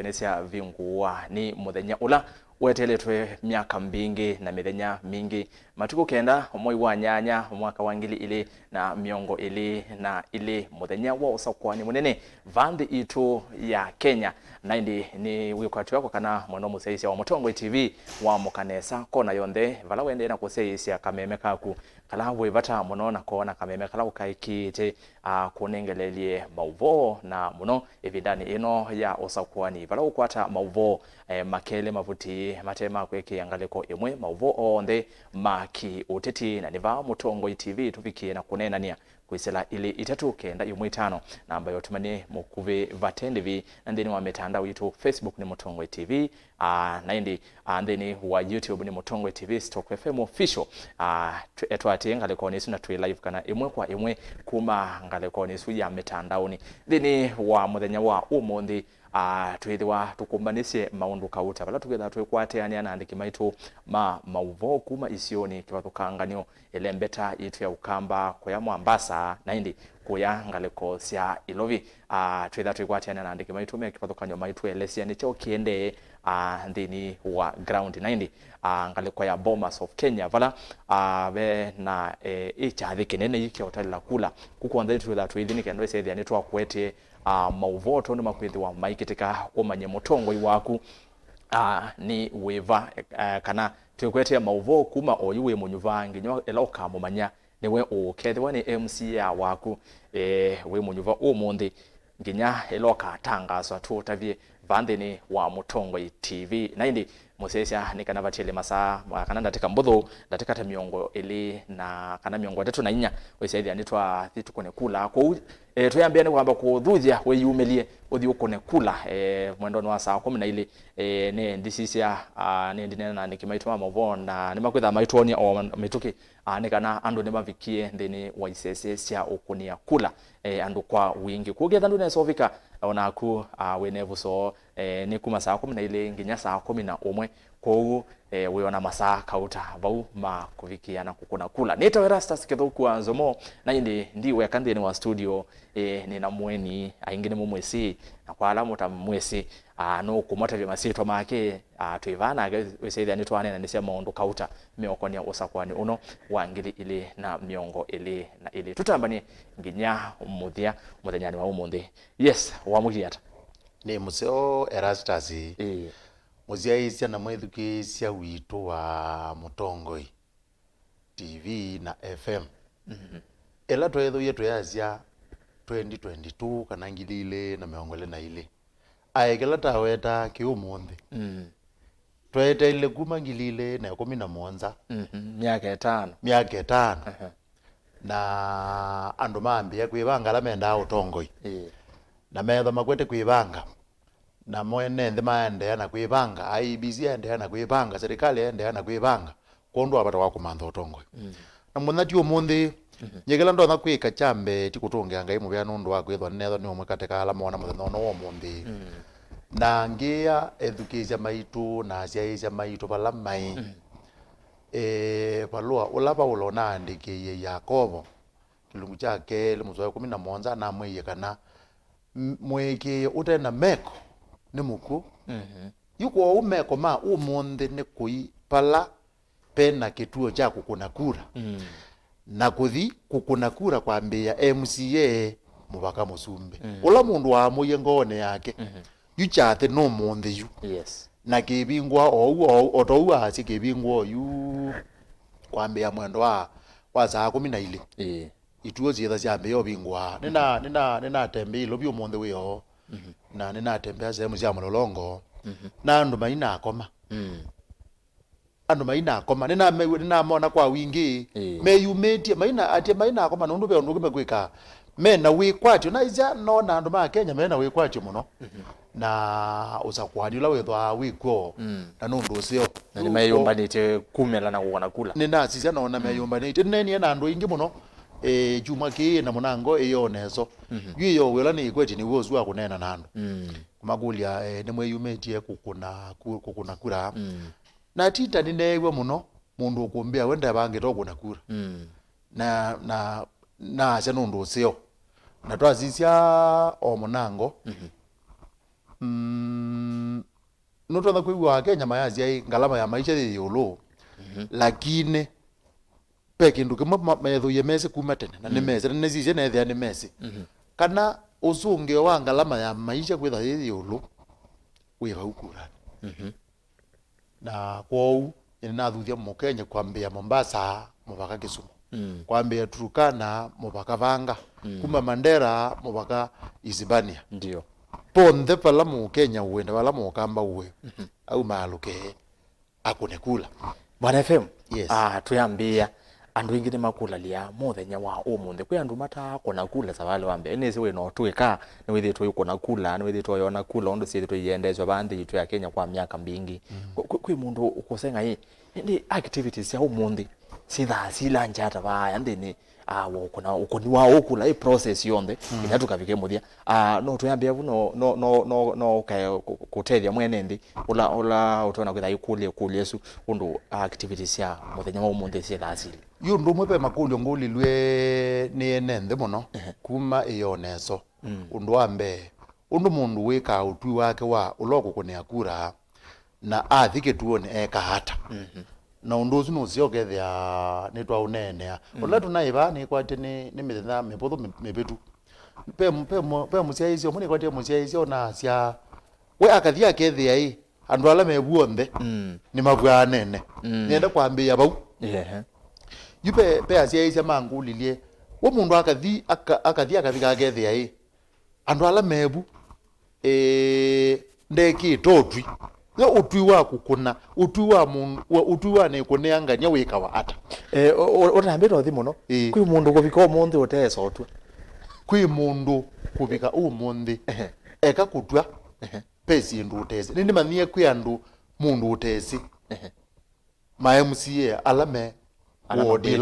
Venesia vinguwa ni muthenya ula weteletwe miaka mbingi na mithenya mingi matuko kenda omoi wa nyanya mwaka wa 2022 muthenya wa Usakuani Munene vandi itu ya Kenya na indi ni wikwatu wako kana mwana museisia wa Mutongo TV wa mukanesa kona yonde vala wende na kuseisia kameme kaku kala wivata muno na kona kameme kala ukaikite kunengelelie mauvo na muno evidani ino ya Usakuani vala ukwata mauvo makele mavuti matema kweke angaliko imwe mauvo onde maki uteti na niva Mutongo TV tufikie na kunenania kuisela ili itatu kenda imwe tano na ambayo tumani mukuve vatendevi na ndeni wa mitandao yetu Facebook ni Mutongo TV na indi ndeni wa YouTube ni Mutongo TV Stock FM official etwati ngaliko nisu na tui live kana imwe kwa imwe kuma ngaliko nisu ya mitandao ni ndeni wa muthenya wa umundi twithiwa tukumbanisye maundu kauta vala tukitha twikwateania na andiki maitu mauvo kuma isioni kivathukanganio elembeta itu ya ukamba kwa Mombasa na indi kuya ngaliko sia ilovi twitha twikwateania na andiki maitu me kivathukanio maitu elesia ni cho kiende ndini wa ground na indi ngaliko ya Bomas of Kenya vala be na ichathi kinene yiki hoteli la kula kuko ndani twitha twithini kendo isethi ani twakwete mauvoto ni makwithi wa maikitika umanye Mutongo iwaku ni weva kana tukwete mauvo kuma oyuwe munyuva nginyo eloka mumanya niwe ukethiwa ni MC ya waku we munyuva umundi nginya eloka tangazo tutavie vandeni wa Mutongo TV na indi musesia ni kana vatele masaa kana ndatika mbuthu ndatika ta miongo ili na kana miongo 3 na 4 wesethi anitwa thitukone kula kwa tuyambiane kwamba kuthuthia we yumelie uthi ukone kula mwendo wa saa 12 ne ndisisia ne ndinena na nikimaitwa mavona ni makwitha maitoni o mituki ne kana andu ne mavikie ndeni wa isese cia ukunia kula andu kwa wingi kugetha ndu ne sovika ona ku wenevu so ni kuma saa 12 nginya saa 11 kou wiona masaa kauta vau ma kuvikia na kukuna kula nito Erastus kithuku anzomo na indi ndiwe kandeni wa studio ni na mweni aingine mumwesi na kwa alamu ta mwesi no kumota vya masito make tuivana wesethi ani twane na nisia maundu kauta meokonia Usakuani uno wa ngili ile na miongo ile na ile tutambani nginya muthenya wa umundi yes wa mugiata ni museo Erastus muziaisia na mwethukisia witu wa Mutongo TV na FM ela twethu yetu yazia 2022 kana ngilile na meongole na ile aekela taweta kiumundi twete ile kuma ngilile na 17 miaka 5 na andu maambia kwibanga la menda Utongo na metho makwete kwibanga na mwene nthi maendea na kwibanga IBC endea na kwibanga serikali endea na kwibanga kondu abata wa kumantha Utongo na muthati umundi nyegela ndo na kwika chambe tikutungia ngai mubya nundu wa kwithwa netho ni umwe kateka ala mona muthenya no umundi na ngia education maitu na ciaisha maitu bala mai balua ulapa ulona andike Yakobo kilungu chake le muzwa 11 na mwiye kana mweke utena meko ni muku yuko umeko ma umundi ni kui pala pena kituo cha kukuna kura na kuthi kukuna kura kwa mbia MCA mubaka Musumbe ula mundu wa muye ngone yake yuchate no mundi yu yes na kibingwa otoua asi kibingwa yu kwa mbia mwendo wa saa 12 ituo zitha cia mbia obingwa nina tembe lobi umundi wiyo na nina tembe sehemu cia Mulolongo na andu maina akoma andu maina akoma nina mona kwa wingi meyumetie maina atie maina akoma nundu be ondu mekwika mena wikwatio na iza no na andu ma Kenya mena wikwatio muno na Usakuani ula wethwa wikwo na nundu ucio na ni mayumbanite kumela na kuona kula nina sisia no na mayumbanite neni na andu ingi muno juma ki na munango eyonezo yiyo wela ni ikweti ni wozu wa kunena na andu kumagulia ni mweyumetie kukuna kura na tita ni newe muno mundu ukumbia wenda bange to kuna kura na ase nundu ucio na twazisia o munango notona kuigua Kenya mayazi ai ngalama ya maisha thi yulu lakini pe kindu kimwe methu ye mesi kuma tene na ni mesi ne zize na ethia ni mesi kana usunge wa ngalama ya maisha kwitha thi yulu wi haukura na kwou ina thuthia mu Kenya kwambia Mombasa mubaka Kisumu kwambia Turkana mubaka Vanga kuma Mandera mubaka Isibania ndio ponthe pala mu Kenya uenda pala mu kamba uwe au maluke akunekula Bwana FM. Yes. Tuyambia andu ingi ni makulalia muthenya wa umunthe kwi andu matakona kula savale wambe nese we no twika ni withitwo yukona kula ni withitwo yona kula ondo sithitwo yendezwa bandi yitu ya Kenya kwa miaka mbingi kwi mundu ukusenga hii ndi activities ya umunthe sitha sila njata baya ndini wokona ukoni wa okula process yonde ina tukavike muthia no tuyambia buno no kaya kutethia mwene ndi ula utona kwitha ikulie Yesu undu activities ya muthenya wa umunthe sitha asili yundu mwepe makulyo ngulilwe ni enende muno kuma iyoneso undu ambe undu mundu wika utwi wake wa uloko kune akura na athike tuone eka hata na undu ucio nuciogethia ni twa unene ola tunaiva ni kwate ni mithenya mipotho mipitu pe musiaicio muni kwate musiaicio na cia we akathia kethia i andu ala mebuonthe ni mabwa nene nienda kwambia bau yupe pe asiaicia mangulilie wo mundu akathia akavika kethia i andu ala mebu ndeki totwi ya utwi wa kukuna utwi wa mundu utwi wa ne kuneangania wika wa ata otambira thi muno kwi mundu kuvika umunthe utesa otwa kwi mundu kuvika umunthe eka kutwa pesi ndu utesi nindi manie kwi andu mundu utesi ma MCA alame wodi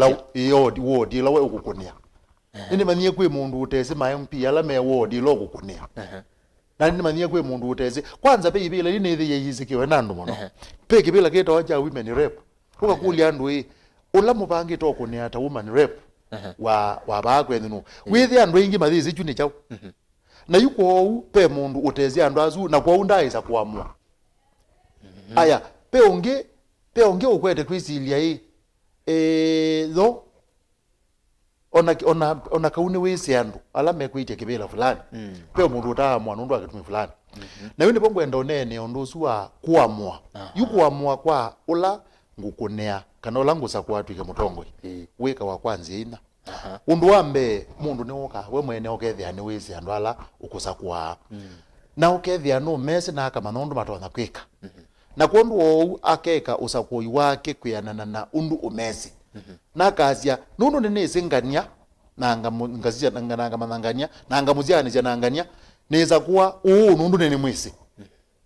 la we ukukunia nindi manie kwi mundu utesi ma MP alame wodi lo ukukunia na nindi mania kwe mundu utezi kwanza pe ibila ni nethi yisikiwe nandu muno pe kibila kito acha women rep ukakulia andu i ula mubangi to kuni ata women rep wa bagwe ninu withi andu ingi mathizi chuni chao na yuko pe mundu utezi andu azu na kwa unda isa kuamua aya pe onge ukwete kwisilia i no ona kauni wese andu ala mekwite kibila fulani pe mundu utaamua nundu akitumi fulani na yuni pongwenda onene ondu suwa kuamua yukuamua kwa ula ngukunea kana ula ngusa kwatwike mutongwe wika wa kwanza ina undu wambe mundu ni woka we mwene okethia ni wese andu ala ukusa kwa na okethia no mese na kama nondu matona kwika na kondu ou akeka usakoi wake kwianana na undu umesi na kazia nundu nene singania nanga ngazia nanga manangania nanga muziani cia nangania neza kuwa nundu nene mwisi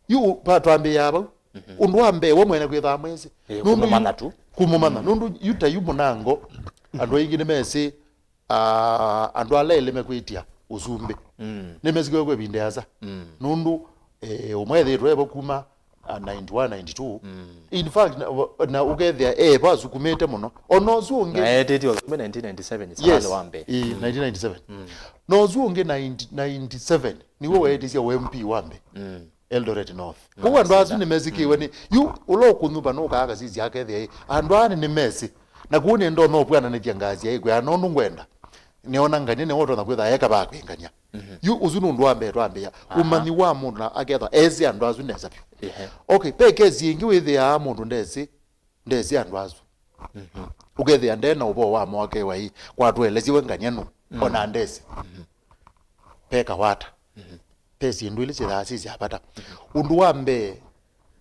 yu patwambe yaba undu ambe we mwene kwitha mwisi nundu manatu kumumana nundu yuta yumunango andu ingine mesi andu alele mekwitia uzumbe nemezigwe kwe bindeaza nundu umwethe rwebo kuma 91 92 in fact na ugethia bazukumete muno onozunge na edit was 1997 isale wambe 1997 nozunge 97 niwe wedisia MP wambe Eldoret North kuwa ndo azu nimezikiwe ni yu ulokunuba no kaga zizi akethia andu ani nimesi na kuni ndo no bwana ne tiangazi yegwe anondu ngwenda niona ngani ne woto na kwetha eka bakwengania yu uzunu ndo ambe twambia umani wa mundu na aketha ezi andu azu neza pyo okay pe kezi ingi withi ya mundu ndezi andu azu ugethia ndena ubo wa mwake wa hii kwa twelezi wengania no ona ndezi peka wata pesi ndu ile chithasi cyapata undu wambe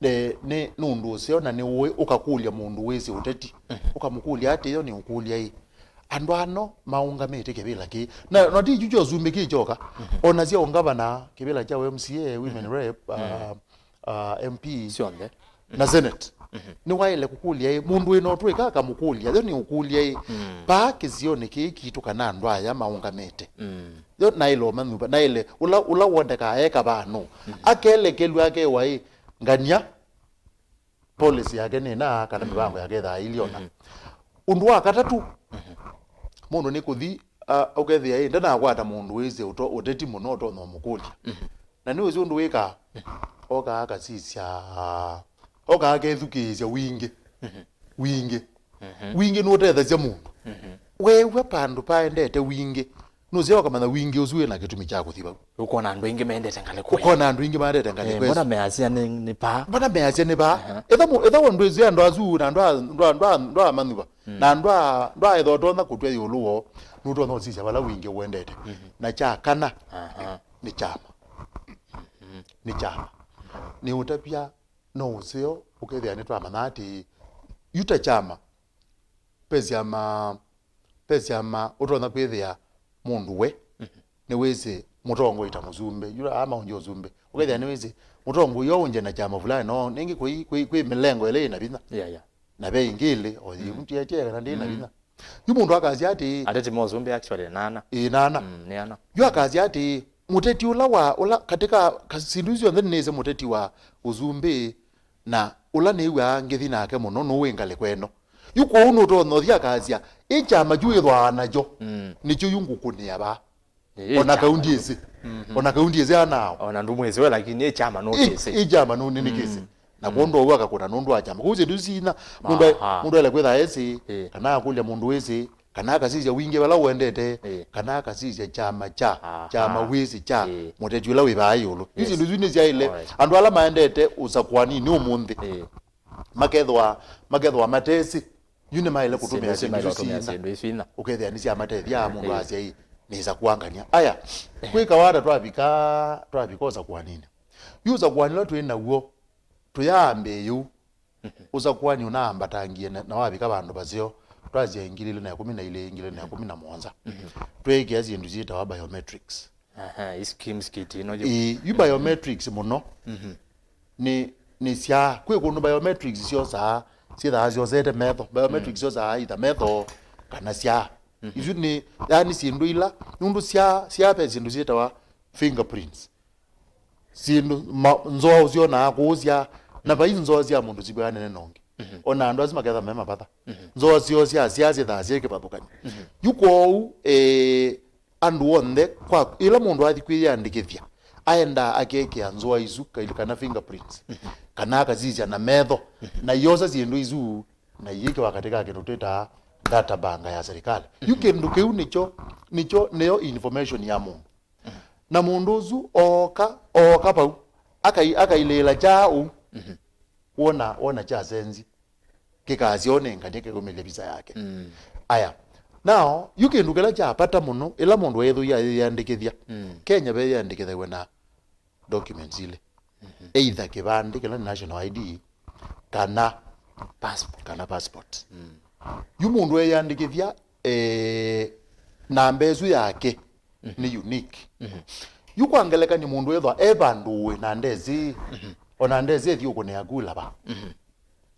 ne nundu ucio na ni uwe ukakulia mundu wezi uteti ukamukulia ati yo ni ukulia hii andu ano maungamite kibila ki na ndi jujo zumbi ki joka ona cia ungavana kibila cha MCA women rep MP sionde na Senate ni waile kukulia hii mundu ino twika kamukulia yo ni ukulia hii pa kizione ki kitu kana andu aya maungamite yo nailo manuba naile ula wondeka eka bano akele kelu yake wai ngania policy yake nina kana mibango yake tha iliona undu wa katatu mundu ni kuthi ukethia ndana gwata mundu wize uteti muno to no mukulia na ni uzi undu wika oka akasisya oka akethukisya wingi wingi nutethacia mundu wewe pandu paendete wingi nuziwa kamana wingi uzuwe na kitumi cha kuthiba ukona andu ingi mendete ngale kwa ukona andu ingi maendete ngale kwa mbona measia ni pa mbona measia ni pa etha wondu ezia ndo azu na ndo amanuba na ndo ethotona kutwe yuluo nuto no sisya bala wingi wendete na cha kana ni chama ni utapia no usio ukethia ni twa manati yuta chama pesiama utona kwithia mundu we ni wese mutongo ita muzumbe yura ama unjo zumbe ukethia ni wese mutongo yo unje na chama fulani no ningi kwi milengo ile ina bina na be ingile oyi mtu yache kana ndina bina yu mundu akazi ati atete mozumbe actually nana ni ana yu akazi ati muteti ula katika kasinduzi ndeni neze muteti wa uzumbe na ula niwa ngethi nake muno no wengale kweno yuko uno to no thia kazia ichama juithwa najo nicho yungukunia ba ona kaundi ese ona kaundi ese anao ona ndumwezi we lakini ichama no kese ichama no ni kese na kondo waka kuna nundu achama kuze ndusina mundu ele kwetha ese kana akulya mundu wese kana akasizya wingi bala wendete kana akasizya chama wese cha muteti ula wibayolo izi nduzine zya ile andu ala maendete Usakuani ni umundi makethwa matesi yune maile kutumia sindu isina ukethia nisi amatethi ya mundu asia niza kuangania aya kwika wada twabika Usakuani Usakuani lo twina guo tuyambe yu Usakuani unaambatangie na wabika bandu bazio twazia ingilile na 12 ingilile na 17 twege zindu zita wa biometrics schemes kiti no yu biometrics muno ni sia kwe kundu biometrics sio saa sida zio zete metho biometrics sio saa ida metho kana sia izu ni yani sindu ila nundu sia pe sindu zita wa fingerprints sindu nzo zio na kuzia na ba inzo zia mundu zibwane nenonge ona ndo azimaketha mema patha nzo zio sia zitha zieke pathukani yuko andu onde kwa ila mundu athi kwiyandikithia aenda akeke anzoa izu kana fingerprints kana akazizya na metho na yosa zindu izu na yike wakati kake tuteta data banga ya serikali yukindu kiu nicho neyo information ya mundu na mundu uzu oka pau akailela chao wona cha senzi kikazione nganyeke kumile visa yake aya now yukindu kila cha pata muno ila mundu wethu yandikithia Kenya be yandikithia na documents ile either kibandi kila national ID kana passport yu mundu yandikithia namba ezu yake ni unique yukwangeleka ni mundu wethu ebanduwe na ndezi ona ndezi ethi ukune agula ba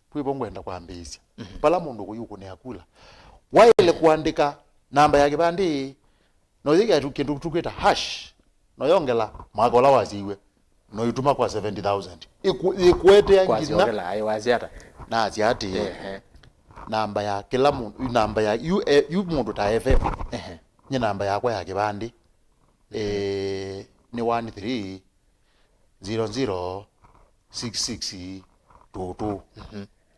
kwibo ngwenda kwambisia pala mundu kuyukune agula waile kuandika namba ya kibandi no yiga kindu tukwita hash no yongela magola waziwe no yutuma kwa 70,000 ikwete ya kwa yongela ayi waziata na aziati namba ya kila mundu namba ya yu mundu ta FM ni namba ya kwa ya kibandi ni 13006622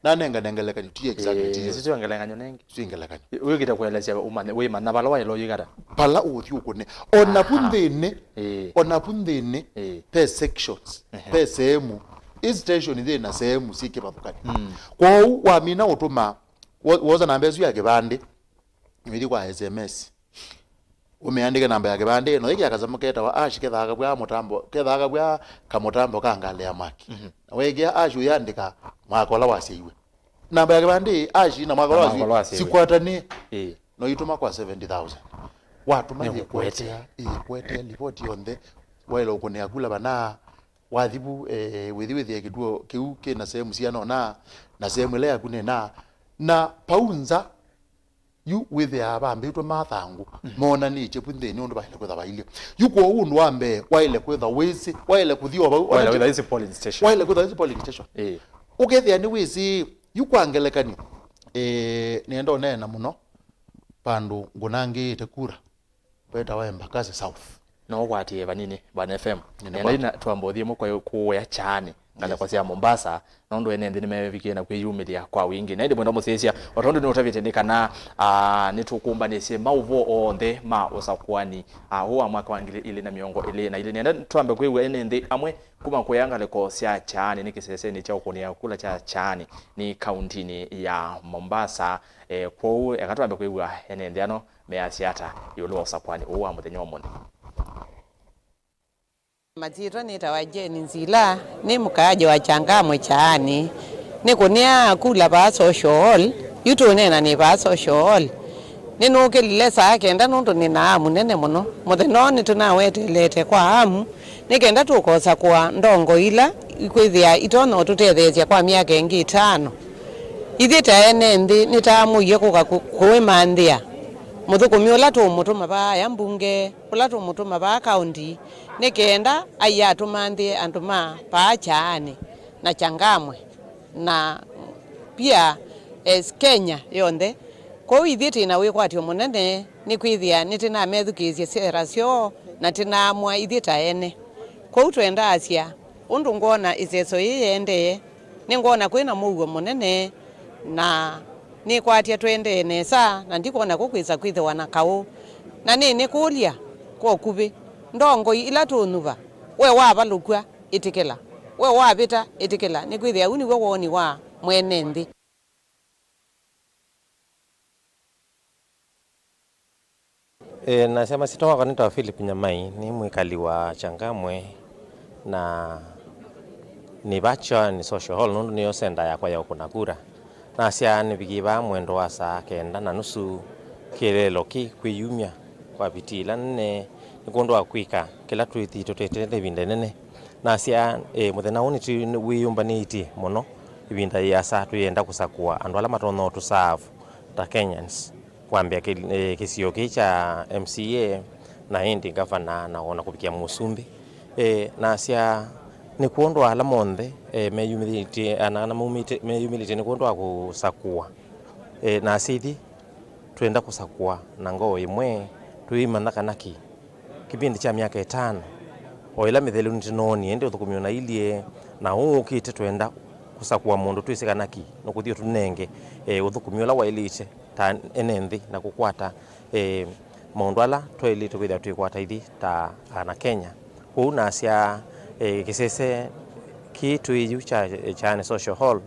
na nengeleka nti exactly sisi wangeleka nengi singeleka uyo kita kuelezea umane we manabala wa ilo yigara pala uthi ukune ona pundene per sections per sehemu station ile na sehemu sike pathukani kwa wa mina utuma woza namba yesu yake bande ngidi kwa SMS umeandika namba yake bande no yiki akazamuketa wa ash kethaga bwa mutambo kethaga bwa kamutambo kangale ya maki wege ash uyandika mwakola wasiwe namba yake bande ash na mwakola wasiwe sikwatani no yituma kwa 70,000 watu manje kwete report yonde wailo kune akula bana wathibu withi kituo kiu kina sehemu siano na sehemu ile yakune na paunza yu withe abambitwe mathangu mona ni chepundeni undu baile kwetha baile yuko undu ambe waile kwetha wisi waile kuthio waile kwetha isi polling station ukethia ni wisi yuko angelekani nienda onena muno pandu ngunangi tekura peta wa Embakasi South no kwatie banini Bana FM nenda twambothie mukwe kuya chani ngala kwa cia Mombasa nondo ene ndi nimevikie na kwiyumilia kwa wingi na ndi mwendo musesia watondo ni utavitendekana nitukumbanisye mauvo onthe ma Usakuani huwa mwaka wa 2020 na ile nenda twambe kwiwe ene ndi amwe kuma kuyanga leko cia chani nikiseseni cha ukunia kula cha chani ni kauntini ya Mombasa kwa yakatwambe kwiwe ene ndi ano measiata yolo Usakuani huwa muthenya omone. Majira nitawa Jeni Nzila ni mkaaji wa Changamwe Chaani nikunia kula ba social yutu nena ni ba social ninukilile saa kenda nundu nina munene muno muthenoni tunawetelete kwa amu nikenda tukosa kwa ndongo ila ikwithia itono tutethethia kwa miaka ingi 5 ithita ene ndi nitamuye kuwimanthia muthukumi ula tumutuma ba ya mbunge ula tumutuma ba county nikenda aya tumanthie andu ma pa Chaani na Changamwe na pia Kenya yonthe ko ithiti na wikwatio munene ni kwithia nitina methukizie sera cio na tinamwa ithita ene ko twenda asia undu ngona iseso yende ni ngona kwina mugo munene na ni kwatia twende nesa na ndikona kukwisa kwithwa na kau na ni kulia ko kubi ndongo ila tunuva we wabalukwa itikela we wabita itikela ni kwithia uni we woni wa mwene nthi. Nasema sitoka kanita wa Philip Nyamai ni mwikali wa Changamwe na ni bacha ni social hall nundu niyo senda yakwa ya kunakura na cia ni bigiba mwendo wa saa kenda na nusu kilelo ki kwiyumya kwa bitila nne nikondo akwika kila twiti tutete binda nene na cia muthena uni wiyumbaniti muno ibinda ya saa tuyenda kusakua andu ala matono to serve ta Kenyans kwambia kisio kicha MCA na indi governor na ona kupikia musumbi na cia ni kuondwa ala monthe meyumility ana meyumility ni kuondwa kusakua na sithi twenda kusakua na ngoo imwe tuimana kanaki kipindi cha miaka 5 oila mithelu ntinoni ende uthukumiona ilie na ukite twenda kusakua mundu twisikanaki no kuthio tunenge uthukumiola wa elite ta enenthi na kukwata mundu ala tweli tukwithia twikwata ithi ta na Kenya kuna cia kisese kitu iju cha social hall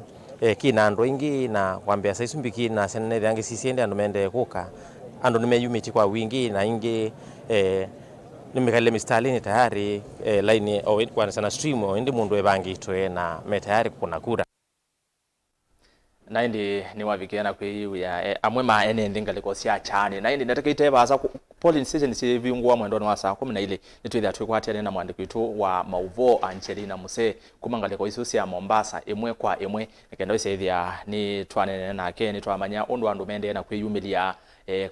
kina andu ingi na kwambia saisumbiki na senene yangi sisiende andu mende kuka andu nimeyumiti kwa wingi na ingi nimekale mistalini tayari line o kwa sana stream o ndi mundu ebangi toe na metayari kuna kura na indi ni wavikiana kwi ya amwe ma ene ndingaliko cia Chaani na indi natakite baza polling station si viungwa mwendo wa saa 12 nitwithia twikwatia na mwandiki witu wa mauvo Angelina Muse kumangaliko isu cia Mombasa imwe kwa imwe nikenda isethia ni twanene nake ni twamanya undu andu mende na kwiyumilia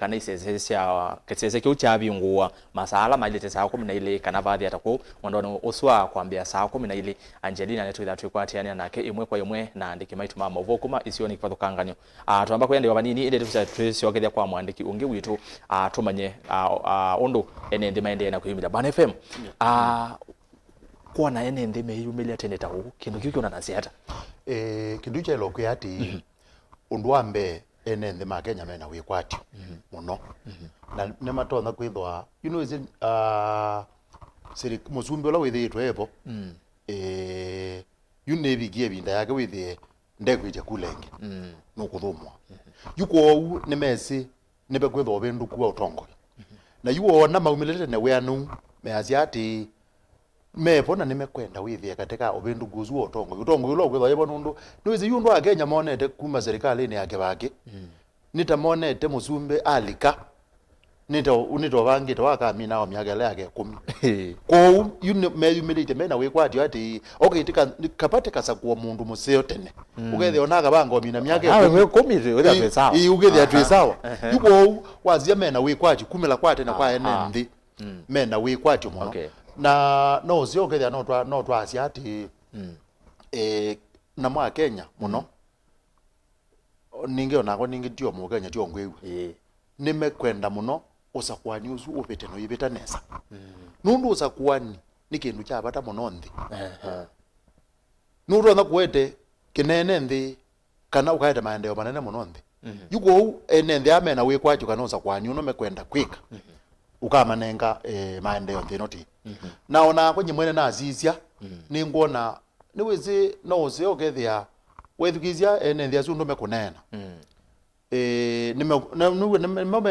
kana isese kiu cha viungwa masala mailete saa 12 kana baadhi ataku mwendo uswa kwambia saa 12 Angelina nitwithia twikwatia nake imwe kwa imwe na andiki maitu ma mauvo kuma isioni kvathukanganyo twamba kwende wabanini inde tusiokethia kwa mwandiki ungi witu tumanye undu ene ndi maende na kuyumila Bana FM kwa na ene ndi meyumilia teneta hu kindu kiki una nasiata kindu cha lokwe ati undu ambe ene ndi ma Kenya mena wikwati muno na ne matona kwithwa is siri musumbi ola withitwe evo yunebigie binda yake withie ndekwije kulenge no kuthumwa yuko ne mesi nebe kwithwa bendu kuwa utongo na yuo na maumilete ne weanu measiati mepona nimekwenda withie katika obendu guzu utongo yulo kwithwa yebo nundu niweze yundu wa Kenya monete kuma serikali ni yake bake nitamonete musumbe alika nito bangi to akamina wa miagele yake 10 ko yune meyumilite mena wikwati ati okay tika kapate kasakua mundu museo tene ugethe onaga bango mina miage we 10 uri atwe sawa ugethe atwe sawa yuko wazia mena wikwati kumela kwate na kwa ene ndi mena wikwati muno na no zio ugethe no twa asiati na mwa Kenya muno ninge onako ninge tio mu Kenya tio ngwewe nimekwenda muno usakuani usu upete no ibeta nesa nundu usakuani ni kindu cha bata muno nthi nundu na kwete kinene nthi kana ukaenda maendeleo manene muno nthi yuko ene nthi amena we kwacho kana usakuani uno mekwenda kwika ukamanenga maendeleo nthi noti naona kwenye mwene na azizia ni ngona ni wezi no uze okethia wethukizia ene nthi asu ndo mekunena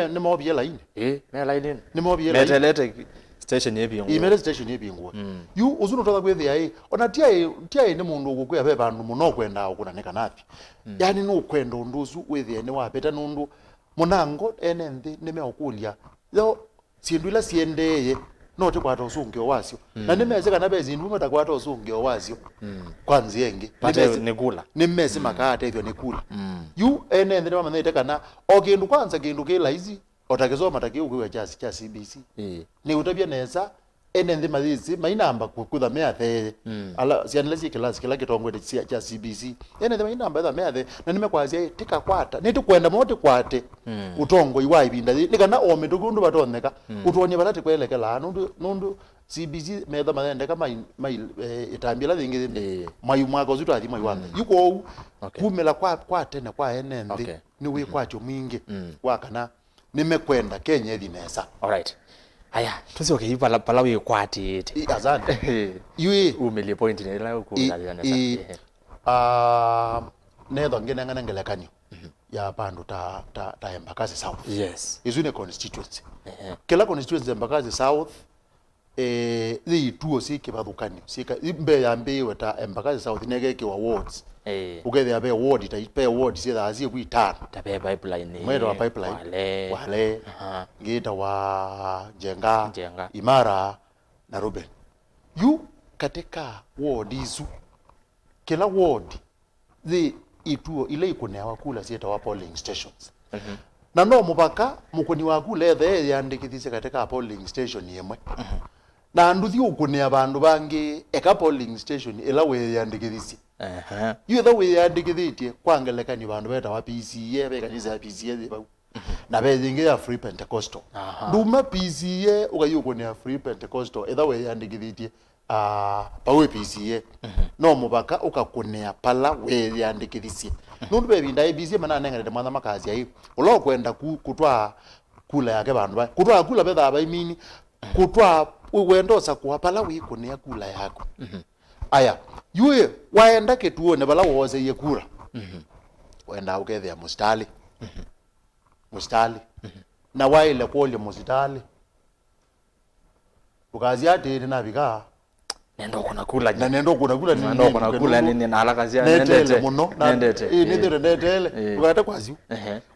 nimobie line me line nimobie line lete station yebi email station yebi ngwa yu uzuno toka kwethia ona tia ni mundu gukuya be bandu muno kwenda ukunaneka nathi yani no kwenda unduzu wethia ni wapeta nundu munango ene nthi nimeokulia yo sindwila siendeye no te kwata usungio wasio na nimeze kana bezi ndume takwata usungio wasio kwanzi yengi nikula nimeze makate hivyo nikula yu ene nthi mamane kana okindu kwanza kindu kila hizi otakizoma takiukuwa cha CBC ni utabia neza ene nthi mathisi mainamba kukutha meathe ala sianlesi class kila kitongwe cha CBC ene nthi mainamba etha meathe na nimekwazia tika kwata nitukwenda moti kwate utongo iwa ibinda ni kana omindu kundu batoneka utonye barati kwelekela nundu CBC metha mathende kama itambila thingi mayu mwako zuto athi mayu wame yuko kumela kwa tene kwa ene nthi ni we kwacho mwingi wakana nimekwenda Kenya edinesa. Alright. Aya, tusioke hipa palawi kwati eti. Azante. Yui umeli point ni la ukuzalana nedo ngene ngelekanyo. Ya bandu ta Embakasi South. Yes. Izune constituency. Kila constituency Embakasi South tuo sike badukani. Sika imbe yambe weta Embakasi South negeke wa wards. Ugeze abe ward itape ward sida azie kuitana tabe pipeline mwedo wa pipeline wale ngita wa jenga Imara na Ruben yu katika ward izu kila ward ituo ile ikunewa wakula sieta wa polling stations na no mubaka mukoni wakula ethe yandikithise katika polling station yemwe na nduthi ukunea bandu bangi eka polling station ila we yandikithise you the way yandikithitie kwangelekani bandu beta wa PCA bekanisa PCA bau na bezinge ya free pentecostal nduma PCA ukayukonia free pentecostal either way yandikithitie pawe PCA no mubaka ukakunea pala we yandikithisie nundu bebinda PCA mana nengere mwana makazi ayi ulo kwenda kutwa kula yake bandu ba kutwa kula betha abaimini kutwa wendosa kwa pala we kunea kula yako aya yue waenda ketuone bala woze yekura wenda ukethia mustali mustali na waile kwole mustali ukazi ate na biga nendo kuna kula nini na alakazia nendete nendete ukata kwazi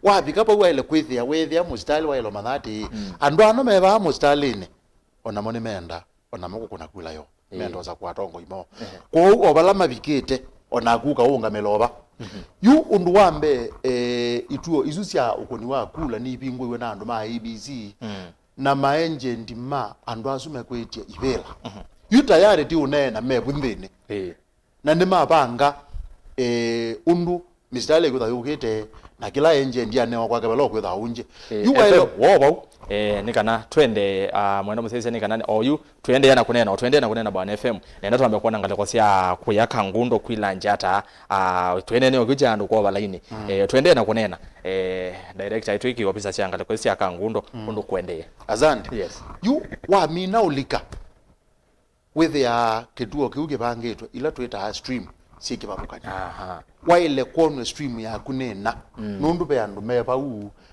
wabika pa waile kwithia wethia mustali waile manati andu ano meba mustali ni ona moni menda ona moko kuna kula yo mendo za kwatongo imo ko obala mabikete ona kuka unga meloba yu undu wambe ituo izusia ukoni wa kula ni bingwe we na andu ma ABC na maenje ndima andu asume kwetia ibela yu tayari ti unena mebu ndine na ndima banga undu mistale kutha yukete na kila enje ndia ne kwa kabalo kwetha unje yu wailo wobo nikana twende mwenda musese nikana oyu twende yana kunena bwana FM nenda tuambe kuona ngaleko sia kuyaka ngundo kwilanja ata twende ne okuja andu kwa balaini twende na kunena director itu iki ofisa sia ngaleko sia ka ngundo undu kwendeye azandi yes yu wa mina ulika with ya ketuo kiuge bangetwa ila tweta stream siki babukanya waile kono stream ya kunena nundu be andu meba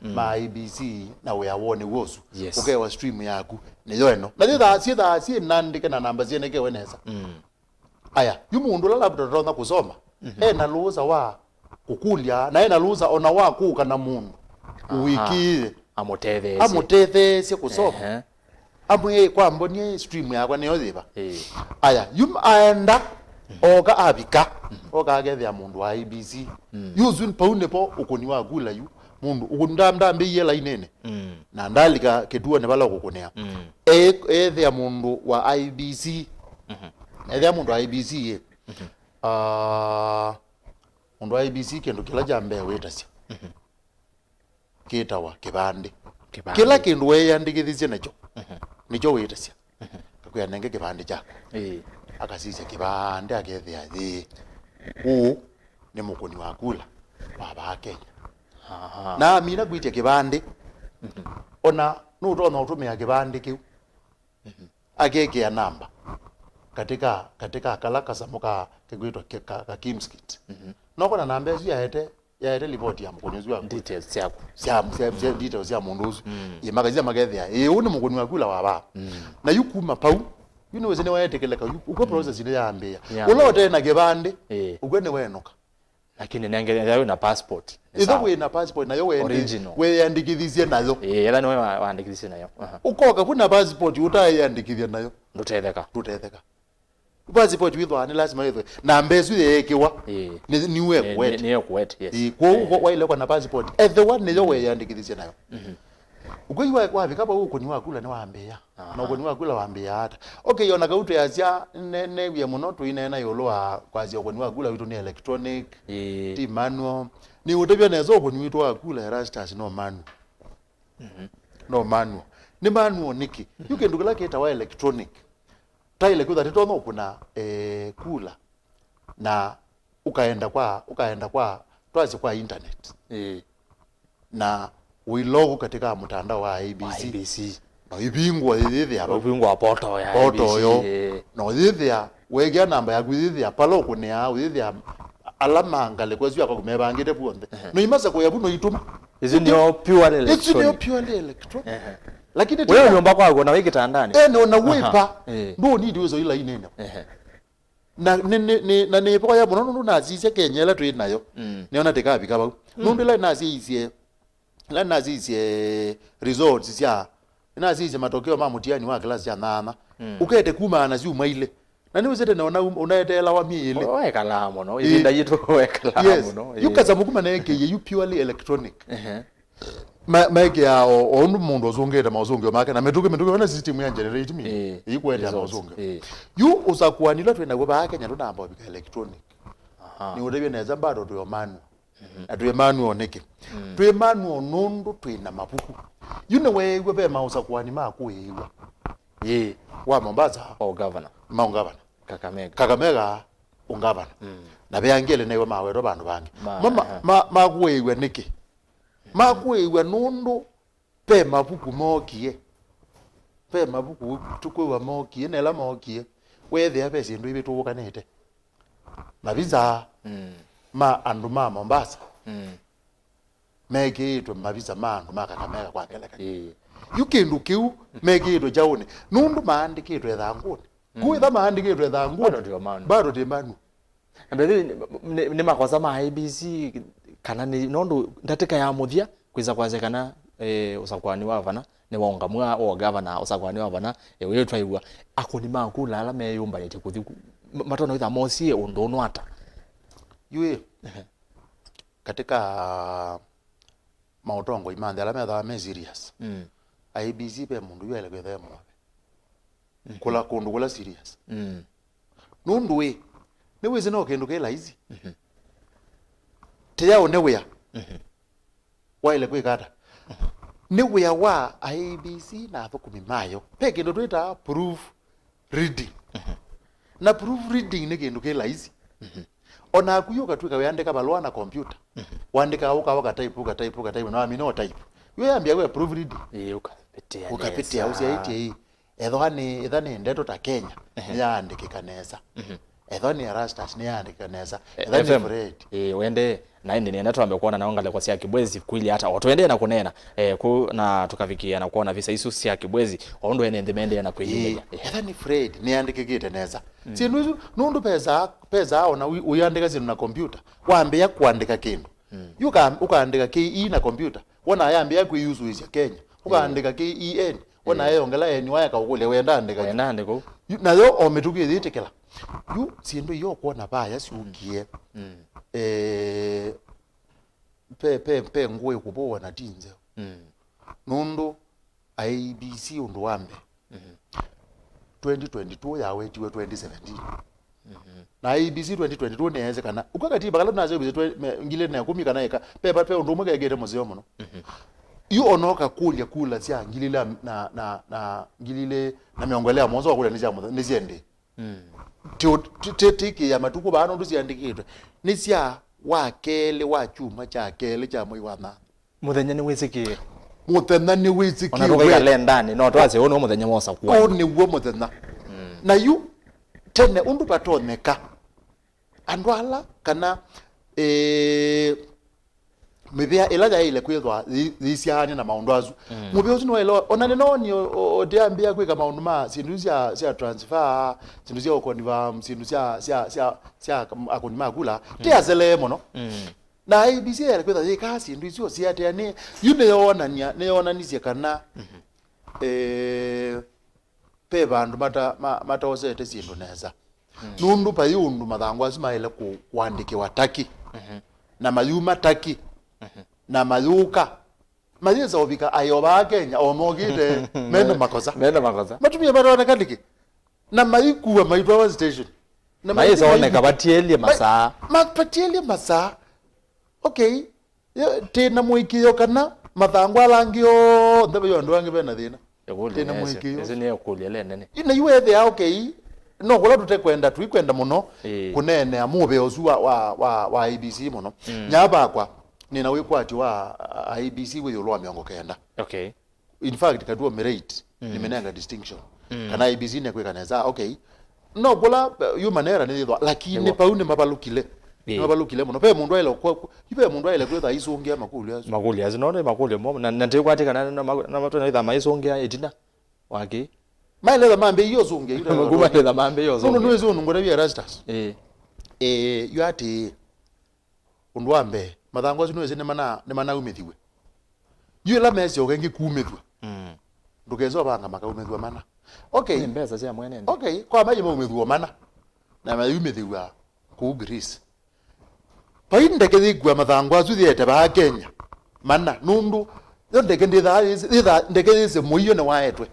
ma ABC na we awone wosu ukewa stream yaku niyo eno na thitha nandike na namba zieneke weneza aya yumundu la labda ronda kusoma na luza wa kukulia na ena luza ona wa kuka na mundu wiki amutethese si kusoma amwe kwa mboni stream yakwa niyo thiba aya aenda oga abika oga agethia mundu wa ABC yuzun paune po ukoni wa gula yu mundu ukundamda mbiye la inene na ndalika ketuo ne bala kukunea ethia mundu wa IBC ethia mundu wa IBC mundu wa IBC kendo kila jambe wetasia kitawa kibande kila kindu weyandikithie nacho nicho witasia kakuya nenge kibande chako akasisia kibande akethia thi ni mukuni wa kula wa Kenya na mina gwitia kibande ona nutona utumia kibande kiu agekea namba katika kalaka samuka kigwitwa ka Kimskit noko na namba yaete ripoti ya mukuni wa details yako details ya munduzu imagazia magethia uni mukuni wa kula wa na yukuma pau weze ne wayetekeleka uko process ile yaambia ulote na kibande ugwene wenoka lakini nengele na passport izo we na passport nayo we yandikithie nayo ela no waandikithie nayo ukoka kuna passport utayandikithia nayo ndutetheka passport withwa ni lazima withwe na mbezu yekiwa niwe kwet niwe kwet yes kwa waile kwa na passport the one niyo we yandikithie nayo uko iwa kwa vikapa uko ni wakula ni waambia na uko ni wakula waambia hata okay yona kautu yazia ne bya muno tu ina yolo kwa zia uko ni wakula witu ni electronic ti manual ni utebya nezo uko ni witu wakula rastas no manual no manual ni manual niki you can do like it wa electronic taile kudha titono kuna kula na ukaenda kwa twazi kwa internet na uilogo katika mtandao wa ABC na ibingwa thithi hapa ubingwa poto ya poto yo no thithi wegea namba ya thithi hapa loko ne ya thithi alama ngale kwa zwa kumebangite puonde no imasa ko yabuno ituma is ndio pure electronic lakini wewe nyumba kwako na wiki tandani no na wepa ndo ni ndizo ila inene na ne po ya bono na zise kenyela tu nayo neona tekabi kaba ndo la nazisie la nazisie results sia nazisie matokeo ma mutiani wa class ya nana ukete kuma na ziuma ile na ni uzete naona unaetela wa miile wewe kalamo no izinda yitu wewe kalamo no yukaza mukuma na yake you purely electronic maike ya onu mundu ozongera mauzongyo make na metuke na system ya generate mi ikwenda mauzongyo you Usakuani la twenda kwa bake nya ndo amba bika electronic ni udebye neza bado to manu atu emanu oneke tu emanu onundu twina mapuku you know we be ma Usakuani maku yiwa wa Mombasa governor maungavana Kakamega ungavana na beangele newe mawero bandu bangi mama makuwe niki makuwe nundu pe mabuku mokie pe mabuku tukwe mokie nela mokie wethe ape sindu ibitukanete mabiza ma andu ma Mombasa megitwe mabiza mandu makakamega kwa keleka yukindu kiu megitwe jaune nundu maandikitwe thanguni kuitha maandikitwe thanguni bado ti manu ni makosa ma ABC kana ni nondu ndatika ya muthia kwiza kwazekana Usakuani wa vana ni wongamwa o governor Usakuani wa vana we twaigwa akoni makula ala meyumba yete kuthi matona witha mosie undu ata yue katika mautongo imande ala metha me serious ABC pe mundu yele kwethe mwa kula kundu kula serious nundu we ne weze no kendo ke laizi te yao ne wea waile kwikata ne wea wa ABC na thukumi mayo pe kendo twita proof reading na proof reading ne kendo ke laizi ona kuyuka twika weandika balwa na computer waandika uka type no amino type yo yambia we proof reading ukapitia usiaiti ethani ndeto ta Kenya yaandike kanesa ethani rastas ni yaandike kanesa ethani Fred wende na ndi nena tuambe kuona na ngale kwa sia kibwezi kwili hata watuende na kunena na tukavikia na kuona visa isu sia kibwezi ondo ene ndimende na kwiyumia ethani Fred ni yaandike kite nesa si nundu pesa ona uyandika zinu na computer waambia kuandika kindu ukaandika KE na computer wona yambia kuiusu isia Kenya ukaandika KEN wona yongela eni wayaka ukule wenda andika ko nayo ometukie thitikela yu sindu yo kuona baya siungie pe nguwe kubowa na tinze nundu ABC undu wambe 2022 yawetiwe 2017 na ABC 2022 neze kana ukakatiba kala nazo ngile na 10 kana eka pe undu mwe kegete muzeo muno yu onoka kulia kula sia ngilile na ngilile na miongolea mwanzo kula ni siende tiki ya matuko bano ndusiandikitwe ni sia wakele wa chuma cha kele cha mwiwana muthenya ni wiziki muthenya ni wiziki ona roga lendani no twaze ono muthenya mosa kwa ko ni wo muthenya na yu tene undu patoneka andwala kana mebea elaga ile kwethwa thisiani na maundu azu mubeo sino elo ona no ni odiambia kwika maundu ma sindu cia transfer sindu cia okonva sindu cia akonima kula te azele mono na ABC ile kwethwa zika sindu cio cia te ni yune yonania ne yonanisie kana pe bandu mata osete sindu neza nundu pa yundu mathangu azima ile kuandike wataki na mayuma taki na mayuka mayeza obika ayoba Kenya omogide mena makosa matumia barona kandiki na mayikuwa maitwa station na mayeza oneka batielie masa okay tena muikiyo kana mathangu alangio ndebe yondo wange bena thina tena muikiyo ese ne okulia lene ina yuethe okay no kula tutekwenda tuikwenda muno kunene amube ozu wa ABC muno nyaba kwa nina wikwati wa ABC we yolwa miongo kenda okay in fact kadua merit nimenanga distinction kana ABC ne kwekaneza okay no kula humanera ni thwa lakini paune mabalukile muno pe mundu ile kwa ibe mundu ile kwetha isungia makuli azinone makuli mo na ntikwati kana na matona itha maisongia etina waki maile da mambe iyo zunge ile nguma ile da mambe iyo zunge no nwezo ngora bya rastas yati undwambe mathango sino ese ne mana umethiwe yula mesi ogengi kumethwa ndukezo banga makaumethwa mana okay ni mbeza cia mwene okay kwa maji umethwa mana na mayumethwa ku Greece painde kethigwa mathango azuthiete ba Kenya mana nundu ndeke ndeke ise muiyo ne waetwe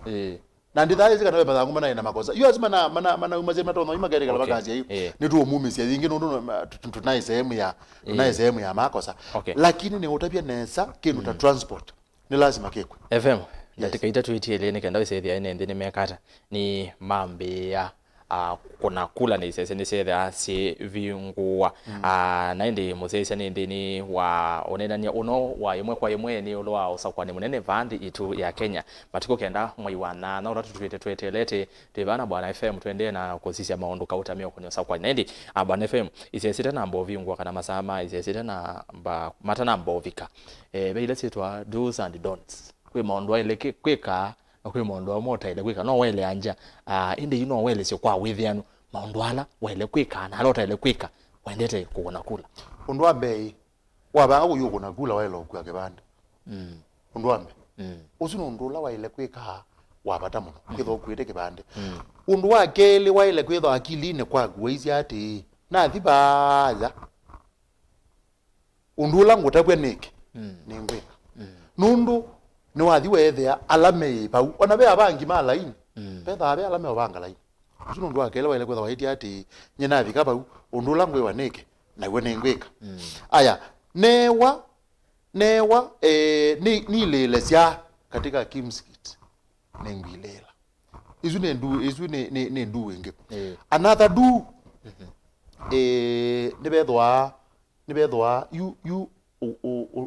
na ndithari zika nawe mathangu mana ina makosa yo azima mana umaze matono imagere kala bakazi hiyo ni tu mumisia zingi nundu tunai sehemu ya makosa lakini ni utabia nesa kindu ta transport ni lazima kekwe FM katika ita tuitie ni kenda wese ine ndini mekata ni mambe ya kuna kula ni sese ni setha si viungua na indi musese ni ndini wa onenania uno wa yemwe kwa yemwe ni ulo wa Usakuani Munene vandi itu ya Kenya matiko kenda mwiwana na uratu twetelete tebana bwana FM twende na kusisia maondo kautamia kwenye Usakuani na indi bwana FM isesita na mbo viungua kana masama isesita na mata na mbo vika beile setwa do's and don'ts kwe maondo ile kweka akwe mondo amota ile kwika no wele anja indi no wele sio kwa withianu maondo ala wele kwika na alota ile kwika wendete kuona kula undwambe waba uyuko na kula wele okwa kebanda undwambe usino ndula wele kwika wabata muno kwitho kwite kibande undu wakele wele kwitho akiline kwa gweisi ati na thibaza undula ngutabwe niki ningwika nundu ni wathi wethea alame pau ona be abangi malaini petha be alame obanga laini usuno ndo akele wele kwetha waiti ati nyina thika pau undu langwe waneke na iwe nengweka aya newa ni lele cia katika kimskit nengwilela izu ne ndu wenge another do ne bethwa you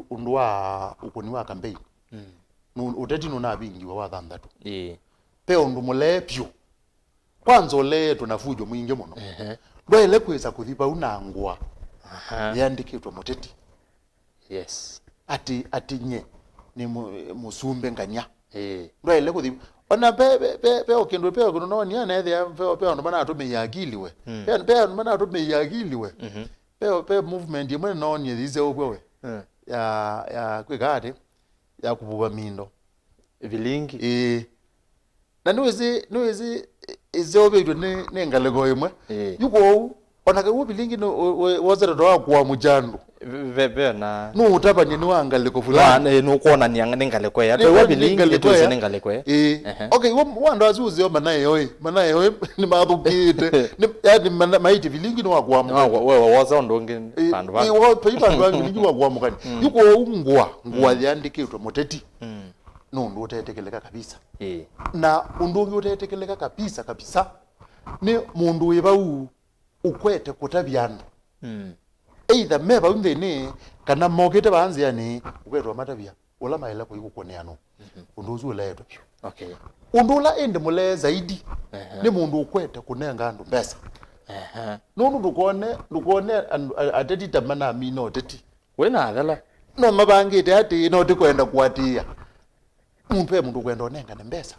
undwa ukoni wa campaign uteti nuna bingi wa thandatu pe undu mulepyo kwanza ole tunafujo mwingi muno ndwele kweza kuthipa unangwa yandikitwa muteti yes ati nye ni musumbe nganya ndwele kuthipa ona pe okindwe pe kuno ni anethe pe ndo mana atume akili we pe mana atume akili we pe movement yemwe no ni thize okwe ya kwigate ya kububa mindo vilingi na nuwezi izobe ne ngalego imwe yuko ona ke vilingi no wazara do kwa mujandu veve na no utapanye ni wangaliko fulani no kuona ni ngaliko ya to wabilingi to ni ngaliko ya okay wanda azuze manaye oi ni madukite ni yani maiti bilingi ni wagwamo wewe waza ndonge bandu ba wewe paipa ndo bilingi wagwamo kani yuko ngwa yandikitwe moteti no ndo utetekeleka kabisa na undungi utetekeleka kabisa ni mundu wibau ukwete kutabyana either meba undeni kana mogete banzi yani ukwetwa matabia ola maila ko ikukoneano unduzu uletwa okay undula ende mule zaidi ni mundu ukwete kunenga andu pesa nunu ndukone ateti tamana mino teti wena adala no mabangite ati no tikwenda kuatia mumpe mundu kwenda onenga nembesa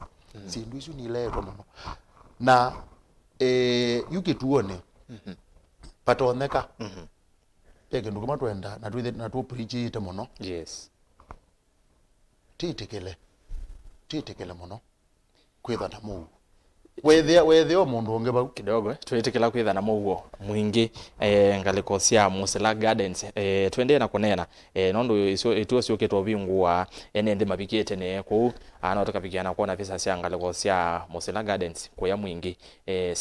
sindu isu niletwa muno na yukituone patoneka peke ndukuma twenda na tu preach ite muno yes titikele muno kwitha na mu wethe mundu onge bau kidogo twetikela kwitha na muguo mwingi ngaliko cia Musela Gardens twende na kunena nondo ituo ciukitwo bingua ndi mabikite ne ku ana tukapikiana kuona pesa cia ngaliko cia Musela Gardens kuya mwingi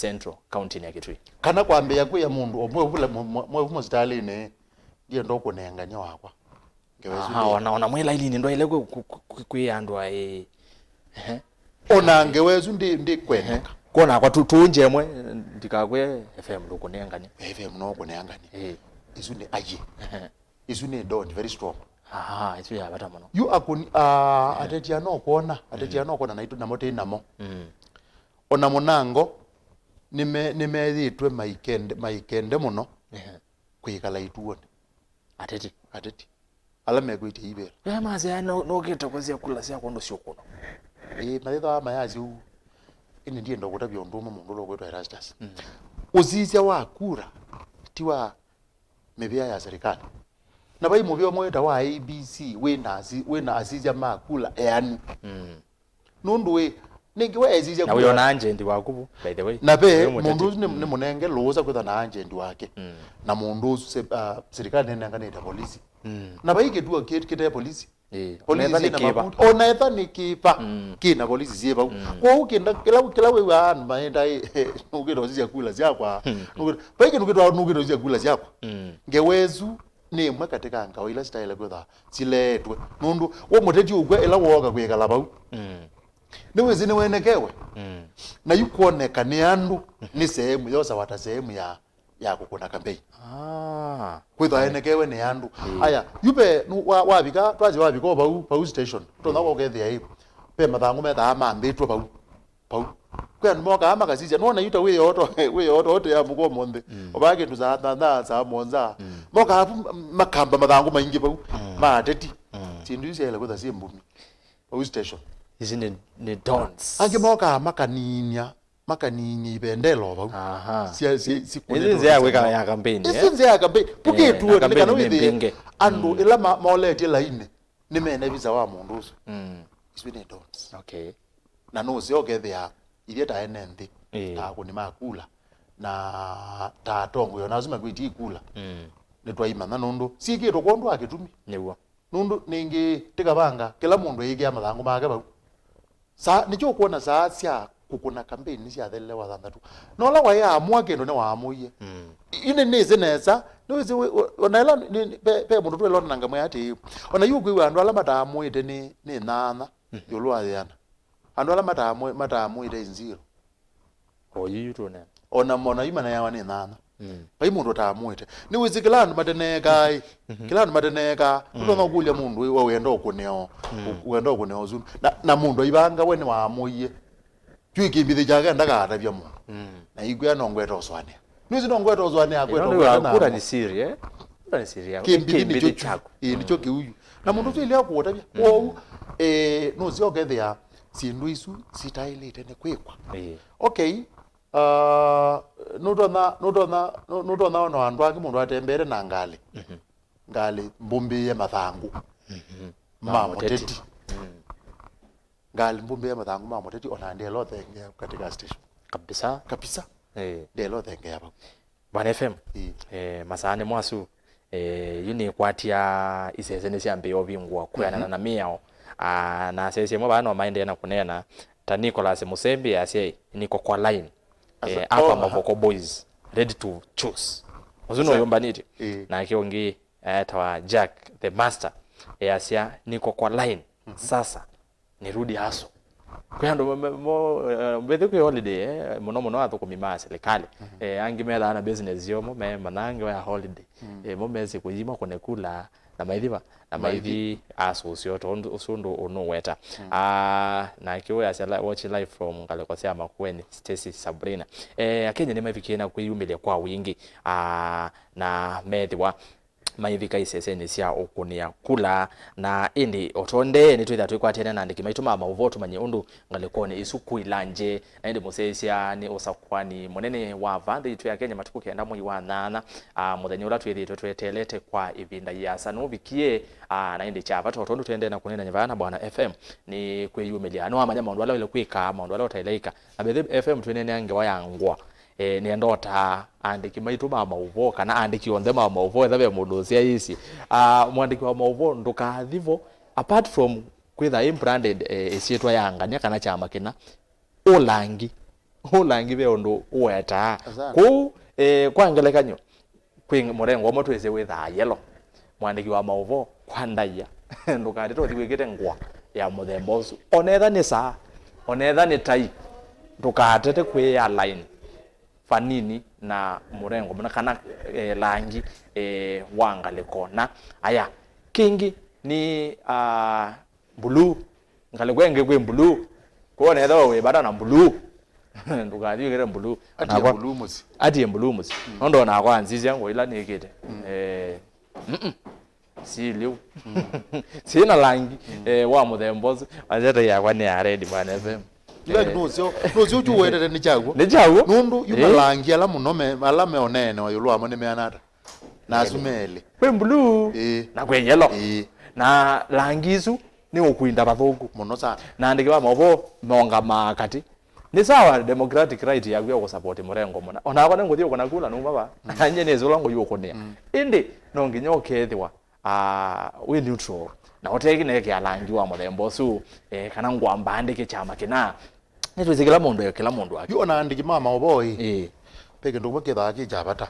Central County ya Kitui kana kwambia kuya mundu omwe vula mwe hospitali ne ngie ndo kunenganya wakwa ona mwela ili ndo ile kuyandwa ona ngewezu ndi kweneka kona kwa tunje mwe ndikakwe FM lukunenganya FM no kunenganya isu ni aje isu ni don't very strong isu ya bata mono you akuni atetia no kuona na itu na mote namo ona munango nimethitwe maikende muno kwikala ituone ateti ala megwite ibera maze no geta kwazia kula cia kondo cio kuno maitha mayazi u ini ndiye ndo kutabia nduma mundu lo kwetwa Erastus uzizia wa kura tiwa mebia ya serikali na bai mubio mweta wa ABC wena azizia makula yani nundu we ningi wa azizia na uyo na agent wakubu by the way na be mundu ni munenge loza kwetha na agent wake na mundu serikali nenanga ni polisi na bai ketua kete polisi polisi na mabuti onaetha nikipa kina polisi zieba kwa ukenda kila wewe an maenda nugiro zia kula ziakwa peke nugiro zia kula ziakwa ngewezu ni mwe katika ngao ila style kwetha siletwe nundu wo muteti ugwe ela woga kwekala bau niwe zine wenekewe na yukuoneka ni andu ni sehemu yosa wata sehemu ya kukuna campaign kwitha enekewe ni andu aya yupe wabika twaje wabika bau station tona wogethia hipo pe mathangu metha mambitwe bau kwa moka ama kasija nona yuta we yoto ya mugo monde obage za monza moka hapo makamba mathangu maingi bau mateti sindu isele kwitha simbumi bau station isn't ni dons ange moka makaninya ibendelo bau si izinze ya weka ya campaign izinze ya campaign puke tuo kana withi andu ila maolete laine nimene biza wa mundu uso iswine dons okay na no se ogethia iria ta enendi ta kuni makula na ta tongo yo nazima kwiti kula ni twaima na nundu sikiro kondu akitumi niwo nundu ningi tikabanga kila mundu yigia mathangu make bau sa nicho kuona saa cia kukuna campaign cia thele wa thanthatu no la wa ya amwa kendo ne wa amuye ine neze neza noze ona ela pe mundu twelo nanga mwe ati ona yugu andu ala matamuite ni nana yolwa yana andu ala matamuite nziro oyi yutone ona mona yimana yawa ni nana pai mundu tamuite ni wizikila andu mateneka kila andu mateneka ndo ngulya mundu wa wenda okuneo zunu na mundu ibanga wene wa amuye twiki bithi jaga ndaga bya mundu na igwe nongweta oswane nizi nongweta oswane akweta kura ni siri kura ni siri kimbithi chako ndicho kiuyu na mundu twili akwota bya wo no ziogethia sindu isu sitailite ne kwikwa okay nutona ono andu angi mundu atembere na ngali mbumbi ya mathangu mamoteti ngali mbumbi ya mathangu mamoteti ona ndelo thenge katika station kabisa ndelo thenge hapa Bwana FM masane mwasu yuni kwatia isesene cia mbeo bingwa kuyana na miao na sese mo bana maende na kunena ta Nicholas Musembi asie niko kwa line hapa Mavoko boys ready to choose uzuno yombaniti na kiongi tawa Jack the master asia niko kwa line sasa nirudi haso kwa ndo mbethe kwa holiday muno athukumima serikali angimetha na business yomo me manange wa holiday mo mezi kuyima kunekula na maithiba na maithi asocio to usundu unoweta na kiwe asala watch live from Ngalekosea Makweni Stacy Sabrina Kenya ni mavikina kwiyumilia kwa wingi na methiwa maivika iseseni cia ukunia kula na indi otonde ni twitha twikwatene na ndiki maituma mauvoto manye undu Ngalekone isuku ilanje na indi musesia ni Usakuani Munene wa Vandhi itu ya Kenya matuku kenda mwai wa 8 muthenya ula twithitwe twetelete kwa ivinda ya sanu bikie na indi chava totondu twende na kunena nyavana bwana FM ni kwiyumilia no amanya maundu ala ile kwika maundu ala utailaika na bethe FM twene ange wayangwa ni ndota andiki maitu mama uvo kana andiki on them mama uvo ethabe mundu cia ici mwandiki wa mauvo ndukathivo apart from kwitha branded isietwa yangania kana chama kina ulangi be undu weta ku kwa ngelekanyo kwi murengo mo twese witha yellow mwandiki wa mauvo kwa ndaya ndukatito thiwikite ngwa ya muthembosu onetha ni saa onetha ni tai ndukatete kwi ya line fanini na murengo muna kana langi wa Ngalekona aya kingi ni blue Ngalekwenge kwe blue kuona etho we bada na blue ndukathi kire blue ati blue musi ndo na kwa nzizia ngo ila nikite si liu sina langi wa muthembozi ajeta yakwa ni red bwana FM like no juwere ni jago nundu yumalangi ala munome ala meonene wayulu amone meanata na asumele kwe blue na kwe yellow na langizu ni ukuinda bathuku muno sana na ndiki ba mabo monga makati ni sawa democratic right ya gwe support murengo mona ona abone nguthi ukona kula numba ba anye nezo lango yukonia indi no nginyo kethwa we neutral na oteki neke alangi wa muthembo su kana ngwamba andike chama kina nitwizikila mundu wake yu ona andiki mama oboi peke ndo baketha ki jabata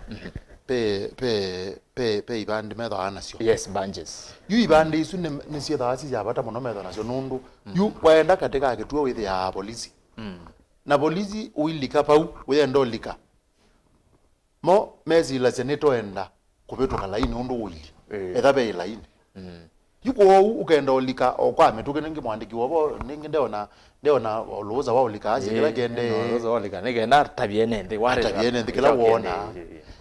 pe ibandi metho anasio yes bunges yu ibandi isu ni cietha asi jabata muno metho nacio nundu yu wenda katika kituo withi ya polisi na polisi uilika pau wenda olika mo mezi la senetoenda kubetuka laini undu uili ethabe laini yuko ukenda olika okwa metuke ningi mwandiki wobo ningi ndeona oloza wa olika aje kila gende oloza wa olika nigenda tabiene ndi ware tabiene ndi kila wona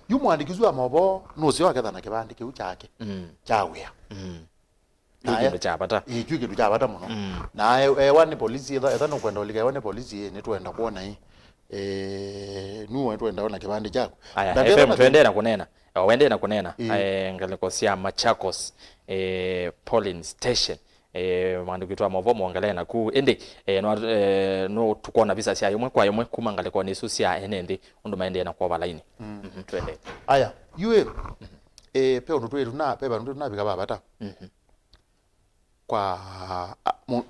yu mwandiki zwa mobo no sio aketha na kibandi kiu chake chawia na chapata ikiu chapata muno na wani polisi etha no kwenda olika wani polisi ni twenda kuona nuwe twenda ona kibandi chako FM twende na kunena wende na kunena Ngalekosea Machakos polling station mwandu kitwa mavomo ngale na ku ende no tukona visa cia yomwe kwa yomwe kuma Ngalekona isu cia enende undu maende na kwa balaini twende aya yue pe undu twetu na pe bandu na bika baba ta kwa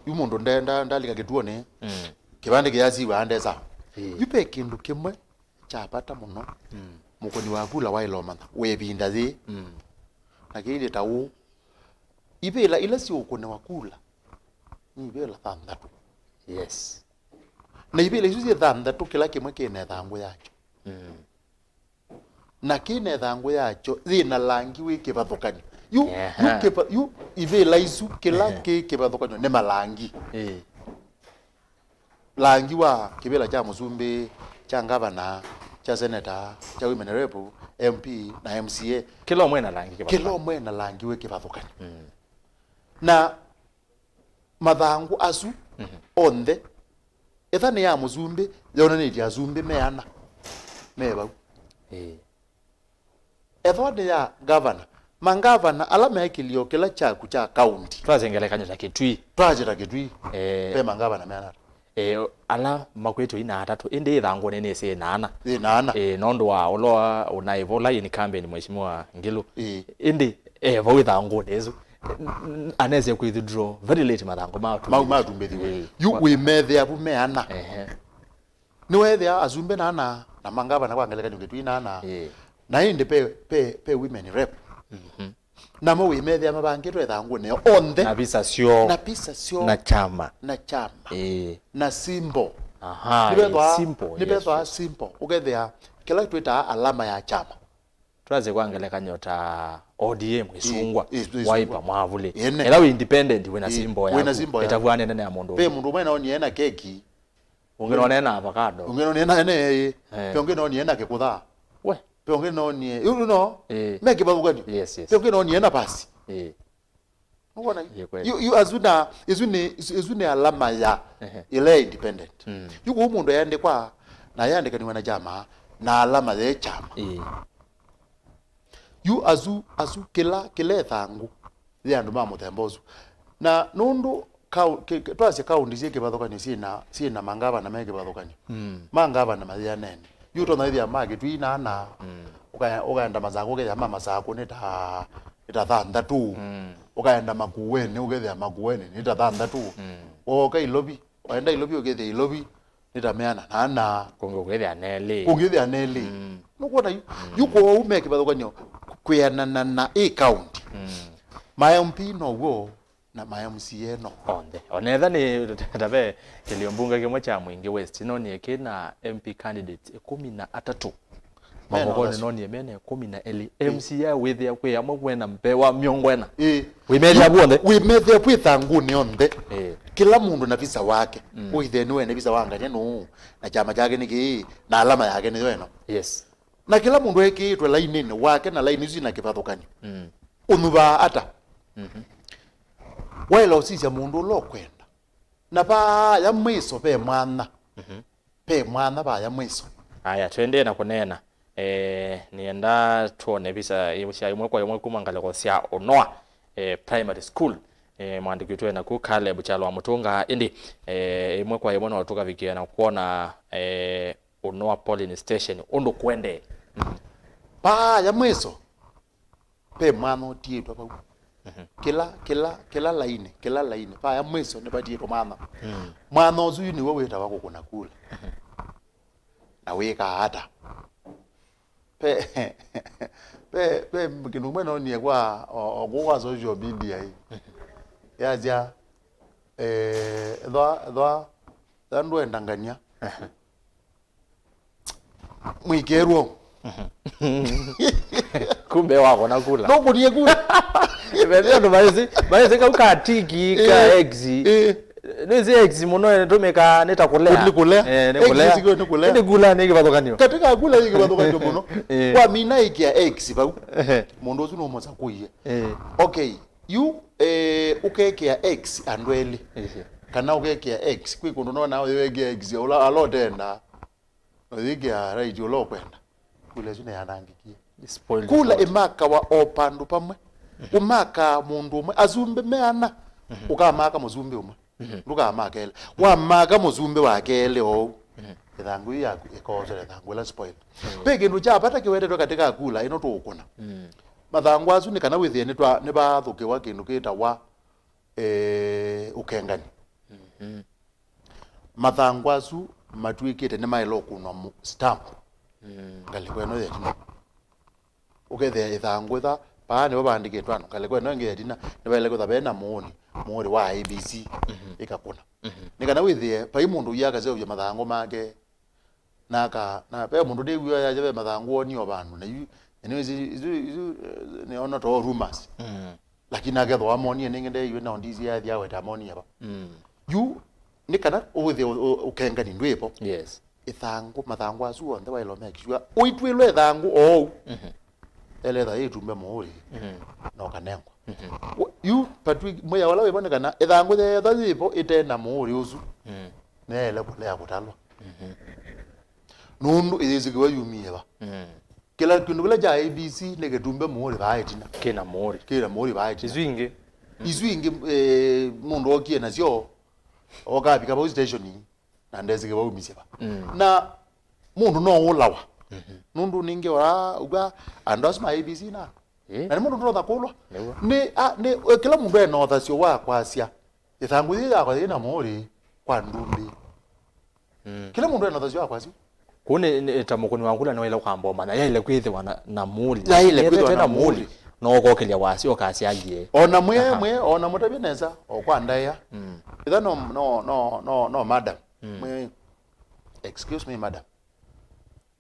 yumundu ndalika kituone kibande kiasi wande sa yupe kindu kimwe chapata muno mukoni wa kula wa ilomana webinda thi na kile tawu ibela ila si ukone wa kula ni ibela thandatu yes na ibela isu thandatu kila kimwe kine thangu yacho na kine thangu yacho thina langi wiki bathukani yu ibela isu kila kike bathukani ne malangi langi wa kibela cha Musumbi cha Gavana cha Senator cha Women Rep MP na MCA kila mwe na langi we kibathukani na mathangu asu onthe ethane ya Musumbi yona ni ya Zumbi meana meba ethane ya Governor mangavana ala mekilio kila chaku cha county twazengelekanyo ta kitui pe mangavana meana ala makwetu ina atatu indi ithangu nene se nana nondo wa ulo unaivola in campaign mheshimiwa Ngilu indi vo ithangu nezo aneze ku withdraw very late mathangu matu mbethiwe yu we methe abu meana ni wethe azumbe nana na mangaba na kwangeleka ngetu inana na indi pe women rep na mo we methe amabangeto ithangu ne onthe na pisa sio na chama na simbo simple simple ukethea kila twita alama ya chama twaze kwangeleka nyota ODM isungwa waipa mwavule ela we independent wena simbo ya etavwane nene ya mundu pe mundu mwena oni ena keki ungeno na avocado ungeno ene pe ungeno oni ena kekutha we pe ungeno oni you know meke bagani yes pe ungeno oni ena pasi unaona you azuna izune alama ya ile independent yuko umundu yande kwa na yandika ni wana chama na alama ya chama yu azu kila thangu ya ndu mamuthembozu na nundu twase kaundi cie kibathukani sina mangava na mege bathukani mangava na mathia nene yu to naithia magi twina na ukaenda mazaku ke yama mazaku ni ta thanthatu ukaenda makuweni ugethia makuweni ni ta thanthatu oka ilobi waenda ilobi ugethia ilobi ni ta meana na kungethia neli nukuona yuko ume kibathukani kwianana na county MP no wo na MCA no onetha ni tabe kiliombunga kimwe cha Mwingi West no ni kina MP candidate 13 magogone no ni mene 12 MCA withia kwi amwe kwena mbewa myongwena wimethia buonde wimethia kwi thanguni onthe kila mundu na visa wake withia ni wene visa wangania no na chama chake niki na alama yake ni weno yes na kila mundu ekitwe line wake na line zina kibathukani unuba ata wela usisya mundu lo kwenda na ba ya mwiso pe mwana ba ya mwiso aya twende na kunena nienda tuone visa imwe kwa imwe kumangaleko cia Unoa primary school mwandiki twena ku Caleb Chalwa Mutunga indi imwe kwa imwe no tukavikia na kuona Unoa polling station undu kwende ba ya mwiso pe mwana otietwa ba kila line ba ya mwiso ne batietwa mwana ozu ni wewe wetawa kukuna kula na weka hata pe mkinu mwena ni kwa ogwa social media hii yaja ndo endangania mwikeruo kumbe wako na kula no kunie kula bebe ndo baezi ka ukatiki ka exi nizi exi muno ndomeka neta kulea nekulea ndi kula niki bathokanio katika kula niki bathokanio muno kwa mina ikia exi ba mundu uzu no moza kuye okay you ukekea x andweli kana ukekea x kwi kundu no nawe wegea x ola alotenda othigea right ulo kwenda kula zune yanangikie kula imaka wa opandu pamwe umaka mundu umwe azumbe meana ukamaka muzumbe umwe ndukamaka ele wamaka muzumbe wakele ithangu ya ikoze ithangu la spoil pege ndu chapata kiwete katika kula ino tukuna mathangu azu ni kana withie ni bathuke wa kindu kita wa ukengani mathangu azu matwikite ni mailo kunwa stamp ngalikweno yetina ukethia ithangu tha paane babandikitwa no ngalikweno ngetina ni baile kutha bena muoni wa ABC ikakuna nikana withie pai mundu yakaze uya mathangu make naka na pe mundu de wiya yaje mathangu oni obandu na yu ni ona to rumors lakini agetho amoni ningende yu na ndizi ya thia weta amoni aba yu nikana uwithie ukengani ndwipo yes ithangu mathangu azu onthe wailo mekishwa uitwilwe thangu ele tha itumbe muuri no kanengwa yu patwi moya wala wibonekana ithangu tha thipo itena muuri uzu nele kulea kutalwa nundu izikiwa yumie ba kila kindu kila ja ABC negetumbe muuri baitina kina muuri izwingi mundu okie nacio okabika bo station na ndezike baumisye ba na mundu no ulawa nundu ninge ora uga andos ma ABC na na mundu ndo kulwa ni kila mundu ena othasio wa kwasia ithangu thia yakwa ina muri kwa ndumbi kila mundu ena othasio wa kwasia kune tamukuni wangula no ile kwamba na ile kwithwa na muli ya ile kwithwa na muli no gokelia wasi okasi agie ona ona mutabi neza okwandaya itha no madam mwe excuse me madam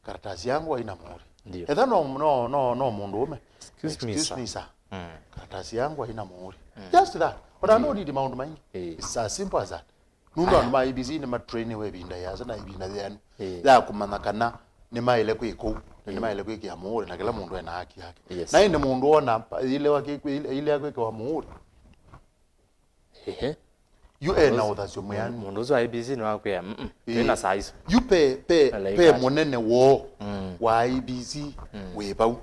karatasi yangu haina muhuri ndio itha no mundu ume excuse me sir karatasi yangu haina muhuri just that ona no need maundu maingi it's as simple as that nundu anu ma IBC ni matrain we binda yaza na ibina thenu ya kumana kana ni maile kwiku ni maile kwiki ya muhuri na kila mundu ena haki yake na inde mundu ona ile wake ile yake kwa muhuri you ena othasio muyani mundu zo IBC ni wakwe ina size you pay munene wo wa IBC we bau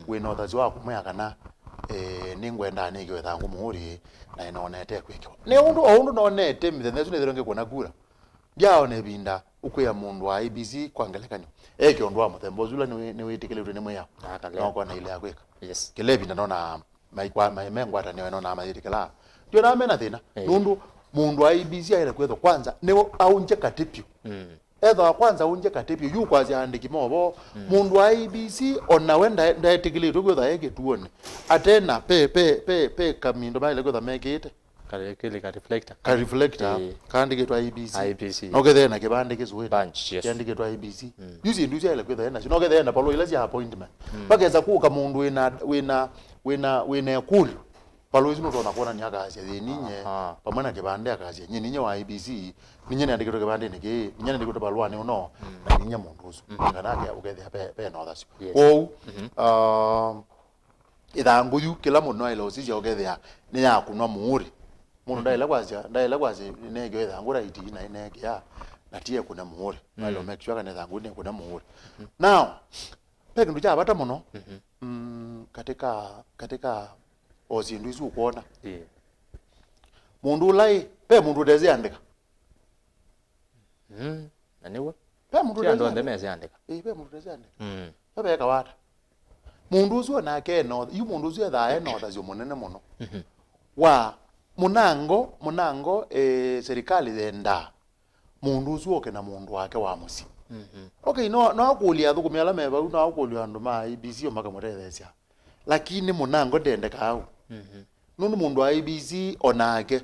we no othasio wa kumya kana ningwenda nigwe thangu muhuri na inonete kwikyo ne undu no nete mithenya cune thironge kuona kura yao ne binda ukya mundu wa IBC kwangelekanyo ekyo ndo wa muthembo zula ni witikile ni mwe no kwa na ile yakwika kile binda nona maimengwata ne nona mayitikila ndio na mena thina nundu mundu wa IBC aile kwetho kwanza ne aunje katipyo etho kwanza unje katipyo yu kwazi andiki mobo mundu wa IBC ona wenda ndaetikile kwetho yake tuone atena pe kamindo maile kwetho mekite kale ka reflector kandi ketwa IBC okay na kibande kizuwe bunch kandi ketwa IBC yuzi nduzi ile kwetho ena sino ketho ena palo ile ya appointment bageza kuka mundu wina kulu palo izino tona kuona nyaka asia ninye pamana kibande akasia ninye wa IBC ninye ndikito kibande niki ninye ndikito balwani uno na ninye mundu usu kanake ukethia pe no thasio ithangu yu kila mundu ile osija ukethia ni ya kunwa muuri mundu ndaila kwazi nege ithangu raiti na nege ya na tie kuna muuri malo make sure kana ithangu ni kuna muuri now pe kindu cha bata muno katika ozindu isu kuona mundu ulai pe mundu deze andika aniwa pe mundu deze andika pe mundu deze andika pe kawata mundu usu na ke no yu mundu usu tha no thasio munene muno wa munango serikali thenda mundu usu oke na mundu wake wa musi okay no akulia thukumia meba no akulia andu ma IBC omaka murethesia lakini munango ndendeka au nundu mundu wa IBC onake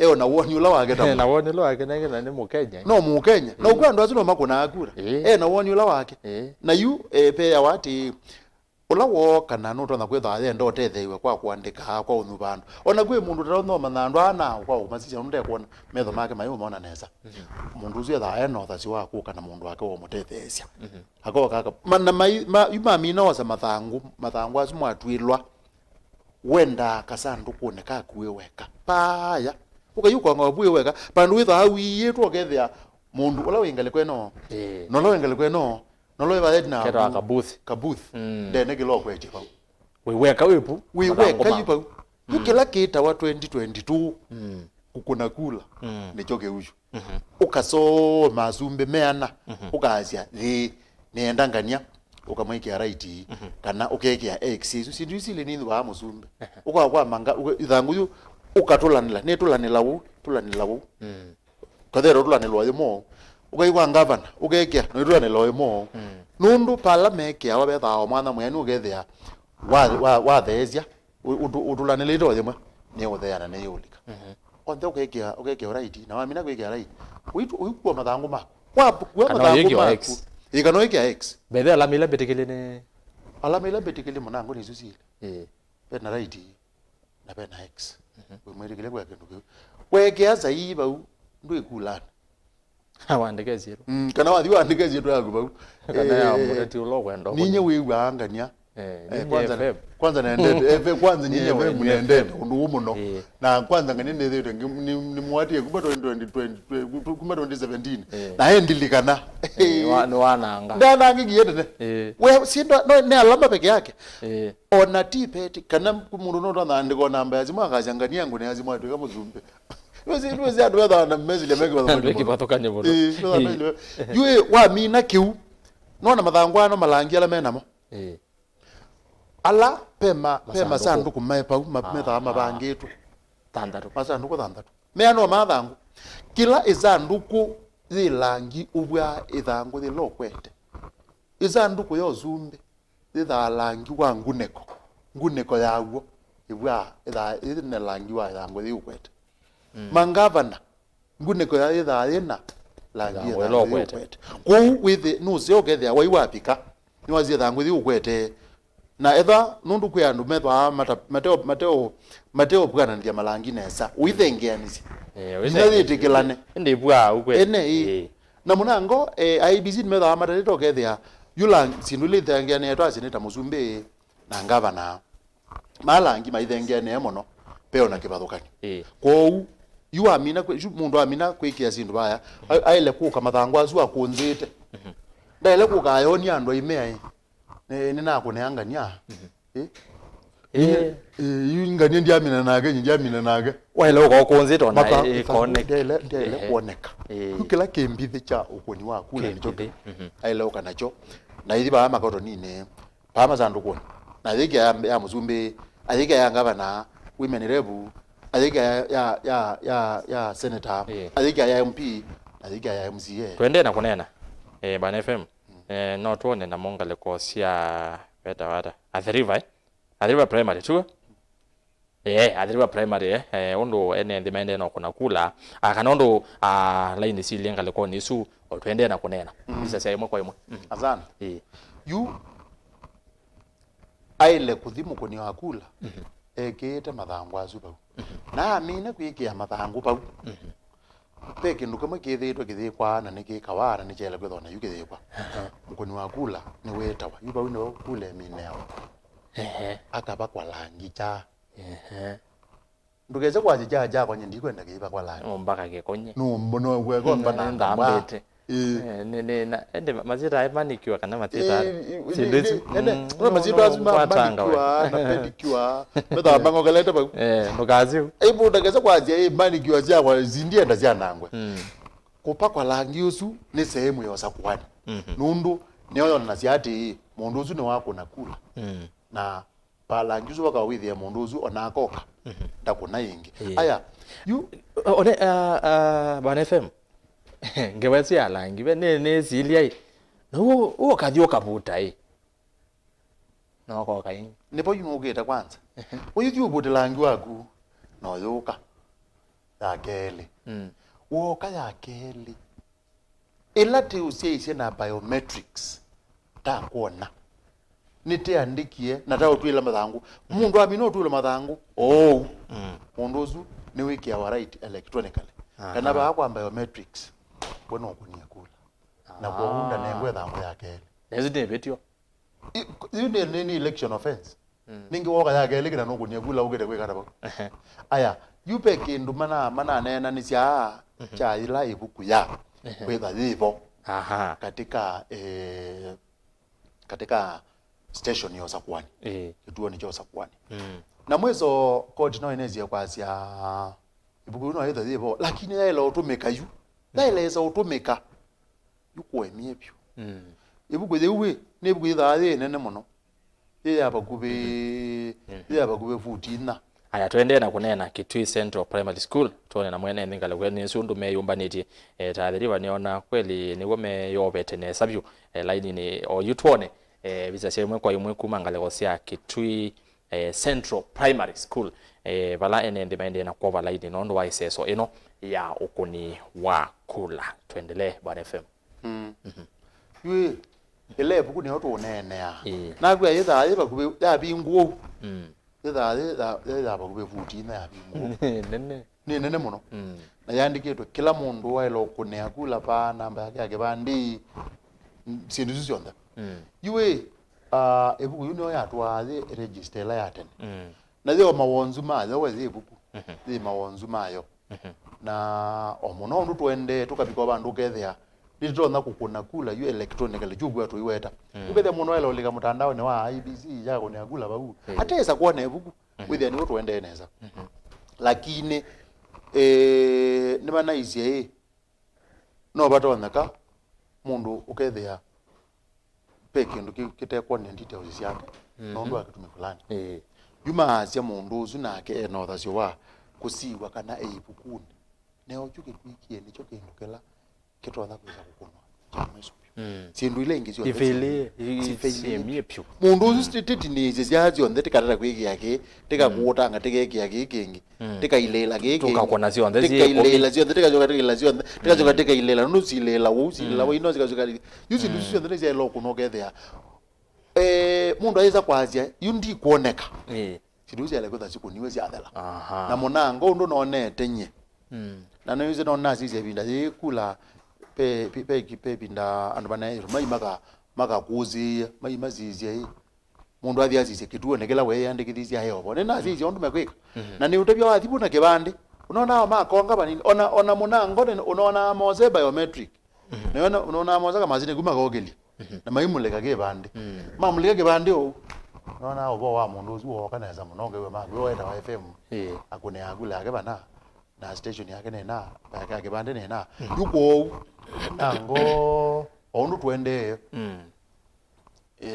ona woni ula wake tamu na woni ula wake na ni mukenya no mukenya na ukwa ndo azino makuna akura na woni ula wake na yu pe ya wati ula wo kana no tona kwetha ya ndo tetheiwe kwa kuandika kwa unubandu ona kwe mundu tano manandu ana kwa umasisha nde kuona metho make mayo maona neza mundu uzu ya no thasi wa ku kana mundu wake wo mutethesia akwa kaka mana yuma mina wasa mathangu asu mwatwilwa wenda kasandu kuone ka kuwe weka paya ukayuko ngabuye weka pandu witha hawiye to kethia mundu ula wingale kweno no lo wingale kweno no lo ba na kero kabuth ndene kilo kweti pa we weka yupa ukila kita wa 2022 kukuna kula nichoke uju ukaso mazumbe meana ukazia nienda ngania ukamwekea right kana ukekea x sindu isile nini wa muzumbe ukwa manga ithangu yu ukatulanila netulanila wu kathero tulanilwa yemo ukaigwa ngavana ukekea no tulanilwa yemo nundu parliament wa betha mwana mwenu ukethia wa thezia utulanilito yemo ne utheana ne yulika onthe ukekea right na wamina kwekea right uikwa mathangu mako kwa mathangu mako ikano iki x bethe alamila betikele munango ni susile pena right na pena x we mwirikile kwa kindu wekea zaiba ndu ikulana awandike zero kana wathi wandike zero yaku bau kana ya mureti ulo kwenda ninye wiwa angania kwanza naendete kwanza ninye we muendete undu muno na kwanza ngani ndethe ni mwati kuba 2020 kuba 2017 na endilikana wananga ndana ngiyete we sindo no ne alama peke yake ona tipeti kana mundu no ndo andiko namba yazimwa akazangania ngune yazimwa to kamuzumbe Nuzi andu wetha na mezi le megi Andu ikivathukania muno. Yue wa mina kiu nona mathangwa malangi ala menamo. Ala pema sanduku maipa metha mabangitu. Tandatu. Masanduku tandatu. Meano mathangu. Kila izanduku zilangi ubwa ithangu thilokwete. Izanduku yo zumbi ithalangi wa nguneko yaguo ibwa ithine langi wa ithangu thiukwete. Mangavana nguneko ya ithina langi thiukwete. Kou withi nucio gethia wai wapika ni wazi ithangu thiukwete. Na etha nundu kwi andu methwa mateo bwana ndia malangi nesa uithengeanisi ithithikilane ndi bwa ukwe ene na munango IBC methwa matarito kethia yula sindu lithengeane etwa sinita musumbi na ngavana malangi maithengeane mono peo na kibathukani kou yu amina mundu amina kwikia sindu baya aile kuka mathangwa azu akunzite ndaile kuka ayoni andu aimea nina kuneangania yingania ndiamina nage wale uko konzito na connect ndele kuoneka kila kembithi cha ukoni wa kula nicho aile ukanacho na ithi ba makoto nine pama sanduku na thike ya muzumbi athike ya ngavana women rep athike ya senator athike ya MP athike ya MCA twende na kunena Bana FM no tuone na mongale ko sia beta wada Athiriva Athiriva primary tu Athiriva primary ondo ene ndimende no kuna kula akanondo line si lengale ko nisu twende na kunena bisa sia imwe kwa imwe azana yu aile kuthimu kuni wakula ekete mathangwa azuba na amina kwikia mathangu pau peke nduka makithitwe kithikwa na nikikawara ni chela kwethona yukithikwa mukoni wakula ni wetawa yuba wino kule mineo akaba kwa langi cha ndugeze kwa jaja kwa nyindi kwenda kiba kwa langi mpaka gekonye no mbono gwego mbana ndambete na ende mazita aimanikiwa kana matita sindezi mazita azima manikiwa na pedikiwa meda bango galeta ba nukazi ibu ndageza kwa je manikiwa zia kwa zindia ndazia nangwe kupa kwa langi usu ni sehemu ya Usakuani nundu neyo na siati mundu usu ni wako nakula na palangi usu waka withi ya mundu usu onakoka ndakuna yingi aya yu one Bana FM ngewezi alangi ne zilia no kathio kabuta no ko kain nipo yunugeta kwanza uyuthi ubuti langi waku no yuka ya keli woka ya keli ilati usiise na biometrics ta kuona nitiandikie na ta utwila mathangu mundu amino utwila mathangu mundu uzu ni wiki ya right electronically kana ba kwa biometrics bono kunia kula na kuunda nengwe thangu ya keli nezide betio ni election offense ningi woka ya keli kina no kunia kula ugete kwekana ba aya yupe kindu mana nena ni cia cha ila ibuku ya kwetha thivo katika station ya Usakuani kituo ni cha Usakuani na mwezo court no enezia kwa cia ibuku no etha thivo lakini yaela utumika yu yaeleza utumika yuko emiebyo ibuku thiwe ni ibuku ithathi nene muno yaba kube 14 aya twende na kunena Kitui Central Primary School tuone na mwene ndingale kweni sundu meyumbaniti Athiriva niona kweli niwo meyobete ne sabyu line ni o yutuone visa semwe kwa imwe kumangale gosia Kitui Central Primary School vala ene ndimaende na kwa line nondo wa iseso ino ya ukuni wa kula tuendelee Bana FM yue ile buku ni hoto nene ya na kwa yetha yeba kube ya binguo yetha bakube futi na ya binguo nene muno na yandikitwe kila mundu wailo ukunea kula pa namba yake bandi sindu cionthe yue ebuku yuno yatwathi register la yaten na thio mawonzu mayo wethi ebuku thi mawonzu mayo na omuno ndu twende tukabiko bandu kethia nditona kukuna kula yu electronically jugwa tu iweta ubethe muno elo lika mutandao ni wa IBC yako ni agula babu atesa kuona ebuku withia ni twende neza lakini ni bana izie no batoneka mundu ukethea peke ndo kitekwa ni details yake no ndo akitume fulani yuma asia mundu uzu nake no thasio wa kusiwa kana eipukuni ne ochuke kwikie nicho kindukela kitotha kuza kukunwa chama isu sindu ile ingizio ifele pyu mundu uzu stititi ni zizazio ndete karara kwigi yake tika kuotanga tika yake kingi tika ilela gege tukakona zio ndezi tika ilela zio tika joka tika ilela zio tika joka tika ilela no silela wo silela wo ino zika joka yuzi ndu zio ndeze lo kunogethea mundu aiza kwazia yundi kuoneka siduzi ale kutha siku niwe ziathela na monango ndo nonete nye na no yuzi no nazi zebinda kula pe binda andu bana mai maka kuzi mai mazizi mundu athi azize kituo nekela we yandikithisia heobo nena azizi ondu mekwika na ni utebya wathibu na kibande unaona makonga banini ona munango unaona moze biometric na unaona moze kama zine kuma gogeli na maimuleka kibande mamuleka kibande o unaona obo wa mundu uzo kaneza munonge we magwe wenda wa FM akune agula ke bana na station yake nena baka kibande nena yuko nango ondu twende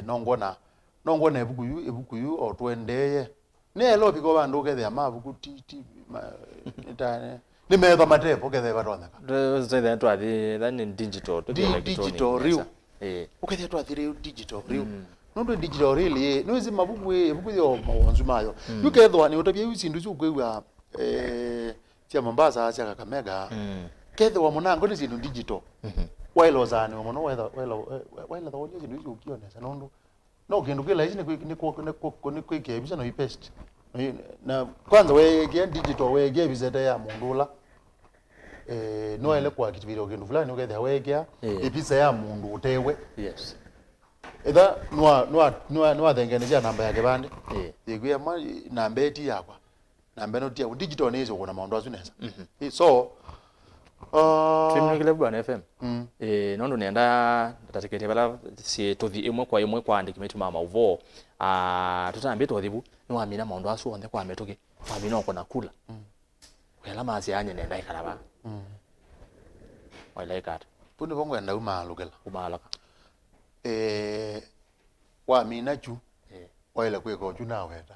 nongona ebukuyu otwendeye nelo piko bandu kethe mabuku titi itane ni metho matepo kethe batoneka zithe twathi thani digital real ukethe twathi digital real nondo digital real no zi mabuku ebuku yo mawanzu mayo ukethwa ni utabia usindu zukwewa tia Mombasa cia Kakamega kethe wa munango ni zindu digital wailo zani umono wailo thawonye zindu izo ukionesa nondo no kindu kila hizi ni kwikebisa no ipaste na kwanza wege digital wege bizeta ya mundula no ele kwa kitu video kindu fulani ukethe wege ipisa ya mundu utewe yes etha no thengenezia namba ya kibande yegwe ma namba eti yakwa namba no tia digital nizo kuna maundu azunesa so Twimikile bwana FM nondo nenda tatikete bala si tothi imwe kwa imwe kwa andiki metu mama uvo tutambe tothibu no amina maundu asu onde kwa metoke amina okona kula wela mazi anye nenda ikaraba wala ikat puno bongo nda umalukela wa amina chu wala kweko chu na weta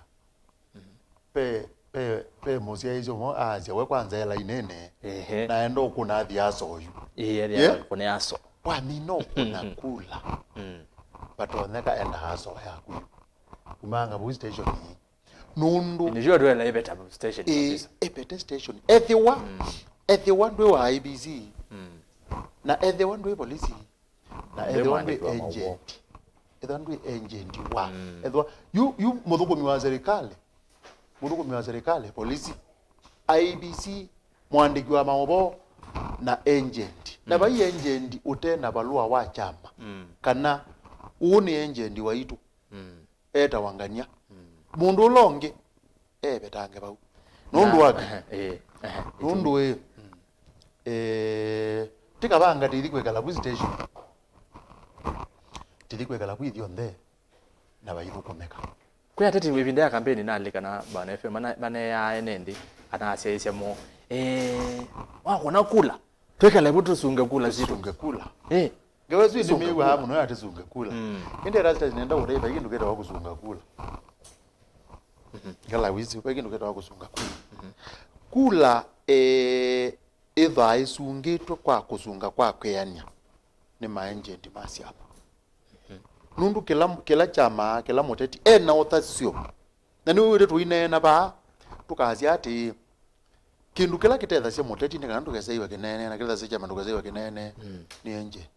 pe musia hizo mo aja we kwanza ela inene na endo kuna thiaso yu kuna aso wa mino kuna kula batoneka enda haso yaku kumanga bu station nundu ni jua dwela ibeta station ibeta station ethiwa ndwe wa IBC na ethiwa ndwe police na ethiwa ndwe agent ethiwa ndwe agent wa ethiwa you mudhuko miwa serikali muruko wa serikali polisi IBC mwandiki wa maobo na agent na bai agent utena balua wa chama kana uni agent wa itu eta wangania mundu longe betange bau nundu wake nundu tika banga tidikwe kala bu station tidikwe kala bu ithionde na bairu komeka kwa tete webinde ya kampeni nalika na bana FM mana ya enendi anasia mo wako kula tweka lebu tusunge kula zitu kula gawe zwi ndimiwa hamu no ati sunge kula inde rasta zinenda ureba kindu keta wakusunga kula ngala wizi kwa kindu keta wakusunga kula kula eva isungitwe kwa kusunga kwa kweyania ni maenjenti masiapa nundu kila chama kila muteti na otasio na ni ure tuinena ba tukazi ati kindu kila kitetha cia muteti ni kandu kesaiwa kinene na kila cia chama tukasaiwa kinene ni agent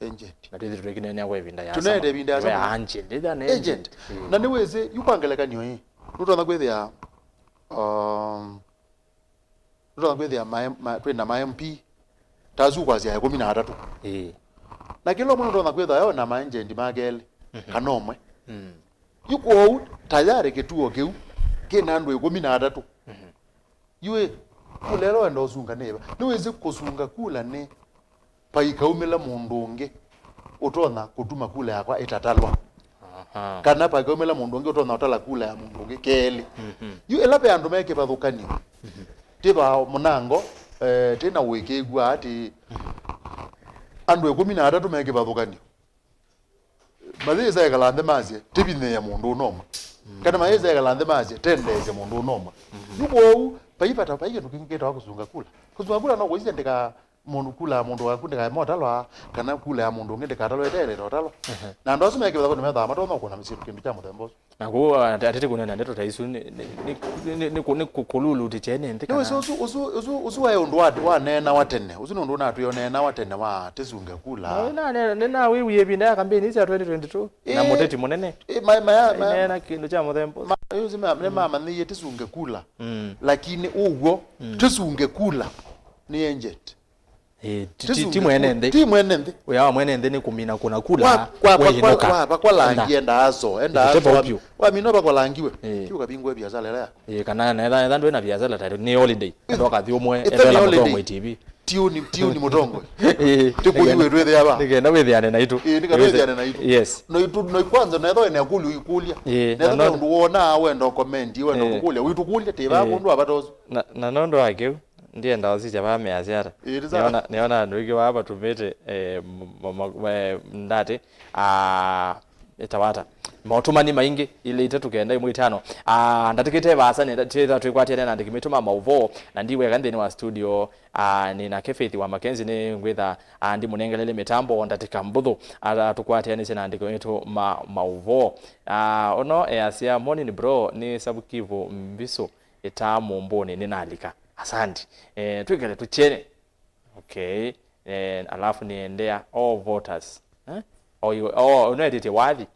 agent na ndithi tukinene kwa ibinda ya tunende ibinda ya sama agent nditha ni agent na ni weze yupangeleka nyo nutona kwethia nutona kwethia twina ma MP tazu kwazia ya 13 na kilo mwana ndo nakwetha yo na manjendi magele kanomwe yuko tayari kituo kiu kina ndu 13 yue kulelo ndo zunga neba niweze kusunga kula ne paikaumela mundu unge utona kutuma kula yakwa itatalwa kana paikaumela mundu unge utona utala kula ya mundu unge kele yu elape andu meke bathukani tiba munango tena wikegwa ati andu 13 meke bathukani mathiza ekalande mazie tibine ya mundu noma kana mathiza ekalande mazie tendeze mundu noma nuko paipata paike tukingeta kusunga kula no kuize ndika mundu kula mundu wakundika motalwa kana kula ya mundu ngende katalo etere totalo na ndo asime ke bakoni metha matonda kuna misiru kindu cha mutembo nako atete kunena ndeto taisu ni kululu tichene ndika no usu wayo ndo wa nena watene usu ndo na tu yonena watene wa tizunge kula nena wiwi ebinda campaign isi ya 2022 na moteti munene nena kindu cha mutembo yuzi mama ni tizunge kula lakini ugo tizunge kula ni enjet timu enende uya mwenende ni kumina kuna kula kwa langi endazo wa mino ba kwa langiwe kiuka bingwe biashara leo kana na ndo na biashara tayari ni holiday ndo kathi umwe endela mutongo TV tiuni mutongo tikuyiwe twethe yaba nigenda withiane na itu withiane na itu yes no kwanza na tho ne akulu ikulia na ndo wona wendo comment wendo kukulia witukulia teba kundu abatozo na nondo akeu ndiye ndaosi chapa measiara niona ndugi wapa tumete ndate etawata mautumani maingi ile itatu kenda imwe 5 ndatikite basa ne teta twikwatene na ndikimituma mauvo na ndiwe kantheni wa studio nina Kefethi wa Makenzi ne ngwetha ndi munengelele mitambo ndatika mbuthu tukwatene sena ndikoetu mauvo ono easia morning bro ni sabukivu mbiso etamu mbone ninalika asante twikale tuchene okay alafu niendea all voters unaedite wadhi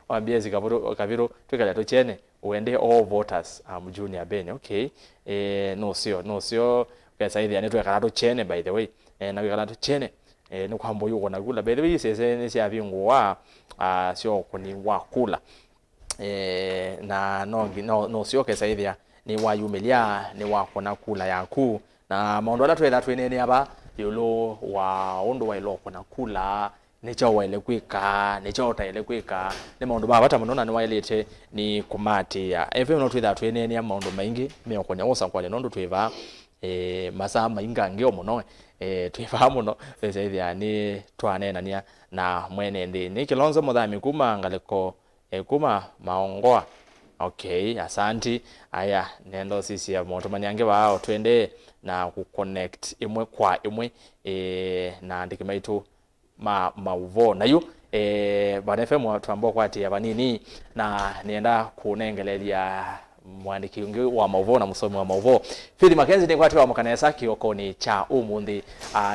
wambia zikaviro twikale tuchene uende all voters junior Ben okay no sio pesa hivi yani twikale tuchene by the way na twikale tuchene ni kwambo yuko na kula by the way sese ni sia vinguwa sio kuni wakula na no sio pesa hivi ni wayumilia ni wakona kula yaku na maondo ala twela twenene aba yolo wa ondo wa iloko na kula necha waile kwika necha otaile kwika ni maondo baba tamunona ni wailete ni kumati ya efe no twela twenene maondo maingi me okonya Usakuani nondo tweva masa mainga ngeo muno twiva muno sese ya ni twanena nia na mwene ndi ni Kilonzo Muthami kuma ngaleko kuma maongoa okay asanti aya nendo sisi ya motomani yange wao twende na kuconnect imwe kwa imwe na ndikimaitu mauvo na yu bana FM tuambao kwati ya banini na nienda kunengelelia mwandiki ungi wa mauvo na musomi wa mauvo Fili Makenzi ni kwati wa Mukanesa kiokoni cha umundi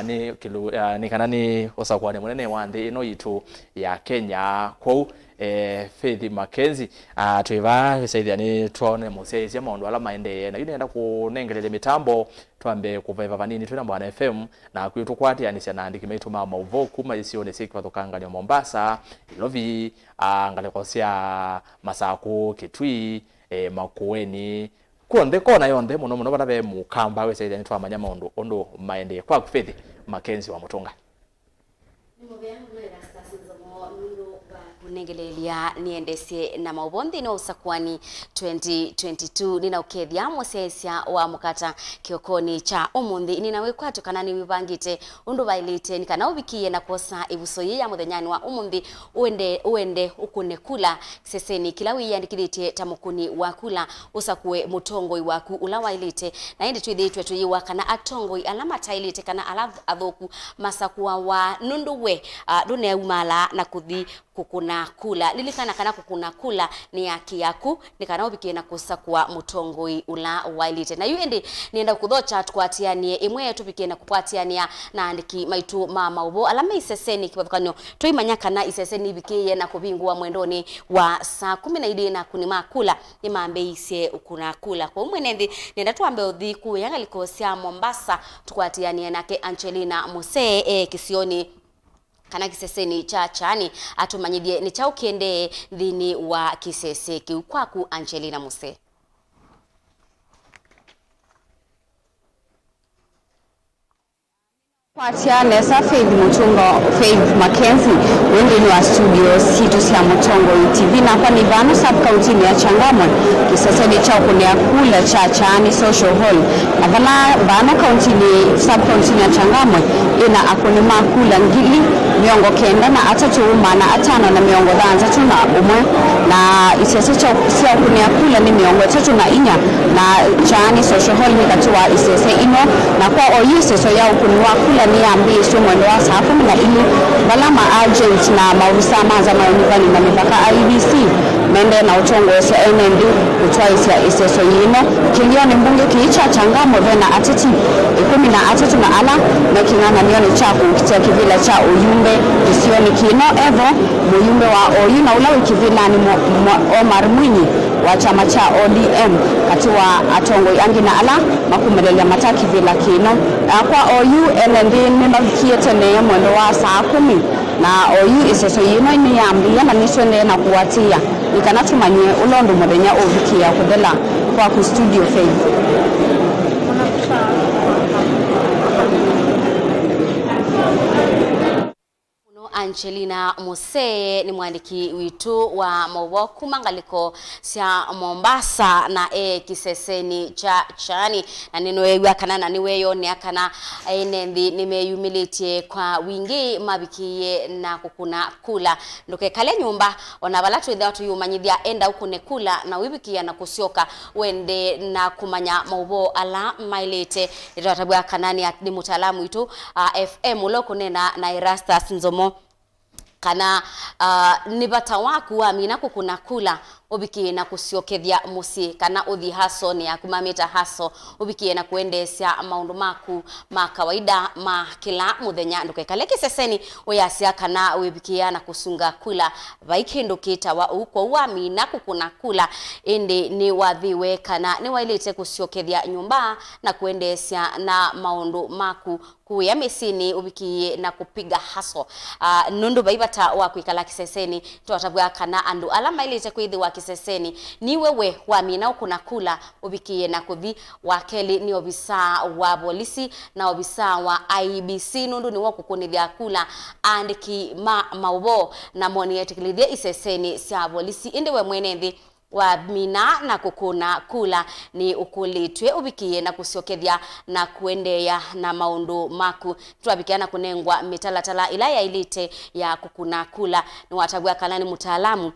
ni kilu ni kanani Usakuani Munene wandi ino yitu ya Kenya kwa Fili Makenzi tuiva saidia ni tuone mosezi ya maondo ala maende na yune enda kunengelele mitambo tuambe kuvaiva vanini tuina Bwana FM na kuyu tukwati ya nisi na ndikimetu mauvo kuma isione siki watokanga ni Mombasa ilovi ngale kosia Masaku Kitui Makueni kuonde kona yonde muno bana be mukamba we saidia ni tuamanya maondo ondo maende kwa Fili Makenzi wa Mutunga kunengelelia niendese na maubondi no Usakuani 2022 nina ukethia mosesia wa mukata kiokoni cha umundi nina wekwato kana ni wibangite undu bailite nikana ubikiye na kosa ibusoye ya muthenyani wa umundi uende ukune kula seseni kila wiyandikithite tamukuni wa kula usakue mutongoi waku ula wailite na indi twithitwe tuyiwa kana atongoi alama tailite kana alavu athoku masakuwa wa nunduwe dune umala na kuthi kukuna kula lilikana kana kukuna kula ni yaki yaku nikana ubikie na kusakwa mutongoi ula wailite na yuendi nienda kudhocha tukwatianie imwe yetu bikie na kupatiania na andiki maitu mama ubo alama iseseni kibathukanyo tuimanyaka na iseseni bikie na kubingwa mwendoni wa saa 12 na kunima kula imambe ise ukuna kula kwa mwenendi nienda tuambe uthi kuyanga likosia Mombasa tukwatianie nake Angelina Musee kisioni kana kiseseni cha chani atumanyidie ni chao kiende dhini wa kisese kiukwaku Angelina Musee. Kwatia nesa Faith Mutungo, Faith Mackenzie, wengine wa studio situ sia Mutongo TV na hapa ni vano sub-county ya Changamwe, kisasedi chao kunea kula cha Chaani Social Hall. Na vano county ni sub-county ya Changamwe, ina akuni makula ngili, miongo kenda na atatu umana atano na miongo dhanza tuna umwe. Na isese chao sia kunea kula ni miongo tatu na inya, na Chaani Social Hall ni katiwa isese ino, na kwa oyise so ya ukuni wakula ni ambi isu mwendo wa saa 12 balama agents na maofisa maza maunivani na mipaka IBC mende na utongo ese NND kutwaisi ya iseso yino kilioni mbunge kiicha Changamwe vena ateti 13 na ala na kingana nioni chaku kitia kivila cha uyumbe kisioni kino evo muyumbe wa oyu na ulawi kivila ni Omar Mwinyi wa chama cha ODM katiwa atongo yangi na ala makumedelia mataki vila kino kwa oyu NND nimavikiete ne mwendo wa saa 10 na oyu iseso yino ni ambia na niswende na kuwatia nikanatumanye ulondo modenya ovikia kudela kwa ku studio Faith. Angelina Mose ni mwandiki witu wa mawoku mangaliko sia Mombasa na kiseseni cha Chaani na niwewe kanana niweyo ni akana enendi nimeyumilite kwa wingi mabikiye na kukuna kula ndoke kale nyumba onabalatu idhatu yumanyidhia enda ukune kula na wibikia na kusioka wende na kumanya maubo ala mailete idhatabu kanani ni mutaalamu witu FM uloko nena na Erastus Nzomo kana nibata waku wa mina kukuna kula obikie na kusiokethia musi kana uthi haso ni akumamita haso obikie na kuendesya maundu maku makawaida ma kila muthenya nduke kaleke seseni oyasia kana webikia na kusunga kula vaikendo kita wa uko wa mina kukuna kula ende ni wathiwe kana ni wailete kusiokethia nyumba na kuendesya na maundu maku kuya mesini ubikie na kupiga haso nundu baibata wa kuikala kiseseni tuwatabwa kana andu alama ilete kuidhi wa kiseseni ni wewe wa mina kuna kula ubikie na kuthi wakeli ni obisa wa polisi na obisa wa IBC nundu ni wako kunithia kula andiki maubo na moni etikilithia iseseni sia polisi indi we mwenethi wa mina na kukuna kula ni ukulitwe ubikie na kusiokethia na kuendeya na maundu maku tuabikiana kunengwa mitalatala ilaya ilite ya kukuna kula ni watagwa kanani mutaalamu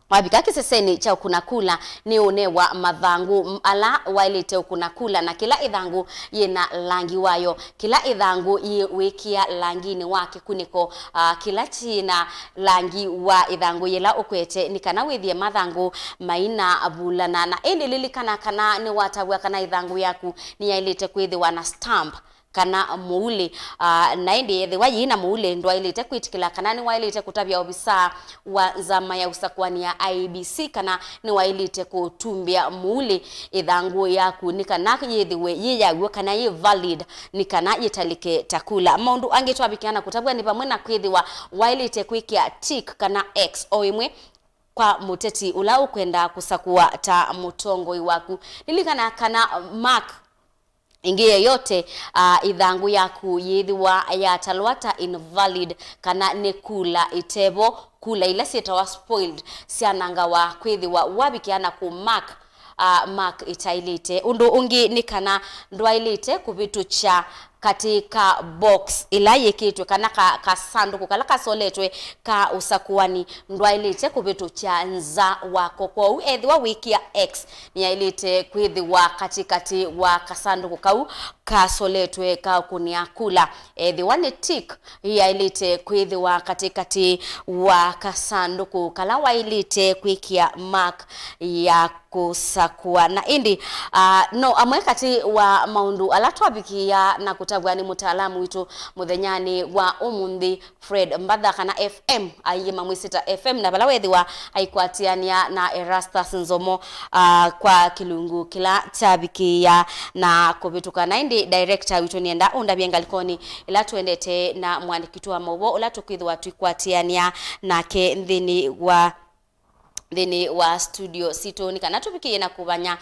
wabika kiseseni cha ukunakula ni unewa madhangu ala wailete ukunakula na kila idhangu yena langi wayo kila idhangu yiwikia langini wake kuniko kila china langi wa idhangu yela ukwete nikana withie madhangu maina abulana na ende lilikana kana ni watagwa kana idhangu yaku ni yailete kwithi wana stamp kana muule na ende yethe wa yina muule ndo ilete kwitikila kana ni wailete kutabia obisa wa zama ya Usakuani ya IBC kana ni wailete kutumbia muule idhangu yaku nikana yethiwe yeyagwo kana ye valid nikana yetalike takula maundu angetwabikiana kutabwa ni pamwe na kwithiwa wailete kwikia tick kana X o imwe kwa muteti ulau kwenda kusakua ta mutongoi waku nilikana kana mark ingie yote idhangu yaku yithiwa ya talwata invalid kana nekula itebo kula ila sitawa spoiled siananga wa kwithiwa wabikiana ku mark itailite undu ungi nikana ndwailite kuvitu cha katika box ila yekitwe kana kasanduku kala kasoletwe ka Usakuani ndwailite kuvitu cha nza wako kwa uethi wa wiki ya X ni yailite kwithi wa katikati wa kasanduku kau kasoletwe ka kuniakula ethi wane tick yailite kwithi wa katikati wa kasanduku kala wailite kwikia mark ya kusakua na indi no amwekati wa maundu alatwabikia na kutagwa ni mutaalamu witu muthenyani wa umundi Fred Mbadha kana FM ayema mwisita FM na balawethi wa aikwatiania na Erastus Nzomo kwa kilungu kila tabikia na kubituka na indi director witu nienda unda biengalikoni ila tuendete na mwandikitu wa mawo ula tukwithu watu ikwatiania na ke nthini wa thini wa studio sitoni kana tubikie na kubanya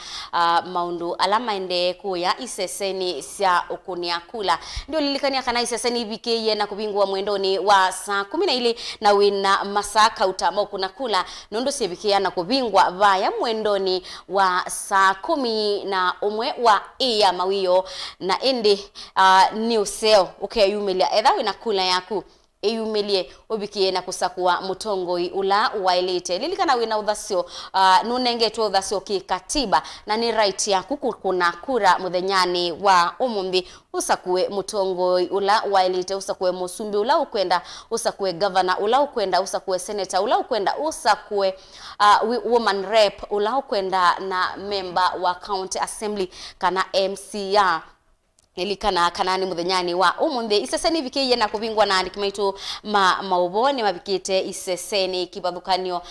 maundu alama ende kuya iseseni cia ukunia kula ndio lilikania kana iseseni ibikie na kubingwa mwendoni wa saa 12 na wina masaka utama kuna kula nondo sibikia na kubingwa vaya mwendoni wa saa 11 wa iya mawiyo na ende new sale ukeyumelia etha wina kula yaku eyumelie obikie na kusakua mutongoi ula wailite lilikana wina uthasio nunengetwe uthasio kikatiba na ni right yaku kuna kura muthenyani wa umumbi usakue mutongoi ula wailite usakue musumbi ula ukwenda usakue governor ula ukwenda usakue senator ula ukwenda usakue woman rep ula ukwenda na member wa county assembly kana MCA Elikana kanani muthenyani wa umunthi iseseni bikiye na kubingwa na andikimaitu maubone mabikite iseseni kibadhukanio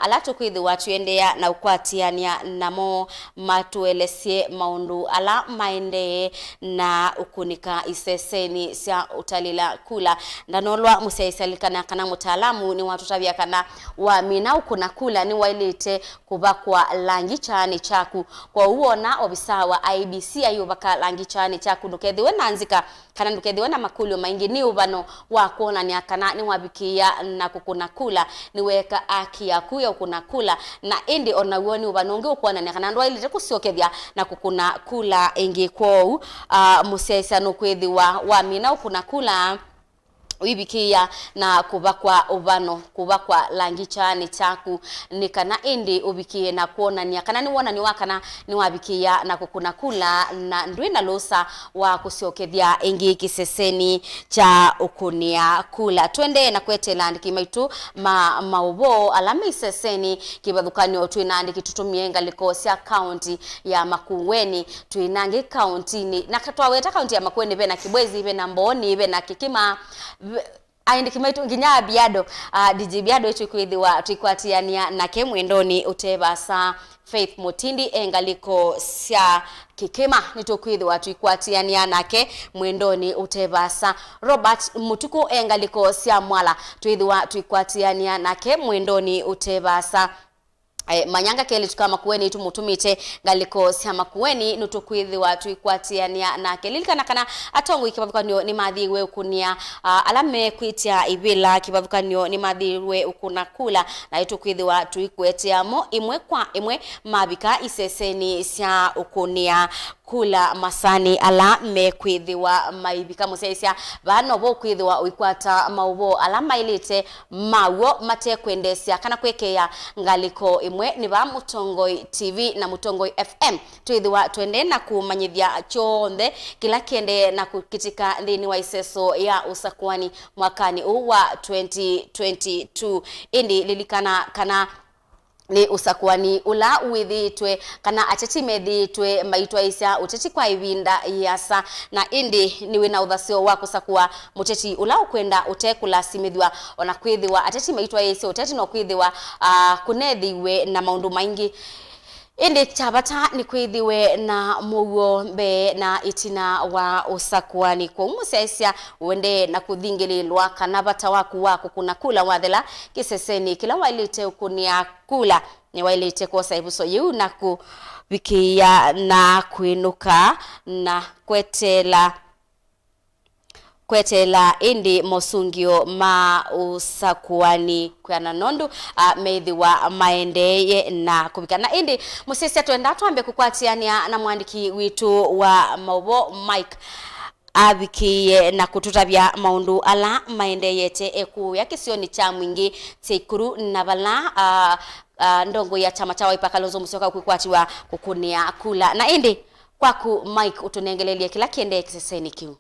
alatu kwithu watu endea na ukwatiania namo matuelesie maundu ala maende na ukunika iseseni sia utalila kula ndanolwa musaisalikana kana mutaalamu ni watu tabia kana wa mina ukuna kula ni wailite kubakwa langi chani chaku kwa uona obisa wa IBC ayubaka langi chani chaku ndukethiwe na nzika kana ndukethiwe na makulio maingi ni ubano wa kuona ni akana ni wabikia na kukuna kula ni weka aki yaku ya kukuna kula na indi ona woni ubano ngi ukuona ni akana ndwa ilite kusiokethia na kukuna kula ingi kwou musiaisa no kwethiwa wa mina ukuna kula wibikia na kubakwa ubano kubakwa langi chani chaku ni kana indi ubikie na kuona ni kana ni wona ni wakana ni wabikia na kukuna kula na ndwina losa wa kusiokethia ingi kiseseni cha ukunia kula twende na kwetela andikimaitu maubo alama iseseni kibadhukanio twina andikitutumie ngaliko cia county ya Makueni twinange county ni na katwaweta county ya Makueni be na Kibwezi be na Mboni be na Kikima aindi kimaitu nginya biado DJ biado etu kwithiwa twikwatiania na kemwendoni utebasa Faith Mutindi engaliko cia Kikima nitukwithiwa twikwatiania nake mwendoni utebasa Robert Mutuku engaliko cia Mwala twithiwa twikwatiania nake mwendoni utebasa manyanga kele tukama kuweni tumutumite ngaliko cia Makueni nutukwithiwa twikwatiania na kelilika kana atongo ikibabukanio ni mathiwe ukunia alame kwitia ibila kibabukanio ni mathiwe ukuna kula na itukwithiwa twikwetiamo imwe kwa imwe mabika iseseni cia ukunia kula masani ala mekwithiwa maibika museisia bano bo kwithiwa uikwata maubo ala mailite mawo mate kwendesia kana kwekea ngaliko imwe ni ba Mutongoi TV na Mutongoi FM twithiwa twende na kumanyithia chonde kila kende na kukitika thini wa iseso ya Usakuani mwakani wa 2022 indi lilikana kana ni Usakuani ula uithitwe kana ateti methitwe maitwa isa uteti kwa ivinda yasa na indi ni wina uthasio wa kusakua muteti ula ukwenda utekula simithwa ona kwithiwa ateti maitwa isa uteti no kwithiwa kunethiwe na maundu maingi indi chabata ni kwithiwe na mugo mbe na itina wa Usakuani kwa umusiaisia wende na kuthingililwa kana bata waku wako kuna kula wathela kiseseni kila wailite ukunia kula ni wailite kwa saibuso yu na kubikia na kuinuka na kwetela indi mosungio ma Usakuani kwa nondu meithiwa maendeye na kubikana indi musisia twenda twambe kukwatiania na mwandiki witu wa maubo Mike abikiye na kututabia maundu ala maendeyete eku ya kisioni cha mwingi Teikuru na bala ndongo ya chama cha Wiper Kalonzo Musyoka kukwatiwa kukunia kula na indi kwaku Mike utunengelelie kila kiende kiseseni kiu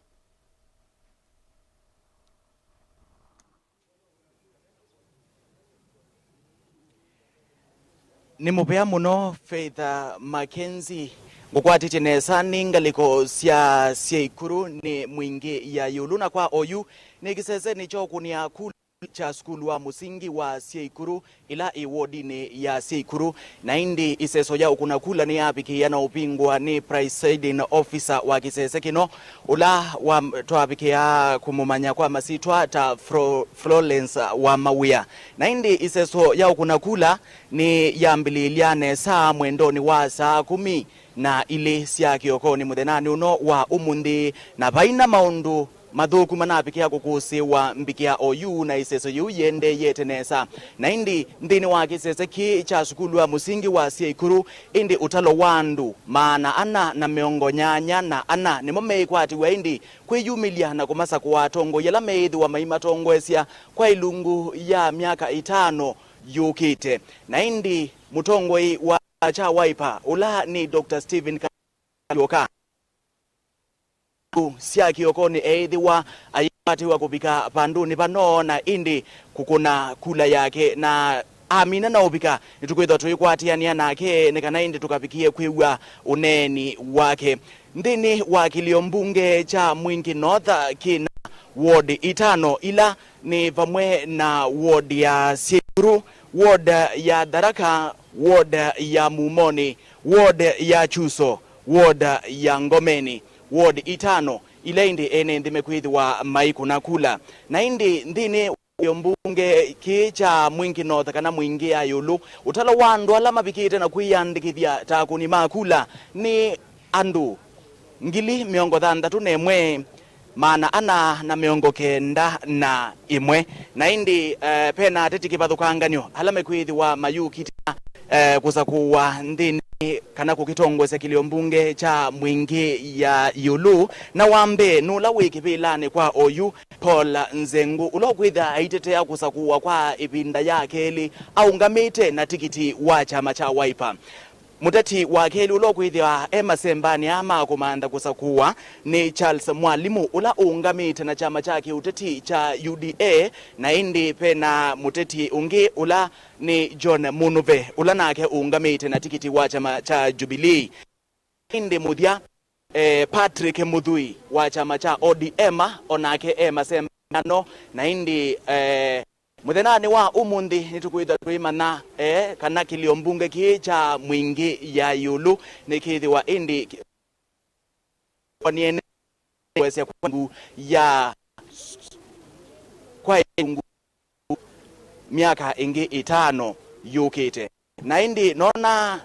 ni mupea muno Faith Mackenzie ngukwatite nesa ningaliko cia Ikuru ni mwingi ya yuluna kwa oyu ni kisese ni chokunia kula cha skulu wa musingi wa Sieikuru ila iwodini ya Sieikuru na indi iseso ya ukuna kula ni apiki yana upingwa ni presiding officer wa kisese kino ula wa toapiki ya kumumanya kwa masitwa ta Florence wa Mawia na indi iseso ya ukuna kula ni yambililiane saa mwendoni wa saa 10 na ile sia kiokoni muthenani uno wa umundi na baina maundu mathuku manapikia kukusiwa mbikia OU na iseso yu yende yetenesa na indi ndini wa kisese ki cha sukulu wa musingi wa Sieikuru indi utalo wandu maana ana na miongo nyanya na ana nimo meikwati wa indi kwiyumilia na kumasa kwa tongo yala meithi wa maima tongo esia kwa ilungu ya miaka 5 yukite na indi mutongoi wa cha waipa ula ni Dr. Steven Kalioka sia kiokoni eithiwa ayatiwa kupika panduni pano na indi kukuna kula yake na amina na ubika nitukwitha tuikwatiania nake nekana indi tukapikie kwiwa uneni wake ndini wa kilio mbunge cha Mwingi North kina ward 5 ila ni vamwe na ward ya Sieikuru, ward ya Tharaka, ward ya Mumoni, ward ya Chuso, ward ya Ngomeni, ward 5 ile indi ene ndimekwithiwa maiku na kula na indi ndini mbunge kicha Mwingi North kana Mwingi Ayulu utalo wandu ala mabikite na kwiyandikithia takuni makula ni andu ngili miongo 31 maana ana na miongo 91 na indi pena tetikipathukanganyo ala mekwithiwa mayukita kusakuwa ndini kana kukitongo sekilio mbunge cha Mwingi ya Yulu na wambe nula wiki bilane kwa OU Paul Nzengu ulokwitha aitetea kusakuwa kwa ipinda yake ili aungamite na tikiti wa chama cha Wiper. Muteti wa keli ulokwitha emasembani ama kumanda kusakuwa ni Charles Mwalimu ula ungamite na chama chake uteti cha UDA na indi pena muteti ungi ula ni John Munuve ula nake ungamite na tikiti wa chama cha Jubilee. Indi muthia Patrick Muthui wa chama cha ODM onake emasembano na indi muthenani wa umundi nitukwitha twimana kana kilio mbunge ki cha Mwingi ya Yulu nikithiwa indi oniene wese kwangu ya kwa ingu miaka ingi 5 yukite na indi nona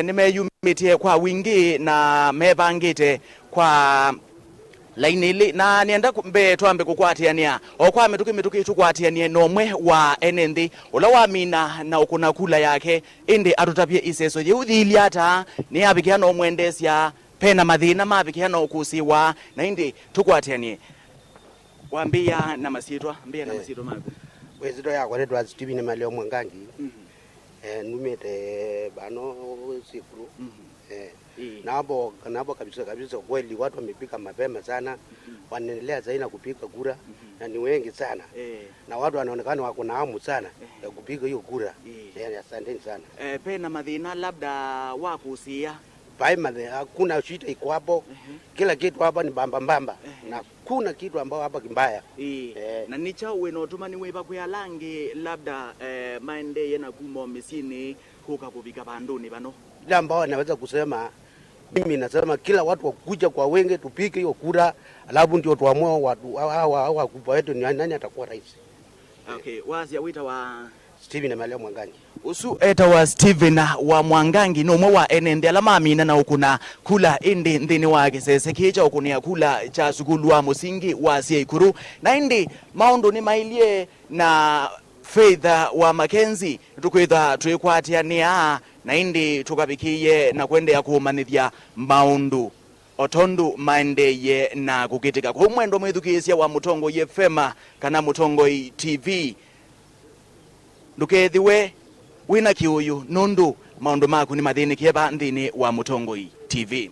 nimeyumitie kwa wingi na mebangite kwa lainili na nienda mbe twambe kukwatiania okwa mituki tukwatiania nomwe wa enendi ula wa mina na ukuna kula yake indi atutapie iseso yeuthili ata ni abikiana omwendesia pena mathina mabikiana okusiwa na indi tukwatianie wambia na masitwa mbia na masitwa mabi wezito yako netwa Steven Malio Mwangangi numete bano Sieikuru nabo kabisa kweli watu wamepika mapema sana wanaendelea zaina kupika kura na ni wengi sana na watu wanaonekana wako na hamu sana ya kupika hiyo kura asanteni sana pena madhina labda wakusia pai madhe hakuna shida iko hapo kila kitu hapa ni mbamba na kuna kitu ambao hapa kimbaya na nicha weno tumani wepa kwa langi labda maende yana kumo misini kuka kupika panduni bano ila ambao naweza kusema mimi nasema kila watu wakuja kwa wengi tupike hiyo kura alafu ndio tuamue watu hawa wakubwa wetu ni nani atakuwa rais. Okay, wazi wita wa Steven Malio Mwangangi. Usu eta wa Steven wa Mwangangi no mwa enende alama amina na ukuna kula indi ndini wa kisese kicha ukunia kula cha sukulu wa musingi wa Sieikuru na indi maundu ni mailie na Faith wa Mackenzie tukwitha tuikwatiania na indi tukabikiye na kwendea kumanithia maundu otondu maendeye na kukitika kwa mwendo mwithukisia wa Mutongo FM kana Mutongo TV ndukethiwe wina kiuyu nundu maundu maku ni mathini kieba ndini wa Mutongo TV.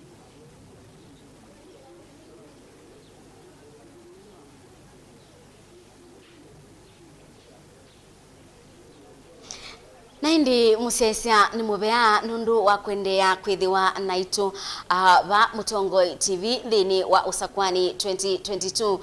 Na Naindi musesia ni mubea nundu wa kwendea kwithiwa naitu ba Mutongoi TV thini wa Usakuani 2022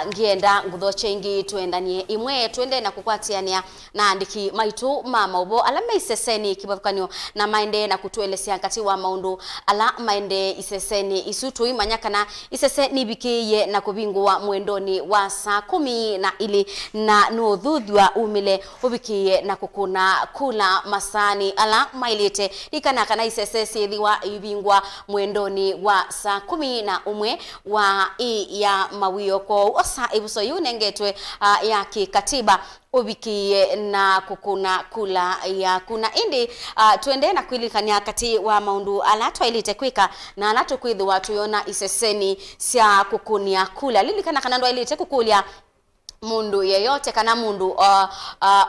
ngienda ngutho chengi tuendanie imwe twende na kukwatiania na andiki maitu maubo ala meiseseni kibakanyo na maende na kutuelesea kati wa maundu ala maende iseseni isutu imanyakana iseseni bikiye na kubingwa mwendoni wa saa 10 na ili na nuthudwa umile ubikiye na kukuna kula masani ala mailete ikana kana isesesi thiwa ibingwa mwendoni wa saa 10 na umwe wa ya mawio ko osa ibuso yunengetwe ya kikatiba ubikiye na kukuna kula ya kuna indi tuende na kuilikania kati wa maundu ala toilite kwika na ala tukwidhi watu yona iseseni sia kukunia kula lilikana kana ndo ilite kukulia mundu yeyote kana mundu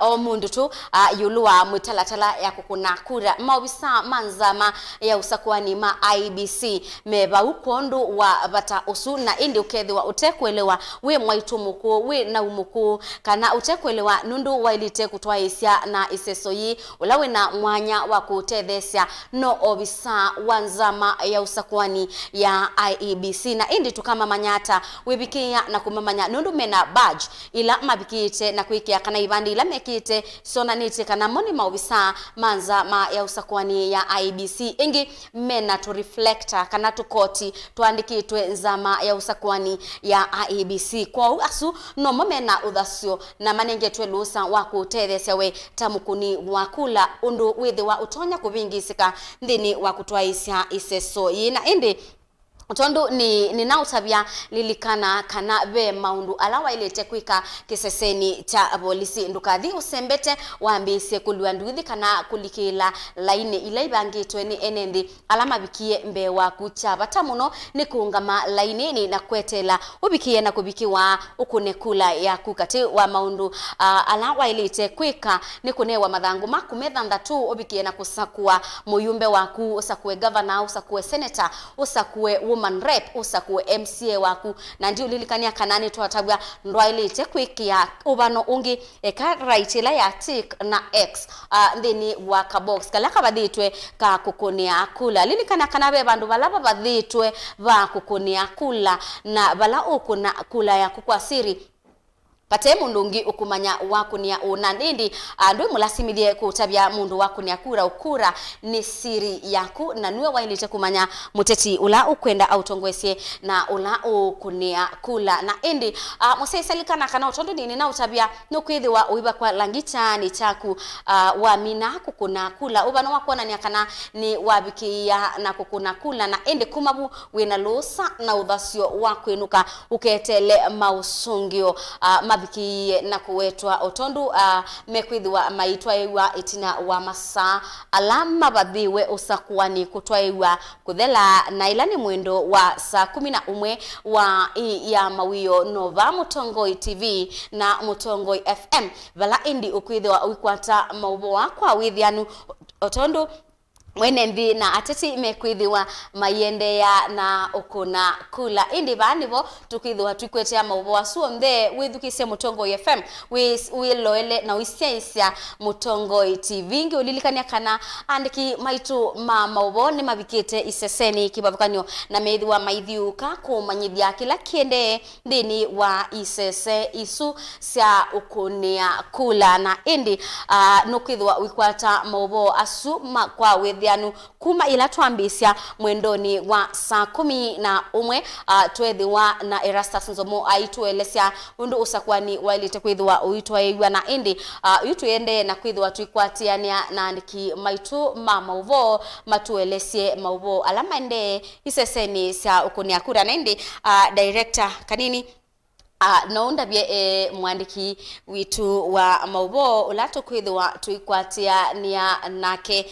o mundu tu yulua mwitalatala ya kukuna kura maobisa manzama ya Usakuani ma IBC meba upondu wa bata usuna indi ukethiwa utekwelewa we mwaitu muku we na umuku kana utekwelewa nundu wailite kutwaisia na isesoyi ulawe na mwanya wa kutethesia no obisa wanzama ya Usakuani ya IEBC na indi tukama manyata webikia na kumamanya nundu mena badge ila mabikite na kuikia kana ibandi ila mekite sona nite kana moni maobisa manza ma ya Usakuani ya IBC ingi mena to reflector kana tukoti tuandikitwe nzama ya Usakuani ya IBC kwa asu no momena udhasio na manengetwe lusa wa kutethesia we tamukuni wakula undu withi wa utonya kubingisika ndini wa kutwaisia iseso yina indi utondo ni nautabia lilikana kana be maundu alawa ilete kwika kiseseni cha polisi ndukathi usembete waambise kulwa nduthi kana kulikila laini ilaibangitwe ni enendi alama bikie mbewa kucha batamuno ni kuungama laini ni na kwetela ubikie na kubikiwa ukunekula ya kukati wa maundu alawa ilete kwika ni kunewa madhangu makumethanda tu ubikie na kusakua muyumbe waku usakue governor usakue senator usakue woman rep usakue MCA waku na ndio lilikania kanani twatabwa ndwailite kwikia ubano ungi eka right la ya tick na X ndini waka box kala kabaditwe ka kukunia kula lilikana kanabe bandu balaba baditwe ba kukunia kula na bala ukuna kula ya kukwasiri pate mundungi ukumanya wakunia unandindi ndwe mulasimidie kutabia mundu wakunia kura ukura ni siri yaku na nuwe wailite kumanya muteti ula ukwenda autongwesie na ula ukunia kula na indi musesalikana kana utondo nini na utabia nukwithi wa uiba kwa langicha ni chaku wamina kukuna kula ubano wakona ni kana ni wabikia na kukuna kula na indi kumabu wina lusa na udhasio wakwenuka uketele mausungio mabiki na kuwetwa otondu mekwithiwa maitwaiwa itina wa masa alama badhiwe Usakuani kutwaiwa kuthela na ilani mwendo wa saa 11 wa ya mawio nova Mutongoi TV na Mutongoi FM vala indi ukwithiwa uikwata maubo wakwa withianu otondu mwenendi na ateti mekwithiwa mayende ya na okuna kula indi banivo tukithiwa tukwetea maubo asuo mthe withukise Mutongoi FM we loele na usiaisia Mutongoi TV ngi ulilikania kana andiki maitu maubo ni mabikite iseseni kibabukanyo na methiwa maithiuka kumanyithia kila kiende ndini wa isese isu sia ukunia kula na indi nukithiwa wikwata maubo asu kwa withianu kuma ila tuambisia mwendoni wa saa 11 twethiwa na Erastus Nzomo aituelesea undu Usakuani wailite kwithiwa uitwaiwa na indi yutuende na kwithiwa tuikwatiania na andiki maitu mauvo matuelesie mauvo alama ende iseseni sia ukunia kura na indi director kanini naunda bie mwandiki witu wa mauvo ulato kwithiwa tuikwatia nia nake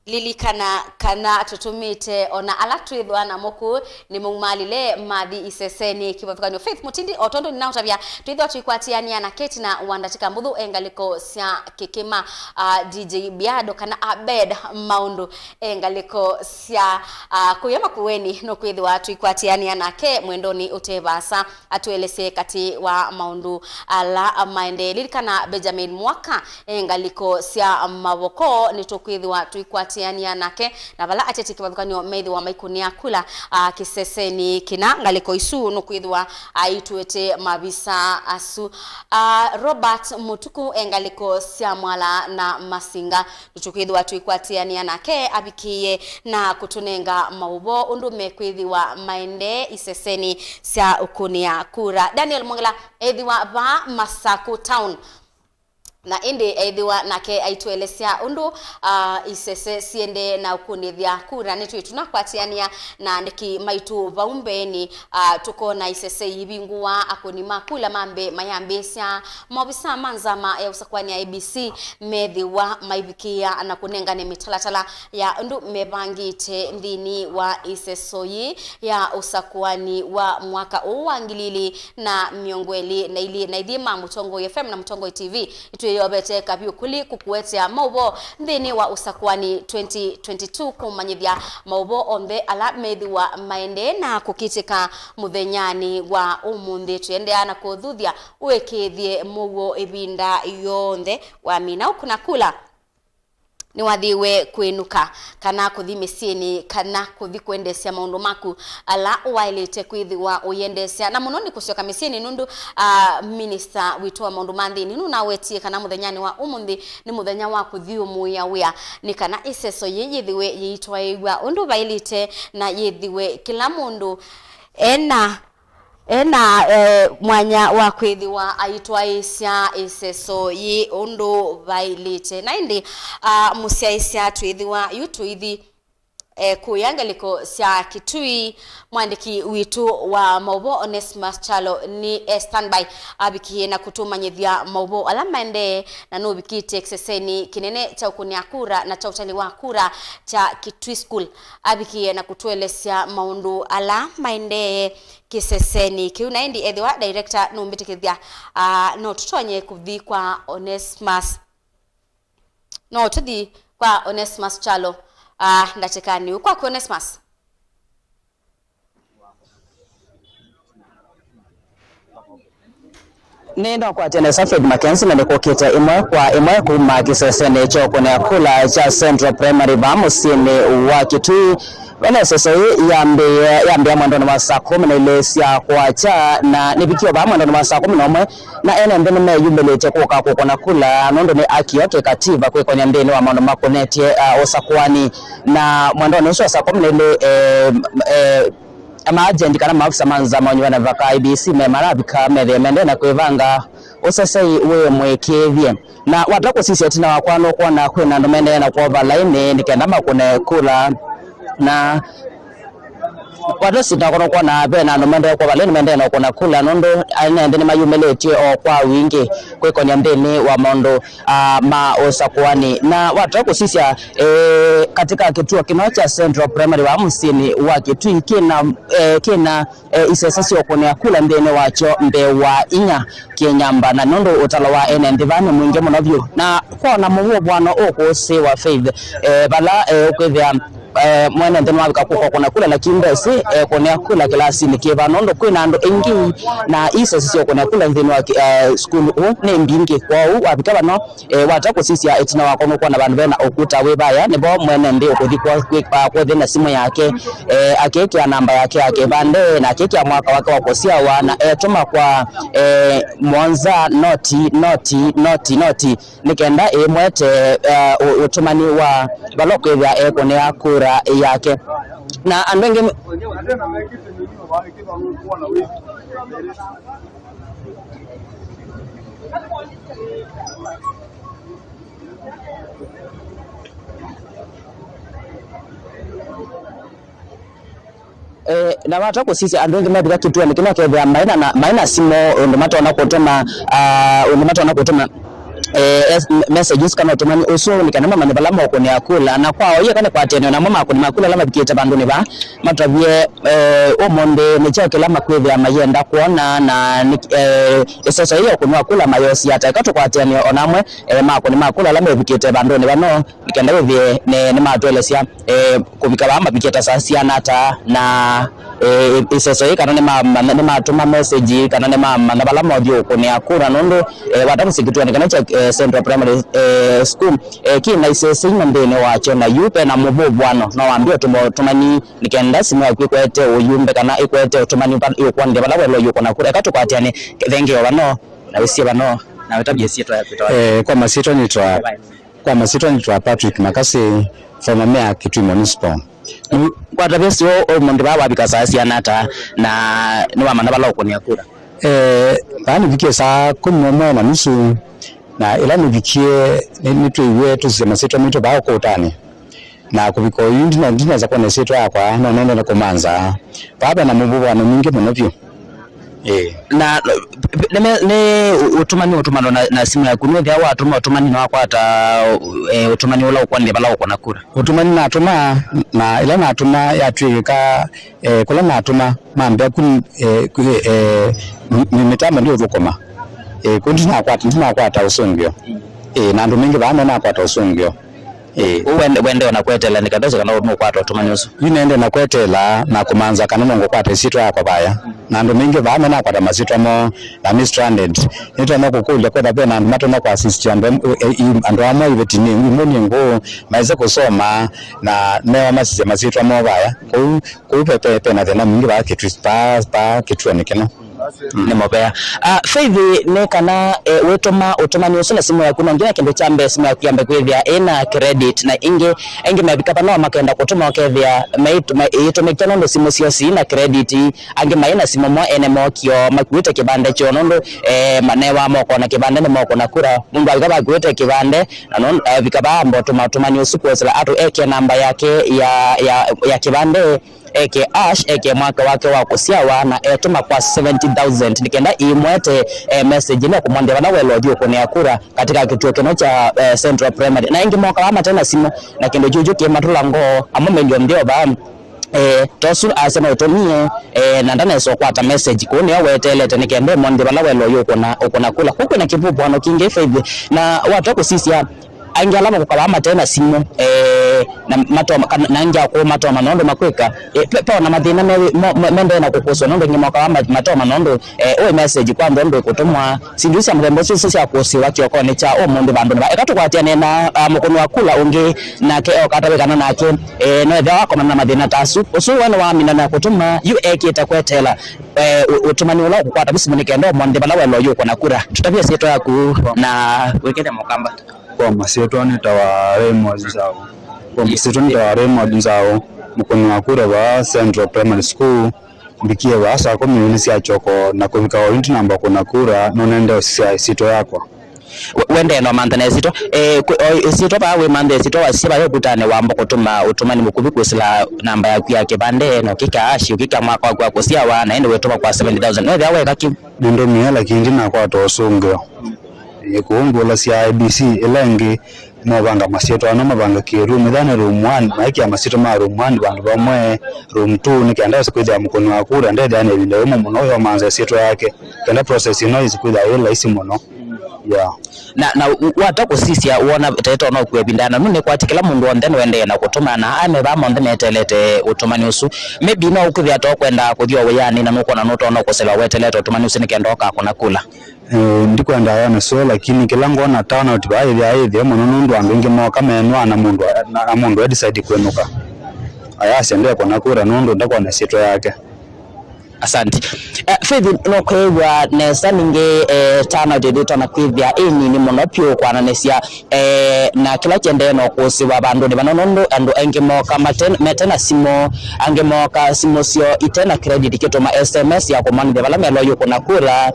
lilikana kana tutumite ona alatwithwa na moku ni mumalile mathi iseseni kibavikanyo Faith Mutindi otondo ni nautabia twithwa tuikwatiania na Kate na wandatika mbuthu engaliko sia kikima DJ Biado kana Abed Maundu engaliko sia kuyama kuweni no kwithwa tuikwatiania nake mwendoni utevasa atuelese kati wa Maundu ala maende lilikana Benjamin Mwaka engaliko sia mavoko ni tukwithwa tuikwatiania nake na vala ateti kibavikanyo meithi wa maikunia kula kiseseni kina ngaliko isu no kwithwa aituete mabisa asu Robert Mutuku engaliko siamwala na Masinga tukwithwa tuikwatiania nake abikiye na kutunenga maubo undume kwithwa maende iseseni sia ukunia kura. Daniel Mwangala ethiwa ba Masaku Town na indi aidhiwa nake aituelesea undu isese siende na ukunithia kura nitu tunakwatiania na ndiki maitu vaumbeni tuko na isese ibingwa akoni makula mambe mayambesya mobisa manzama ya Usakuani ya ABC methiwa maibikia na kunengane mitalatala ya undu mebangite ndini wa isesoyi ya Usakuani wa mwaka uwangilili na miongweli na ili na idhima Mutongo FM na Mutongo TV yobete kabio kuli kukuetea maubo ndini wa Usakuani 2022 kumanyithia maubo onde ala methi wa maende na kukitika muthenyani wa umundi tuendea na kuthuthia uekethie mugo ibinda yonde wa mina ukuna kula ni wathiwe kwinuka kana kuthi misieni kana kuthi kuendesya maundu maku ala wailite kwithiwa uyendesya na muno ni kusioka misieni nundu minister witoa maundu manthi ninu nawetie kana muthenyani wa umundi ni muthenya wa kuthi umuya wia ni kana iseso yithiwe yitwa igwa undu wailite na yithiwe kila mundu ena mwanya wa kwithiwa aitwa isya iseso yi undu vailite na indi musiaisya twithiwa yutuithi kuyangaliko sia kitui mwandiki witu wa maubo Onesmus Chalo ni standby abikie na kutumanyithia maubo alamande na nubikite ekseseni kinene cha ukunia kura na cha utali wa kura cha Kitui School abikie na kutuelesya maundu ala maende kiseseni kiuna indi ethiwa director numbitikithia no tutonye kuthi kwa Onesmus no tuthi kwa Onesmus Chalo ndatekani kwa Onesmus Nenda kwa tena Faith Mackenzie na nikoketa imwe kuma kisesene cha kone kula cha Central Primary Bamusini wa Kitui wala sasa yambia mwandoni wa saa 10 na ile sia kwacha na nibikio ba mwandoni wa saa 11 na ene ndene me yumbelete kuka kukona kula nondo ni aki yake kativa kwa kwenye ndeni wa mwandoni makonetie Usakuani na mwandoni wa saa 10 na ile ama agent kana maafisa manza manywa na vaka IBC memarabika mende na kwevanga osasai we mwekevye na watako sisi atina wakwano kuona kwena ndomende na kwa line nikenda makone kula na wadosi takono kwa na bena ndomende kwa line mende na kuna kula nondo ainaende ni mayumeleti o kwa wingi kwa konya ndeni wa mondo ma Usakuani na watako sisi katika kituo kimoja Central Primary wa Musini wa Kitui kina isesasi okone kula ndene wacho mbewa inya kenyamba na nondo utalawa ene ndivani mwingi munavyo na kwa na muwo bwana okose wa Faith bala okwethia mwana ndeno wabika kuna kula na kimbesi kone kula klasi ni kiba nondo kwina ndo engi na isesasi okone kula ndene wa school ne mbingi kwao wabika bano watako sisi etina wakono kwa na bandu bena okuta webaya nebo mwene ndi okuthi kwa thina simu yake akeke ya namba yake bande na akeke ya mwaka wake wakosia wana tuma kwa Mwanza noti nikenda mwete utumani wa baloko ya kone ya kura yake na andenge na watako sisi andonge mabika kitu ni kina kwa maina simo ndo mata wanakotoma messages kana tumani uso ni kana mama ne balama ko ne akula na kwa oye kana kwa teno na mama ko ne akula lama bikita bandu ne ba matavye omonde ne cha kila makwevi ya mayenda kuona na sasa hiyo ko ne akula mayosi ata kato kwa teno onamwe mako ne makula lama bikita bandu ne bano nikenda bye ne matwelesia kubika ba mabikita sasa nata na sasa hiyo kana ne matuma message kana ne mama na balama odio ko ne akura nondo watamusikitwa kana cha Central Primary School kina isese ndene wacho na yupe na mubo bwana na waambia tumani nikenda simu yakwe kwete uyumbe kana ikwete tumani yokwande balawelo yuko na kure kato kwatiane thenge bano na wisi bano na wetabye sito ya kwita kwa masito nitwa Patrick Makasi from Mea Kitui Municipal kwa tabesi o monde baba bikasasi anata na ni wamana baloko ni akura bani bikie saa 11:30 na ila nibikie nitwe tuzema seto mito ba ko utani na kubiko yindi na ndina za kone seto yakwa na nenda na kumanza baba na mububu wana mingi monopyo na ne utumano na simu ya kunwe ya watu utumani na wakwata utumani wala ukwande bala uko na kura utumani na atuma na ila na atuma ya twika kula na atuma mambe kun mitama ndio zokoma kundi na kwata usungyo na ndo mingi bana na kwata usungyo wende unakwetela nikadoza kana ukwata utumani usu yinende na kwetela na kumanza kana ngo kwata isito yako baya na ndo mingi bana na kwata masito mo na mistranded nito na kukulya kwenda pena mato na kwa assist ando amo ibetini ngoni ngo maize kusoma na newa masito mo baya kuipepe na tena mingi ba kitu nikena ni mobea Faith ne kana wetoma utomani usona simu ya kuna ngine kendo chambe simu ya kuyambe kwevya ena credit na inge mabika pana makenda kutuma kwevya ito mekana ndo simu sio sina credit ange maina simu mo ene mokyo makuita kibande chonondo manewa moko na kibande ne moko na kura mungu algaba kuita kibande na non vikaba mbo utomani usiku wesela atu eke namba yake ya kibande eke ash eke mwaka wake wa kusiawa na tuma kwa 70,000 nikenda imwete message na kumwande bana welo dio kone akura katika kituo kino cha Central Primary na ingi mwaka ama tena simu na kendo juju ke matula ngo amome ndio ba tosu asema utomie na ndana so kwata message kone awetele tenikende mwande bana welo yuko na kula huko na kibubu ano kinge Faith na watu ko sisi ya angalama kukabama tena simu na mato na ngia ko mato manondo makweka pepa na madina mende na kukoso nondo ngima kwa mato manondo o message kwa ndo kutumwa sindusi amrembo sisi ya kosi wake ko ne cha o mondo bando ba ekato kwa tiane na mukono wakula unge na ke o katawe kana na ke no eda wako na madina tasu osu wana wa mina na kutuma UAK itakwetela utumani wala kwa tabisu nikendo monde bala welo yuko na kura tutavia seto yaku na wekete mokamba kwa maseto ni tawaremo zao kwa maseto ni tawaremo zao mkono wa kura wa Central Primary School bikie wa saa 10 sia choko na kubika wa winti namba kuna kura nonende sito yako wende no mantane sito sito ba we mande sito wasiba yo kutane wambo kutuma utumani mukubiku sila namba ya kibande no kika ashi ukika mwaka kwa kusia wa na ende wetoma kwa 70,000 wewe awe kaki ndo miela kingi na kwa tosungo yekuongola si IBC elange no banga masito ano mabanga ki room dane room 1 maiki ya masito ma room 1 bandu bamwe room 2 nikianda sikuja mkono wa kura ndede ane lile muno yo manza sito yake kenda process ino isikuja yela isi muno yeah na watako sisi uona teto no kwebindana nune kwa tikila mundu ondene wende na kutuma na ame ba monde metelete utumani usu maybe no ukuvya to kwenda kuthio weyani na nuko na noto no kusela wetelete utumani usu nikendoka kuna kula ndiko ndayana so lakini kilango na tano tibaye ya muno nundu ambinge mo kama enwa na mundu decide kwenuka ayase ndio kuna kura nundu ndako na sito yake. Asante. Faith no kwewa nesa ninge tana dedeta na kwivya ini ni monopio kwa nanesia na kila chende no kusiwa bandu ni banonondo ando enge moka metena simo ange moka simo sio itena credit kito ma SMS ya komani de bala melo yuko na kura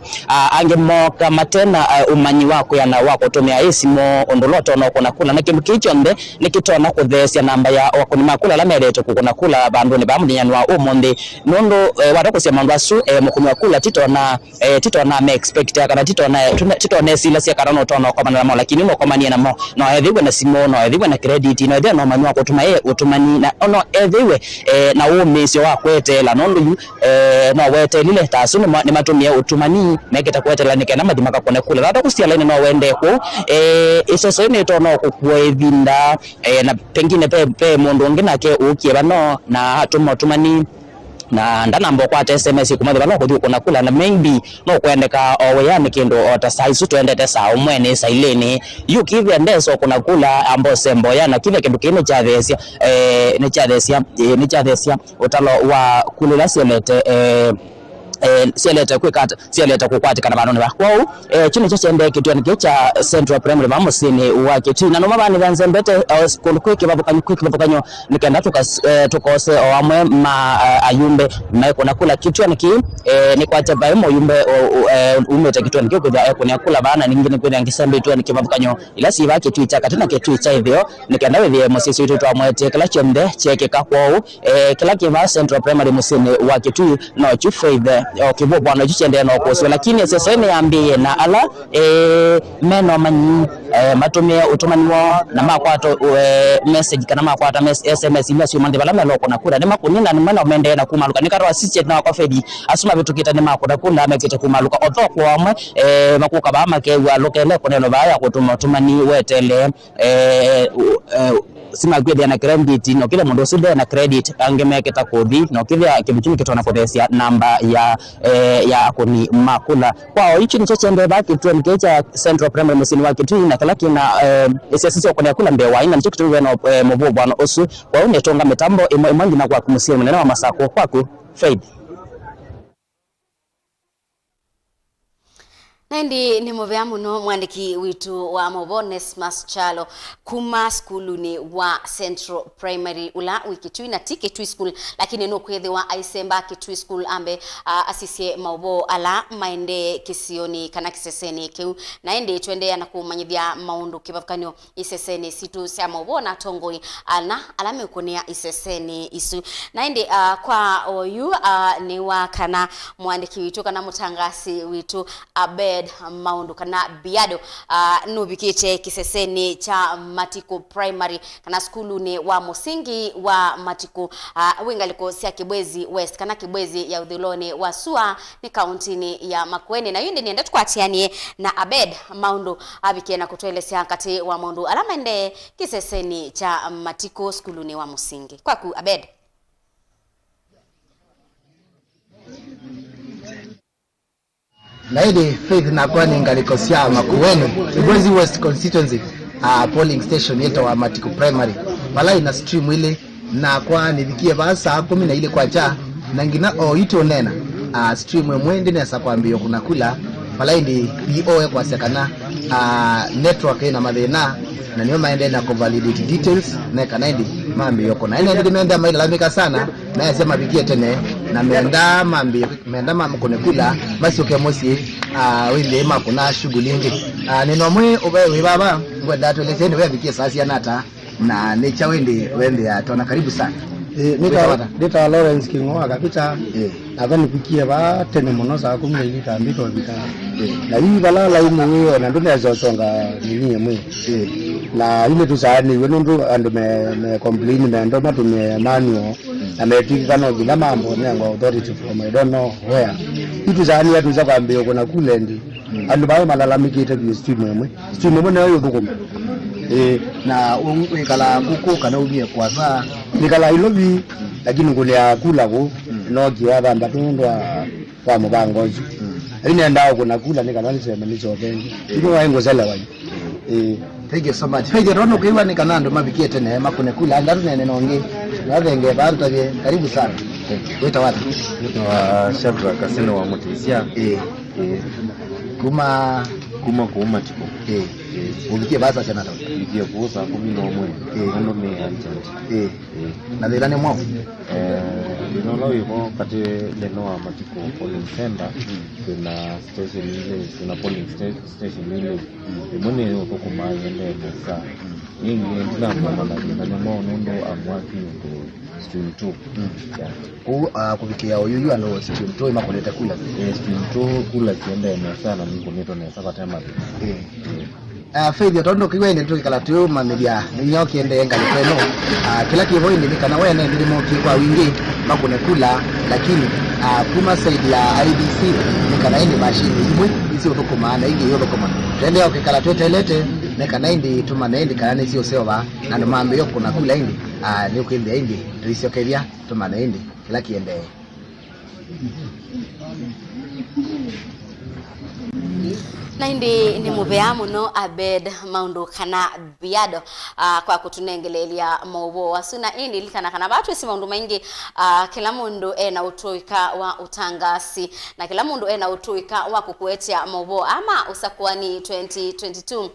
ange moka matena umanyi wako ya na wako tumia simo ondoloto no kuna kula na kimkicho nde nikitona kuthesia namba ya wako ni makula la meleto kuna kula bandu ni bamudinyani wa umonde nondo watako cia mandasu mukumwa kula titona me expect kana titona sila cia karano tono kwa manala lakini no komania namo no ethiwe na simo no ethiwe na credit no ethiwe no manwa kutuma utumani na no ethiwe na umesio wa kwetela no ndu no wetelile tasu ni matumia utumani meketa kwetela nikena madimaka kone kula rata kusia line no wende ku isoso ni tono kukwethinda na pengine pe mundu nginake ukieba no na hatuma utumani na ndanambo kwa SMS kumathi bano kuthi kuna kula na maybe no kwendeka oyane kindo ota saisu tuendete saa umwene saileni yukivi ndeso kuna kula ambo sembo yana kile kindu kine ni chathesia utalo wa kulila sielete sieleta kukwatikana banone bakwao chino chende kitu cha Central Primary Musini wa kitu na no mabani banzembete school kwiki babukanyo nikenda tukose amwe ma ayumbe meko nakula kitu ni kwa teba mo yumbe umete kitu nikikuja kula bana ningine kwenda ngisembe tu nikibabukanyo ila si baki tu cha katuna kitu cha hivyo nikenda wewe musisi wetu amwete kila chende cheke kakwao kila kiva Central Primary Musini wa kitu no chufaide kibo bwana jichende no koso lakini sasa niambie na ala meno manyi matumia utumani wa na makwato message kana makwata SMS ile sio mande bala melo kona kura ni makunina ni mana umende na kumaluka nikaro assistant na kwa fedi asuma vitu kita ni makoda kunda amekete kumaluka otho kwa amwe makuka ba make wa lokele konelo ba ya kutuma tumani wetele sima gwede na credit no kile mundu sinde na credit angemeketa kodi no kile kibichini kitona kodesi namba ya akoni makula kwao hichi ni chembe baki tu mkecha Central Primary Musini wa kitu na kala kina sisi okona kula mbewa ina mchikitu no mubo bwana osu kwa unetonga mitambo imangi na kwa Musini Munene wa masako kwako Faith. Naindi ni muvea muno mwandiki witu wa Mobones Maschalo kuma skuluni wa Central Primary ula wikitui na tiketui school lakini no kwethe wa Aisemba kitui school ambe asisie maubo ala maende kisioni kana kiseseni keu naende twende na kumanyithia maundu kibafukanyo iseseni situ sia maubo na tongoi ana alame ukonia iseseni isu naende kwa oyu ni wa kana mwandiki witu kana mutangasi witu Abed maundu kana biado nubikite kiseseni cha Matiko Primary kana skulu ni wa musingi wa Matiko wingaliko sia Kibwezi West kana Kibwezi ya Udhiloni wa Sua ni kauntini ya Makueni na yindi nienda tukwatianie na Abed maundu abike na kutuelezea kati wa maundu alama ende kiseseni cha Matiko skulu ni wa musingi kwaku Abed. Naidi Faith na kwani ngalikosea Makueni Kibwezi West constituency polling station yetu wa Matiko Primary pala ina stream ile na kwa nivikie basa 10 na ile kwa cha na ngina ito nena stream mwende nesa kwambio kuna kula pala ndi BO kwa sekana network ina mathina na niyo maende na validate details na kanaidi mambi yoko na ile ndi meenda mailamika sana na yasema bikie tene na meenda mambi meenda mamkone kula basi ukemosi wile makuna shughuli nyingi neno mwe obaye baba ngoda tuelezeni wewe bikie sasa nata na necha wende atona karibu sana Nita Lawrence Kingo akapita nadhani pikie ba tene mono saa 10 ili tambiko bika na hii balala imu na ndone azosonga nini mwe na ile tusani wenundu ando me complain me ndo matu me manual na metika no bila mambo nengo authority from I don't know where itu zani ya tuza kwambio kuna kulendi ando bae malalamikite bi stream mwe na yo buko na kala kuko kana ubie kwa saa nikala ilobi lakini kulia kula ko no kiaba mbatundwa kwa mubangozi ine ndao kuna kula nikanalise menizo bengi iko waengo zala wai thank you so much hey rono kwiwa nikanando mabikie tene makune kula ndaru nene nonge navenge bantu bye karibu sana weta wapi wa Shabra kasino wa Mutisia kuma tiko ubikie basa sana ta ubikie kuusa 11 ndo ni agent na dhirani mwao linolo hivyo kati leno wa matiko polling center kuna station ile kuna polling station ile imone uko mayende mesa nyingi ndina mama na nyamo nondo amwaki ndo stream 2 kufikia uyu ano stream 2 imakoleta kula stream 2 kula kienda mesa na ningo neto nesa kwa tema Faith tondo kiwende tukikala tu mamedia ninyo kiende ngalikeno kila kivo indi kana wene ndimo kwa wingi makune kula lakini kuma side ya IBC nikana indi mashini imwe isi utoko maana ingi yodo koma twende ukikala tu telete nekana indi tumana indi kana sio sewa na ndo mambe yo kuna kula indi ni ukindi indi tuisokevya tumana indi kila kiende na hindi ni mubea muno Abed maundu kana biado kwa kutunengelelia maubo wasuna indi likana kana batu isi maundu maingi kila mundu na utuika wa utangasi na kila mundu na utuika wa kukuetia maubo ama Usakuani 2022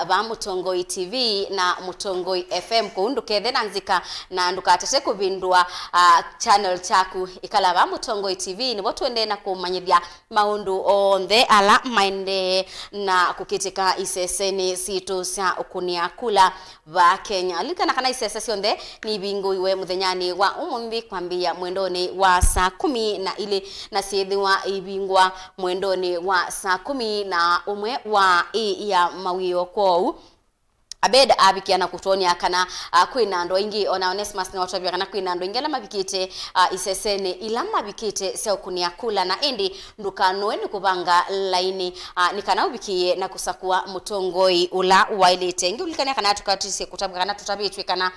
ba Mutongoi TV na Mutongoi FM kuundu kethena nzika na nduka atete kubindua channel chaku ikala ba Mutongoi TV ni watu ende na kumanyithia maundu onde ala mainde na kukitika iseseni situ cia ukunia kula va Kenya likana kana isesesi onde ni bingu iwe muthenyani wa umuthi kwambia mwendoni wa saa 10 na ile na siethiwa ibingwa mwendoni wa saa 10 na umwe wa ya mawio kwou Abed abikiana kutonia kana kwina ando ingi ona Onesmus ni watu kana kwina ando ingela mabikite isesene ilama bikite sio kunia kula na endi ndukano ni kubanga laini nikana ubikie na kusakua Mutongoi ula wailete ingi ulikania kana tukatise kutabana tutabitwe kana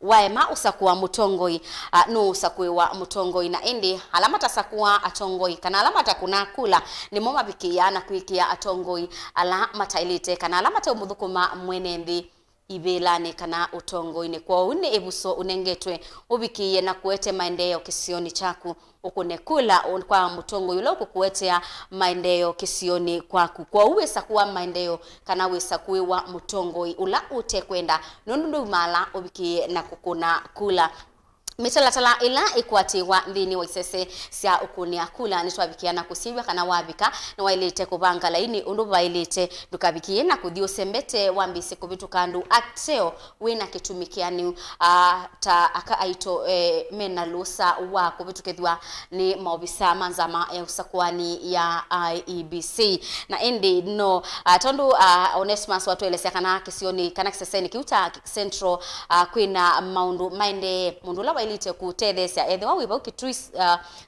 waema usakua Mutongoi no usakue wa Mutongoi na endi alama tasakua atongoi kana alama takuna kula ni moma bikia na kuikia atongoi alama tailite kana alama ta umuthukuma mwenendi ibelane kana utongoi ni kwa une ebuso unengetwe ubikiye na kuete maendeleo kisioni chaku ukunekula kwa Mutongoi ule ukukuetea maendeleo kisioni kwaku kwa uweza kuwa maendeleo kana uweza kuwa Mutongoi ula ute kwenda nundu mala ubikiye na kukuna kula Mitalatala ila ikwatiwa ndini wa isese sia ukunia kula nitwabikiana kusibwa kana wabika na wailete kubanga laini undu wailete dukabikie na kudio sembete wambise kubitu kandu ateo wina kitumikiani ta aka aito mena lusa wa kubitu kedwa ni maobisa manzama ya Usakuani ya IEBC na endi no tondu Onesmus watu elesea kana kisioni kana kiseseni kiuta central kwina maundu maende mundula ilite kutethesia ethiwa wiba ukitwist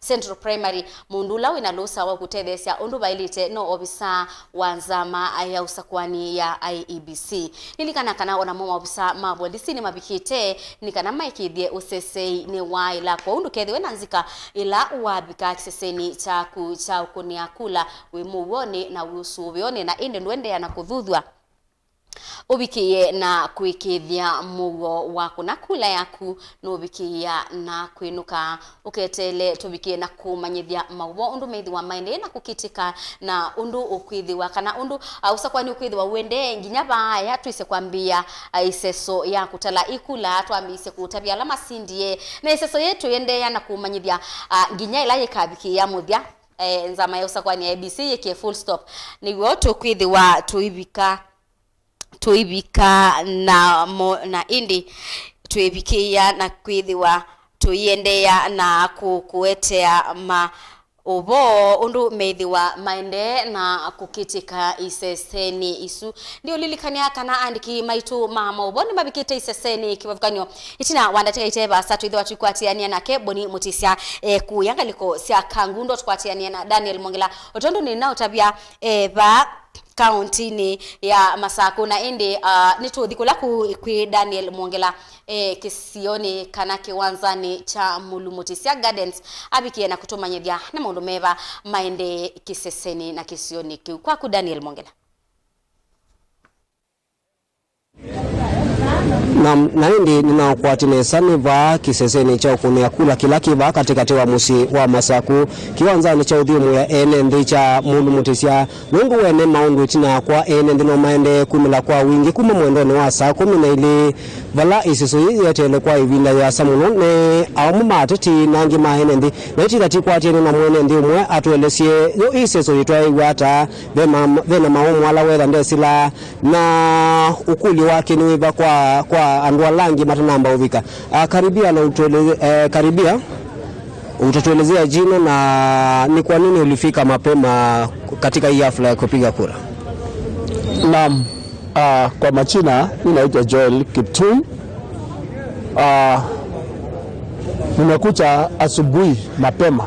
Central Primary mundula wina lusa wa kutethesia undu bailite no obisa wanzama ya Usakuani ya IEBC nilikana kana ona mama obisa mabwe disini mabikite nikana maikithie usesei ni waila kwa undu kethiwe nanzika ila wabika kiseseni cha kunia kula we muwone na usubione na inde ndwende na kuthuthwa ubikiye na kuikithia mugo waku na kula yaku no ubikiya na kwinuka uketele tubikiye na kumanyithia maubo undu meithwa maende na kukitika na undu ukwithiwa kana undu Usakuani ukwithiwa wende nginya baya twise kwambia iseso ya kutala ikula twambise kutabia alama sindie na iseso yetu yende ya na kumanyithia nginya ila yikabikiya muthia nzama ya Usakuani ABC yeke full stop ni wotu kwithiwa tuibika na indi tuibikia na kwithiwa tuiendea na kukuetea ma ubo undu meithiwa maende na kukitika iseseni isu ndio lilikania kana andiki maitu mama uboni mabikite iseseni kibavukanyo itina wandateka iteba satu ithiwa tukwatiania nake boni mutisia kuyangaliko sia kangundo tukwatiania na Daniel Mongela otondo ni nao tabia ba county ni ya Masako na indi nituthikula ku Daniel Mongela kisioni kana kiwanzani cha Mulumutisia Gardens abikie na kutomanyithia na maundu meva maende kiseseni na kisioni kwa ku Daniel Mongela na hindi ninaokuatinesa niva kiseseni cha ukunia kula kila kiva katikati wa musi wa masaku kiwanzani cha udhimu ya ene ndi cha mundu mutisia nungu wene maundu itina kwa ene ndino maende kumila kwa wingi kuma mwendoni wa saa 12 vala isisu yetele kwa ivinda ya samuno ne awamu matiti nangi mahene ndi na iti kati kwa tini na mwene ndi umwe atuelesie yo isisu yitwa iwata vena maumu ala wetha ndesila na ukuli wake niwiva kwa andwa langi matanamba uvika. Karibia na karibia utatuelezea jina na ni kwa nini ulifika mapema katika hii hafla ya kupiga kura. Naam, kwa majina ninaitwa Joel Kiptum. Nimekuja asubuhi mapema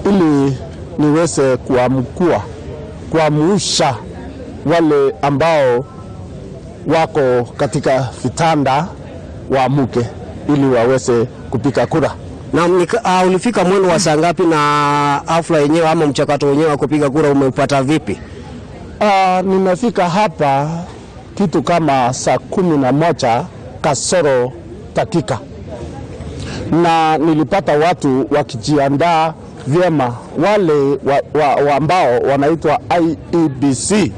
ili niweze kuamsha wale ambao wako katika vitanda waamuke ili waweze kupiga kura. Na ulifika mwendo wa saa ngapi na hafla yenyewe ama mchakato wenyewe wa kupiga kura umepata vipi? Nimefika hapa kitu kama saa 11 kasoro dakika. Na nilipata watu wakijiandaa vyema, wale ambao wanaitwa IEBC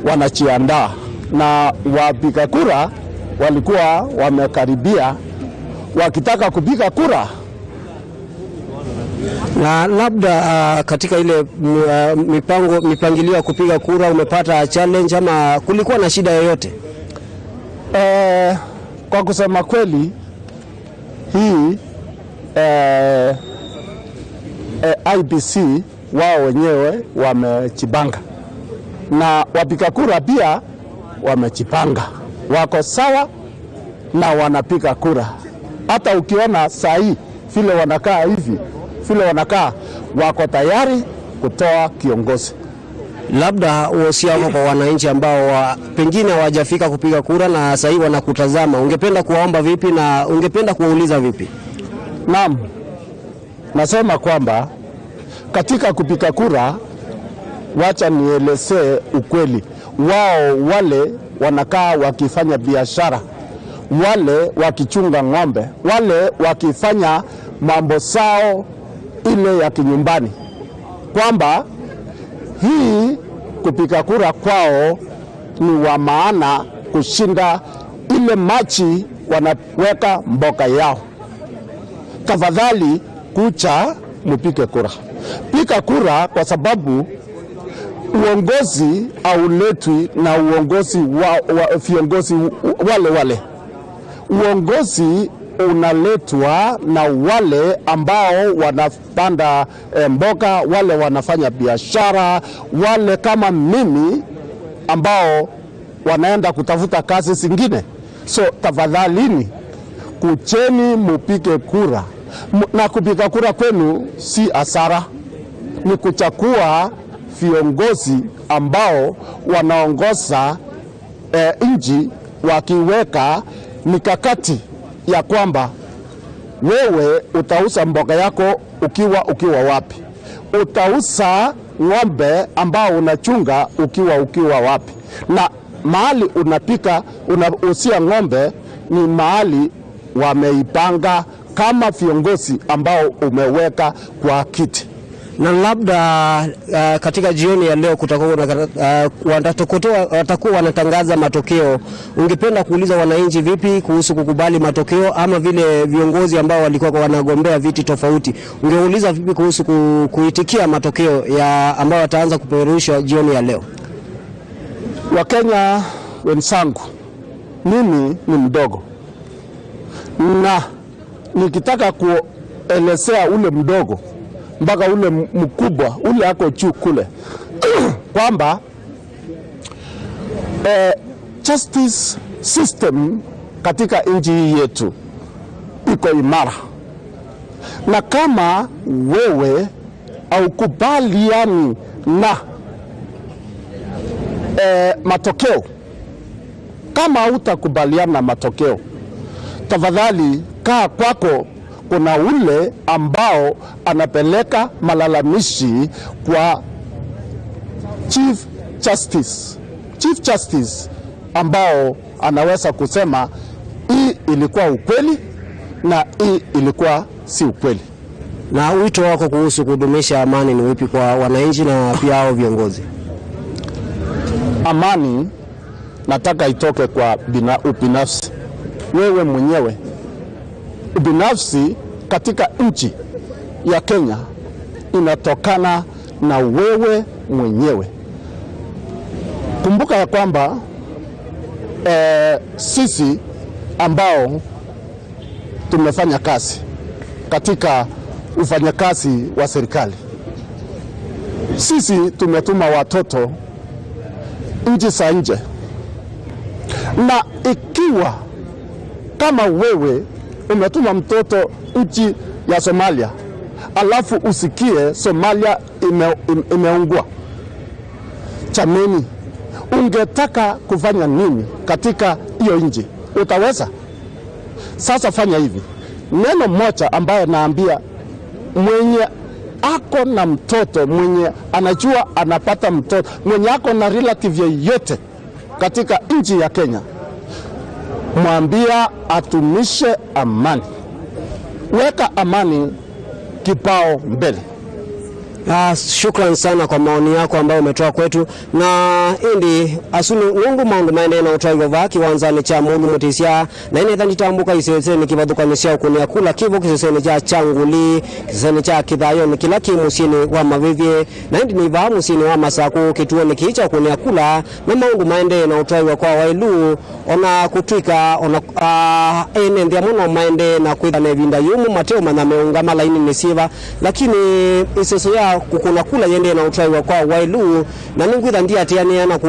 wanajiandaa na wapiga kura walikuwa wamekaribia wakitaka kupiga kura. Na labda katika ile mipangilio ya kupiga kura umepata challenge ama kulikuwa na shida yoyote? Kwa kusema kweli hii IBC wao wenyewe wamejipanga na wapiga kura pia wamejipanga, wako sawa na wanapiga kura. Hata ukiona saa hii vile wanakaa hivi, vile wanakaa wako tayari kutoa kiongozi. Labda uosia wako kwa wananchi ambao pengine hawajafika kupiga kura na sasa hivi wanakutazama, ungependa kuwaomba vipi na ungependa kuwauliza vipi? Naam, nasema kwamba katika kupiga kura, wacha nielezee ukweli. Wao wale wanakaa wakifanya biashara, wale wakichunga ng'ombe, wale wakifanya mambo sao ile ya kinyumbani, kwamba hii kupiga kura kwao ni wa maana kushinda ile machi wanaweka mboka yao. Tafadhali kucha mpige kura. Piga kura kwa sababu uongozi hauletwi na uongozi wa viongozi wale. Uongozi unaletwa na wale ambao wanapanda mboga, wale wanafanya biashara, wale kama mimi ambao wanaenda kutafuta kazi zingine. So tafadhalini kucheni mupige kura. Na kupiga kura kwenu si hasara, ni kuchagua viongozi ambao wanaongoza nchi, wakiweka mikakati ya kwamba wewe utauza mboga yako ukiwa wapi, utauza ng'ombe ambao unachunga ukiwa wapi, na mahali unausia ng'ombe ni mahali wameipanga kama viongozi ambao umeweka kwa kiti. Na labda katika jioni ya leo watakuwa wanatangaza matokeo. Ungependa kuuliza wananchi vipi kuhusu kukubali matokeo, ama vile viongozi ambao walikuwa wanagombea viti tofauti, ungeuliza vipi kuhusu kuitikia matokeo ya ambao wataanza kupeperushwa jioni ya leo? Wakenya wenzangu, mimi ni mdogo, na nikitaka kuelezea ule mdogo mpaka ule mkubwa ule ako juu kule kwamba justice system katika nchi yetu iko imara, na kama wewe haukubaliani na matokeo, kama hutakubaliana na matokeo, tafadhali kaa kwako. Kuna ule ambao anapeleka malalamishi kwa Chief Justice ambao anaweza kusema hii ilikuwa ukweli na hii ilikuwa si ukweli. Na wito wako kuhusu kudumisha amani ni upi kwa wananchi na pia hao viongozi? Amani nataka itoke kwa ubinafsi. Wewe mwenyewe ubinafsi katika nchi ya Kenya inatokana na wewe mwenyewe. Kumbuka ya kwamba sisi ambao tumefanya kazi katika ufanyakazi wa serikali, sisi tumetuma watoto nchi za nje, na ikiwa kama wewe umetuma mtoto nchi ya Somalia alafu usikie Somalia imeungua, chameni, ungetaka kufanya nini katika hiyo nchi? Utaweza? Sasa fanya hivi. Neno moja ambaye naambia mwenye ako na mtoto, mwenye anajua anapata mtoto, mwenye ako na relative yoyote katika nchi ya Kenya, mwambia atumishe amani. Weka amani kipao mbele. Shukran sana kwa maoni yako ambayo umetoa kwetu. Na indi asulu nundu maundu maende na utaigo va kiwanzani cha Mulu Mutisia na ine thani tambuka iseseni kibathukanisia kunia kula kivu kiseseni cha Changuli, kiseseni cha Kithayo ni kila kimusini wa Mavivye na indi ni va musini wa Masaku kituo ni kicha kunia kula na maundu maende na utaigo kwa Wailu ona kutwika ona ene ndia muno maende na kwithana vinda yumu mateo manameungama laini nisiva, lakini iseso ya kukuna kula yende na utaiwa kwa Wailu na ningwitha ndia tiania na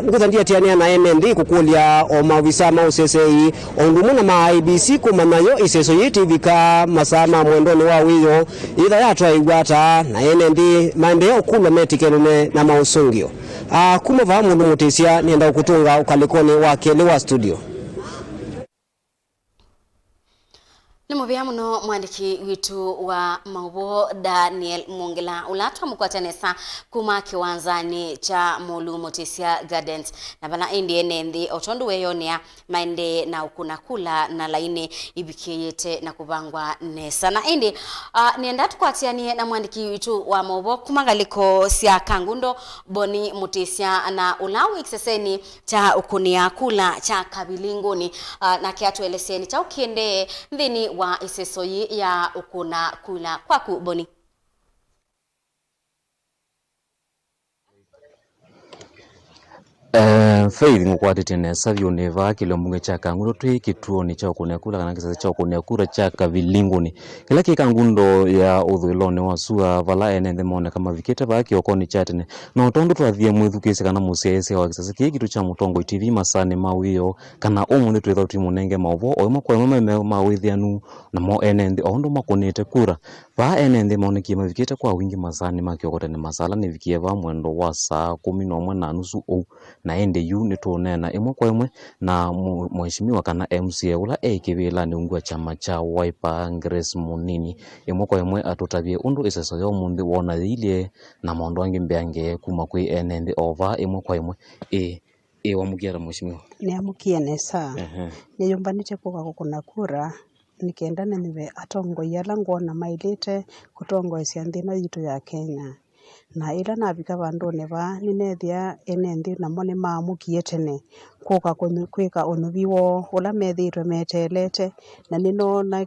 ngwitha ndia tiania na NND kukulia o mavisa mausesei ondumuna ma IBC kumanayo iseso yitivika masama mwendoni wa wiyo itha ya twaigwata na NND maendeleo kula metikene na mausungio. Kuma va Mulu Mutisia nienda ukutunga ukalikoni wa Kele wa studio. Nimuvia muno mwandiki witu wa maubo Daniel Mungila ulatwa mukwatanesa kuma kiwanzani cha Mulu Mutisia Gardens na bala indi NND otondu weyonia maende na ukuna kula na laini ibikiyete na kubangwa nesa na indi nienda tukwatianie na mwandiki witu wa maubo kumangaliko sia Kangundo Boni Mutisia na ulawi ikiseseni cha ukunia kula cha Kabilingoni na kiatueleseni cha ukiende ndini wa isesoyi ya ukuna kula kwaku Boni. Faith mukwatete nesa vyoneva kile mbunge cha Kangundo twi kituo ni cha ukuna kula kana kisasa cha ukuna kura cha Kavilingoni kila Kangundo ya uthuilone wasua vala enende mone kama viketa baki okoni chatene na utondo twathie mwithukise kana musese wa kisasa kitu cha Mutongo TV masane mawiyo kana omunde twetha timunenge mauvo oimo kwa mama mawithianu na mo enende ondo makonete kura ba enende mone kima viketa kwa wingi masane makiokota ni masala ni vikieva mwendo wa saa 11:30 o na ende yu nitonena imwe kwa imwe na mheshimiwa kana MCA ula ekibila ni ungwa chama cha Wiper Grace Munini imwe kwa imwe atutavie undu iseso yo mundi wona ile na mondo wangi mbeange kuma kwi enende over imwe kwa imwe wamugira mheshimiwa ni amukie nesa ni yumbanite kwa kuna kura nikiendana niwe atongo yala ngona mailite kutongo isiandina yitu ya Kenya na ila nabika bandone ba ninethia NND na mone maamukie tene kuka kwika onubiwo ula methitwe metelete na nino na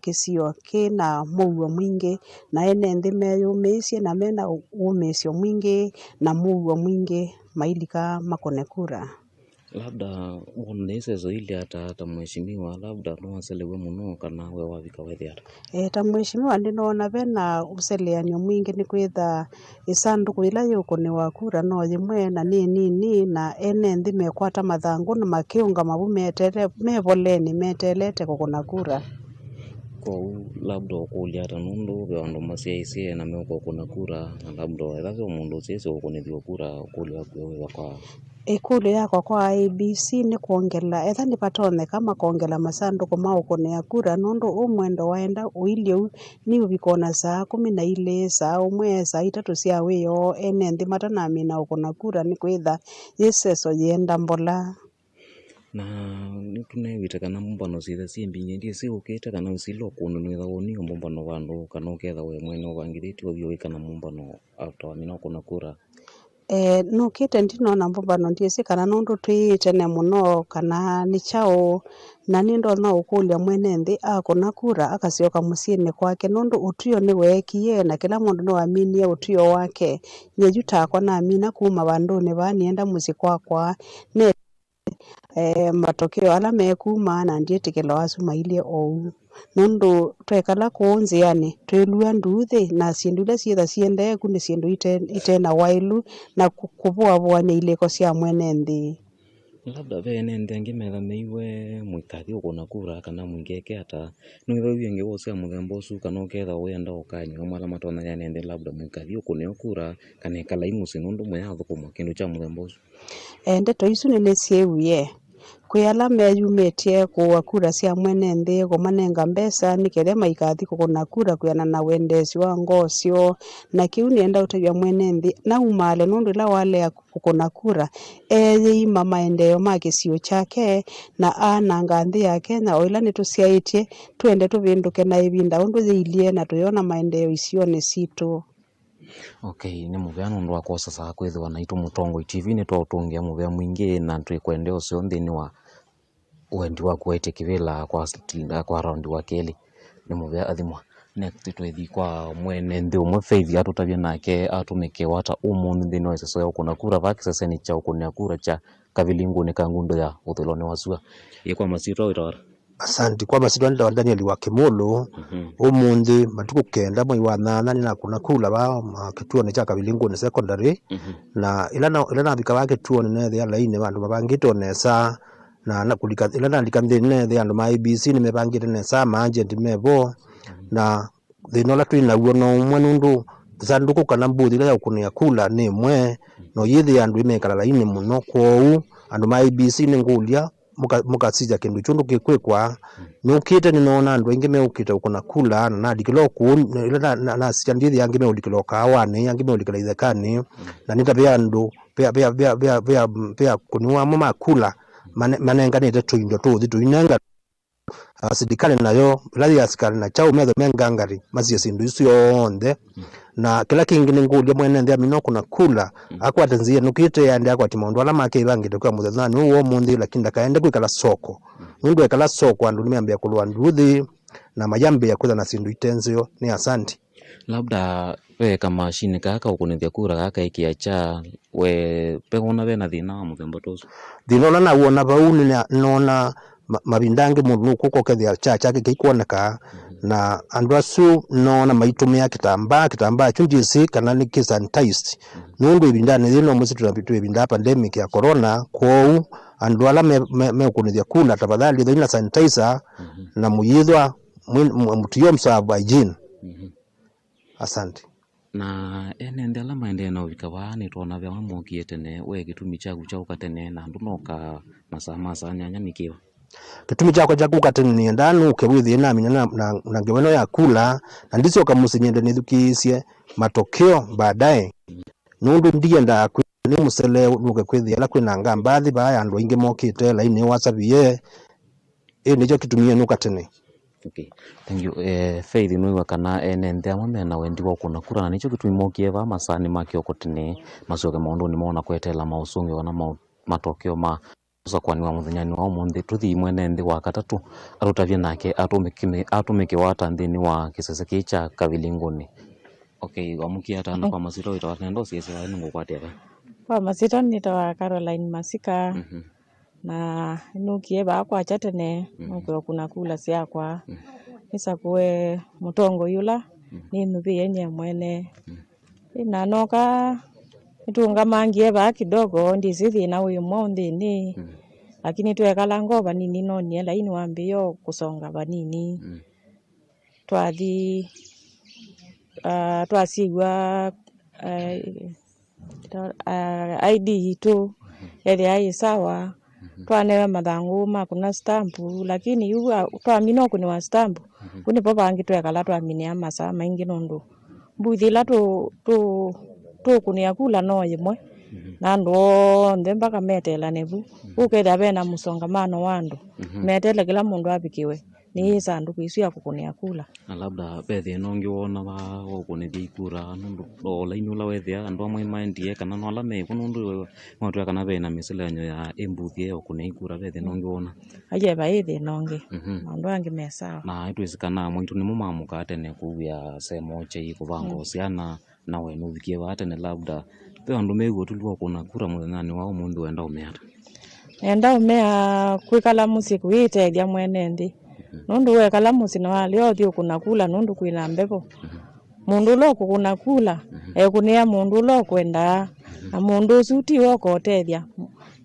kisio kina muwo mwingi na NND meyumisie na mena umisio mwingi na muwo mwingi mailika makonekura. Labda unese zoili hata mheshimiwa labda nuwaselewe muno kana we wavika wethiara ta mheshimiwa ndinona bena useleanyo mwingi ni kwitha isanduku ila yuko ni wakura no yimwe na nini na NND mekwata mathangu na makiunga mabu metele mevoleni metelete kukuna kura kwa labda okulia tanundu beondo masiaisi na meko kuna kura labda elazo mundu sisi okunithio kura okulia kwa ikulu yako kwa ABC ni kuongela etha ni patone kama kuongela masanduku maukone ya kura nundu umwendo waenda uilio ni ubikona saa 12 saa 1 saa 3 cia wiyo NND matanamina ukona kura ni kwitha yeseso yenda mbola na nitunewite kana mumbano citha ciembinye ndie ciukite kana usilo kundu nwitha woni mumbano vandu kana uketha we mwene uvangiriti uthio wikana mumbano after wamina kuna kura. Nukite ndinona mbumbano ndiesi kana nundu twitene muno kana ni chao na nindo na ukulia mwene nthi akuna kura akasioka musiini kwake nundu utuyo ni wekie na kila mundu no aminie utuyo wake nyejuta kwa na amina kuma banduni banienda musi kwakwa ne matokeo ala mekuma na ndietikelo asumailie ou nundu twekala kuunzi yani twelua nduthi na ciendule cietha ciende kuni ciendu itena wailu na kubuabua ni ileko cia mwene nthi. Labda vene ndengi metha meiwe mwikathi ukona kura kana mwingeke ata nwitha wingi wose muthemba ucu kana uketha wenda ukanywa mara matona yani ende labda mwikathi ukone kura kana ikala imuci nundu mwe athukuma kindu cha muthemba ucu. Ndeto icu ni cieuye kwi ala meyumitie kuwa kura cia mwene nthi kumanenga mbesa nikere maikathi kuguna kura kwiana na wendesi wa ngocio na kiu nienda utegwa mwene nthi na umale nundu ila wale kuguna kura ima maendeleo ma gicio chake na ananga nthi ya Kenya o ila nituciaitie twende tuvinduke na ivinda undu thiilie na tuyona maendeleo icio ni situ. Okay, ni muvea nundu wakwa sasa kwithiwa na itu Mutongo TV ni twautungia muvea mwingi na twikwende ucio nthini wa wendi wa kuete kivila kwa round wa keli ni muvea athimwa next twethi kwa mwene nthi umwe Faith atutavia nake atumike wata umunthi nthini wa seso ya ukuna kura vaki sasa ni cha ukunia kura cha kavilinguni ka ngundu ya uthiloni wasua kwa masito witawara. Asante kwa masito nda Daniel wa Kimulu umunthi matuku kenda mwai wa 8 na kuna kula ba kituo ni cha kavilinguni secondary na ila na bika wake tuo ni nethe ala ine bandu babangito nesa na kulika ila nandika nthine the andu ma IBC ni mebangite nesa ma agent mebo na thinola twina guo no mwe nundu sanduku kana mbuthi ila ukunia kula ni mwe no yithi andu imekala laini muno kwou andu ma IBC ni ngulia mukasija kindu chundu kikwikwa nukite ninona andu aingi meukite ukuna kula na dikilo ku ila na sijandithi yangi meudikilo kawani yangi meudikila ithekani na nitabia andu pia kunua mama kula manenganite tuindo tuthi tuinenga asidikale nayo lathi asikale na chau metho mengangari masie sindu icio onthe na kila kingi ningulia mwene nthi amino kuna kula akwate nzia nukite yandi akwati maundu ala make ibangite kwa muthethani uwo munthi lakini ndakaende kwikala soko nundu ekala soko andu nimeambia kulwa nduthi na mayambe ya kwitha na sindu itenzio ni asanti. Labda we kama mashine kaka ukunithia kura kaka ikiacha we pegona we na thina wa muthemba tosu thina na wona bauni nona mabindange mundu kuko kethia chake kikuoneka na andu acu nona maitumia kitambaa chunjisi kana ni sanitized nundu ibindani thino musi tunapitu ibinda pandemic ya corona kwou andu ala me kunithia kula tafadhali thina sanitizer na muyithwa mutiyo msabu hygiene. Asante. Na ene ndela maende na ubikawa ni tuona vya mwamokie tene we gitumi chaku cha ukatene na andu noka masa nyanya nikiwa kitumi chako cha kukatene ni ndanu ukewithi na minya na ngeweno ya kula na ndicho kamusinyende nithukisie matokeo baadaye nundu ndienda ni musele nuke kwithi ala kwina ngambathi ba andu ingi mokite laini wasabie nicho kitumie nukatene. Okay, thank you. Faith nwiwa kana ene nthema mena wendi wa kuna kura na nicho kitwimokie va masani make okotene macoke maundu ni mona kwetela mausungi wana matokeo ma Usakuani wa muthenyani wa umuthi tuthi mwene nthi wa katatu arutavia nake atumike wata nthini wa kisese kicha kavilinguni. Okay, wamukia atana kwa masito witawara ndo siese wa nungu kwatia va kwa masito nitawa Caroline Masika na nukie ba kwa chatene nuko kuna kula siakwa isa kuwe Mutongo yula ni nubi yenye mwene ina noka itunga mangie ba kidogo ndizithi na uyu mondi ni lakini twekala ngoba nini no ni laini wambio kusonga banini twathi twasigwa ID tu ele ai sawa twanewe mathangu makuna stampu lakini yuwa twamino kuni wa stampu kuni pobangi twekala twamine amasa maingi nundu mbuthi la tu kunia kula no yimwe na ndo ndemba kametela nebu uketha bena musongamano wandu metele kila mundu abikiwe ni sanduku isu ya kukunia kula na labda bethe nongi wona ba gukunithia ikura nundu olaini ula wethia andu amwe maendie kana no ala me kunundu matu kana bena miselenyo ya embuthie okunia ikura bethe nongi wona aje baithe nongi andu angi mesawa na itwisikana mwitu ni mumamuka tene kuya semo chei kuvango siana na wenu vikie watene labda pe andu mego tulwa kuna kura muthani wao mundu wenda umeata enda umea kwikala musiku witethia mwene ndi nundu wekala musina wali othi kuna kula nundu kwina mbepo mundu lo kuna kula ekunia mundu lo kwenda na mundu suti woko tethia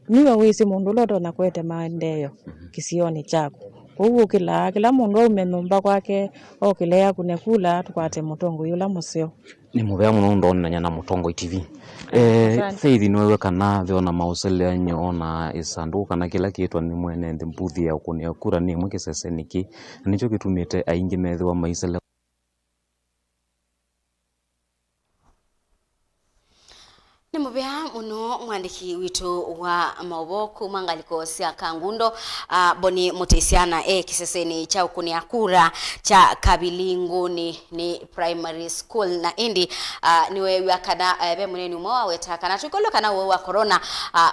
niwe wisi mundu lo tona kwete maendeleo kisioni chako kugu kila mundu umenyumba kwake okilea kunekula tukwate mutongo yula museo ni mubea muno ndonanya na Mutongo TV Faith niwewe kana thiona mausele nyona isandu kana kila kitu ni mwene mbuthi ya kunia kura ni mweke seseniki nicho kitumite aingi methiwa maisele ni mubea muno mwandiki witu wa maboku mangaliko sia kangundo boni mutesiana kiseseni cha ukunia kura cha Kabilingu ni primary school na indi niwe wakana be muneni umoa weta kana tukolo kana wa corona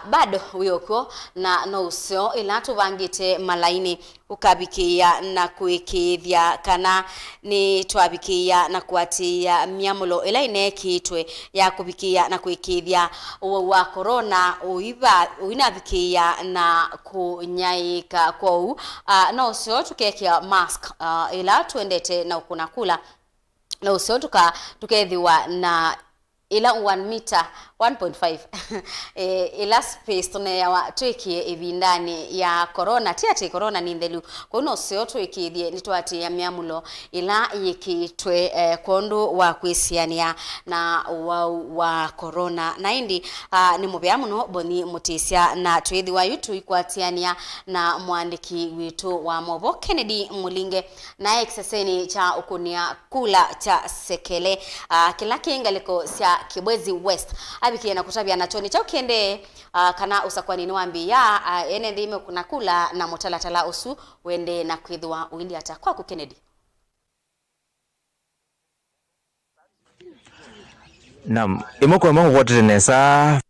bado uyoko na no usio ila tubangite malaini ukabikia na kuikithia kana ni twabikia na kuatia miamulo ila inekitwe ya kubikia na kuikithia wa corona uinabikia na kunyaika kwau no sio tukekia mask ila tuendete na ukunakula no sio tukethiwa na ila 1 meter 1.5 ila space tone ya twiki ibindani ya corona tiati corona ni ndelu kono sio twikithie nitwati ya miamulo ila yikitwe kondu wa kwisiania na wa corona na indi ni mubea muno boni mutisia na twethi wa yutu ikwatiania na mwandiki witu wa Mobo Kennedy Mulinge na ekseseni cha ukunia kula cha Sekele kila kingaliko sia Kibwezi West abikie na kutabia na choni cha ukiende kana Usakuani niwambi ya ene ndime kuna kula na mutalatala usu wende na kwithwa uindi ata kwa Kennedy. Naam, imoko mwangu wote nesa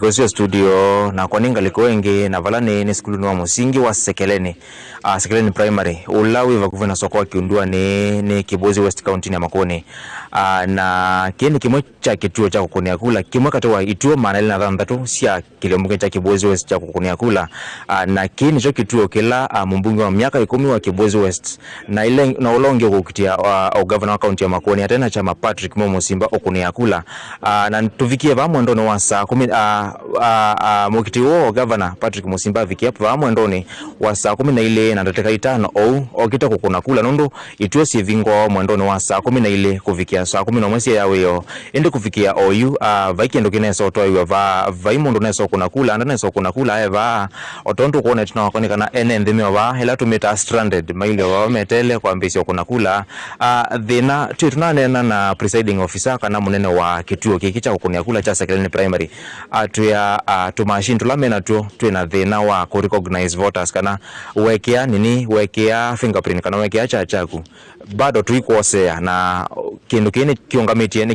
kwa studio na kwa ninga liko wengi na valani ni skulu wa musingi wa Sekeleni Sekeleni primary ulawi wa kuvuna soko kiundua ni Kibwezi West County ya Makoni na kieni kimwe cha kituo cha kukunia kula kimwe katoa ituo manali na dhambatu sia kilombuke cha Kibwezi West cha kukunia kula na kieni cho kituo kila mbunge wa miaka 10 wa Kibwezi West na ile na ulonge kukitia governor wa county ya Makoni atena chama Patrick Momo Simba okunia kula na tuvikie ba mwendono wa saa 10 mukiti wo governor Patrick Musimba vikia pa mwendoni wa saa 10 na dakika 5 okita kukuna kula nundu ituo si vingo mwendoni wa saa 10 kuvikia saa 10 mwezi yawe yo ende kufikia oyu vaiki ndo kineso toiwa vai mundu neso kuna kula anda neso kuna kula eva otonto kuona tuna wakoni kana ene ndime wa hela tumeta stranded maile wa metele kwa mbisi kuna kula thina tunanena na presiding officer kana munene wa kituo kikicha kukunia kula cha Sekeleni primary tuya tumashin tulamena tuena thina wa ku recognize voters kana wekea fingerprint kana wekea chachaku bado tuikosea na kindu kini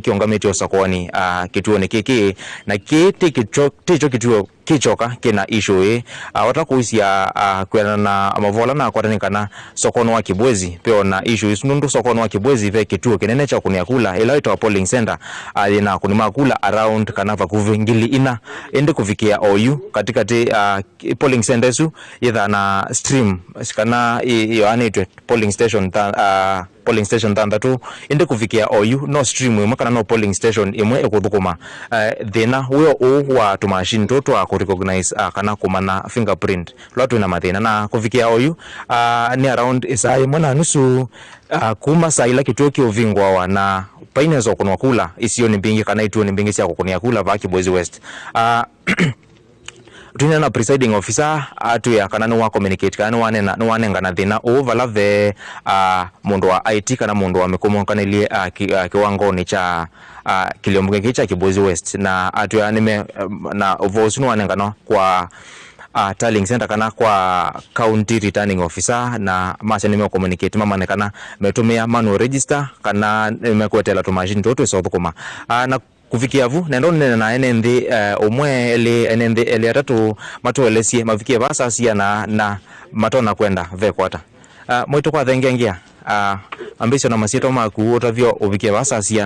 kiongamiti Usakuani kituo ni kiki na kiti kituo kichoka kina issue watakuisia kwena na mavola na kwatanikana sokono wa Kibwezi peo na issues nundu sokono wa Kibwezi ve kituo kinene cha kunia kula ila ito polling center na kunima kula around kana vakuvingili ina ende kufikia OU katikati polling center su yetha na stream kana yoani polling station tandatu ende kufikia OU no stream imwe kana no polling station imwe ekuthukuma thina uyo wa tumashini toto recognize kana kumana fingerprint lwatu ina mathina na kufikia OU ni around isai mwana nusu kuma saila kituo kiovingwa wa na painezo kunwa kula isio ni bingi kana itu ni bingi sia kukunia kula va Kibwezi West tuina na presiding officer atu ya kana no communicate kana no wanengana thina ovala the mundu wa IT kana mundu wa mikomo kana ile kiwangoni cha kiliombwe kicha Kibozi West na atu ya nime na voice no wanengana kwa tallying center kana kwa county returning officer na masa nime communicate mama nekana metumia manual register kana mekwetela to machine to thukuma na kufikia vu nendo na NND umwe NND ele atatu matwelesie mafikie basa sia na matona kwenda vekwata moito kwa thengengia ambition na masito maku otavyo ufikie basa sia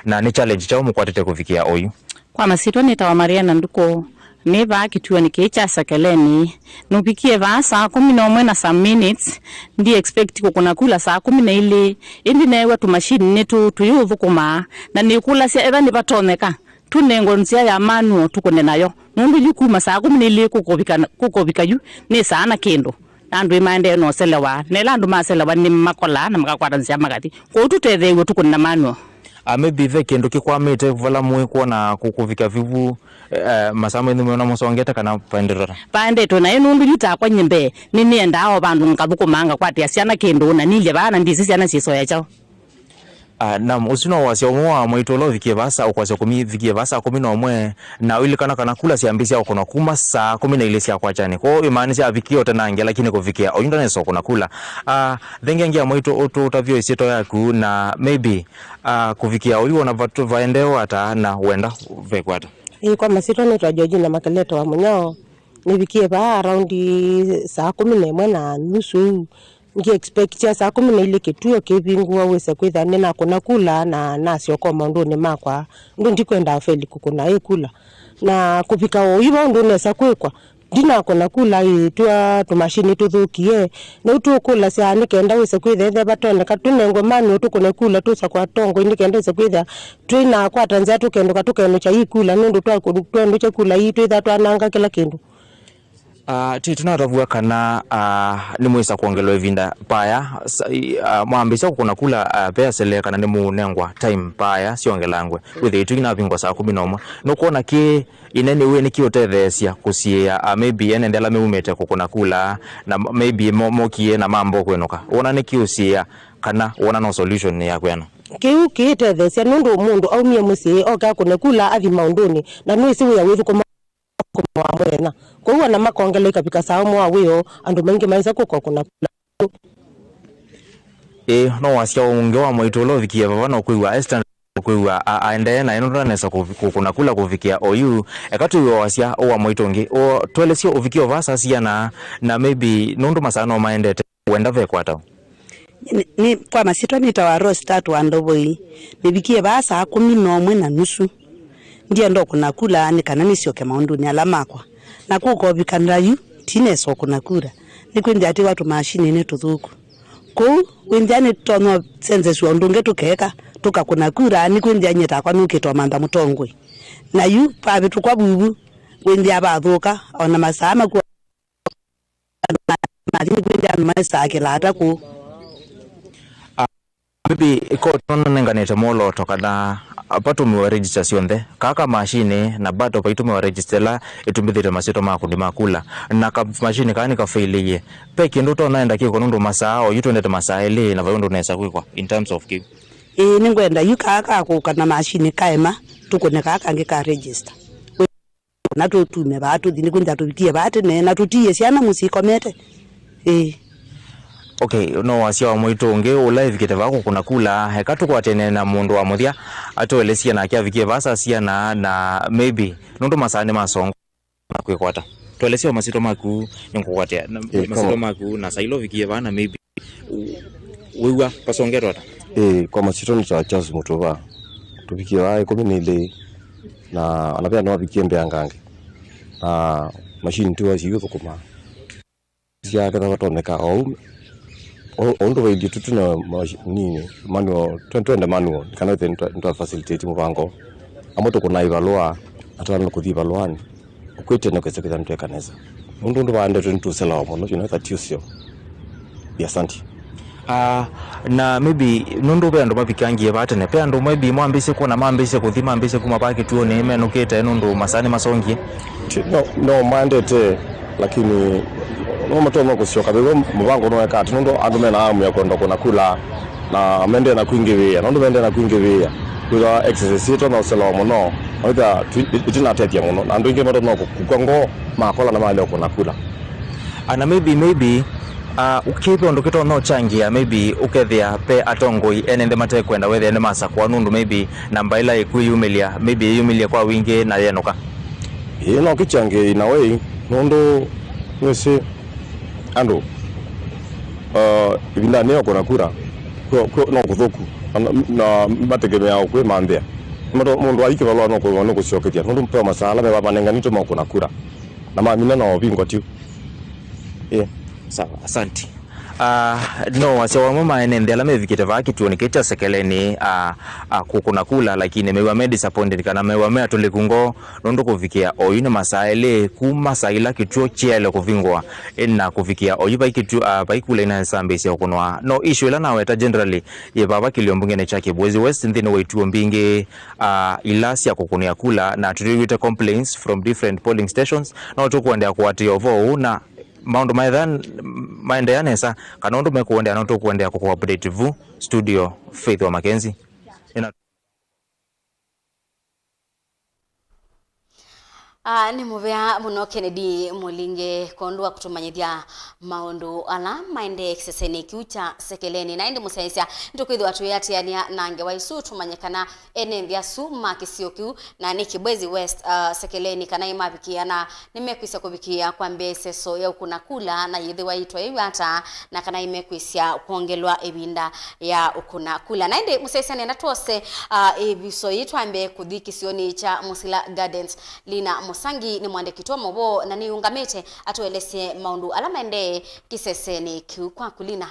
na ni challenge cha umukwatete kufikia oyu kwa masito nitawa Mariana nduko neba kituo nikicha Sekeleni nupikie saa 11 na some minutes ndi expect kukuna kula saa 12 indi newe tu machine netu tuyuvu kuma na nikula sia eva nibatoneka tunengo nsia ya manuo tukone nayo nundu yukuma saa 12 kukobika yu ni sana kendo andu imande no selewa nelandu maselewa ni makola na makakwata nsia magati ko tutethewe tukone na manuo maybe the kendo kikwamite vala mwe kuona kukuvika vivu masamo ni mwana musongeta kana pandeto na inundu yuta kwa nyembe nini endao bandu nkabuko manga kwati asiana kendo na nile bana ndisi siana sisoya chao na usino wasio mwa mwitolo vikie basa ukwasio kumi vikie basa 11 na ile kana kula siambisia uko kuma saa 10 ile sia kwa chani kwa hiyo imaanisha vikio tena ngela lakini kuvikia oyunda neso kuna kula dhengengia mwito utavyo isito yaku na maybe kuvikia uyu na vatu vaendeo hata na huenda vekwata kwa masito ni George na makaleto wa munyao nivikie ba around saa 11 na nusu ngi expect ya saa 10 ile kituo kibingwa wese kwitha nina kuna kula na nasio kwa ndone makwa ndo ndikwenda afeli kukuna kula na kupika oibo ndo nesa kwekwa dina kuna kula itwa tumashini tuthukie na utukula sia nikenda wese kwitha batone katunengo mani utukune kula tusa kwa tongo nikenda wese kwitha twina kwa tanzia tukendo tukeno cha kula ndo twendo cha kula itwa twananga kila kindu tunatavua kana ni mwisa kuongelwa evinda paya mwambisa kuna kula pesa kana ni munengwa time paya siongelangwe with it ina vingwa saa 11 no kuona ki inene we nikiotethesia kusia maybe enendela meumete kuna kula na maybe mokie na mambo kwenoka ona nikiusia kana ona no solution ya kweno kiu kitethesia nundu mundu aumie musi oka kuna kula athi maunduni na nwisi we awithu kwa mwena kwa hiyo na makongele kapika saa mwa weo andu mengi maisa kuko kuna no wasia unge wa mwitolo vikia bana kuiwa Esther kuiwa aende na ino nesa kuna kula kuvikia oyu ekatu wasia wa mwitongi o twelesio uvikio vasa sia na maybe nundu masano maendete wenda vekwata ni kwa masito nitawa roast tatu andoboi nivikie vasa 11 na nusu ndia ndo kuna kula ni kanani sio kama undu ni alama kwa na kuko bikandra yu tine so kuna kura ni kwindi ati watu mashini ne tuthuku ko windani tono senze swa ndunge tukeka tuka kuna kura ni kwindi anyeta kwa nukitwa manda mutongwe na yu pa bitu kwa bubu windi abathuka ona masama kwa na kwindi amasa kelata ku bibi iko tono nenganete molo tokana apato mwa registration the kaka machine na bato paito mwa registera itumbithire masito makundi makula na ka machine kani ka failiye peke ndo to naenda kiko ndo masaa o yuto ndete masaa ile na vayondo nesa kwikwa in terms of ki ningwenda yukaka ko kana machine kaema tukone kaka ngeka register na tutume batu dini kunja tubikie batu ne na tutiye siana musikomete okay no wasia wa mwito unge live kitavako kuna kula hekatu kwa tene na mundu wa muthia atoelesia na kia vikie vasa sia na maybe nundu masane masongo na kwekwata toelesia masito maku nkukwatia masito maku na sailo vikie vana maybe wewa pasongero ata kwa masito ni cha Charles Mutuva tuvikie wae 10 na anapea no vikie mbeangange na machine tu wasi yuko kuma sia kana watoneka ondo weidi tutuna nini manual 20 manual kana ndo facilitate mubango amoto kuna ivalua atano kuthi valuani kwete na kwese kwa mtu kaneza ndo bande 22 sela mo no that usio ya santi na maybe nundu be andu mapikangie batene pe andu maybe mwambise kuona mambise kuthima ambise kuma pake tuone menukite nundu masani masongie no mandate lakini no matono kusioka bego mubango no ekati nundu andu mena amu ya kwenda kuna kula na mende na kuingivia nundu mende na kuingivia kuza exercise to na usela muno oida itina tetia muno andu inge matono kukongo makola na mali kuna kula ana maybe ukipe ondokito no changia maybe ukethia pe atongoi enende mate kwenda wethe ene masa kwa nundu maybe namba ila ikuyumilia maybe yumilia kwa wingi na yenoka no kichange in a way nundu wese andu ibinda neo kuna kura ko no kuthoku na mategemea kwe mambia mundu aike balwa no kusioketia nundu mpe masala be babanenganito makuna kura na mamina na obingo tiu sawa asante no wasewa mama enende ala mevikite vaki tuoniketa sekeleni kukuna kula lakini mewa me disappointed kana mewa me atulikungo nondo kuvikia oyune masaele kumasaila kituo chiele kuvingwa na kuvikia oyiba kitu baikule ina sambesi okunwa no issue la naweta generally ye baba kiliombungene chake bwezi west nthini wetuo mbinge ilasi ya kukunia kula na tuliwita complaints from different polling stations na tukuendea kuwati ovo na maundu maendeanesa kana undu mekuendea na tukuendea kwa update vu studio Faith wa Mackenzie ni muvea muno Kennedy Mulinge kondua kutumanyithia maundu ala maende exercise kiucha sekeleni na indi musaisia ntukwithwa tuyatiania nange waisu tumanyekana enenthia su makisio kiu na nikibwezi west sekeleni kana imabikiana nimekwisa kubikia kwa mbeseso ya ukuna kula na yithi waitwa iwata na kana imekwisia kuongelwa ebinda ya ukuna kula na indi musaisia nena tuose ebiso yitwambe kuthikisioni cha Musila Gardens Lina Musangi ni mwandikitwa mobo na niungamete atuelese maundu alamende kiseseni kiu kwa kulina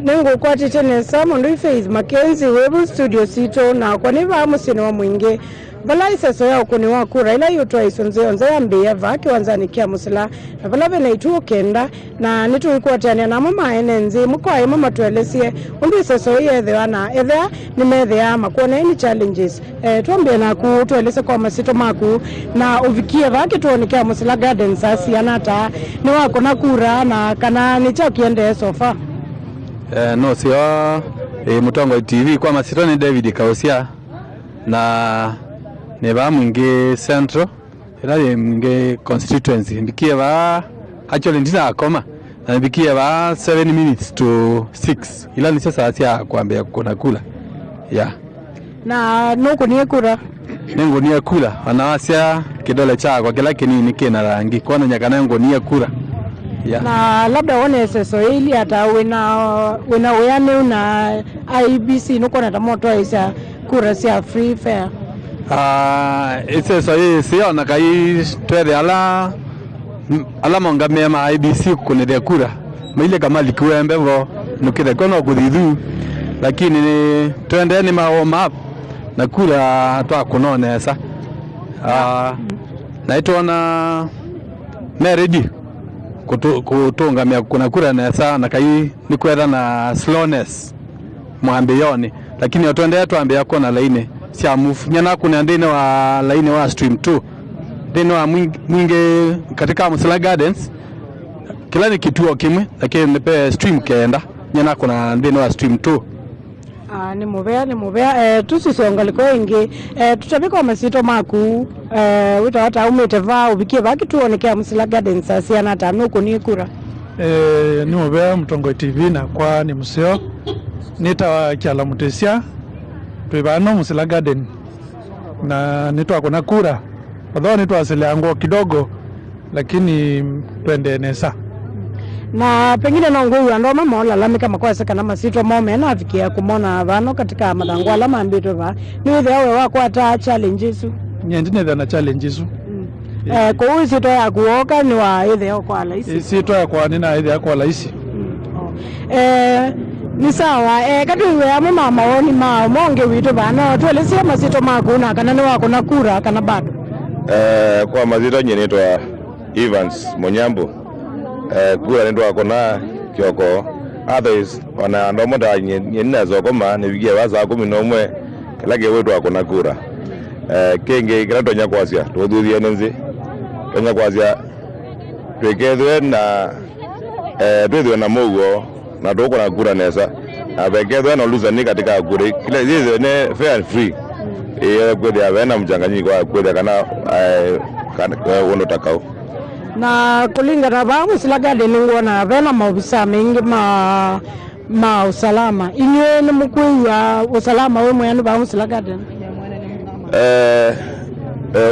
nengo kwati tenesa mundu Faith Mackenzie webu studio sito na kwa niva musini wa mwingi bala iseso ya ukuni wa kura ila yutwa isonze ya mbia vaki wanzani kia Musila na bala bena itu kenda na nitu ikuatania na mama enenzi mkwa ya mama tuelesie undu iseso ya edhewa na edhea ni medhea makuona ini challenges tuambia na tuelese kwa masito maku na uvikie vaki tuonikia Musila Gardens asi anata ni wako na kura na kana ni chao kiende sofa no sio Mutongo TV kwa masito ni David Kausia na neba mwingi central ila mwingi constituency mbikie ba actually ndina akoma na mbikie ba 7 minutes to 6 ila ni sasa asia kuambia kuna kula na nuko ni kura nengo ni kula wanawasia kidole cha kwa kila kinini kina rangi kwa nyakana nengo ni kura na labda one seso ili hata wena weane na IBC nuko na moto isa kura sia free fair ese so sio na kai twede ala monga mema IBC kunede kura maile kama likwembe vo nukide kono kudhidu lakini twende ni map na kura twa kunonesa na itona meredi kutunga mia kuna kura nesa na kai ni kwenda na slowness mwambioni lakini twende tuambia kona laini sia move nyana kuna ndine wa laini wa stream 2 ndine wa mwingi katika Musila Gardens kila ni kituo kimwe lakini nipe stream kenda nyana kuna ndine wa stream 2 ni mubea tusisonga liko ingi tutabika masito maku wita hata umeteva ubikie baki tuonekea Musila Gardens asi anata nuko ni kura ni mubea Mutongo TV na kwa ni museo nita kyala mutesia tuibano Musila Garden na nitwa kuna kura badho nitwa asilango kidogo lakini twende nesa na pengine na nguvu ndo mama wala lamika makwasa kana masito mome na afikia kumona vano katika madango alama ambito va ni wewe wako ata challenges nyendine na challenges kwa hiyo sito ya kuoka ni wa ile kwa laisi sito ya kwa nina ile kwa laisi ni sawa kati wewe mama maoni monge wito bana tueleze masito makuna kana ni wako na kura kana bado kwa mazito nyenetwa Evans Monyambo kura ndo akona kioko others ona ndomo da nyina zokoma ne bigia baza 11 kelage wetu akona kura kenge kiratonya kwasia tothuthia nenzi tonya kwasia twekethwe na twethwe na mugo na tukona kura nesa abekethwe na luzani katika kura kila hizi ne fair and free kwethia bena mchanganyiko wa kwethia kana wono takao na kulingana ba Musila Garden ngona vena maofisa mengi ma usalama inye ni mkuu ya usalama wewe mwenye ba Musila Garden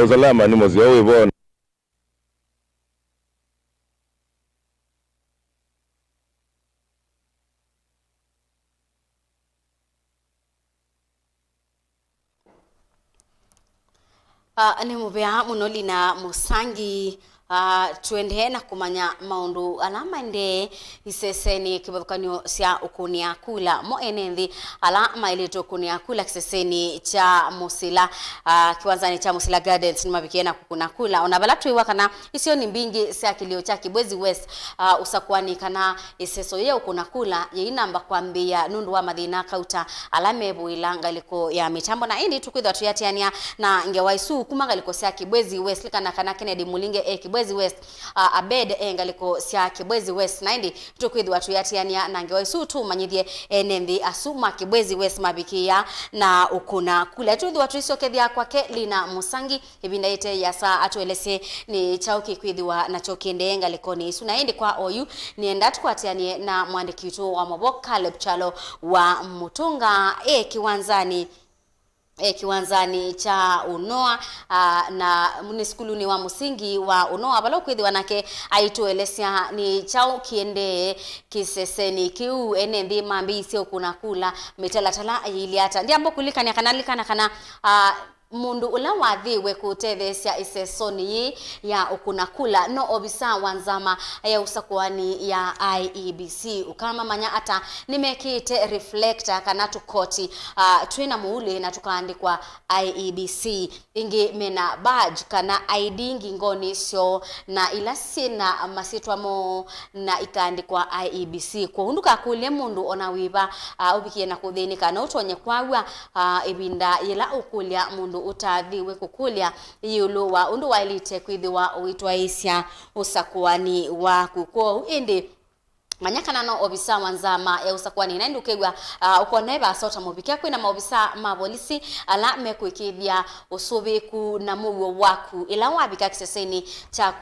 usalama ni mozi wewe hivyo ni mubea munoli na musangi tuende na kumanya maundu alama inde iseseni kibathukanio cia ukunia kula mo enendi alama ile ukunia kula kiseseni cha Musila kiwanzani cha Musila Gardens ni mabikiena kukuna kula ona bala tuiwa kana isio ni mbingi cia kilio cha Kibwezi West Usakuani kana iseso ye ukuna kula ye inamba kwambia nundu wa mathina kauta alame builanga liko ya mitambo na indi tukwithwa tuyatiania na ngewaisu kumanga liko cia Kibwezi West kana Kennedy Mulinge Kibwezi West abed engaliko cia Kibwezi West 90 tukwithwa tuyatiania na ngewaisu tu manyithie enendi asuma Kibwezi West mabikia na ukuna kula tuithwa tuisokethia kwake Lina Musangi ibinda ite ya saa atuelese ni chauki kwithwa na chokiende engaliko ni isu na indi kwa oyu ni enda tukwatianie na mwandiki wetu wa Moboka Lepchalo wa Mutunga kiwanzani cha Unoa na muniskuluni wa musingi wa Unoa balo kwithwa nake aituelesya ni chao kiende kiseseni kiu enendi mambi sio kuna kula mitalatala iliata ndiambo kulikania kana mundu ula wathiwe kutethesia isesoni ya ukunakula no obisa wanzama ya Usakuani ya IEBC ukama manya ata nimekite reflector kana tukoti twina muule na tukaandikwa IEBC ingi mena badge kana ID ngingoni sio na ilasina masitwamo na ikaandikwa IEBC kwa hunduka kule mundu onawiba ubikie na kuthinika na utonye kwawa ibinda yela ukulia mundu utadhiwe kukulia yulu wa undu wa elite kwithiwa uitwa isya Usakuani wa kuko indi manyakana no obisa wanzama ya Usakuani na ndukegwa ukoneba sota mubikia kwina maobisa mabolisi ala mekwikithia usubiku na mugo waku ila wabika kiseseni cha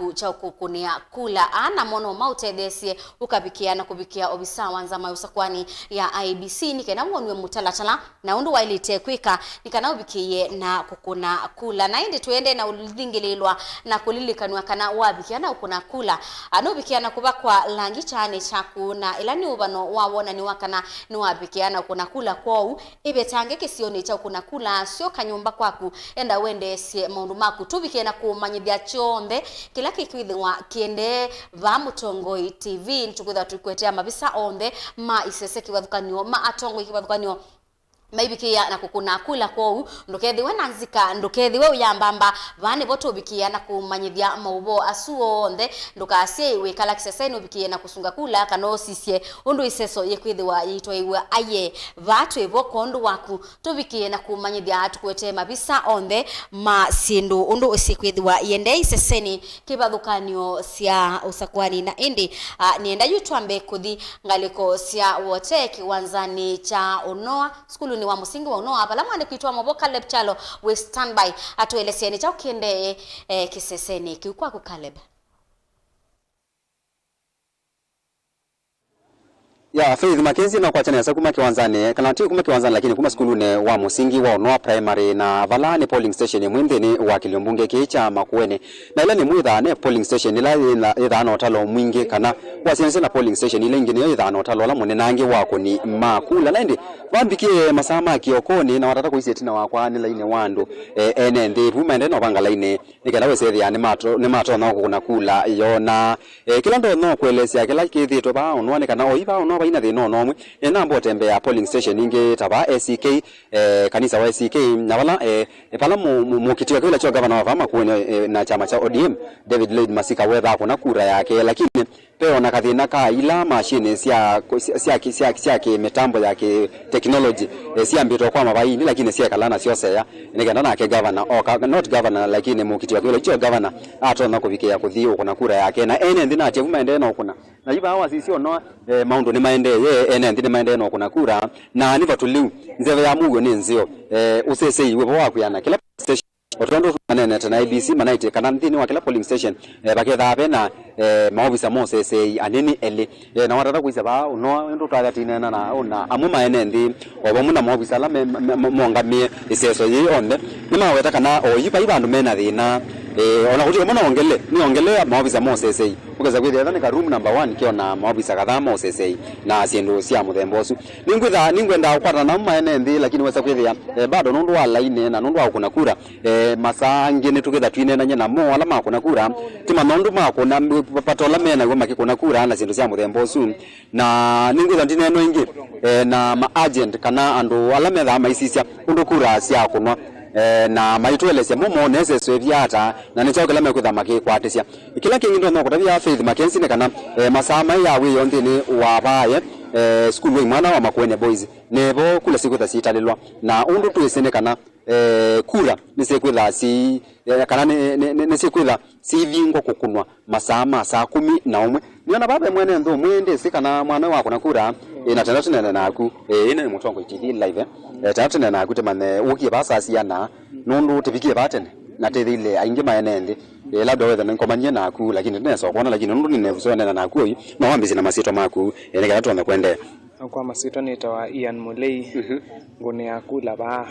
kukunia kula ana mono mautethesie ukabikia na kubikia obisa wanzama ya Usakuani ya IBC nikena wonwe mutalatala na undu wa elite kwika nikana ubikie na kukuna kula na indi tuende na ulithingililwa na kulilikanwa kana wabikia na ukuna kula anobikia na kubakwa langi chane cha kuna ilani ubano wawona ni wakana ni wabikiana kuna kula kwao ibetange kisioni cha kuna kula sio kanyumba kwaku enda wende sie maundu maku tubikiana kumanyithia chonde kila kikwithwa kiende va Mutongoi TV ntukwitha tukwetea mabisa onde ma iseseki wathukanio ma atongo ikiwathukanio maibikia na kukuna kula kwao ndukethiwe nanzika ndukethiwe uyambamba vane voto bikia na kumanyithia maubo asuo onde ndukasie wekala kiseseni ubikie na kusunga kula kano sisye undu iseso yekwithiwa yitwa aye vatu evo kondu waku tubikie na kumanyithia tukwete mabisa onde ma sindu undu usikwithiwa yende iseseni kibathukanio cia Usakuani na indi nienda yutwambe kuthi ngaliko cia wote kiwanzani cha Unoa skulu ni wa musingi wa Unoa pala mwande kuitwa Moboka Lepchalo we standby atueleseni chao kiende kiseseni kiukwa kukaleb ya Faith Mackenzie na kuachana yasa kuma kiwanzane kana ti kuma kiwanzane lakini kuma skulune wa musingi wa Unoa primary na valane polling station mwindeni wa Kiliombunge kicha Makuene na ila ni mwithane polling station ila ithano talo mwingi kana wasianze na polling station ile ingine ithano talo la munenange wako ni makula na ndi bambikie masama kiokoni na watata kuisetina wakwa ni laine wandu ene ndi vumende no banga laine nikenda wesethia ni mato no kuna kula yona kila ndo no kuelezea kila kithito ba onwa kana oiba onwa ba ina thino nomwe na mbo tembea polling station inge taba SCK kanisa wa SCK na wala pala mukitiwa kila cho governor wa Vama kuone na chama cha ODM David Lloyd Masika wetha kuna kura yake lakini peo na kathina ka ila machine sia mitambo yake technology sia mbito kwa mabaini lakini sia kalana sio sea nikenda nake governor not governor lakini mukitiwa kile cho governor atona kubikia kuthio kuna kura yake na ene ndina ache kumaende no kuna na iba hawa sisi ono maundu ni maende ene ndine maende no kuna kura na niva tuliu nzeve ya mugo ni nzio usese iwe wako yana kila station otondo manene tena IBC manaite kana ndini wa kila polling station baketha bena maofisa mose aneni ele na watata kuisa ba no ndo twala tinena na ona amuma ene ndi oba muna maofisa la mongamie iseso yi onde nima weta kana oyipa ibandu mena thina ona kuti mona ongele maofisa mose ukeza kwithia ni ka room number 1 kiona maofisa kadhaa mose na asiendo sia muthembosu ningwenda ukwata na muma ene ndi lakini wesa kwithia bado nundu wa line na nundu wa kuna kura masangi ni tukitha twinena nyena mo ala makuna kura tima nundu makuna patola mena goma kikuna kura na sindu sia muthembosu na ningwitha ndineno ingi na ma agent kana andu ala metha maisisia undu kura sia kunwa na maitwelesya mumo neseso evyata na nichokela mekwitha makikwatisya kila kingi ndo no kutabia Faith Mackenzie kana masama yawe yondini wabaye school we mwana wa Makuene boys nebo kula siku thasitalilwa na undu tuisene kana kura nisekwitha si kana nisekwitha si vingo kukunwa masama saa 11 niona baba mwene ndo mwende sikana mwana wako na kura na tena tunene naku ine mutongo TV live tena tunene naku temane ukie basa siana nundu tibikie batene na tethile aingi maenende labda wetha nkomanye naku lakini neso kuona lakini nundu ninevusona naku yi no wambisi na masito maku nekana tuame kwende kwa masito ni tawa Ian Mulei ngone ya kula ba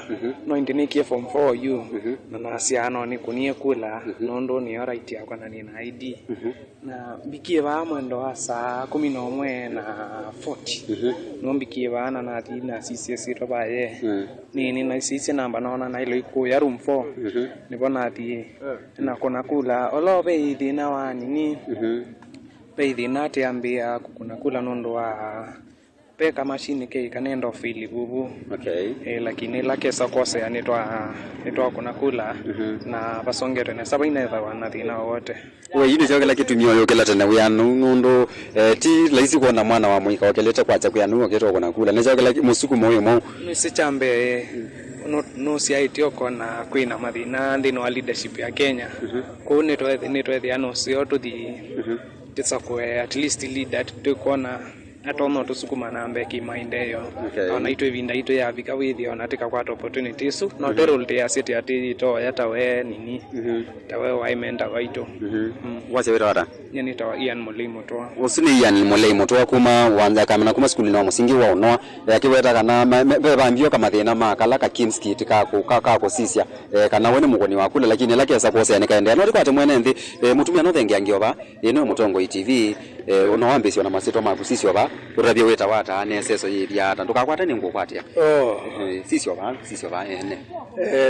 no indinikie form 4 you na asiano ni kunie kula nondo ni right ya kana ni na ID na bikie ba mwendo asa 11 na 40 no bikie ba na tina sisi roba ye ni na sisi namba naona na ilo iko ya room 4 ni bona ati na kuna kula olobe idina wa nini peidi nate ambia kuna kula nondo wa peka machine ke kanendo fili bubu lakini lake sakose anitwa kuna kula na basongere na sabaina wana thina wote we yini joke lake tumio yoke latana we nundo ti laisi kuona mwana wa mwika wakeleta kwacha kuyanua keto kuna kula ne joke lake musuku moyo mo nisichambe no siaitio kona kwina mathina ndino wa leadership ya Kenya ko nitwe ano sio to di tisakwe at least leader tukona atono tusukuma na mbeki maindeyo ona ito evinda ito ya vika withi ona tika kwa opportunities no terol ya city ati to yata we nini tawe wa imenda waito wase wera yani tawa Ian Mulei motwa usini Ian Mulei motwa kuma wanza kama kuma skuli no musingi wa ono yakiweta kana beba mbio kama thina makala ka kimski tika ko sisia kana wene mugoni wakula lakini lake asa kosa nikaendea no rikwate mwene nthi mutumia no thengia ngioba ino mutongo TV ono wambisi ona masito makusisi oba urabia weta wata neseso yibyata ndukakwata ningukwatia sisi oba ene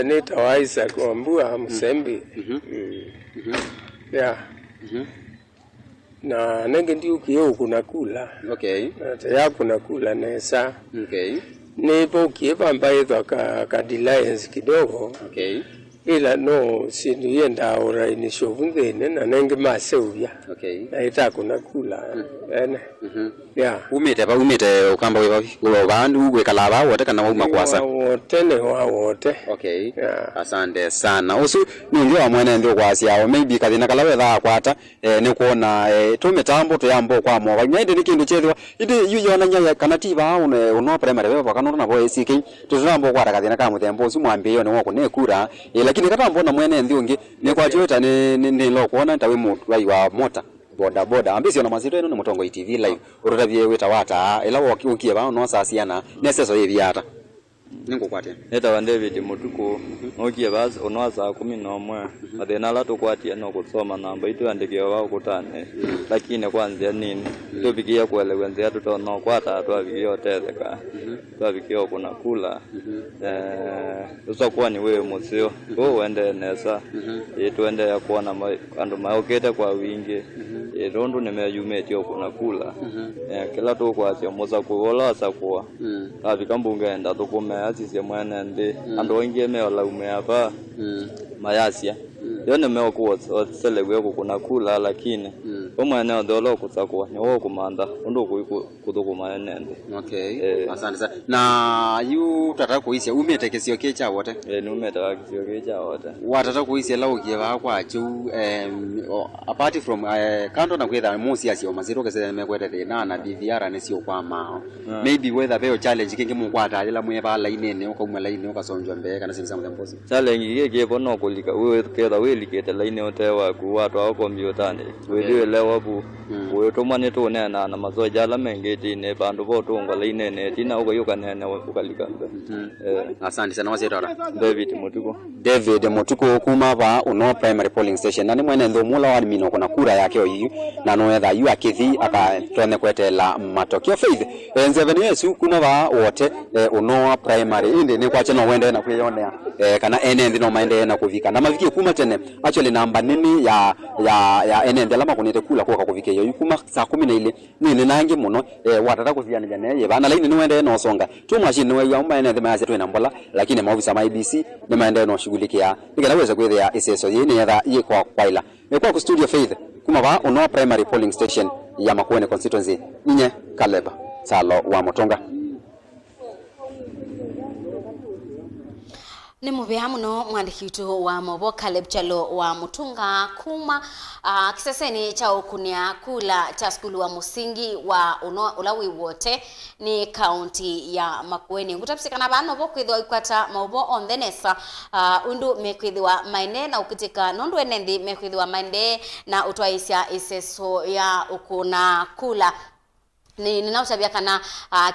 ni tawaisa kuambua msembi na nenge ndi ukiyo kuna kula ya kuna kula nesa nipo ukieva ambaye ka deliance kidogo ila no sinuyenda ora inishovungene na nenge maseuvya na ita kuna kula ene umete ukamba wewe bandu wekalaba wote kana wauma kwasa wote ne wote asante sana usu ningi wa mwene ndio kwasia maybe kathina kala wetha kwata ni kuona tumetambo tuyambo kwa mo nyainde ni kindu chethwa indi yuyona nya kana tiba uno primary wewe kana na boy CK tutambo kwa kathina kama muthembo usu mwambe yo ni wako ne kura lakini katambo na mwene ndio ngi ni kwa jota ni lo kuona ntawe mutu wa mota boda ambisio na mazito eno ni mutongo TV live urutavye weta wata ila ukie ba no sasiana neseso yevyata ningo kwate neta David Mutuku nokie bas onwaza 11 athina la tukwatia no kusoma namba itu andike wao kutane lakini kwanza nini tubikia kuelewa nzia tutona kwata twabikia tetheka twabikia kuna kula usakuani wewe musio go wende nesa tuende ya kuona andu maokete kwa wingi rondo nimeyumetio kuna kula kila tu kwa sia moza kuola sakwa abikambunga enda tukumea sisi mwana ndi andu wengi meola umeapa mayasia yone meokuwa selewe kuna kula lakini omwana ndolo kusakwa ni wo kumanda ndo kuthukuma nende. Okay. Asante sana. Na yu tata kuisia umetekesio kecha wote? Ni umetekesio kecha wote. Watata kuisia la ukiwa kwa chu apart from kando na kwetha musi asio maziro kese mekwete thina na DVR ne sio kwa mao. Maybe whether beo challenge kingi mukwata ila mweba line ne ukamwe line ukasonjwa mbeka na sinisa mtemposi. Challenge yeke bono kulika wewe ketha wewe likete line otewa kuwatu au computer ne. Wewe lewa bu wewe tomane to ne na mazoja la mengeti ne bandu boto ngala ine tina uko yuka ne ukalikanda. Asante sana wasirara. David Mutuku kuma ba uno primary polling station nani mwene ndo mula wa mino kuna kura yake oyu na no etha yu akithi aka twene kwetela matokeo faith enzeveni yesu kuna ba wote uno primary inde ni kwache no wende na kweyonea kana ene ndino maende na kuvika na maviki kuma tene actually namba nini ya ene ndela makunete kula kwa kuvike yo kuma saa 10 ile nini nangi muno watata kuthiana jane ye bana line ni wende no songa tu machine we ya ene ndema yasetu na mbola lakini maofisa ma IBC ni maende no shughulikia nikanaweza kwethia iseso yini yetha yekwa kwaila ekwa ku studio faith kuma ba uno primary polling station ya Makueni constituency ninye Kaleba Salo wa Mutunga. Ni mubea muno mwandiki witu wa Mobo Caleb Chalo wa Mutunga kuma kiseseni cha ukunia kula cha skulu wa musingi wa ulawi wote ni county ya Makueni ngutapisikana bano bokwithwa ikwata Mobo on the nesa undu mekwithwa maine na ukitika nondu enendi mekwithwa mainde na utwaisya iseso ya ukuna kula ni ninautabia kana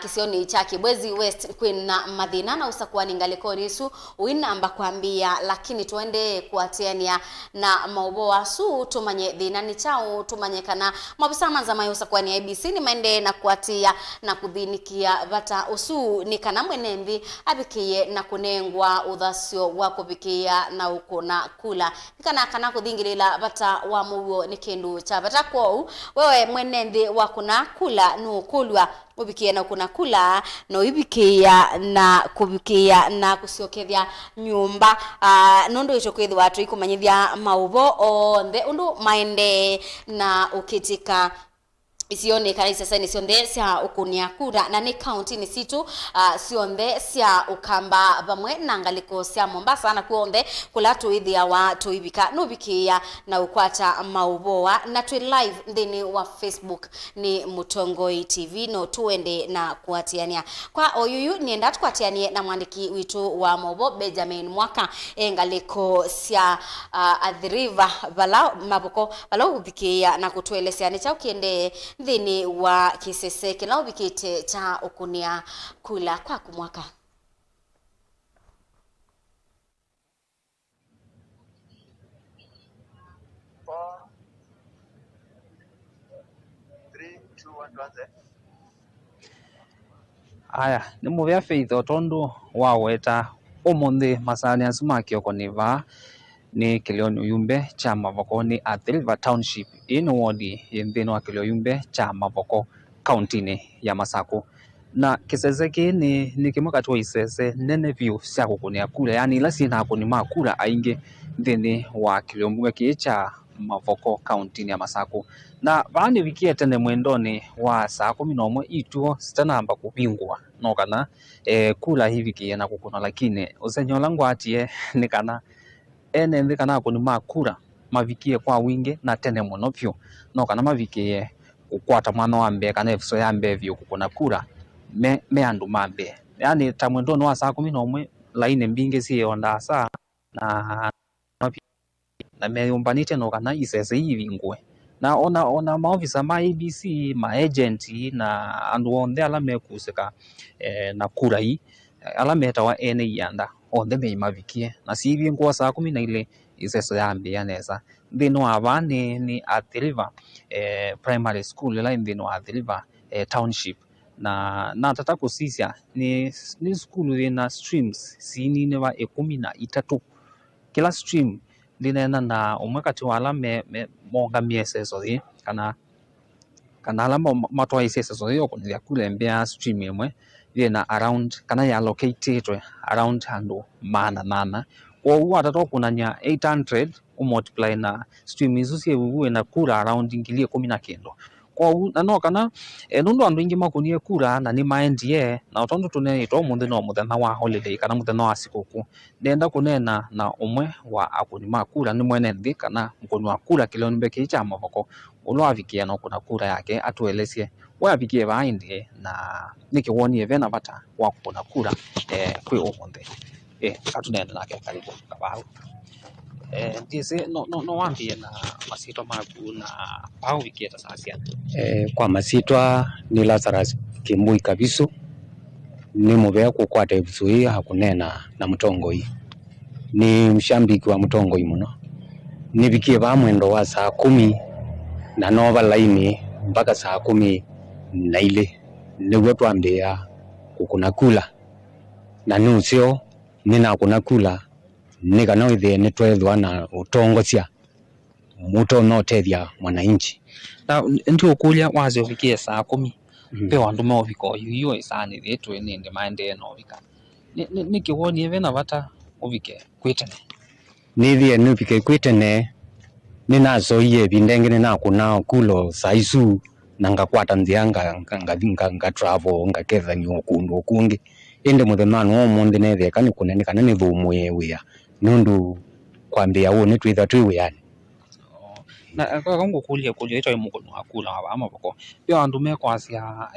kisioni cha Kibwezi West Queen na Madina na Usakuani ngaliko nisu uinamba kwambia lakini tuende kuatiania na mauboa su tumanye dhinani chao tumanye kana mabisa manza mayo Usakuani IBC ni maende na kuatia na kudhinikia bata usu ni kana mwenendi abikiye na kunengwa udhasio wako bikia na ukona kula kana kudhingilila bata wa muwo ni kindu cha bata kwa wewe mwenendi wakuna kula kulwa ubikia na kuna kula no ibikia na kubikia na kusiokethia nyumba nondo ichokwethwa watu ikumanyithia maubo onthe undu maende na ukitika isione kana iseseni sionde sia ukunia kura na ni county ni situ sionde sia ukamba bamwe na ngaliko sia Mombasa na kuonde kula tuithia wa tuibika nubikia na ukwata mauboa na tu live ndini wa Facebook ni Mutongoi TV no tuende na kuatiania kwa oyuyu nienda tukwatianie na mwandiki witu wa Mobo Benjamin Mwaka ngaliko sia adhiriva bala maboko bala ubikia na kutuelezea ni cha ukiende dhini wa kisese kila ubikite cha ukunia kula kwa kumwaka. Aya ni muvya faith otondo waweta omonde masani asuma kiokoniva ni Kilioni Yumbe cha Mavoko ni Athilva Township in wodi yembeno wa Kilioni Yumbe cha Mavoko county ni ya Masako na kisezeki ni kimoka tu isese nene view sia kukunia kula yani ila sina kuni makula ainge ndeni wa Kilioni Yumbe cha Mavoko county ni ya Masako na bani wikia tene mwendoni wa saa 11 ituo sitanamba kupingwa no kana kula hivi kiena kukuna lakini usenyo langu atie ni kana ene ndikana kuni makura mavikie kwa wingi na tene muno pyo no kana mavikie kukwata mwana wa mbe kana efso ya mbe vyo kukuna kura me andu mambe yani tamwendo no saa 11 laine mbinge si onda saa na meyumbanite no kana isese hivi ngwe na ona maofisa ma ABC ma agent na andu onde ala mekuseka na kura hii ala metawa ene yanda onthe me mavikie na sivi ngwa saa 12 iseso yambia neza thino wa bane ni Athi River primary school ila thino wa Athi River township na tata kusisia ni school ina streams sini ne wa 13 kila stream linena na umwakati wala monga mieseso thi kana ala matwa iseso yo kunya kule mbea stream imwe na around kana ya located around hando nana kwa wata to kunanya 800 multiply na stream izo sie uwe na kura around ingilie 19 kwa no kana nundu andu ingi makunie kura na ni maendie na utondo tune to munde no muthenya wa holiday kana muthenya wa sikuku ndenda kunena na umwe wa akuni makura ni mwene nthi kana mkoni wa kura kiloni beke cha mavoko ulo avikia no kuna kura yake atuelesie wavikie baindi na nikiwonie vena bata wa kuna kura kwi umunthe katunenda nake karibu kabao ndise no wambie na masito maku na pao vikieta sasia kwa masitwa ni Lazarus Kimbui Kabiso ni muvea kukwata ibusui hakunena na mutongoi ni mshambiki wa mutongoi muno nibikie ba mwendo wa saa 10 na nova laini mpaka saa 10 na ile niguo twambia kukuna kula na nusio nina kuna kula nikana withe ni twethwa na utongocia muto no tethia mwananchi na ndio ukulia wazi ufikie saa 10 pe wandu mo viko hiyo isani yetu nende maende no vika nikiwonie vena bata uvike kwitene nithie nupike kwitene ninazo iye bindengene na kuna kulo saisu na ngakwata nzianga nga travel ngaketha nyokundu kungi inde muthemano omonde nethe kana kunene kana ni thumwe wia nundu kwambia wone twitha twiwe yani na kango kulia ito mukono akula ama boko yo andu me kwasia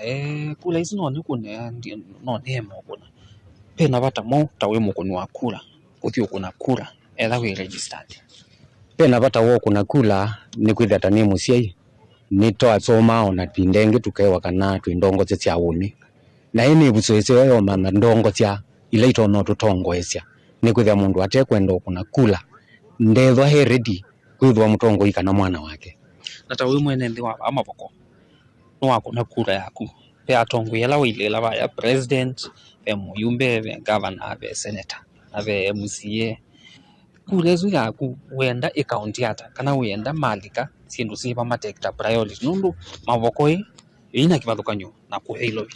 kula isi no ni kune no nemo kuna pena bata mo tawe mukono akula kuthio kuna kula etha we registered pena bata wo kuna kula ni kwitha tani musiai ni to asoma ona pindenge tukewa kana twindongo cia wone na ini busoese yo mama ndongo cia ile ito no tutongo esia ni kwitha mundu atekwenda kuna kula ndethwa he ready kwithwa mutongo ikana mwana wake na tawe mwene ndi wa ama boko no akuna kura yaku pe atongo yela wilela ba ya president pe muyumbe be governor be senator ave MCA kulezo yaku wenda account yata kana wenda malika sindu siba matekta priority nundu maboko ina kibathukanyo na kuheilo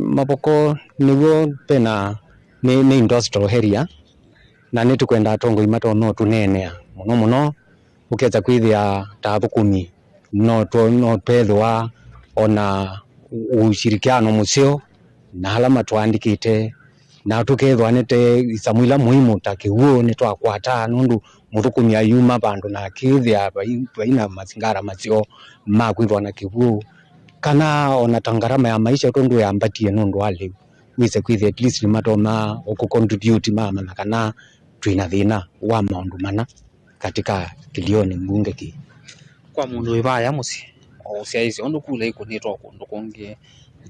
maboko nigo pena ni industrial area na ni tukwenda atongo imato no tunenea muno ukeza kwithia tathukumi no twethwa ona ushirikiano musio na alama twandikite na tukethwa nete isamwila muhimu takihuo ni twakwata nundu muthukumi ayuma bandu na kithia baina mazingara masio makwithwa na kihuo kana ona tangarama ya maisha tondu yambatie nundu wale wise kwithia at least matoma ukucontribute mama na kana twina thina wa maundu mana katika kilioni mbunge ki kwa mundu ibaya musi usiaizi ondo kula ikunitwa kundu kungi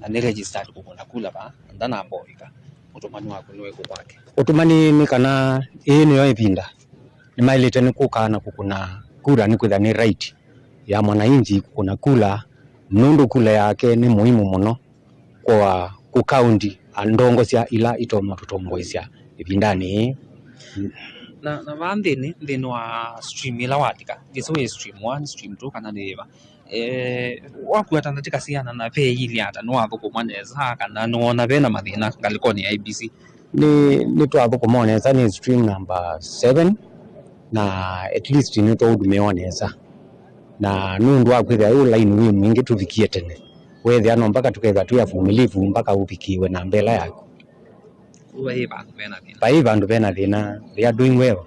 na ni registered kukuna kula ba ndana mboika utumani wako niwe kwake utumani ni kana ni yo ipinda ni mailete ni kukana kukuna kula ni kwitha ni right ya mwananchi kukuna kula nundu kula yake ni muhimu muno kwa kukaunti andongo cia ila itoma tutomboisia ipindani na vandini ndino wa stream ila watika jiso stream 1 stream 2 kana neva wakuata ndatika siana na pe ili ata no avuko maneza kana no na vena madina ngalikoni IBC ni twavuko moneza ni stream number 7 na at least ni to udumeoneza na nundu wakwithia yu line wi mwingi tuvikie tene wethe ano mpaka tuketha tu yafumilivu mpaka upikiwe na mbela yako bandu bena thina they are doing well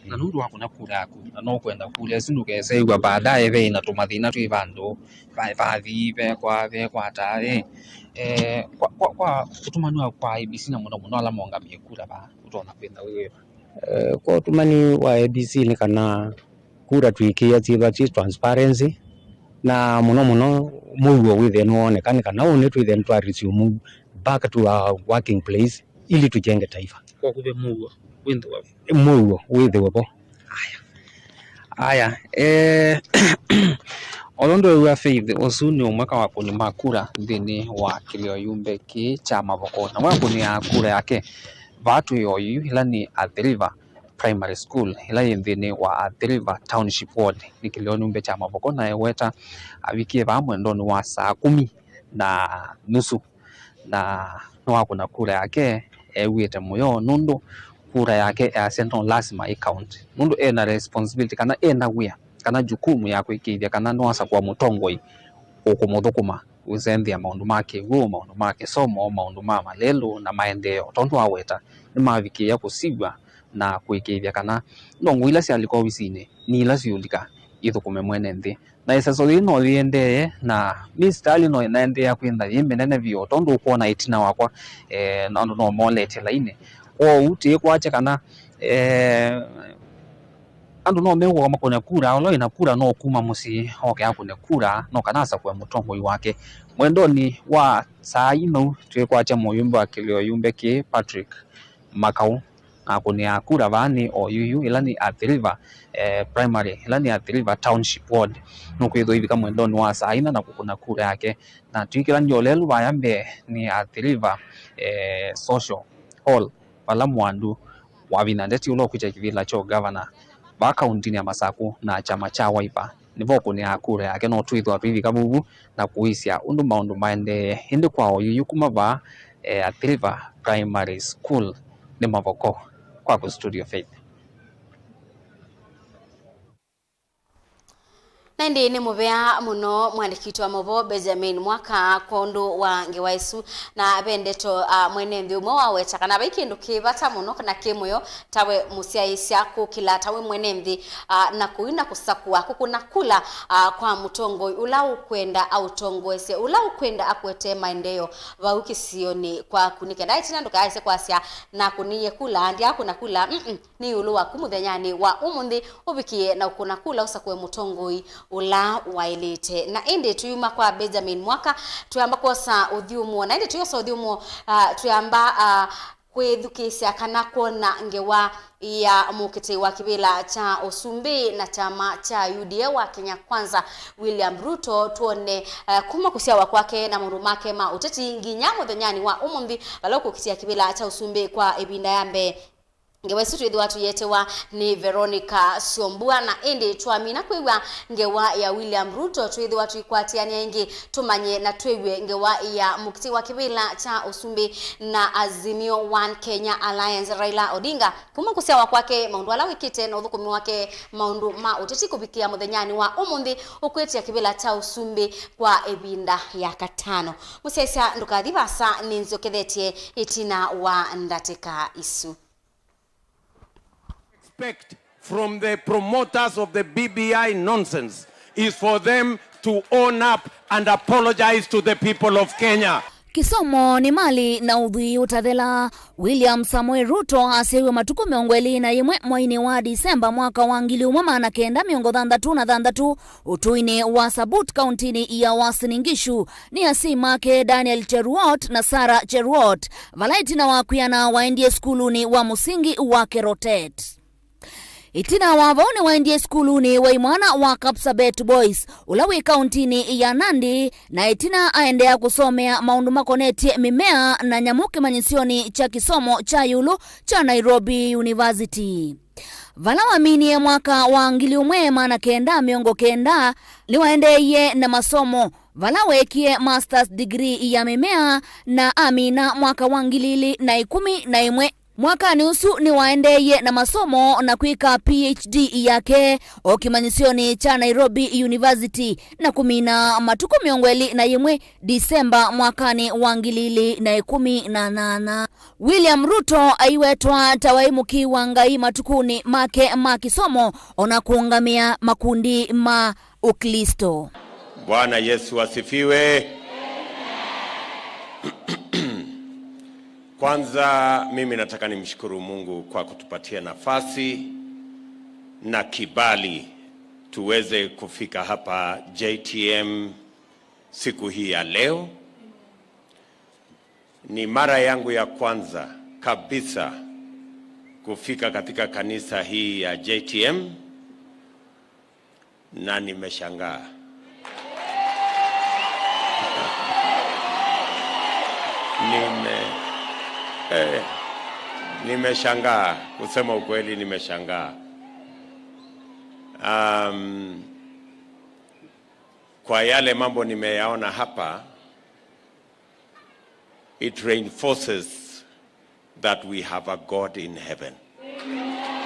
na nundu wako na kura yako na no kwenda kule sindu keseigwa baadaye ve na tumathina tu bandu bathi be kwa tare kwa utumani wa kwa IBC na muno ala monga miekura ba utona kwenda wewe kwa utumani wa IBC ni kana kura tuikia tiba transparency na muno muguo withe no onekane kana one twithe ntwarisi mu back to our working place ili tujenge taifa. Kwa kube mugo Withe wapo. Aya, olondo wa faith osuni umwaka wa kuni makura thini wa kilio yumbe ki cha mavoko na mwaka kuni akura yake vatu yoyu ila ni Athi River Primary School ila thini wa Athi River Township Ward ni kilio yumbe cha mavoko na eweta awikie vamwe ndoni wa saa 10:30 na no kuna kura yake ewete moyo nundu kura yake ya central lazima account mundu ena responsibility kana ena wia kana jukumu ya kuikithia kana nwasa kwa mutongoi ukumuthukuma uzenthia maundu make maundu make somo maundu ma malelo na maendeleo tondu aweta ni mavikia kusibwa na kuikithia kana ndongo ila cia liko wisine ni ila ciulika ithukume mwene nthi na isaso lino liendee na mistali no inaendea kwenda yimbe nene vyo tondu kuona itina wakwa no molete laine uti kwache kana andu no mewo makone kura olo ina kura no kuma musi oke akune kura no kanasa kwa mutongo wake mwendoni wa saa ino twe kwache moyumbe wa kilio yumbe ki Patrick Makau akune akura vani oyuyu ila ni Athi River Primary ila ni Athi River Township Ward no kwitho hivi kama mwendoni wa saa ina na kukuna kura yake na twikira njolelu bayambe ni Athi River Social Hall pala mwandu wavina ndeti ulo kucha kivila cho governor ba kaunti ya Masaku na chama cha Wiper nivo kuni akura yake no twithwa hivi kabubu na kuisia undu maundu maende hindi kwao yukuma ba Athi River Primary School ni mavoko kwa studio Faith. Nandi ni muvea muno mwandikitwa movo Benjamin Mwaka kondo wa ngewaisu na bendeto mwene nthi umwe waweta kana baikindu kibata muno kana kimoyo tawe musiaisia kukila tawe mwene nthi na kuina kusakua kukuna kula kwa mutongo ula ukwenda au tongoese ula ukwenda akwete maendeleo vauki sioni kwa kunikenda itina ndukaise kwasia na kuniye kula ndi akuna kula ni ulu wa kumuthenyani wa umundi ubikie na ukuna kula usakwe mutongoi ula wailite na indi tuyuma kwa Benjamin Mwaka tuyamba kosa uthiumo na indi tuyosa uthiumo tuyamba kwithukisya kana kona ngewa ya mukete wa kibila cha Osumbi na chama cha UDA wa Kenya Kwanza William Ruto tuone kuma kusiawa kwake na mundu make ma uteti nginyamo thonyani wa umundi baloko kitia kibila cha Osumbi kwa ebinda yambe ngewa situ watu yetewa ni Veronica Siombua na indi tuamina kwewa ngewa ya William Ruto tuithi watu ikwatiania ingi tumanye na twewe ngewa ya mukiti wa kibila cha Osumbi na Azimio One Kenya Alliance Raila Odinga kuma kusiawa kwake maundu ala wikite na uthukumi wake maundu ma uteti kubikia muthenyani wa umundi ukwetia kibila cha Osumbi kwa ebinda ya katano musiaisa ndukathibasa ninzokethetie itina wa ndatika isu. Expect from the promoters of the BBI nonsense is for them to own up and apologize to the people of Kenya. Kisomo ni mali na udhui utathela. William Samoei Ruto asewe matuko miongweli na yemwe mwaini wa Disemba mwaka wa 1963 utuine wa Sabut County ya Uasin Gishu ni asimake Daniel Cheruot na Sarah Cheruot valaiti na wakuyana waendie skuluni wa musingi wa Kerotet. Itina wavaone waendie skuluni wa imwana wa Kapsabet Boys ulawi kauntini ya Nandi na itina aendea kusomea maundu makoneti mimea na nyamuke manyisioni cha kisomo cha yulu cha Nairobi University. Vala wamini mwaka wa 1990 liwaendeye na masomo vala wekie masters degree ya mimea na amina mwaka wa 2011 mwaka nusu ni waendeye na masomo na kuika PhD yake okimanyisioni cha Nairobi University na kumina matuko miongweli na yemwe Disemba mwakani wa 2018. William Ruto aiwetwa tawaimuki wangai matukuni make makisomo ona kuungamia makundi ma Ukristo. Bwana Yesu asifiwe. Kwanza mimi nataka nimshukuru Mungu kwa kutupatia nafasi na kibali tuweze kufika hapa JTM siku hii ya leo. Ni mara yangu ya kwanza kabisa kufika katika kanisa hii ya JTM na nimeshangaa. Nimeshangaa, kusema ukweli nimeshangaa. Kwa yale mambo nimeyaona hapa, it reinforces that we have a God in heaven.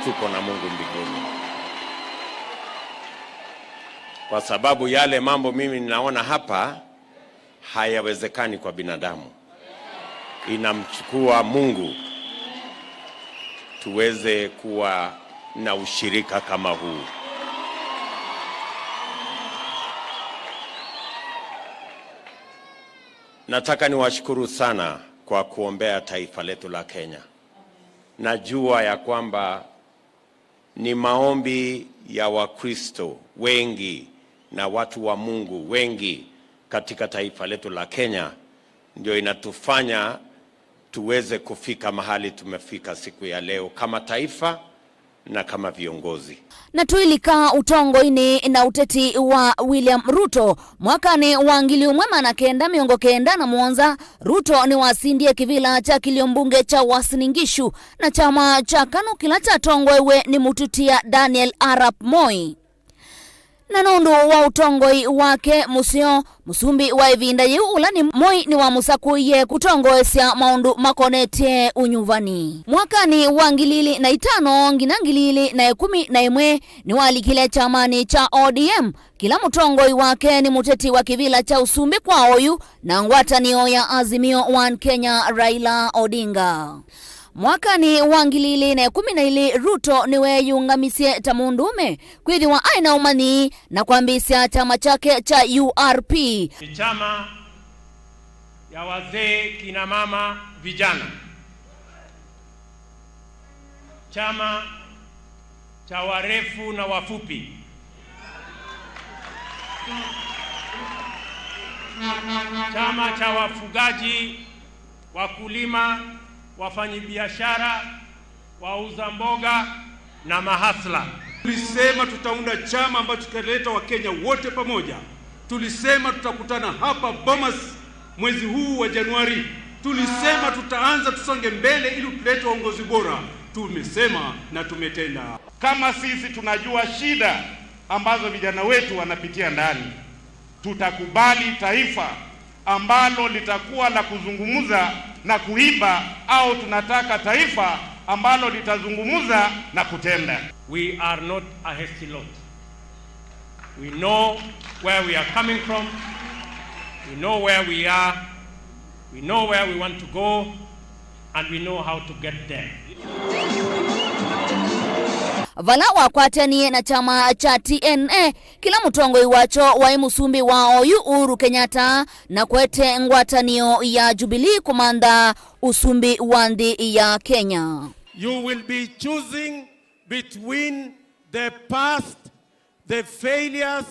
Tuko na Mungu mbinguni. Kwa sababu yale mambo mimi ninaona hapa hayawezekani kwa binadamu. Inamchukua Mungu tuweze kuwa na ushirika kama huu. Nataka niwashukuru sana kwa kuombea taifa letu la Kenya. Najua ya kwamba ni maombi ya Wakristo wengi na watu wa Mungu wengi katika taifa letu la Kenya ndio inatufanya tuweze kufika mahali tumefika siku ya leo kama taifa na kama viongozi. Na tuilika utongo-ini na uteti wa William Ruto mwakani wa ngili umwema na kenda miongo kenda na mwonza. Ruto ni wasindie kivila cha kiliombunge cha Uasin Gishu na chama cha KANU kila cha tongoewe ni mututia Daniel Arap Moi. Na nundu wa utongoi wake musio musumbi wa ivinda yu ula ni Moi ni wa musakuye kutongoesya maundu makonetie unyuvani. Mwakani wa ngilili na itano ngina ngilili na 11 ni walikile chamani cha ODM. Kila mutongoi wake ni muteti wa kivila cha usumbi kwa oyu na ngwatanio ya Azimio One Kenya Raila Odinga. Mwakani wa ngilili na 12 Ruto niwe yungamisie tamundume kwidi wa aina umani na kuambisia chama chake cha URP. Ni chama ya wazee, kina mama, vijana. Chama cha warefu na wafupi. Chama cha wafugaji, wakulima, wafanyabiashara, wauza mboga na mahasla. Tulisema tutaunda chama ambacho kitaleta Wakenya wote pamoja. Tulisema tutakutana hapa Bomas mwezi huu wa Januari. Tulisema tutaanza tusonge mbele ili tulete uongozi bora. Tumesema na tumetenda. Kama sisi tunajua shida ambazo vijana wetu wanapitia ndani, tutakubali taifa ambalo litakuwa la kuzungumza na kuiba, au tunataka taifa ambalo litazungumza na kutenda? We are not a hasty lot. We know where we are coming from. We know where we are. We know where we want to go, and we know how to get there. Vala wakwatanie na chama cha TNA kila mutongoi wacho wa musumbi wa oyu Uhuru Kenyatta na kwete ngwatanio ya Jubilee kumanda usumbi wandi ya Kenya. You will be choosing between the past, the failures,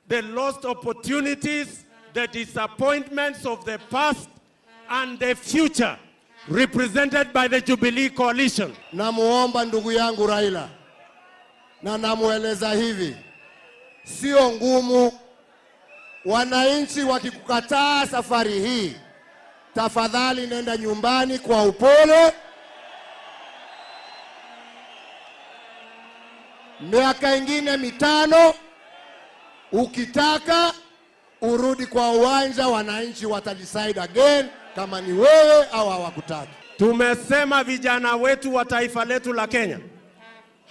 the lost opportunities, the disappointments of the past, and the future represented by the Jubilee coalition. Namuomba ndugu yangu Raila, na namueleza hivi, sio ngumu. Wananchi wakikukataa safari hii, tafadhali nenda nyumbani kwa upole. Miaka ingine 5 ukitaka urudi kwa uwanja, wananchi watadecide again kama ni wewe au hawakutaki. Tumesema vijana wetu wa taifa letu la Kenya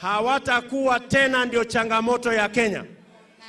hawatakuwa tena ndio changamoto ya Kenya.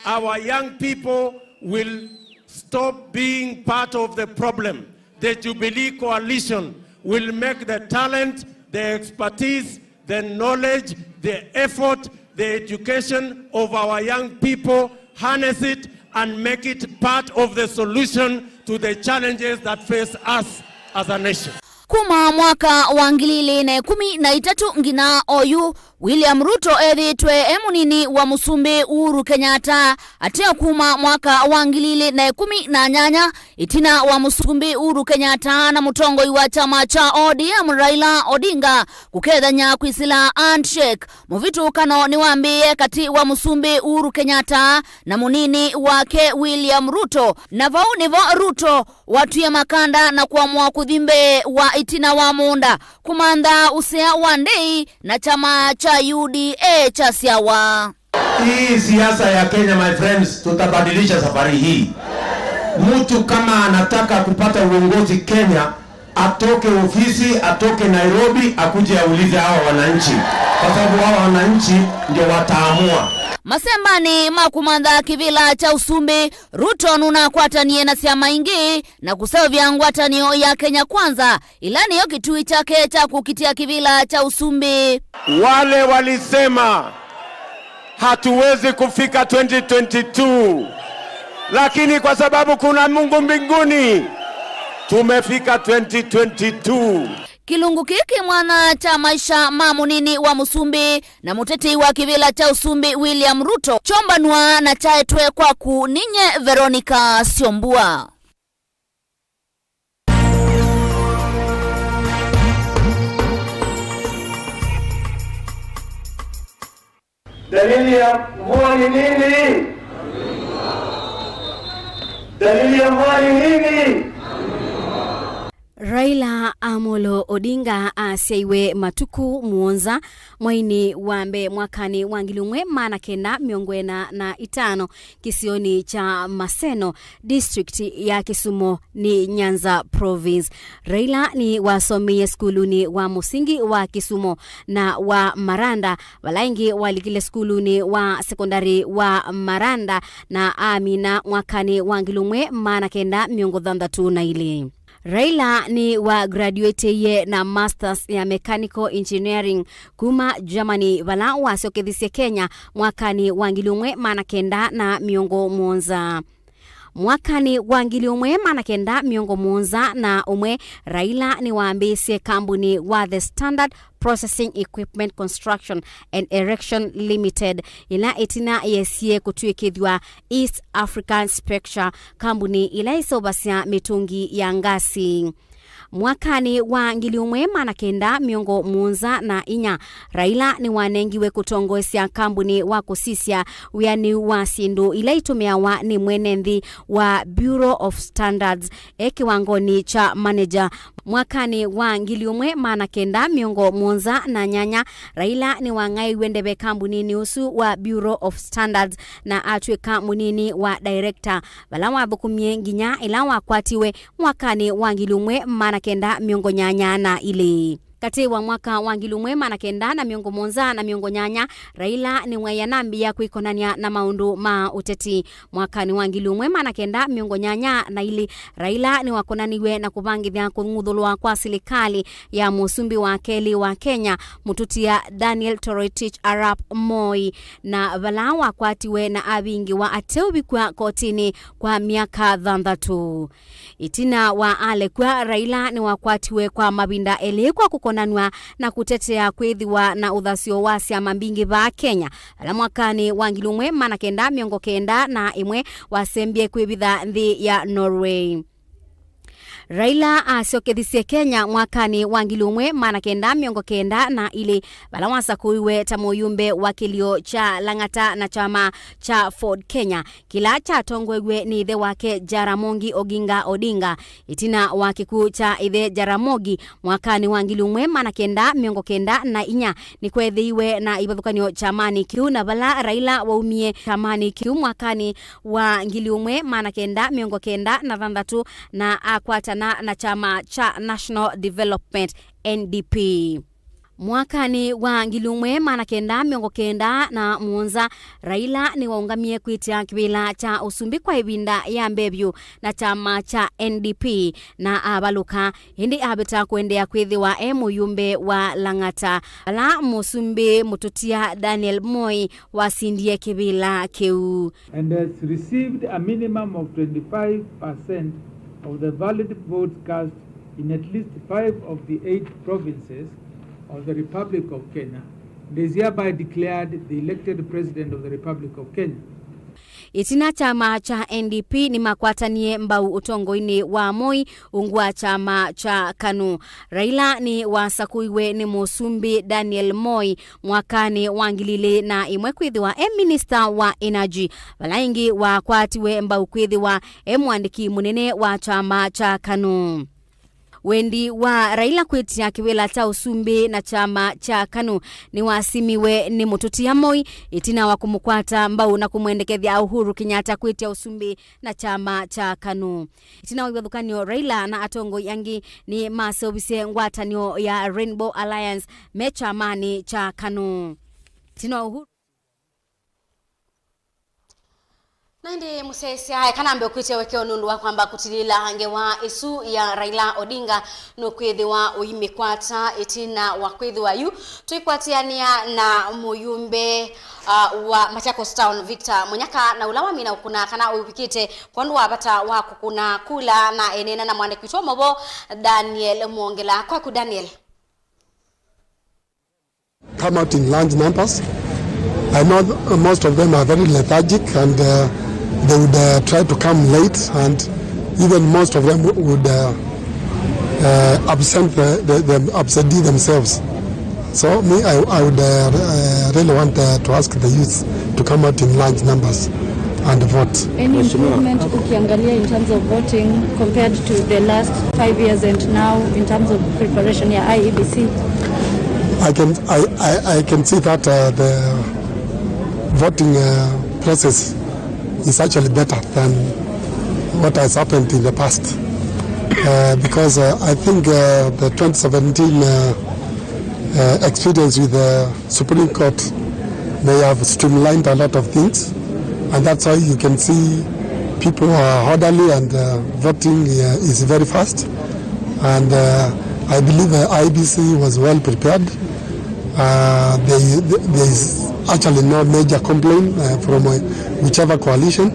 Our young people will stop being part of the problem. The Jubilee coalition will make the talent, the expertise, the knowledge, the effort, the education of our young people, harness it and make it part of the solution to the challenges that face us as a nation. kuma mwaka wa 2013 ngina oyu William Ruto ethitwe emunini wa musumbi Uhuru Kenyatta atia kuma mwaka wa 2018 itina wa musumbi Uhuru Kenyatta na mutongoi wa chama cha ODM Raila Odinga kukethanya kwisila handshake muvitu kano niwambie kati wa musumbi Uhuru Kenyatta na munini wake William Ruto na vau nivo Ruto watuye makanda na kuamua kuthimbe wa itina wa munda kumanda usea wandei na chama cha UDA cha siawa. Hii siasa ya Kenya, my friends, tutabadilisha safari hii. Mtu kama anataka kupata uongozi Kenya, atoke ofisi, atoke Nairobi, akuje aulize hawa wananchi, kwa sababu hawa wananchi ndio wataamua. Masembani makumanda kivila cha usumbi Ruto nuna kwatanie na siama ingi na kusavya ngwatanio ya Kenya kwanza ilani yo kitui chake cha kukitia kivila cha usumbi. Wale walisema hatuwezi kufika 2022, lakini kwa sababu kuna Mungu mbinguni tumefika 2022. Kilungu kiki mwana cha maisha mamunini wa musumbi na muteti wa kivila cha usumbi William Ruto chombanwa na chaetwe kwa kuninye Veronica Siombua. Dalili ya mvua ni nini? Dalili ya mvua ni nini? Raila Amolo Odinga aseiwe matuku muonza mwaini wambe mwakani wangilumwe mana kenda miongwena na itano kisioni cha Maseno district ya Kisumu ni Nyanza province. Raila ni wasomie skuluni wa musingi wa Kisumu na wa Maranda, walaingi walikile skuluni wa sekondari wa Maranda na Amina mwakani wangilumwe mana kenda miongo dhandatu na ili. Raila ni wa graduate ye na masters ya mechanical engineering kuma Germany wala wasokethisia Kenya mwakani wangilumwe mana kenda na miongo monza. Mwakani wangilumwe mana kenda miongo monza na umwe Raila ni waambise kambuni wa The Standard Processing Equipment Construction and Erection Limited ila itina yesie kutuikithwa East African Spectra kambuni ila isobasia mitungi ya ngasi. Mwakani wa ngiliumwe mana kenda miongo muonza na inya Raila ni wanengiwe kutongoesya kambuni wa kusisia wiani wa sindu ila itumiawa ni mwenendhi wa Bureau of Standards kiwangoni cha manager. Mwakani wa ngiliumwe mana kenda miongo muonza na nyanya Raila ni wangai wendebe kambuni ni usu wa Bureau of Standards na atweka munini wa director wala wabukumie nginya ila wakwatiwe mwakani wa ngiliumwe mana kenda miongo nyanya na ile. Kati wa mwaka wangilumwe mana kenda na miongo monza na miongo nyanya Raila ni mwayanambi ya kuikonania na maundu ma uteti. Mwaka ni wangilumwe mana kenda miongo nyanya na ili Raila ni wakonaniwe na kubangithia kungudhulwa kwa serikali ya musumbi wa keli wa Kenya mututia Daniel Toroitich Arap Moi na valawa kwatiwe na abingi wa ateubi kwa kotini kwa miaka dhandatu. Itina wa ale kwa Raila ni wakwatiwe kwa mabinda ele kwa kukonanwa na kutetea kwethiwa na uthasio wa siama mbingi ba Kenya. Ala mwakani wangilumwe mana kenda miongo kenda na imwe wasembie kwibitha nthi ya Norway. Raila asiokethisia Kenya mwakani wangilumwe mana kenda miongo kenda na ili balawasa kuiwe tamoyumbe wa kilio cha Langata na chama cha Ford Kenya. Kila cha tongwegwe ni ithe wake Jaramogi Oginga Odinga. Itina wakiku cha ithe Jaramogi mwakani wangilumwe mana kenda miongo kenda na inya ni kwethiwe na ibathukanio chamani kiu na bala Raila waumie chamani kiu mwakani wangilumwe mana kenda miongo kenda na dhandatu na akwata na chama cha National Development NDP. Mwakani wa ngilumwe mana kenda miongo kenda na muonza Raila ni waungamie kuitia kibila cha usumbi kwa ibinda ya mbebyu na chama cha NDP na abaluka hindi abeta kuendea kwithiwa muyumbe wa Langata ala musumbi mututia Daniel Moi wasindie kibila keu and has received a minimum of 25% of the valid votes cast in at least 5 of the 8 provinces of the Republic of Kenya, and is hereby declared the elected President of the Republic of Kenya. Itina chama cha NDP ni makwatanie mbau utongoini wa Moi ungwa chama cha KANU. Raila ni wasakuiwe ni Musumbi Daniel Moi mwakani wangilile na imwe kwithiwa Minister wa Energy. Walaingi wa kwatiwe mbau kwithiwa mwandiki munene wa chama cha KANU. Wendi wa Raila kwetia kiwela cha Usumbi na chama cha KANU ni wasimiwe ni mututia Moi itina wa kumukwata mbau na kumwendekethia Uhuru Kenyatta kwetia Usumbi na chama cha KANU. Itina wa ibadhukanio Raila na atongo yangi ni masobise ngwatanio ya Rainbow Alliance mechamani cha KANU. Itina Uhuru Nandi musesia kanambe kwite wekeo nundu wa kwamba kutilila hangewa isu ya Raila Odinga no kwithiwa uimikwata itina wa kwithiwa yu tuikwatiania na muyumbe wa Machakos Town Victor Munyaka na ulawami na ukuna kana upikite kwandu wapata wako kuna kula na enena na mwande kwitwa mobo Daniel Mwongela. Kwaku Daniel, come out in large numbers. I know most of them are very lethargic and they would try to come late, and even most of them would absent absentee themselves. So me, I would really want to ask the youth to come out in large numbers and vote. Any improvement ukiangalia in terms of voting compared to the last 5 years and now in terms of preparation ya IEBC? I can see that the voting process is actually better than what has happened in the past, because I think the 2017 experience with the Supreme Court, they have streamlined a lot of things, and that's why you can see people are orderly and voting is very fast, and I believe IBC was well prepared. There is actually no major complaint from whichever coalition,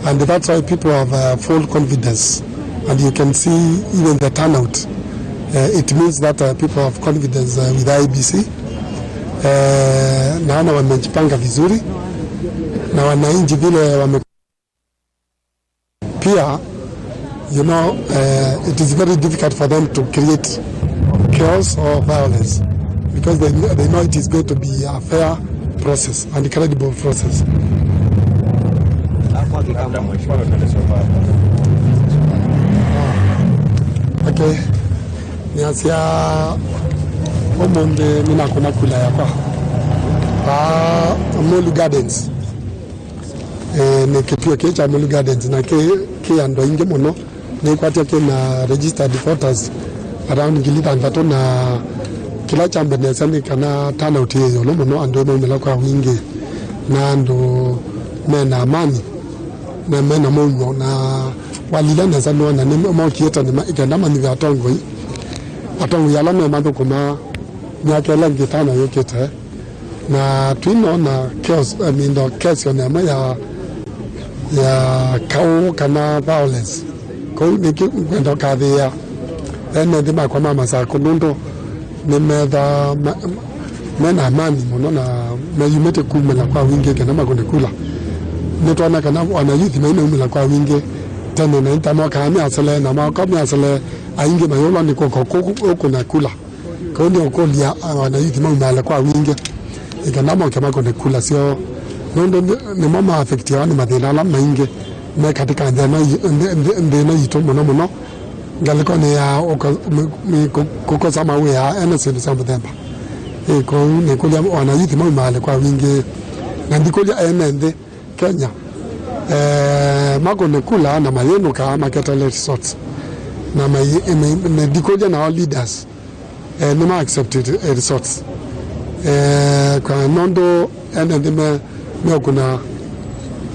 and that's why people have full confidence, and you can see even the turnout. It means that people have confidence with IBC. Naona wamejipanga vizuri na wananchi vile wame pia, you know, it is very difficult for them to create chaos or violence, because they know it is going to be a fair process and a credible process. Okay. Niasia omonde mina kuna kula yapa. Molu Gardens. Ne kipio kecha Molu Gardens na ke ando inge mono ne kwatia ke na registered voters around Gilita ndato na kila chambe ne sani kana tana utiyo no mono ando no mela kwa wingi na ando mena amani na mena mongo na walila na sano na ne mo kieta ne ikenda mani ga tongo yi atongo yala me mando kuma nya kela ngitana yokete na twino na chaos no chaos na ma ya kau kana violence ko ni kwenda kadhia ene ndima kwa mama sa kunundo nimedha mena amani mono na yumete kumela kwa wingi kana makonde kula nitwana kana wana youth na umela kwa wingi tena na ntamo kama asale na makami asale ainge mayola ni koko na kula kwa ndio kolia wana youth na umela kwa wingi kana kama konde kula sio nondo ni mama affect yani madela la mainge na katika ndana ndena yito mono ngaliko ne ya koko sama we ya NSL sama demba ko ne ko ya wana yiti mo male kwa wingi na ndiko ya NND Kenya mako ne kula na mayeno ka maketale resorts na ne ndiko ya na leaders ne ma accepted resorts kwa nondo NND me kuna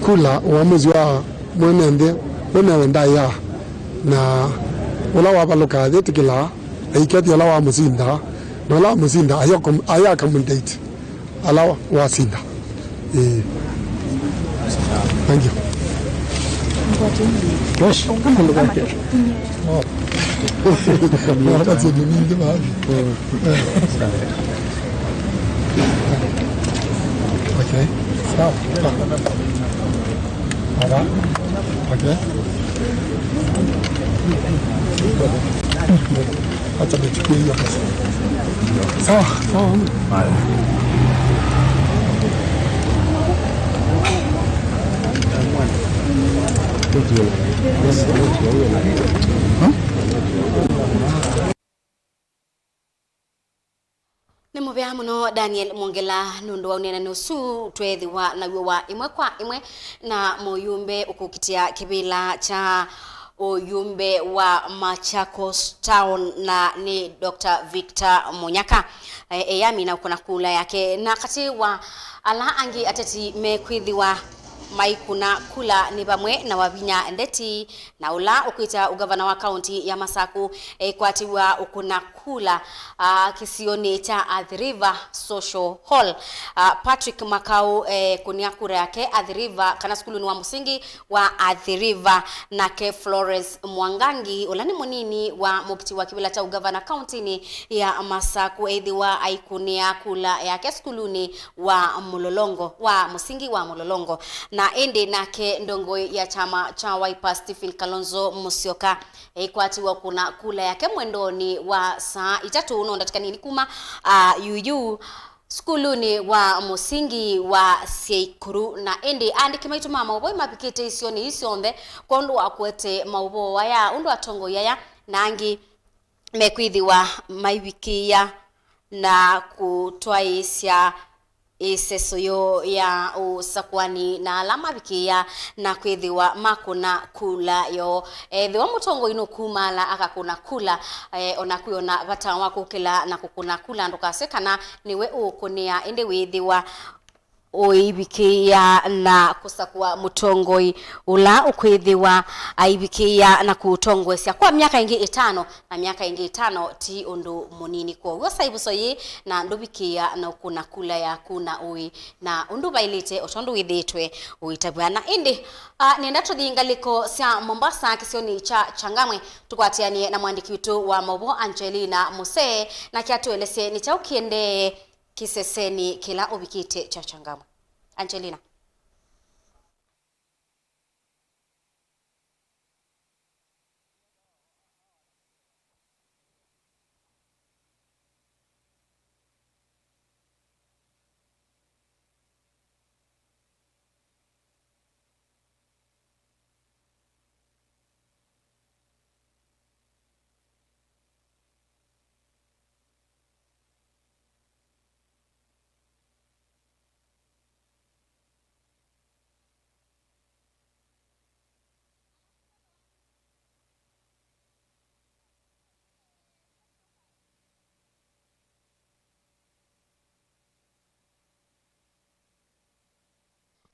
kula uamuzi wa mwenende wenda ya na wala wabaloka detikila aikati wala wa musinda na wala musinda ayaka mandate ala wasinda. Thank you. tufuatie. Gosh, kama ndo kwa kesho. Hata sisi mingi baadhi. Okay. Sawa. Hapa. Okay. Hata nichukue hiyo pesa. Sawa, sawa. Haya. Ni mubea muno Daniel Mongela nundu wa unena nusu twethiwa na wa imwe kwa imwe na muyumbe ukukitia kibila cha uyumbe wa Machakos Town na ni Dr. Victor Munyaka eyami na ukona kula yake na kati wa ala angi ateti mekwithiwa maikuna kula ni bamwe na wabinya ndeti na ula ukuita ugavana wa county ya Masaku kwatiwa ukuna kula kisioni cha Athi River Social Hall. Patrick Makau kunia kura yake Athi River kana skulu ni wa msingi wa Athi River na ke Florence Mwangangi ulani munini wa mukiti wa kibila cha ugavana county ni ya Masaku edhiwa aikunia kula yake skuluni wa Mulolongo wa msingi wa Mulolongo na ende nake ndongo ya chama cha Wiper Stephen Kalonzo Musyoka kwatiwa kuna kula yake mwendoni wa saa 3 unaondatika nini kuma yuyu skuluni wa musingi wa Seikuru na ende andike maitu mama boy mapikete isioni isionde kondo akwete maubo waya undo atongo yaya nangi mekwithiwa maibikia na kutwaisya isesoyo ya Usakuani na alama bikia na kwithiwa makuna kula yo thiwa mutongo ino kumala akakuna kula onakuona bata wako kila na kukuna kula ndokasekana niwe ukunia ende withiwa oibikia na kusakwa mutongoi ula ukwithiwa aibikia na kutongwesya kwa miaka ingi 5 na miaka ingi 5 ti undu munini kwa wosa ibusoyi na ndubikia na ukuna kula ya kuna ui na undu bailite otondu withitwe uitabwana indi nenda tudingaliko sia Mombasa kisioni cha Changamwe tukwatianie na mwandiki wetu wa Mobo Angelina Muse na kiatuelese ni cha ukiende kiseseni kila ubikite cha Changamwe. Angelina.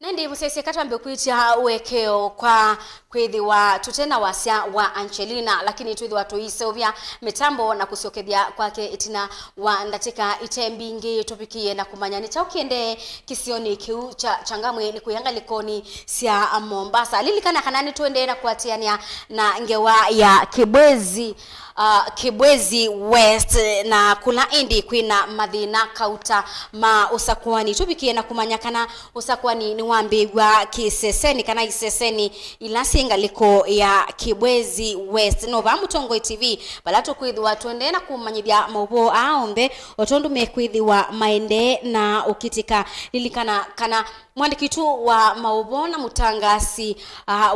Nendi musese katwambe kuitia uwekeo kwa kwithiwa tutena wasia wa Angelina lakini twithiwa tuisovya mitambo na kusiokethia kwake itina wa ndatika itembingi tupikie na kumanyani cha ukiende kisioni kiu cha Changamwe ni kuyanga likoni sia Mombasa lilikana kanani tuende na kuatiania na ngewa ya Kibwezi West na kula indi kwina mathina kauta ma Usakuani tubikie na kumanyakana Usakuani ni wambi wa kiseseni kana iseseni ilasinga liko ya Kibwezi West no ba mutongo TV balatu kwithwa tuende na kumanyithia maubo aombe otondu mekwithiwa maende na ukitika lilikana kana mwandiki tu wa maubona mutangasi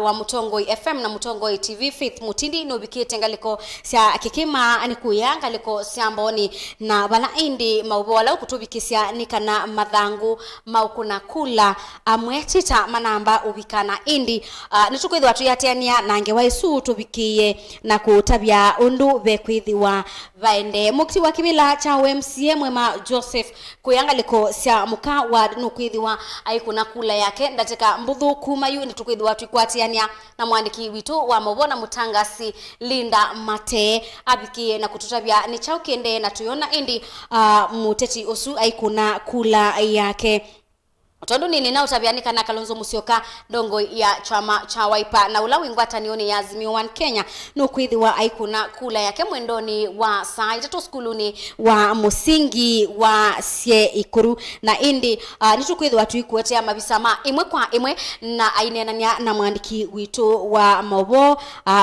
wa Mutongo FM na Mutongo TV Faith Mutindi no bikite ngaliko sia kikima ani kuyanga liko siamboni na bala indi maubola kutubikisia nikana mathangu maukuna kula amwetita manamba ubikana indi nitukwithwa tuyatiania nange waisu tubikie na kutabia undu bekwithiwa vaende mukti wa kibila cha MCA mwema Joseph kuyanga liko sia muka wa nukwithiwa aikuna kula yake ndatika mbuthu kuma yu nitukwithwa tukwatiania na mwandiki witu wa mobona mutangasi Linda Mate abikie na kututabia ni chao kiende na tuyona indi muteti osu aikuna kula yake Otondu nini na utabianika na Kalonzo Musyoka ndongo ya chama cha Wiper na ula wingwata nioni ya Azimio One Kenya no kwithiwa aikuna kula yake mwendoni wa saa itatu skuluni wa musingi wa sie ikuru na indi nitu kwithiwa tuikuetea mabisama imwe kwa imwe na ainenania na mwandiki witu wa Mobo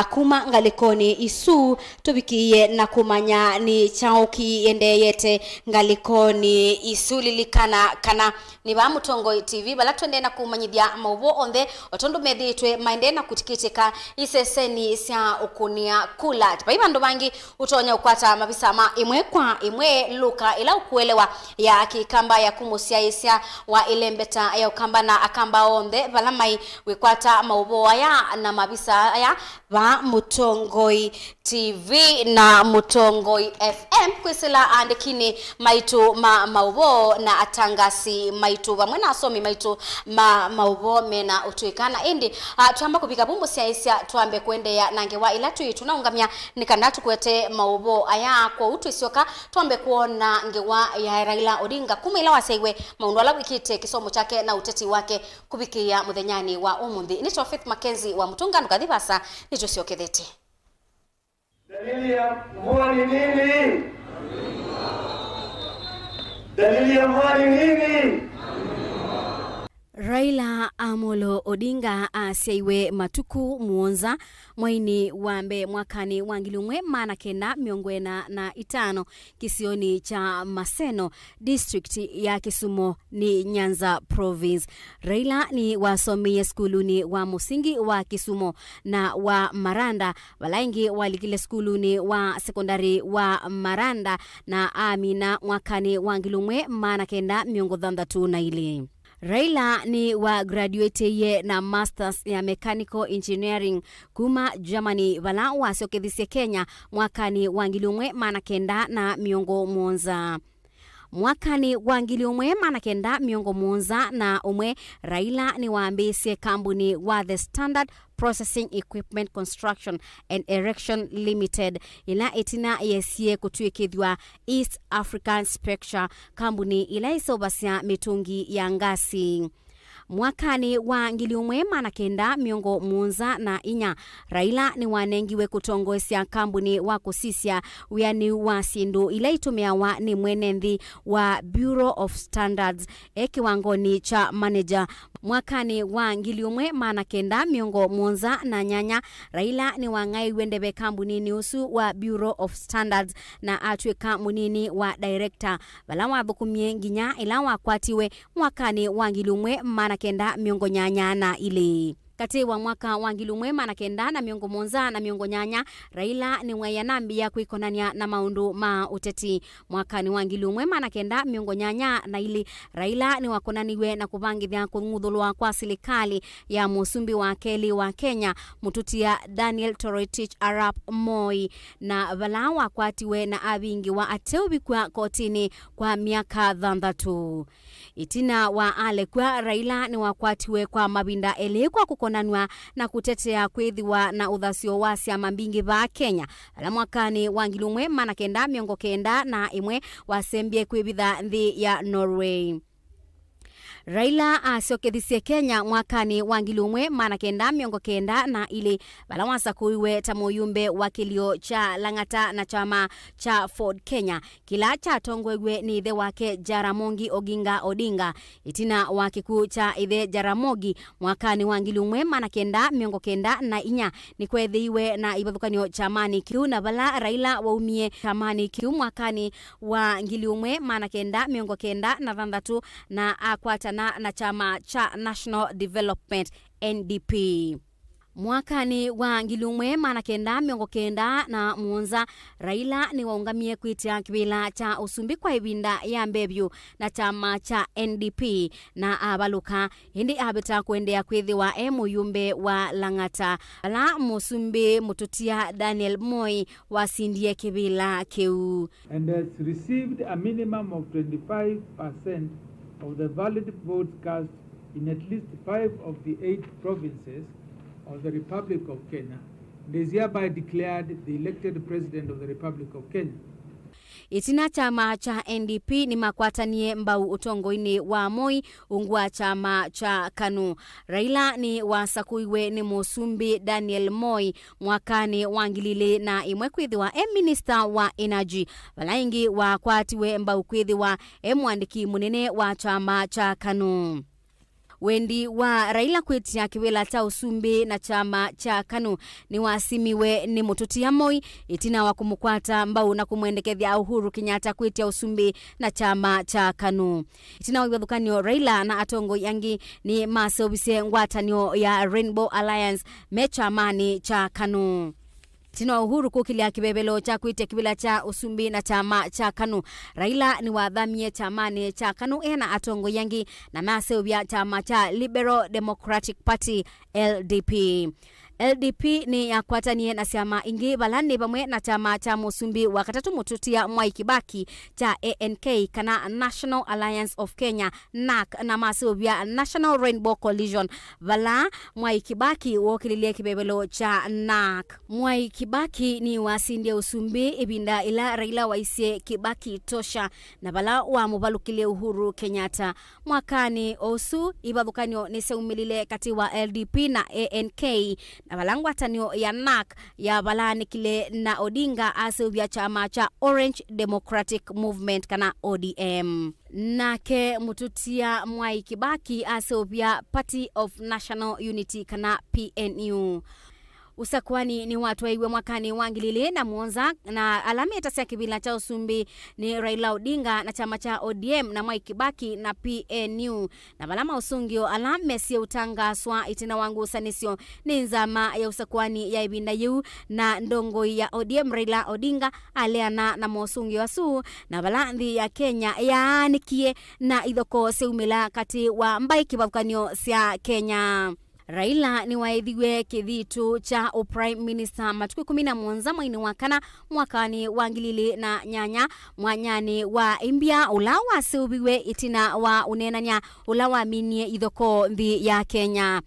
kuma ngalikoni isu tubikiye na kumanya ni chauki endeyete ngalikoni isu lilikana kana ni ba Mutongo TV bala twende na kumanyithia Mobo onthe otondu methitwe maende na kutikiteka iseseni cia ukunia kula tipa bandu bangi utonya ukwata mabisama imwe kwa imwe luka ila ukuelewa ya kikamba ya kumusia isia wa ilembeta ya ukamba na akamba onthe bala mai wikwata Mobo aya na mabisa aya ba Mutongoi TV na Mutongoi FM kwisila andikini maitu Mobo na atangasi maitu bamwe na asomi maitu Mobo mena utuikana indi tuamba kupika bumbu siaisia tuambe kuende ya nangewa ila tunaungamia nikandatu kuete Mobo aya kwa utu isioka tuambe kuona ngewa ya Raila Odinga kuma ila wasaiwe maundu ala wikite kisomo chake na uteti wake kubikia muthenyani wa umundi nito Faith Mackenzie wa Mutunga nukadhibasa nito siokethete. Dalili ya mvua ni nini? Dalili ya mvua ni nini? Raila Amolo Odinga asaiwe matuku muonza mwaini wambe mwakani wangilumwe mana kenda miongwena na itano kisioni cha Maseno district ya Kisumo ni Nyanza province. Raila ni wasomie skuluni wa musingi wa Kisumo na wa Maranda walaingi walikile skuluni wa sekondari wa Maranda na Amina mwakani wangilumwe mana kenda miongo dhandatu na ili. Raila ni wa graduate ye na masters ya mechanical engineering kuma Germany wala wasiokethisia Kenya mwakani wangilumwe mana kenda na miongo muonza. Mwakani wangilumwe mana kenda miongo muonza na umwe Raila ni waambise kambuni wa The Standard Processing Equipment Construction and Erection Limited ila etina yesie kutuikithwa East African Spectra kambuni ila isobasia mitungi ya ngasi. Mwakani wa ngiliumwe mana kenda miongo muonza na inya Raila ni wanengiwe kutongoesya kambuni wa kusisia wiani wa sindu ila itumiawa ni mwenenthi wa Bureau of Standards kiwangoni cha manager. Mwakani wa ngiliumwe mana kenda miongo muonza na nyanya Raila ni wangai wendebe kambuni ni usu wa Bureau of Standards na atweka munini wa director bala wathukumie nginya ila wakwatiwe mwakani wa ngiliumwe mana kenda miongo nyanya na ile. Kati wa mwaka wangilumwe mana kenda na miongo monza na miongo nyanya Raila ni wayanambia kuikonania na maundu ma uteti. Mwaka ni wangilumwe mana kenda miongo nyanya na ili Raila ni wakonaniwe na kubangithia kungudhulwa kwa serikali ya musumbi wa keli wa Kenya mututia Daniel Toroitich Arap Moi na vala wakwatiwe na abingi wa ateubi kwa kotini kwa miaka dhandatu. Itina wa ale kwa Raila ni wakwatiwe kwa mabinda ele kwa kukonanwa na kutetea kwithiwa na uthasio wa siama mbingi ba Kenya. Ala mwakani wangilumwe mana kenda miongo kenda na imwe wasembie kwibitha nthi ya Norway. Raila asiokethisia Kenya mwakani wangilumwe mana kenda miongo kenda na ili bala wasakuiwe tamoyumbe wakilio cha Langata na chama cha Ford Kenya kila cha tongwegwe ni ithe wake Jaramogi Oginga Odinga itina wakiku cha ithe Jaramogi mwakani wangilumwe mana kenda miongo kenda na inya ni kwethiiwe na ibuthukanio chamani kiu na bala Raila waumie chamani kiu mwakani wangilumwe mana kenda miongo kenda na dhandatu na akwata na chama cha National Development NDP. Mwakani wa ngilumwe mana kenda miongo kenda na muonza Raila ni waungamie kuitia kibila cha usumbi kwa ibinda ya mbebyu na chama cha NDP na abaluka hindi abeta kuendea kwithiwa muyumbe wa Langata ala musumbi mututia Daniel Moi wasindie kibila keu and has received a minimum of 25% of the valid votes cast in at least 5 of the 8 provinces of the Republic of Kenya, and is hereby declared the elected President of the Republic of Kenya. itina chama cha NDP ni makwatanie mbau utongoini wa Moi ungwa chama cha KANU. Raila ni wasakuiwe ni Musumbi Daniel Moi mwakani wangilile na imwe kwithiwa minister wa energy. Walaingi wa kwatiwe mbau kwithiwa mwandiki munene wa chama cha KANU. Wendi wa Raila kwetia kiwela cha Usumbi na chama cha KANU ni wasimiwe ni mututia Moi itina wa kumukwata mbau na kumwendekethia Uhuru Kenyatta kwetia Usumbi na chama cha KANU. Itina wibadhukanio Raila na atongo yangi ni maseobise ngwatanio ya Rainbow Alliance mechamani cha KANU. Tino Uhuru kukilia kibebelo cha kuitia kibila cha Usumbi na chama cha KANU. Raila ni wadhamie chamani cha KANU ena atongo yangi na maseobia chama cha Liberal Democratic Party LDP. LDP ni ya kwatanie na siama ingi balani pamwe na chama cha Musumbi wakatatu mututia Mwai Kibaki cha ANC kana National Alliance of Kenya NAC na maseobia National Rainbow Coalition vala Mwai Kibaki wokililie kibebelo cha NAC. Mwai Kibaki ni wasindia Usumbi ibinda ila Raila waisie Kibaki tosha na vala wa mubalukile Uhuru Kenyatta. Mwakani osu ibadukanyo ni seumilile kati wa LDP na ANC na balangwa tanio ya NAC ya balani kile na Odinga aseubia chama cha Orange Democratic Movement kana ODM. Nake mututia Mwai Kibaki aseubia Party of National Unity kana PNU. Usakuani ni watu waiwe mwakani wangilile na muonza na alami etasia kibila cha Usumbi ni Raila Odinga na chama cha ODM na Mwai Kibaki na PNU. Na balama usungio alame siya utangaswa itina wangu sanisio ni nzama ya Usakuani ya ibinda yu na ndongo ya ODM Raila Odinga aleana na mosungio asu na balandi ya Kenya ya nikie na idhoko seumila kati wa mbai kibabukanyo siya Kenya. Raila ni waedhiwe kithitu cha Prime Minister matuku 11 mwini wakana mwakani wangilili na nyanya mwanyani wa Imbia ulawa seubiwe itina wa unenanya ulawa minie idhoko mbi ya Kenya.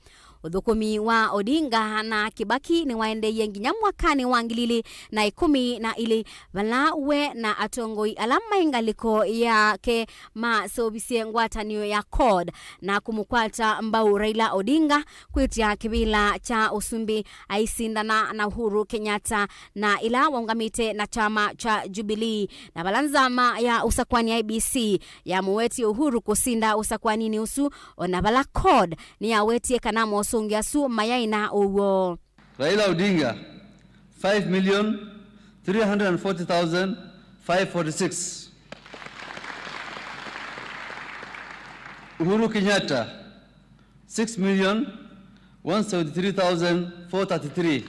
Udhukumi wa Odinga na Kibaki ni waende yenginya mwakani wangilili na 10 na ili valawe na atongoi alama ingaliko yake masobisi ngwatanio ya CORD na kumukwata mbau Raila Odinga kwetia kibila cha Usumbi aisindana na Uhuru Kenyatta na ila waungamite na chama cha Jubilee na balanzama ya Usakuani IBC ya muweti Uhuru kusinda Usakuani ni usu na bala CORD ni ya weti kanamo songiasu mayaina uwo. Raila Odinga 5,340,546. Uhuru Kenyatta 6,173,433.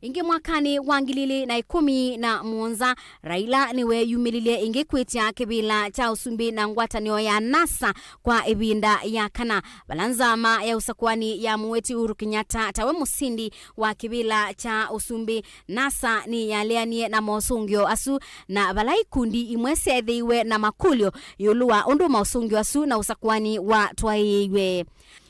Ingi mwakani wangilili na 10 na muonza Raila niwe yumilile ingi kwetia kibila cha Usumbi na ngwatanio ya NASA kwa ibinda ya kana balanzama ya Usakuani ya muweti Uhuru Kenyatta tawe musindi wa kibila cha Usumbi NASA ni ya leanie na mosungio asu na balai kundi imwese edhiwe na makulio yulua ondo mosungio asu na Usakuani wa twaiwe.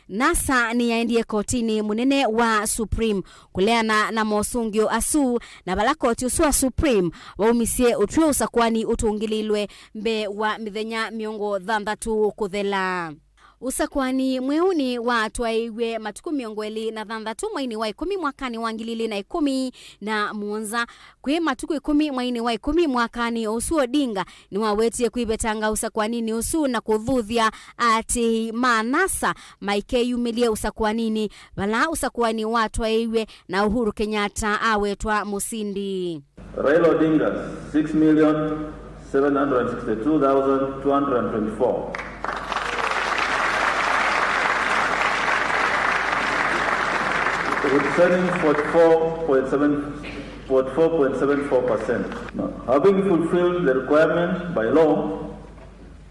NASA ni yaendie kotini munene wa Supreme kuleana na mosungio asu na balakoti usua Supreme waumisie utuwe Usakuani utungililwe mbe wa mithenya miongo 6 kuthela. Usakuani mweuni wa twaiwe matuku miongweli na 6 mwaini wa 10 mwakani wangilili na 10 na muonza kwe matuku 10 mwaini wa 10 mwakani Usu Odinga ni wawetie kuibetanga Usakuani ni usu na kudhuthia ati manasa maike yumilia Usakuanini bala Usakuani wa twaiwe na Uhuru Kenyatta awetwa musindi. Raila Odinga 6,762,224. Representing 44.74%. Now, having fulfilled the requirement by law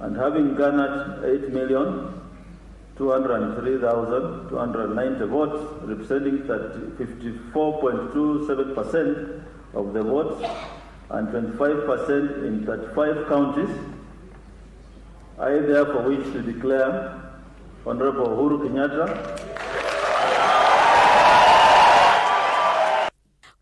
and having garnered 8,203,290 votes, representing 54.27% of the votes and 25% in 35 counties, I therefore wish to declare Honorable Uhuru Kenyatta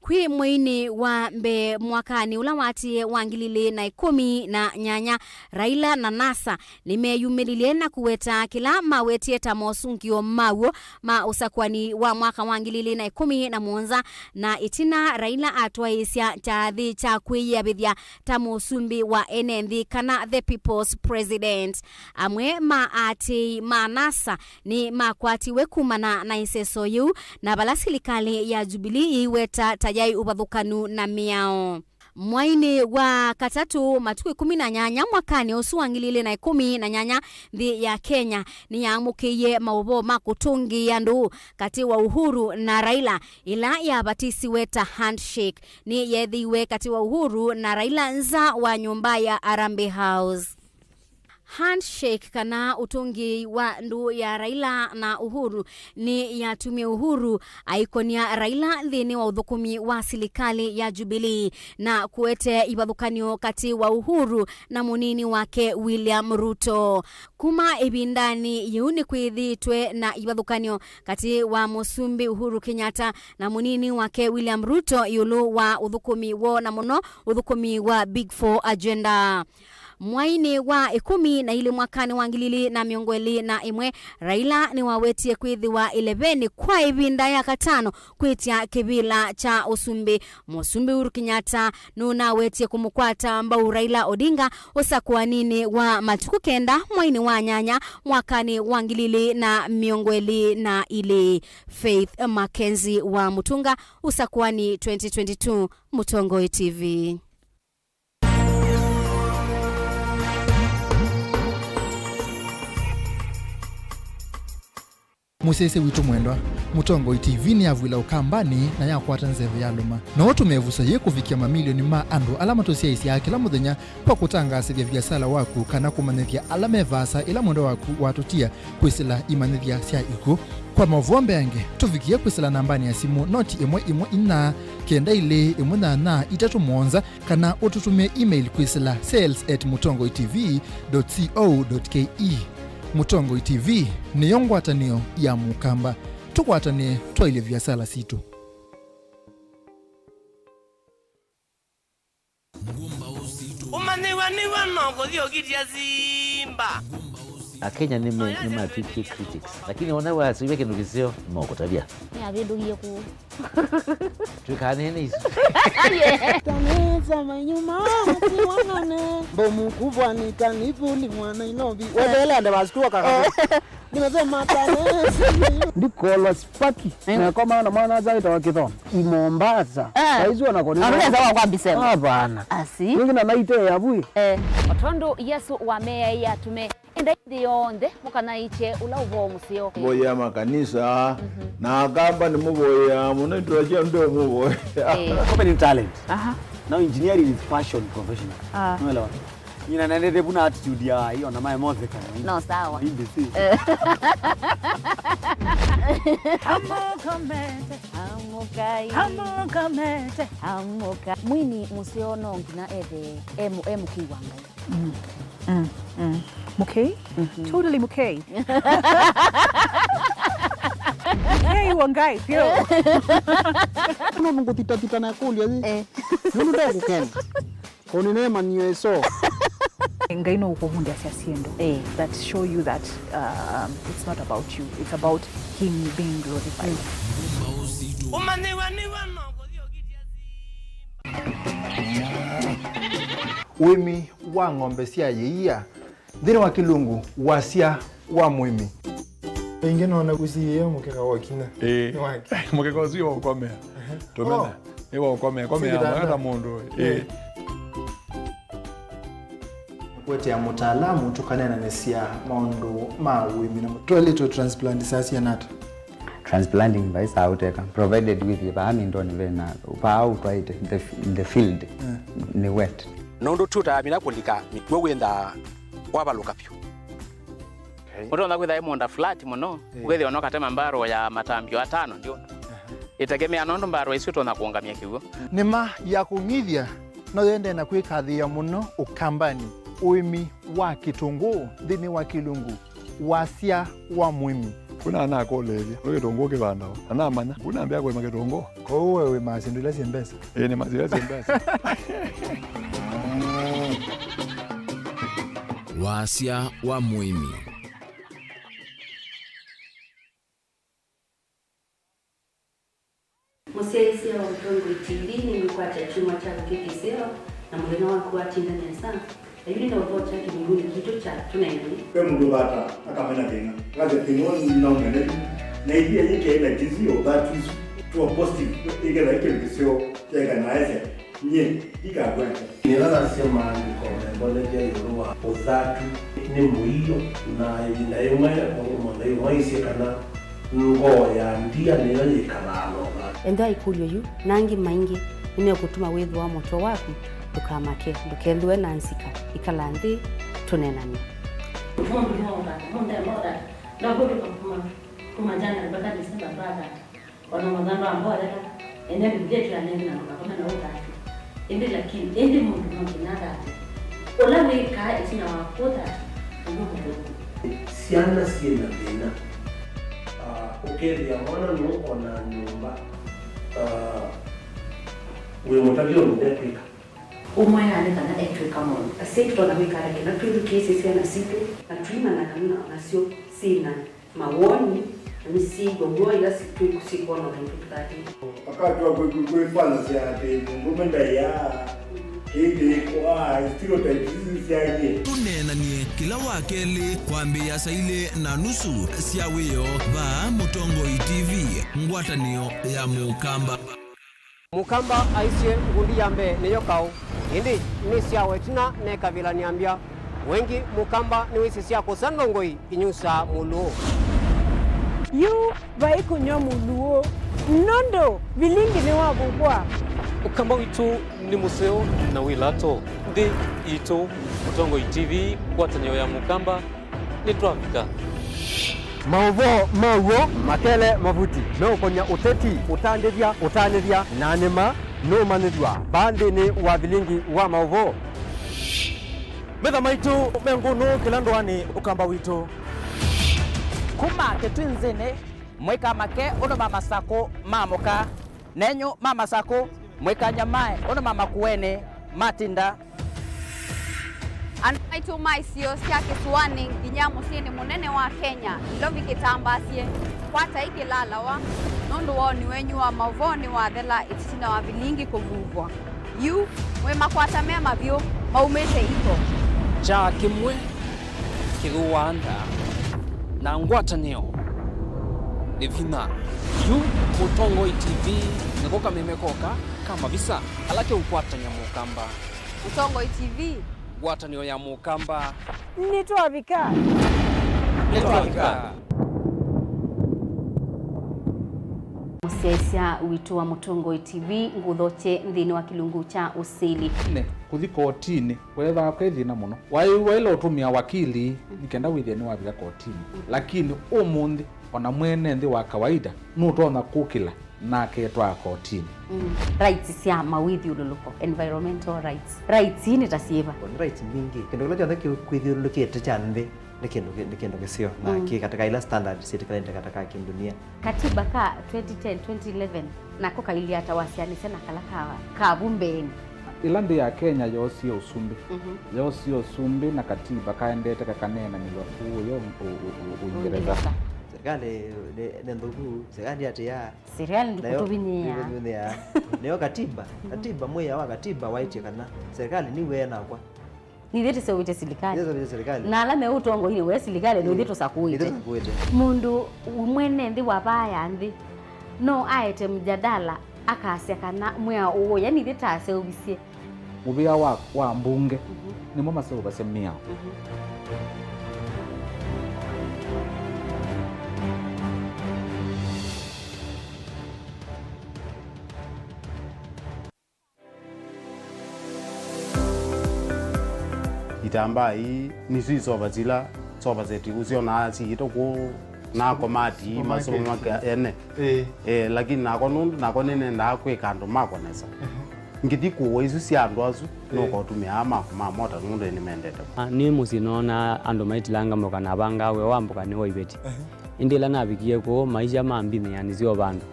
Kwi ni mwini wa mbe mwakani ula wati wangilile na 18 Raila na NASA nimeyumililie na kuweta kila mawetie tamosungio mawo ma Usakuani wa mwaka wangilile na 17 na itina Raila atwaisya chathi cha kwiyabithia tamosumbi wa NND kana the people's president. Amwe maati manasa ni makwati wekumana na iseso yu na balasilikali ya Jubilee iweta tajai ubathukanu na miao. Mwaini wa katatu matuku 18 mwakani usuangilile na 18 thi ya Kenya ni yamukiye maubo makutungi yandu kati wa Uhuru na Raila ila ya batisi weta handshake ni yethiwe kati wa Uhuru na Raila nza wa nyumba ya Arambe House. Handshake kana utungi wa ndu ya Raila na Uhuru ni ya tumia Uhuru aikonia Raila dhini wa udhukumi wa silikali ya Jubilee na kuete ibadhukanio kati wa Uhuru na munini wake William Ruto. Kuma ibindani yuni kuidhitwe na ibadhukanio kati wa Musumbi Uhuru Kenyatta na munini wake William Ruto yulu wa udhukumi wo na muno udhukumi wa Big Four agenda. Mwaini wa 10 na ile mwakani wangilili na miongweli na imwe Raila ni wawetie kuidhi wa 11 kwa ibinda ya 5 kuitia kibila cha Usumbi. Musumbi Uhuru Kenyatta nuna wetie kumukwata mbau Raila Odinga Usakuani wa matuku 9 mwaini wa nyanya mwakani wangilili na miongweli na ile Faith Mackenzie wa Mutunga Usakuani 2022 Mutongoi TV. Musese witu mwendwa Mutongoi TV ni avwila ukambani na yakwata nzeve ya luma na watu mevusa ye kufikia mamilioni ma andu alama tosia isi ya kila muthenya kwa kutangasa vya biasala waku kana kumanethia alama evasa ila mwendo waku watutia kwisila imanethia sia iku kwa mavuombe yange tufikie kwisila nambani ya simu noti imwe ina kenda ile imwe na itatu mwonza kana ututumia email kwisila sales@mutongoitv.co.ke. Mutongoi TV ni yongwatanio ya mukamba tukwatanie twaile vyasala situ. Umaniwa niwa nongo dio gitia zimba. Akenya ni matiki critics lakini wanawe asiwe kindu kisio moko tabia ya bindu yeku tukane ni taneza manyuma tiwanane bomu kubwa ni kanivuli mwana inobi wedele ande bastua kaka nimesema taneza ndikola spaki na kama na mwana zaita wakithon Mombasa saizi wanakoni anaweza wakwambisema hapana asi ningi na naite yabuye otondo Yesu wa meya ya tume ndiyonde mukanaiche ula uvo musio boya makanisa na agamba ni muboya munetwa je ndo muboya company talent now engineering is passion professional unaelewa nina nende buna attitude ya hiyo na my mother kana no sawa amuka mwini musiono ngina eve kiwanga Mukei? Totally Mukei. Hey, wangai, pio. Kuna mungu tita na kulia zi. Nunu da kukenda. Koni nema niyo so. Ngaino ukuhundi asiasiendo. That show you that it's not about you. It's about him being glorified. Wimi wa ng'ombe cia yeia thini wa kilungu wasia wa mwimi ingi nona gusiye mukeka wakina mukeka usiye wakomea tomena ewa wakomea mwana mundu kwete ya mutaalamu tukanena nesia maundu ma wimi na toilet transplant sasa nata transplanting by sauteka provided with the ndoni vena upau twaite the field ni wet nondo tuta mina kulika mitwe wenda wabaluka pyo Utonda kwitha imonda flat muno ugethi onoka tema mbaro ya matambio 5 ndio itegemea nondo mbaro icio tona kuongamia kiugo nima ya kungithia no yende na kwikathia muno ukambani uimi wa kitungu thini wa kilungu wasia wa mwimi kuna na kolele lo kitongo ke banda ana manya kuna mbya kwa kitongo ko wewe masindula sembesa ni mazira sembesa Wasia wa muimi. Musesia wa Mutongo TV ni mkwata chuma cha kukikiseo na mulena wako atinda nesa. Ayuni na utoa chaki mbinguni kitu cha tunaimani. Kwa mungu bata akamena tena. Ngaze pinoni ninaongene. Na idea yake ina jizio that is to a positive. Igera yake kisio tega naese. Nye ikagweka. Nilala sema ni kombe yorua uzatu ni muhiyo na ina yumwe na yumwe isikana ngo ya ndia nila yikalalo. Enda ikulyo yu nangi maingi ine kutuma wevu wa moto waku tukamake dukendwe nansika ikalanthi tunenani. Munde moda na kudu kuma jana mpaka Desemba baada wana madhamba ambao dada ende bidete ya nenda na kama na utatu ende lakini ende mundu nada ola weka isina wakota ndugu siana siena tena ukelia mwana nuko na nyumba we mutavyo ndepika umaya ale kana etwe kama sekto na weka na tudu kesi sana siku na tuima na kana na sio sina mawoni ni sigo goya siku kusikono na tukati wakati wa kuifanya siate ngomenda ya hili kwa stereotypes siaje Tunena ni kila wakeli kwambia saile na nusu siawiyo ba Mutongo TV ngwatanio ya Mukamba. Mukamba aisye ngundi yambe niyo kau indi ni siawe tina ne kabila niambia wengi Mukamba ni wisi siya kusandongoi inyusa muluo yu vai kunyo muluo nondo bilingi ni wabubwa Mukamba witu ni museo na wilato ndi ito Mutongo TV ngwatanio ya Mukamba ni twavika Mauvo mawo makele mavuti no konya uteti utandithia na nima no manithwa bandi ni wa bilingi wa mauvo Betha maitu mengunu kila ndwani ukamba witu kuma ketwinzene mweka make ono mama sako mamoka nenyo mama sako mweka nyamae ono mama kuene matinda Anaitu maisio siake suwani Nginya Musini Munene wa Kenya Lovi kitambasie Kwata iki lalawa Nundu wao ni wenyu wa mauvoni wa dhela Itisina wa vilingi kuvuvwa Yu we makwata mema vyo maumete iko Cha kimwe Kiruwanda na ngwatanio ni vina yu Mutongo TV nikoka memekoka kama visa alake ukwatanya Mukamba Mutongo TV ngwatanio ya Mukamba nitwavika Musesia witu wa Mutongo TV nguthoche nthini wa kilungu cha usili ne kuthi kotini wetha kwethina muno waila utumia wakili nikenda withia ni wavika kotini lakini umuthi ona mwene nthi wa kawaida nutona kukila nake twa kotini rights cia mawithi ululuko environmental rights ni tasieva rights mingi kendo kila jonda kwithiurulukite cha nthi ni kindu gisio na ki katika ila standard serikali katika kindunia katiba ka 2010 2011 nako kailia tawasiani sana kala ka bumbeni ila ndi ya Kenya yosio usumbi yosio usumbi na katiba kaendete kakanena ni wakuyo Uingereza serikali ndugu serikali atia serikali ndikutubinia neo katiba moya wa katiba waiti kana serikali ni wena kwa ni thete sewite serikali na alame utongo ile we serikali ni thete sakuite mundu mwene ndi wabaya ndi no aite mjadala akasya kana mwea uwo yani thete aseubisie mubia wa mbunge ni mama sio basemia itamba hii nisi soba zila soba zeti usiona ito ku na komati masomo maka ene lakini nako nundu nako nene ndakwe kandu mako nesa ngiti ku isu si andu azu no ko tumia ama mota nundu ni mendete ni musinona andu maitilanga moka na banga we wambuka ni oibeti indila nabikie ko maisha mambini yani sio bandu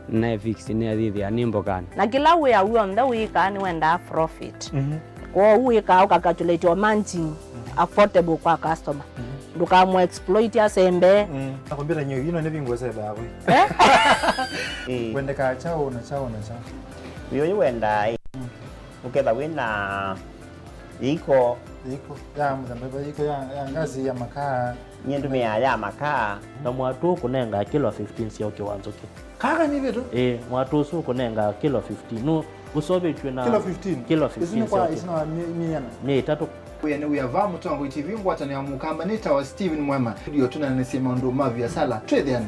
na fix ni adhithi ya nimbo kana na kila we ya uonda wika ni wenda profit kwa wika ukakatulate managing affordable kwa customer duka mu exploit ya sembe nakwambia nyo yino ne bingwe sebe yawe wenda ka chao na biyo wenda ukeba wina iko ya mzambeba iko ya ngazi ya makaa nyendu ya makaa na mwatu kunenga kilo 15 sio kiwanzo ki kaka ni vitu mwatu su kunenga kilo 15 no usobe chwe na kilo 15 isina miyana ni tatu uyava Mutongo TV ngwatani ya mukamba nita wa Steven Mwema ndio tunanesema ndo mavi ya sala twedhiani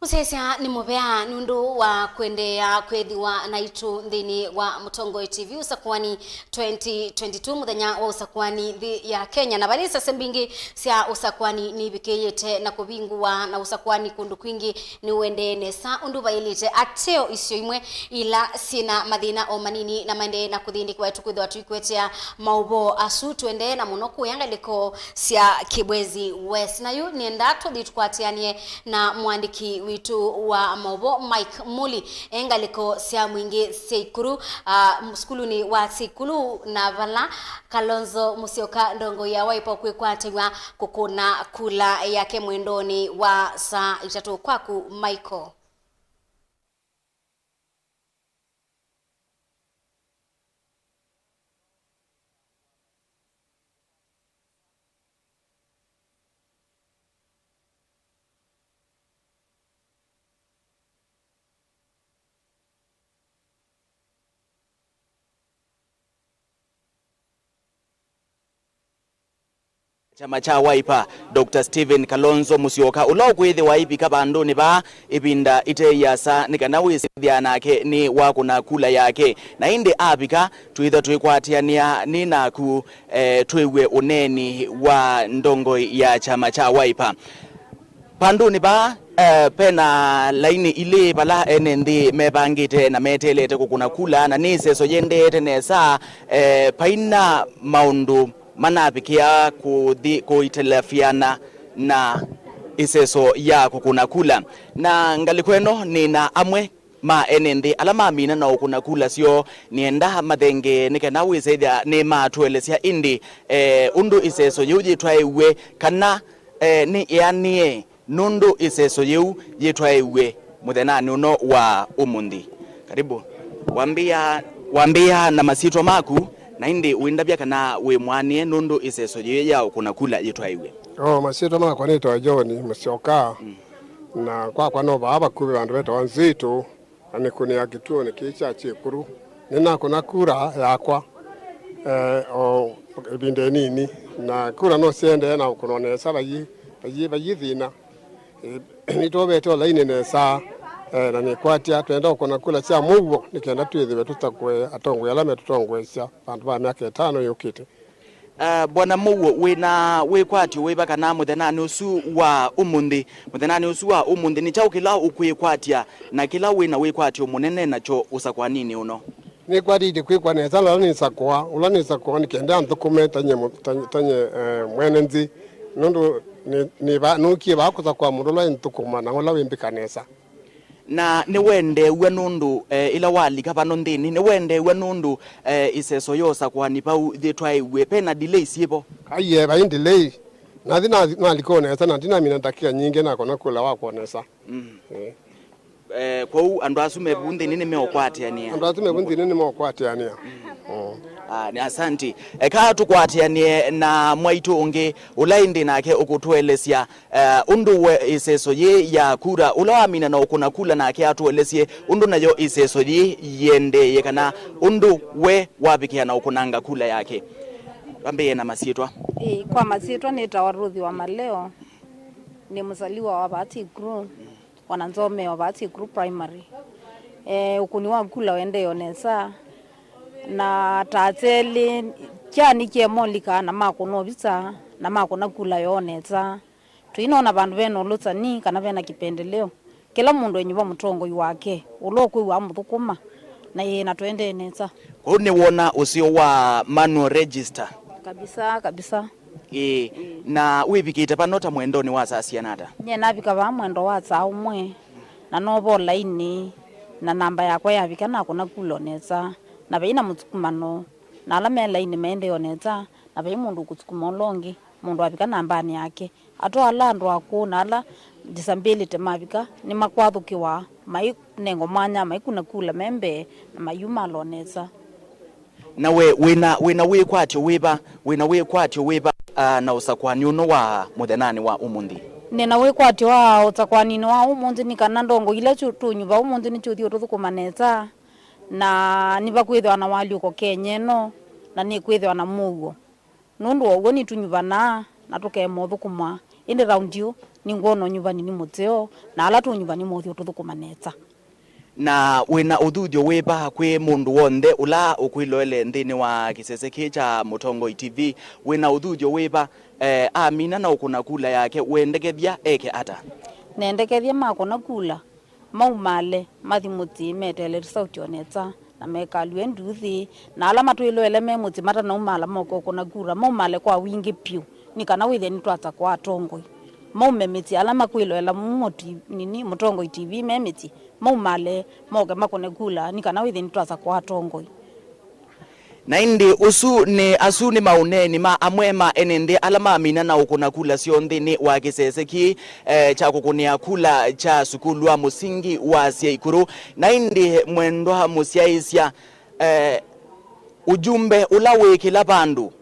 Musesa ni mubea nundu wa kwendea kwethiwa na itu nthini wa Mutongo TV Usakuani 2022 muthenya wa Usakuani thi ya Kenya na balisa sembingi cia Usakuani ni bikeyete na kubingwa na Usakuani kundu kwingi ni wende nesa undu bailite ateo isio imwe ila sina mathina o manini na mande na kuthindi kwa tukwithwa tukwetea maubo asu twende na muno kuyangaliko cia Kibwezi West na yu nienda tuthitkwatianie na mwandiki witu wa maubo Mike Muli engaliko cia mwingi Seikuru muskuluni wa Seikuru na vala Kalonzo Musyoka ndongo ya waipa kwikwatigwa kukuna kula yake mwendoni wa saa 3 kwaku Michael. Chama cha Wiper Dr. Steven Kalonzo Musyoka ulo kwithi waipi kabandu ni ba ibinda ite yasa nikana wisithia nake ni wakuna kula yake na inde abika tuitha tuikwatiania ni naku twiwe uneni wa ndongo ya chama cha Wiper pandu ni ba pena laini ile bala enendi mebangite na metelete kukuna kula na niseso yendete nesa paina maundu manabikia kuitelefiana na iseso ya kukuna kula na ngalikweno nina amwe ma enendi alama mina na ukuna kula sio nienda mathenge nikena wisethia ni matuelesia indi undu iseso yuji twaiwe kana ni yani nundu iseso yu yitwaiwe muthenani uno wa umundi karibu wambia na masito maku na indi uindabia kana we mwanie nundu iseso ya kuna kula yitwaiwe masito makwa nitwa John Musyoka na kwa no baba kubi bandu beto wanzito ani kuni ya kituo nikicha Chikuru nina kuna kura yakwa binde nini na kura no siende na kunonesa bayithina nitobeto laini nesa na nikwatia twenda kuna kula cha mugo nikenda twithiwe tutakwe atongwe alame tutongwesha bandu ba miaka 5 yukite bwana mugo wikwati wibaka na muthenani usu wa umundi ni chao kila ukwikwatia na kila wina wikwati munene nacho Usakwanini uno ni kwadi kwikwa nesa la ni sakwa ulanisa kwa nikenda nthukume tanye mwenenzi nundu ni ba nuki ba kuza kwa murola ntukuma na ngola wimbikanesa na ni wende we nundu ila wali kapano ndini ni wende we nundu iseso yosa kwani pau thitwaiwe pena delay sipo aiye ba delay na thina nalikona sana ndina mina ndakia nyingi na kona kula wako nesa kwa andu asume bundi nini meokwatiania andu asume bundi nini meokwatiania ni asanti ka tukwatianie na mwaitu ungi ulaindi nake ukutwelesia undu we iseso ye ya kura ulawamina na ukuna kula nake atuelesie undu nayo iseso ye yende yekana undu we wabikia na ukunanga kula yake wambie na masitwa kwa masitwa nita Waruthi wa Maleo ni mzaliwa wa Bahati Group wananzome wa Bahati Group Primary ukuni wa kula wende yonesa na tateli kyani kyemolika na makuno bisa na makuna kula yonetsa tuinona bandu beno lutsani kana bena kipendeleo kila mundu enyuba mutongo wake ulokwe wa muthukuma na yena twende netsa kuni wona usio wa manual register kabisa na wibikite panota mwendoni wa sasianata nyena bika ba mwendo wa tsa umwe na nobo line na namba yakwa yabika na kuna kulonetsa na beina mutsukumano na la mela ine mende yonetsa na be mundu kutsukuma longi mundu abika nambani yake ato ala ndo akuna ala disability mabika ni makwathukiwa mai nengo manya mai kuna kula membe na mayuma lonetsa na wina wikwatyo na usakwani uno wa muthenani wa umundi nena wikwatyo wa usakwani no wa umundi ni kana ndongo ile tunyuva umundi ni chuthio tuthukumanetsa na nibakwithwa na wali uko Kenya no na ni kwithwa na mugo nundu ogwo ni tunyuvana na tukemo thukuma indi round you ni ngono nyuvani ni muteo na ala tunyuvani mothio tuthukumanetsa na wina uthuthio wiba kwi mundu wonthe ula ukwiloele nthini wa kiseseki cha Mutongo TV wina uthuthio wiba amina na ukuna kula yake wendekethia eke ata nendekethia makona kula maumale mathimuti metele sauti onetsa na mekalwe nduthi na ala matwiloele memuti mata na umala moko kuna kura maumale kwa wingi piu ni kana withe ni twata kwa Tongo maumemiti ala makwiloela mumoti nini Mutongo TV memiti maumale moga makone kula ni kana withe ni twata kwa Tongo na indi usu ni asu ni mauneni ma amwema enende alama amina na ukuna kula sio nthini wa kiseseki cha kukunia kula cha sukulu wa musingi wa Siaikuru na indi mwendwa musiaisya ujumbe ulawekila bandu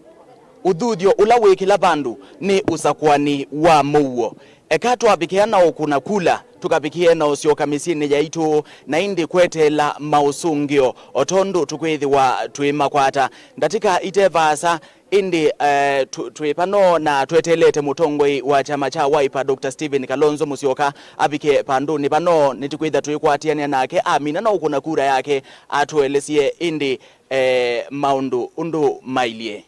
uthuthio ulawekila bandu ni usakwani wa muwo ekatu abikiana ukuna kula tukabikie na usioka misini yaitu na indi kwetela mausungio otondu tukwithiwa twimakwata ndatika itevasa indi twipano na twetelete mutongoi wa chama cha Wiper Dr. Stephen Kalonzo Musyoka abike panduni pano nitikwitha twikwatiania nake amina na ukuna kura yake atuelesie indi maundu undu mailie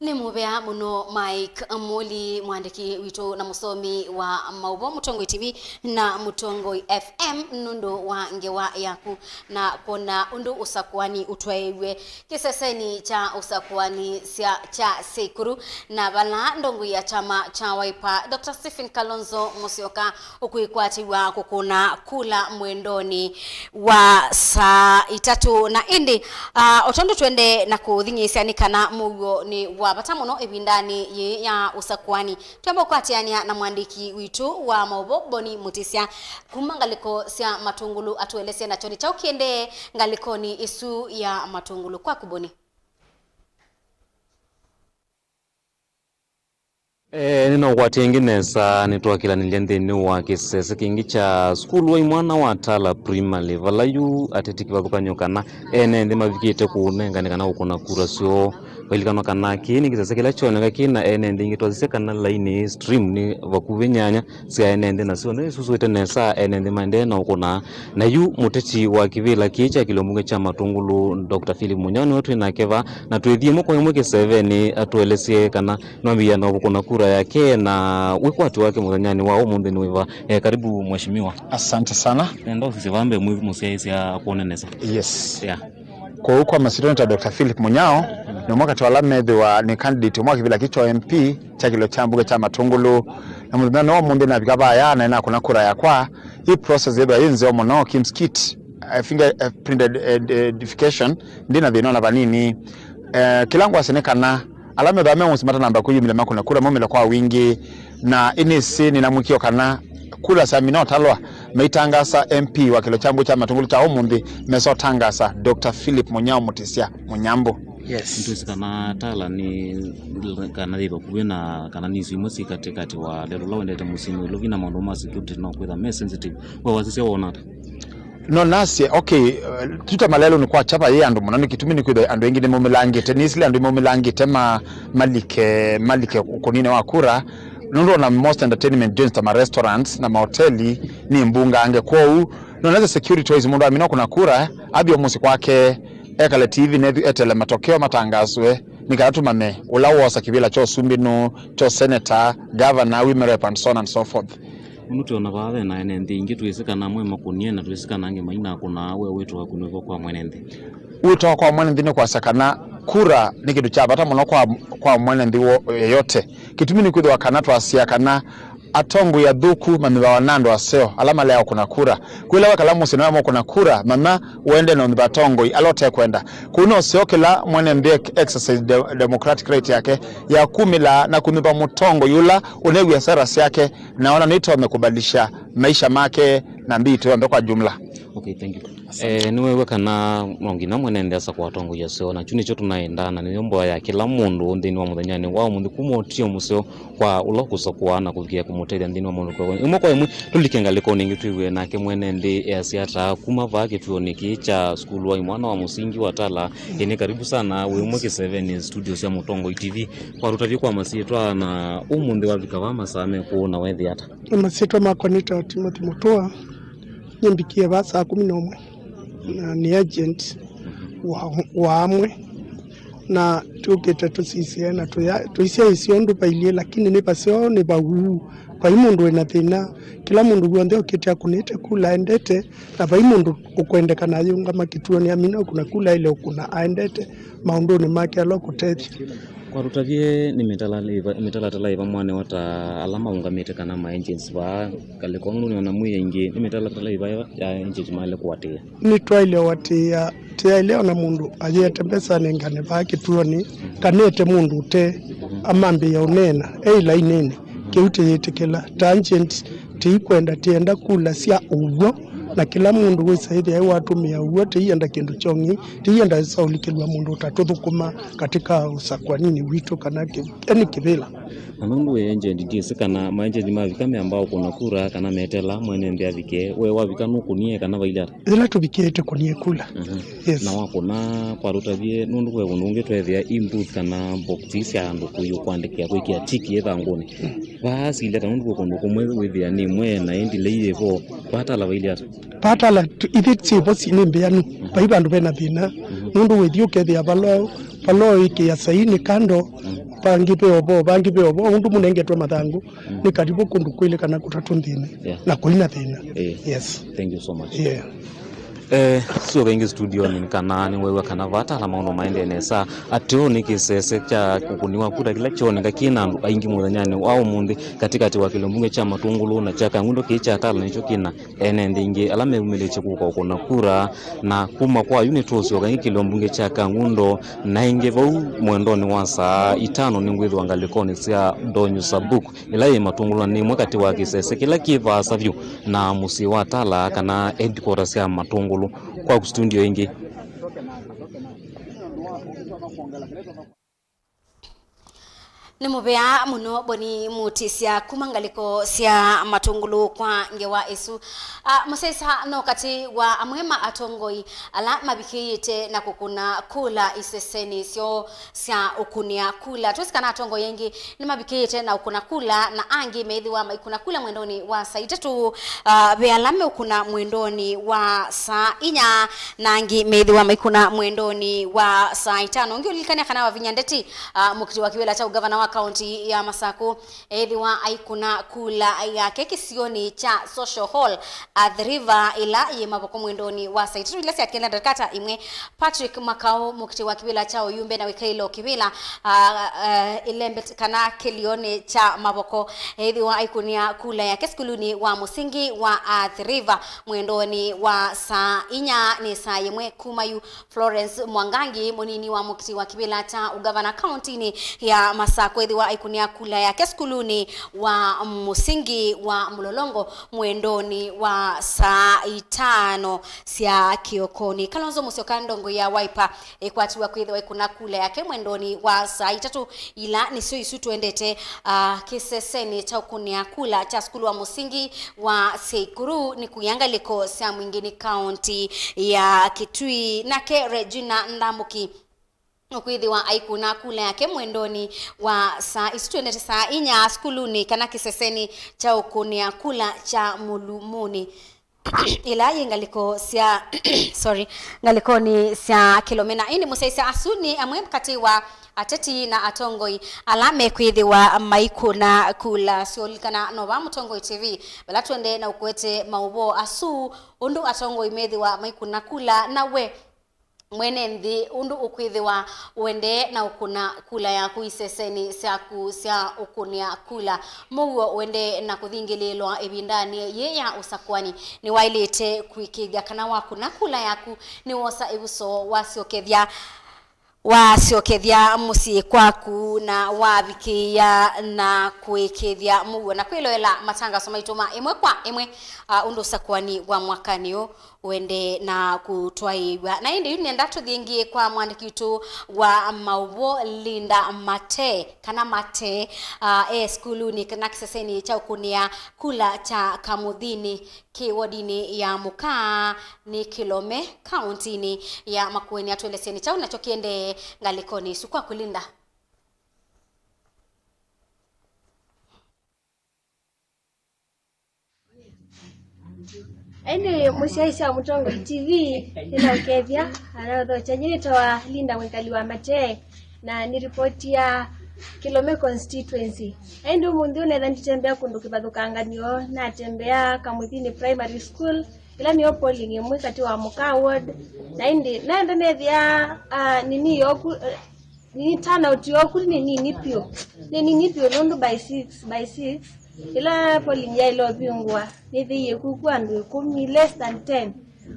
ni mubea muno Mike Muli mwandiki wito na musomi wa maubo Mutongo TV na Mutongo FM nundo wa ngewa yaku na kona undu usakwani utwaiwe kiseseni cha usakwani cha Siaikuru na bala ndongo ya chama cha Wiper Dr. Stephen Kalonzo Musyoka ukuikwatiwa kukuna kula mwendoni wa saa 3 na indi otondo twende na kuthingisya ni kana mugo ni wa batamuno ebindani ya usakwani twembo kwatiania na mwandiki witu wa maubo Boni Mutisya kumangaliko sia matungulu atuelese na choni cha ukiende ngalikoni isu ya matungulu kwa kuboni nino kwatengeneza nitwakila nilendeni wa kisese kingi cha skulu wa imwana wa tala primary valayu atetikiwa thukanyokana ndi mavikite kunenganikana ukuna kura sio walikana kana kini kisese kila choneka kina ndi ngitwazise kana line stream ni vakuvenyanya sia ndi na sio nesusuite nesa ndi mande na ukuna na yu muteti wa kivila kicha kilombunge cha matungulu Dr. Philip Munyani wetu na keva na tuethie mko mweke 7 atuelesie kana nwambia na ukuna kura yake na wikwati wake muthanyani wa umundi ni wiva karibu mheshimiwa. Asante sana. Ndio sisi vambe musiaisi ya kuoneneza. Yes. Yeah. Kwa huko Masidonita Dr. Philip Munyao ni mwaka twalamedhi wa ni candidate mwaka bila kicho MP cha kilo cha mbuga cha matungulu na muthanyani wa umundi na bigaba ya na kuna kura ya kwa hii process yedo yenze omono kimskit fingerprint identification ndina dhinona banini kilango asenekana alame dhamea musimata namba kuyumile makuna kura momila kwa wingi na inisi ninamwikio kana kula sa minotalwa meitangasa MP wa kilo chambu cha matungulu cha umundi meso tangasa Dr. Philip Munyao Mutisya Munyambo. Yes. Ntuisi kana tala ni kana dhiva kuwena kana nisu imusi katikati wa lelo lao ndete musinu lovina maundu masi kuti na kwitha me sensitive wa wazisi ya wonata. No nasi okay tuta malelo ni kwa chapa ye andu munani kitumini kwitha andu engine momilangite nisile andu momilangite malike ukonine wa kura nundo na most entertainment joints ma restaurants na mahoteli ni mbunga ange kwou noneza security wise mundu amina kuna kura abio musi kwake ekale TV ne etele matokeo matangazwe nikatumame ulawosa kibila cho sumbino cho senator governor women rep and so on and so forth Mutu ona bawe na enendi ingi tuisikana mwe makunie na tuisikana ange maina kuna we wetu wakunevo kwa mwenendi wito kwa mwenendi ni kwa sakana kura ni kitu cha bata muno kwa mwenendi yote kitumini kuthi wakanatu asiakana atongo ya dhuku mamiba wanando aseo alama leo kuna kura kuila kalamu sinema kuna kura mama uende na mbatongo alote kwenda kuno sio kila mwenendi exercise democratic right yake ya kumila na kumiba mutongo yula unewi ya serasi yake naona nito wamekubadilisha maisha make na mbitu wambe kwa jumla. Okay, thank you. Niwe weka na mwangina mwenende asa kwa tongo ya seo na chuni chotu naendana ni yombo ya kila mundu ndini wa mudanyani wao mundu kumotio museo kwa ulokuso kuwana kufikia kumoteli ndini wa mundu kwa umo kwa imu tulikengaliko ningi tuiwe na ke mwenende ya siata kumava kituoniki cha skulu wa imwana wa musingi wa tala ene karibu sana we umoke 7 studios ya Mutongo TV kwa rutavi kwa masitwa na umunde wa vikawa masame kuona wethi hata masitwa makonita Timothy Mutua nyimbikie basa 11 na ni agent wa amwe na tukete tusisiana tuisia isiondu pailie lakini ni pasio ni bawu kwa imundu ena thina kila mundu guonde okete akunete kula endete na ba imundu ukwendeka nayo ngama kituo ni amina kuna kula ile kuna aendete maundu ni make alokutethi kwa rutavie ni metala iva mwane wata alama ungamete kana ma engines ba kale kongu ni wanamuye ingi ni metala iva ya engines male kuwatia ni twaile watia tia ile ona mundu ayetembesa nengane ba kituoni kanete mundu te amambe ya unena ila inene keute yetekela tangent tikwenda tienda kula sia ugo na kila mundu wisaidi ya watumia wote yenda kindu chongi tiyenda saulikilwa mundu utatuthukuma katika Usakuani wito kanake eni kibila Anundu enje ndisi kana manje ni mavikame ambao kuna kura kana metela mwene ndia vike we wavika nukunie kana vailata ila tubikete kunie kula yes na wako na kwa rutavie nundu kwe kununge twethia input kana boxes ya ndo kuyo kwandikia kwikia tiki etha ngoni basi ile nundu kwe kumwe withia ni mwe na endi leivo pata la vailata pata la ititsi bosi ni mbeanu baibandu bena bina nundu withioke thia palo iki ya saini kando bangipe obo mundu munengetwe mathangu ni karibu kundu kwile kana kutatu ndine na kuina thina yes thank you so much yeah sio wengi studio ni kana ni wewe kana vata la maono maendeleza atio ni kisese cha kukuniwa kuda kila chone ngakina aingi muthanyani au mundi katikati wa kilombunge cha matungulu na cha kangundo kicha atala nicho kina ene ndingi alame umeleche kuko kuna kura na kuma kwa unit osio kangi kilombunge cha kangundo na ingevau mwendoni wa saa 5 ni ngwithu angalikoni sia ndonyo sabuku ila ye matungulu ni mwakati wa kisese kila kiva savyu na musi wa tala kana headquarters ya matungulu kwa studio ingi ni mubea muno boni mutisia kumangaliko sia matungulu kwa ngewa esu musesa no kati wa amwema atongoi ala mabikiyete na kukuna kula iseseni sio sia ukunia kula tusikana atongo yengi ni mabikiyete na ukuna kula na angi meidhi wa ikuna kula mwendoni wa saa 3 bealame ukuna mwendoni wa saa 4 na angi meidhi wa ikuna mwendoni wa saa 5 ngi ulikania kana wa vinyandeti mukiti wa kiwela cha ugavana wa county ya Masako edhiwa aikuna kula ya keki sioni cha social hall at the river ila ye maboko mwendoni wa site ile ya kenda dakata imwe Patrick Makao mukiti wa kibila cha Oyumbe na wikailo kibila ilembe kana kelione cha maboko edhiwa aikunia kula ya keskuluni wa musingi wa at the river mwendoni wa saa 4 ni saa yemwe kumayu Florence Mwangangi monini wa mukiti wa kibila cha ugavana county ni ya Masako edhiwa aikunia kula ya keskuluni wa musingi wa Mlolongo mwendoni wa saa 5 sia kiokoni Kalonzo Musyoka ndongo ya Wiper ekwatiwa kwithwa ikuna kula yake mwendoni wa saa 3 ila nisio isu tuendete kiseseni cha ukunia kula cha skulu wa musingi wa Seikuru ni kuyangaliko sia mwingine county ya Kitui nake Regina Ndamuki ukwithiwa aikuna kula yake mwendoni wa saa isitwende saa inya skuluni kana kiseseni cha ukunia kula cha mulumuni ila yengaliko sia ngaliko ni sia kilomena ini musaisa asuni amwe mkati wa ateti na atongoi alame kwithiwa maikuna kula siolikana nova mutongoi TV bala twende na ukwete maubo asu undu atongoi methiwa maikuna kula nawe mwene nthi undu ukwithiwa wende na ukuna kula ya kuiseseni sia ukunia kula muo wende na kuthingililwa ibindani ye ya Usakuani ni wailete kuikiga kana wakuna kula yaku ni wosa ibuso wasiokethia musi kwaku na wabikia na kuikethia muo na kwiloela matangazo maituma imwe kwa imwe undu Usakuani wa mwakani wende na kutwaiwa na indi nenda tuthingie kwa mwandiki tu wa maubo Linda Mate kana Mate skuluni kana kiseseni cha ukunia kula cha Kamuthini kiwodini ya Mukaa ni Kilome countini ya Makueni atueleseni cha unachokiende ngalikoni sukwa kulinda. Ene mushaisha Mutongo TV ina ukethia anotho chanyini toa Linda Mwinkali wa Mate na ni ripoti ya Kilome constituency. Ende umundi unetha nitembea kundu kibadhukanganio na tembea Kamuthini primary school ila ni polling imwe kati wa Mukaa ward na indi naenda nethia nini yoku nini turnout yoku nini pio nundu by 6 ila polling ya ilo bingwa nithi kuku andu 10 less than 10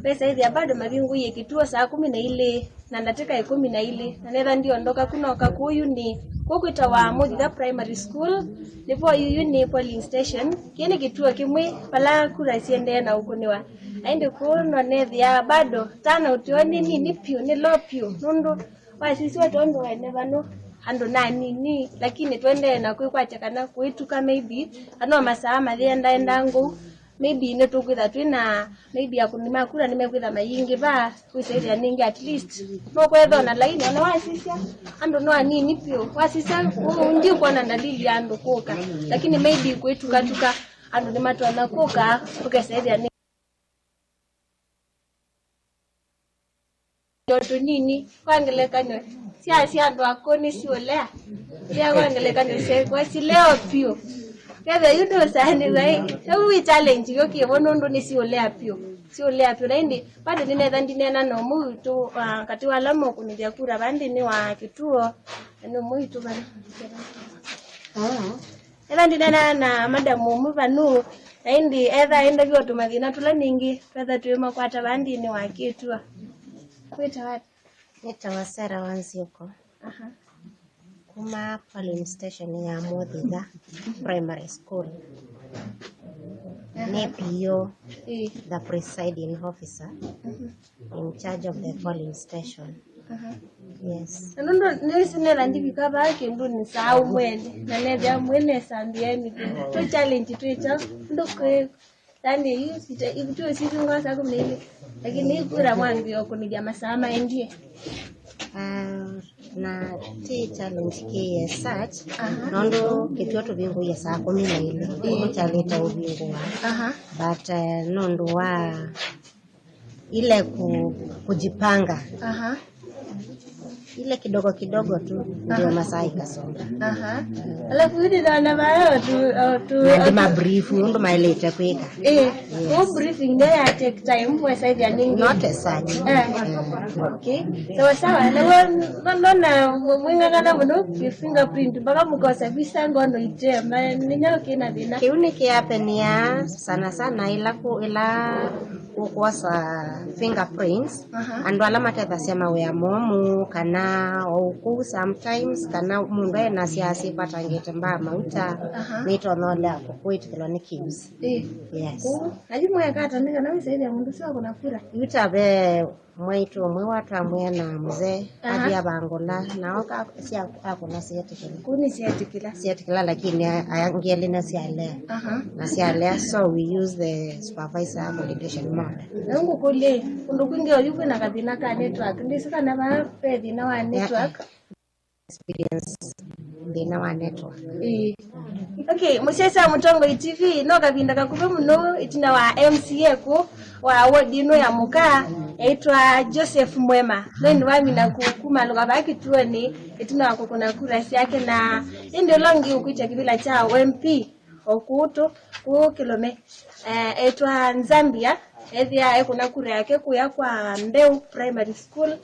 pesa hizi bado mabingu ye kituo saa 12 na ndateka 12 na netha ndio ndoka kunoka kuyu ni kukwita wa Muthitha primary school nipo yuyu ni polling station kini kituo kimwe pala kura siende na ukuniwa aende kuno nethia bado tana utioni nini pio ni lopio nundu wasisi watu ndo wanevano ando na nini lakini twende na kwikwacha kana kuituka maybe ano masaa mathienda ndangu maybe ne tukwitha twina maybe akunima kura nimekwitha mayingi ba kwisaidia ningi at least no kwetho na line ona wasisia ando no nini pio wasisia ndi kuona dalili ando kuka lakini maybe kuituka ando ni matu anakuka tukasaidia ningi ndoto nini kwangelekanywa si ando akoni si olea ya kwangelekanywa kwa si leo pio kaya yudo sahani bai sabu challenge yoki bonondo ni si olea pio naindi bado ninetha ndinena no muitu kati wa lamo kunija kura bandi ni wa kituo no muitu bana ela ndinena na madamu muvanu naindi etha enda byoto mathina tula ningi twetha twima kwata bandi ni wa kituo kwita wapi Nitawasera Wanziuko. Kuma polling station ya Muthitha primary school. Nepio, the presiding officer in charge of the polling station. Yes. Nando nisinela ndibika baki ndo ni saa mwene na nethia mwene sambieni to challenge twicha ndokwe yani hiyo sita ibutwe sisi ngasa kumile lakini kura mwangi okunija masaa maendie na ti challenge ki search nondo kituo tubingu ya saa 12 kuchaleta ubingu but nondo wa ile kujipanga ile kidogo tu ndio masaa ikasonga alafu hili na bayo tu ndio mabrief ndo maeleta kweka no briefing ndio ya take time kwa side ya ningi not a search okay sawa na mwinga kana muno fingerprint baka mukosa bisa ngono ite ninyalo kina dina kiuni kiapenia sana ila kukosa fingerprints and alama tetha sema we amomu kana oku sometimes kana mundu na siasi patangete mba mauta nito nola kuit kiloni kids yes ajimu yakata nika na wisa ile mundu sio kuna kura utabe mwaitu mwe watu amwe na mzee abia bangula na oka sia akuna kuni siatikila lakini ayangeli na sialea na sialea, so we use the supervisor validation mode nangu kule undukunge yuko na kadina ka network ndisika na ba pedi na wa network experience ndina wa network. Okay, musesa Mutongo TV no kabinda kakube muno itina wa MCA ko wa ward ino ya muka aitwa Joseph Mwema then wami na kukuma luga baki tuoni itina wako kuna kurasi yake na ndio longi ukucha kibila cha MP okuto ku kilome aitwa Zambia ethia kuna kura yake kuya kwa Mbeu Primary School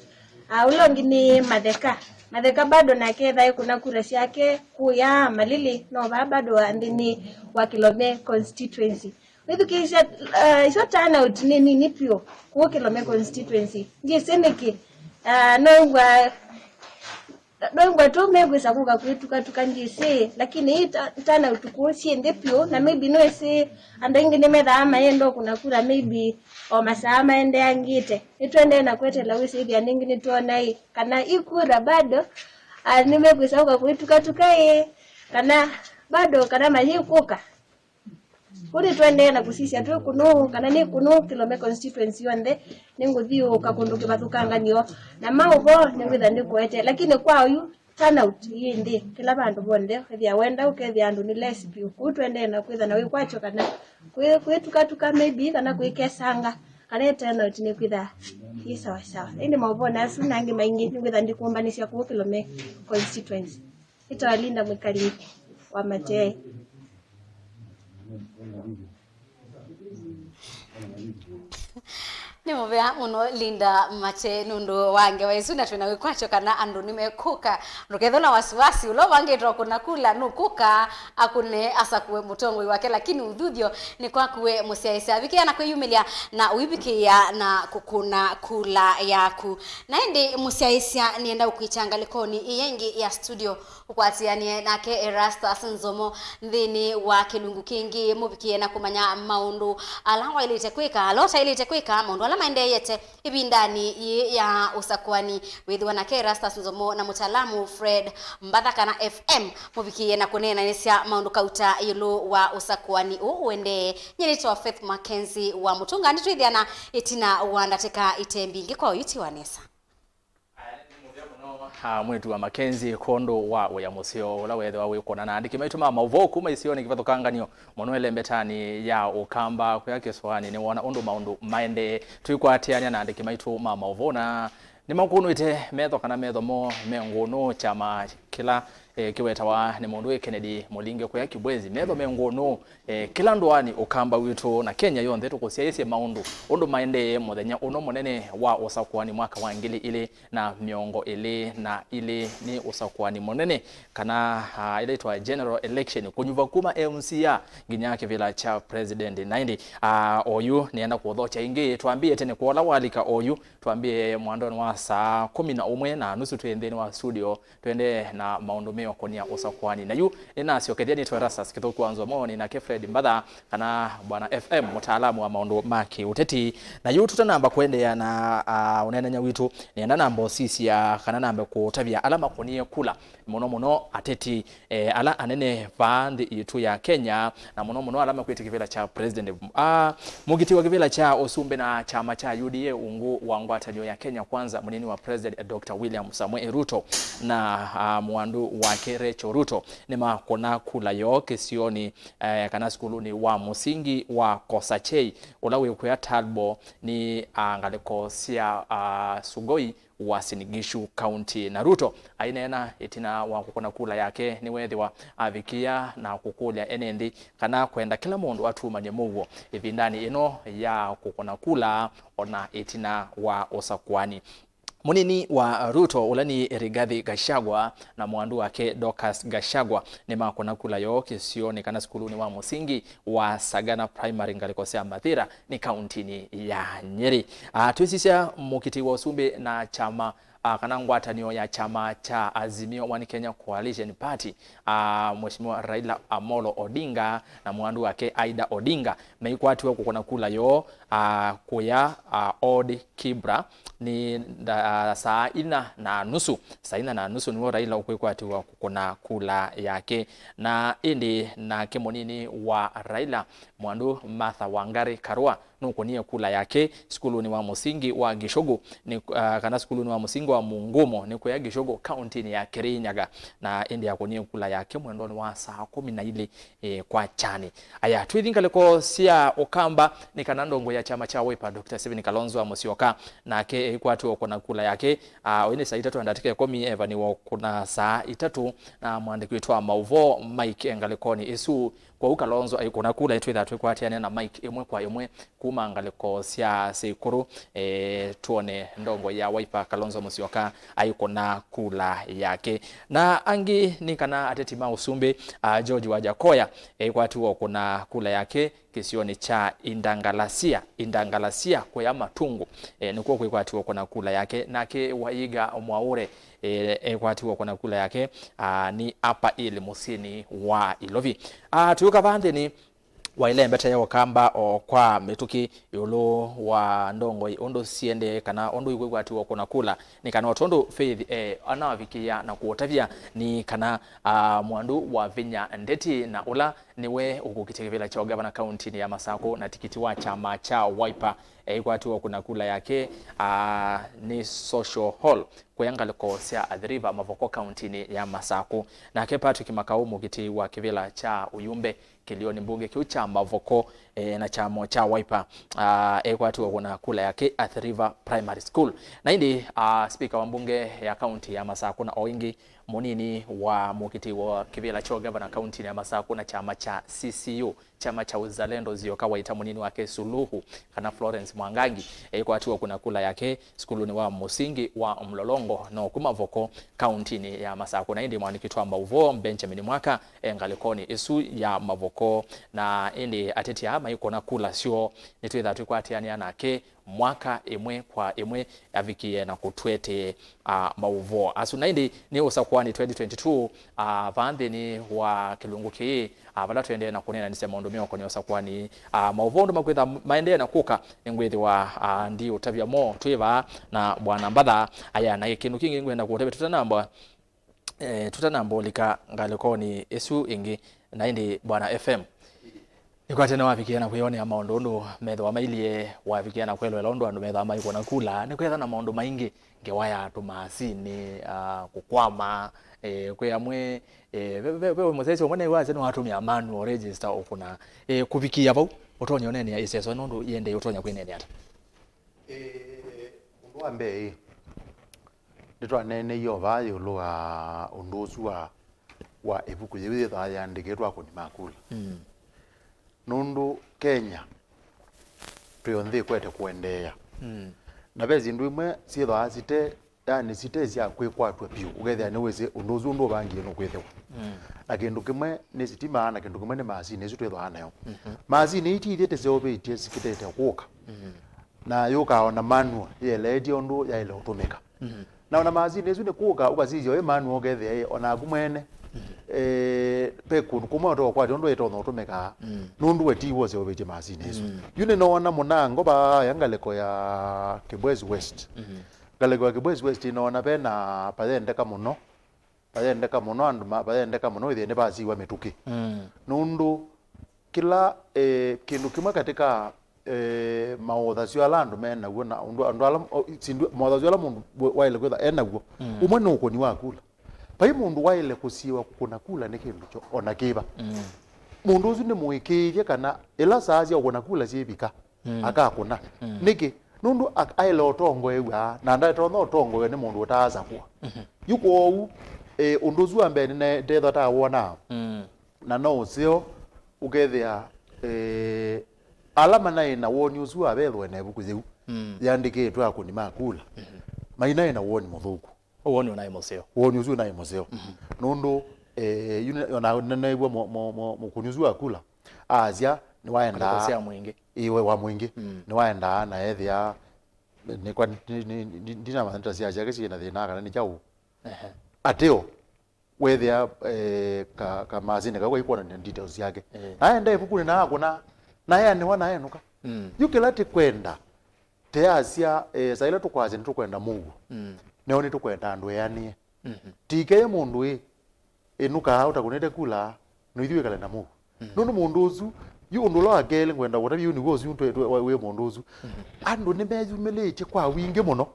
ulongi ni Madheka bado na kedha kuna kurasi yake kuya Malili no bado andini wa Kilome constituency. Wewe kisha iso turnout ni pio ku Kilome constituency. Nje seneki no to megwesa kuka kwetu tukandise lakini hii turnout ku siende pio na maybe no ese andengine medha ama yendo kuna kura maybe o masama ende angite itwende na kwetela wisi ili aningine tuona hii kana ikura bado nimegusauka kwetu tukae kana bado kana mahikuka kuri twende na kusisia tu kuno kana ni kuno Kilome constituency yonde ninguthio kakunduke bathukanganio na maubo ningwitha ndikuete lakini kwa uyu turnout yindi kila bandu bonde thia wenda ukethia andu ni less pio kutwende na kwitha na wikwacho kana kwetuka maybe kana kwikesanga kana turnout ni kwitha sawa indi maubona sunangi maingi ningwitha ndikumbanisha ku Kilome constituency itawalinda mwikali wa Matei. Ni mubea muno Linda Mate nundu wange waisuna tunawe kwacho kana andu nimekuka nukethona wasiwasi ulo wange kuna kula nukuka akune asakuwe Mutongo wake lakini udhudio ni kwa kuwe musiaisa wiki na kuyumilia na uibikia na kukuna kula yaku na indi musiaisa nienda ukuichanga likoni iyengi ya studio ukwatianie nake Erastus Nzomo ndini wa Kilungu Kingi mubikie na kumanya maundu alawa ilite kwika alota ilite kwika maundu alama ende yete ibindani ya Usakuani withiwa nake Erastus Nzomo na mutaalamu Fred Mbathaka na FM mubikie na kunena nisya maundu kauta yulu wa Usakuani uende nyirito Faith Mackenzie wa Mutunga nditwithiana itina wandateka itembingi kwa yuti wanesa mwetu wa Mackenzie kondo wa ya musio ula wethe wa wikona na andiki maituma mauvoku maisioni kivathukanganio monoele mbetani ya ukamba kwa Kiswahili ni wona undu maundu maende tuikwatiania na andiki maituma mauvona ni makunu ite metho kana metho mo mengono chama kila kiwetawa ni mundu Kennedy Mulinge kwa Kibwezi metho mengono kila ndwani ukamba witu na Kenya yonthe tukusiaise maundu undu maende muthenya uno munene wa Usakuani mwaka wa ngili ile na miongo ile na ile ni Usakuani munene kana ile itwa general election kunyuva kuma MCA nginya kivila cha president 90 oyu nienda kuthocha ingi tuambie tene kuola walika oyu tuambie mwandoni wa saa 11 na nusu tuendeni wa studio tuende na maundu meo konia Usakuani na yu ninasio ketheni Erastus kithuku anzo moni na Fred Mbadha kana bwana FM mtaalamu wa maundu maki uteti na yu tutanamba kuendea na unenenya witu nienda namba sisi ya kana namba kutavia alama konia kula muno ateti ala anene bandi itu ya Kenya na muno alama kwiti kivila cha president mugiti wa kivila cha Osumbe na chama cha UDA ungu wa ngwatanio ya Kenya kwanza munini wa president Dr. William Samuel Ruto na mwandu wake Rachel Ruto ni makona kula yoke sioni kana skuluni wa musingi wa Kosachei ulawe kwa Talbo ni ngaleko sia Sugoi wa Sinigishu County na Ruto ainena itina wa kukona kula yake ni wethiwa avikia na kukulia enendi kana kwenda kila mundu atumanye mugo ivindani ino ya kukona kula ona itina wa Usakuani. Munini wa Ruto ulani Rigathi Gachagua na mwandu wake Dorcas Gachagua ni makona kula yoke sioni kana skuluni wa musingi wa Sagana Primary ngalikosea Mathira ni kauntini ya Nyeri. Tuisisia mukiti wa Usumbe na chama kana ngwatanio ya chama cha Azimio One Kenya Coalition Party Mheshimiwa Raila Amolo Odinga na mwandu wake Aida Odinga meikwatiwa kukona kula yo kuya Odi Kibra ni saa 4:30 niwo Raila ukwikwatiwa kukona kula yake na indi na kemonini wa Raila mwandu Martha Wangari Karua nukonia kula yake skuluni wa musingi wa Gishogo ni kana skuluni wa musingi wa Mungumo ni kwa Gishogo county ni ya Kirinyaga na indi yakonia kula yake mwendoni wa saa 12 kwa chani aya twithinga leko sia Okamba ni kana ndongo ya chama cha Wiper Dr. Stephen Kalonzo wa Musyoka na ke kwatu okona kula yake wene saa 3 ndatike komi eva ni wakuna saa 3 na mwandiki wetu wa Mauvo Mike Engalekoni isu kwa Kalonzo aikona kula itwitha twikwatiane na Mike imwe kwa imwe kuma ngaliko sia Sekuru tuone ndongo ya Wiper Kalonzo Musyoka aikona kula yake na angi ni kana atetima usumbe George Wajakoya kwatu okona kula yake kisioni cha Indangalasia kwa ya Matungu nikuwa kwatu okona kula yake nake Waiga Mwaure kwatu okona kula yake ni apa ili musini wa Ilovi tuyuka vande ni waile mbeta ya Okamba kwa metuki yolo wa ndongo ondo siende kana ondo igwe ati okona kula ni kana otondo faith anawavikia na kuotavia ni kana mwandu wa Vinya Ndeti na ula niwe ukukitekevela cha gavana county ni ya Masako na tikiti wa chama cha Wiper kwati okona kula yake ni social hall kuyanga liko sia adhiriva Mavoko county ni ya Masako na ke Patrick Makaumu kiti wa kivela cha Uyumbe kilioni mbunge kiucha Mavoko na chama cha Wiper kwati okona kula yake Athi River Primary School na indi speaker wa mbunge ya county ya Masako na Oingi Munini wa mukiti wa kivela cha gavana county ya Masako na chama cha CCU chama cha Uzalendo Zioka waita Munini wake Suluhu kana Florence Mwangangi kwati okona kula yake skuluni wa musingi wa Mlolongo no kumavoko county ni ya Masako na indi mwanikitwa Mauvo Benjamin Mwaka Engalikoni isu ya Mavoko na indi atetia maikona kula sio nitwitha twikwatiania nake mwaka imwe kwa imwe avikie na kutwete Mauvo asuna indi ni Usakuani 2022 vande ni wa kilunguki vala tuende na kunena nisema ondomeo kwa Usakuani Mauvo ndo makwitha maende na kuka ngwithi wa ndi utavya mo twiva na bwana Mbadha aya na kindu kingi ngwenda kuotebe tutanambo lika ngalikoni esu ingi na indi bwana FM nikwatene wavikiana kuyone ya maundu metho amailie wavikiana kwelo elondo andu metho amai kona kula nikwetha na maundu maingi ngewaya tumasini kukwama kwe amwe wewe muzesi omone waze no watumia manual register okuna kuvikia vau utonye onene ya iseso nundu yende utonya kwinene ata undu ambe nditwa nene yo vayo loa unduzu wa ebuku yewe tha yandiketwa ko ni makula nundu Kenya prionthi kwete kuendea na bezi ndu imwe sietho asite yani sitezia kwikwatwa piu ugethia ni wese unduzu ndo bangi no kwethewa na kindu kimwe ni sitima na kindu kimwe ni mazini ezu twetho anayo mazini itithite seobetie sikitete kuka na yuka ona manual yeledi ondu ya ile utumika na ona mazini ezu ni kuka ukazizio manual ugethia ona kumwene pekunu kumoto kwa ndondo etono utumika nundu wetiwo seobetie mazini ezu yune no ona munango ba yangaleko ya Kibwezi West galego ya Kibwezi West inaona bena paendeka muno andu paendeka muno ithene baziwa mituki nundu kila kindu kimwe katika mauthacio ala andu mena guo na andu ala sindu mauthacio ala mundu waile kwetha ena guo umwe no ukoni wa kula pai mundu waile kusiwa kuna kula ni kindu cho ona kiba mundu ucio ni muikirie kana ila saacia ukona kula ciebika akakuna niki nundu aile otongo ewa na ndaito no otongo ni mundu utaza kwa yuko ou undu ucio ambe ne ndetho ta wona na no ucio ugethia alama na woni ucio abethwe na ebuku ziu yandikitwe akuni makula maina na woni muthuku woni una imoseo woni ucio na imoseo nundu ona naibwa mukunyuzu akula azia ni waenda sia mwingi iwe wa mwingi ni waenda na ethia ni kwa ndina manita cia cia gicina thina kana ni jau ateo wethia ka mazine ka kuona ni details yake aenda ibuku na akuna na yeye ni wana yenuka yukilati kwenda teasia saila tukwaje nitukwenda Mungu neo nitukwenda andu yani tike mundu enuka utakunete kula no ithiwe kala na Mungu nundu mundu uzu yu undu lo agele ngwenda whatever you ni goes you we mundu uzu andu ni mejumelete kwa wingi muno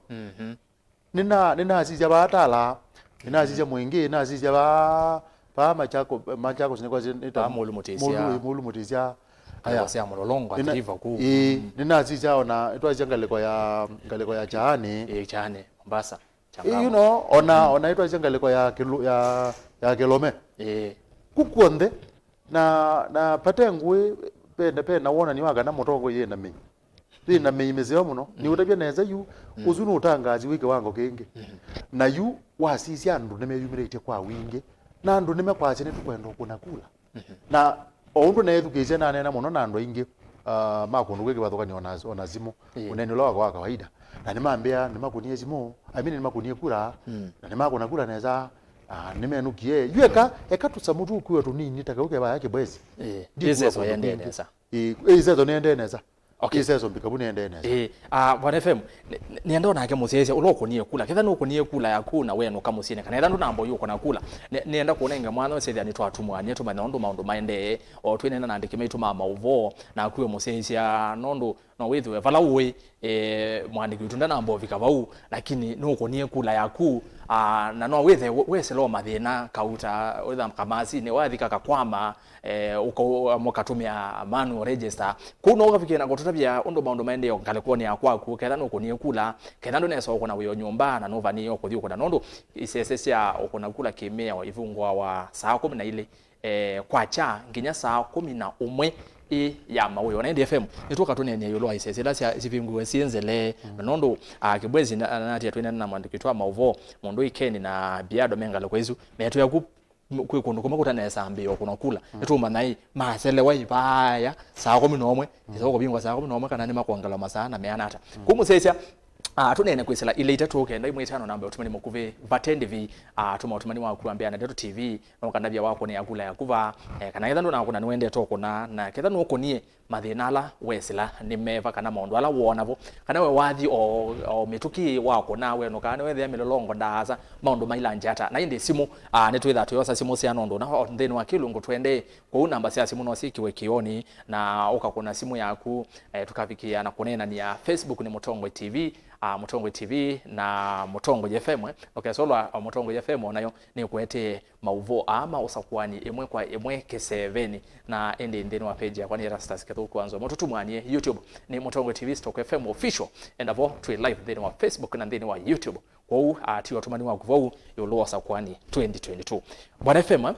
nina asija batala nina asija mwingi nina asija ba machako sinekwa nita mulu mutisia aya sia mulolongo atiliva ku nina asija ona itwa jangaleko ya chaani chaani Mombasa you know ona itwa jangaleko ya Kilome kukonde na patengwe pena wona ni waga na motongo yena me thina me imezeo muno ni utabia neza yu uzunu utangazi wike wango kenge na yu wasisi andu nemeyumirete kwa winge na andu nemekwache netukwenda kunakula na oundu na education na nena muno na andu inge makundu wike bathokani onazimu unene lo wa kawaida na nimambia nimakunie zimu nimakunie kula na nimakuna kula neza nimenukie yueka ekatusamutu kuwa tunini takauke ba yake bwezi isezo yende neza isezo nende neza okay isezo mbikabu nende neza Bwana FM nienda onake musese ulokonie kula ketha nukonie kula yakuna wenu kama musine kana enda ndambo yuko na kula nienda kuonenga mwana wese ani twatumwanie tuma nondo maundu maende o twinena nandike meituma mauvo na kuwe musese ya nondo no withu vala uwe mwandiki utunda nambo vika vau lakini nukonie kula yaku na no wethe wese lo mathina kauta wetha kamasi ne wathika kakwama uko mukatumia manual register kuno ukafikia na gototabia undo maundu maende yo kalekoni yakwaku ketha nukonie kula ketha ndo nesa ukona wiyo nyumba na nova niyo kuthi ukona nondo isese ya ukona kula kimea wa ivungwa wa saa 12 kwacha nginya saa 11 ya mawe ona NDFM nitoka tunene yolo isese la sivingwe sienzele nondo kibwezi nati atwene na mwandikitwa mauvo mondo ikeni na biado mengalo kwezu meto yaku kwikundu kumakuta nesa mbio kuna kula etuma nai masele waibaya saa 11 izoko bingwa saa 11 kana ni makwangala masana meanata kumusesya tunene kwisela ile itatu okenda imwe itano namba utumani mukuve vatende vi tuma utumani wa kuambia na Deto TV no kandabia wako ne yakula yakuva kana yethano na kuna niwende toko na kethano okonie mathinala wesela nimeva kana maundu ala wonavo kana we wathi o mituki wako na we no kana wethe milolongo ndaza maundu mailanja ata na inde simu netwetha tuyosa simu cia nondo na theni wa kilungu twende kwa namba cia simu no sikiwe kioni na ukakuna simu yaku tukafikia na kunena ni ya Facebook ni Mutongo TV Mutongo TV na Mutongo FM okay solo Mutongo FM nayo ni kwete mauvo ama Usakuani emwe kwa emwe ke7 na ende ndeni wa page ya kwani Rastas ketho kwanza mututumwanie YouTube ni Mutongo TV Stock FM official and avo to live ndeni wa Facebook na ndeni wa YouTube kwa u atiwa tumani wa kuvau yolo Usakuani 2022 Bwana FM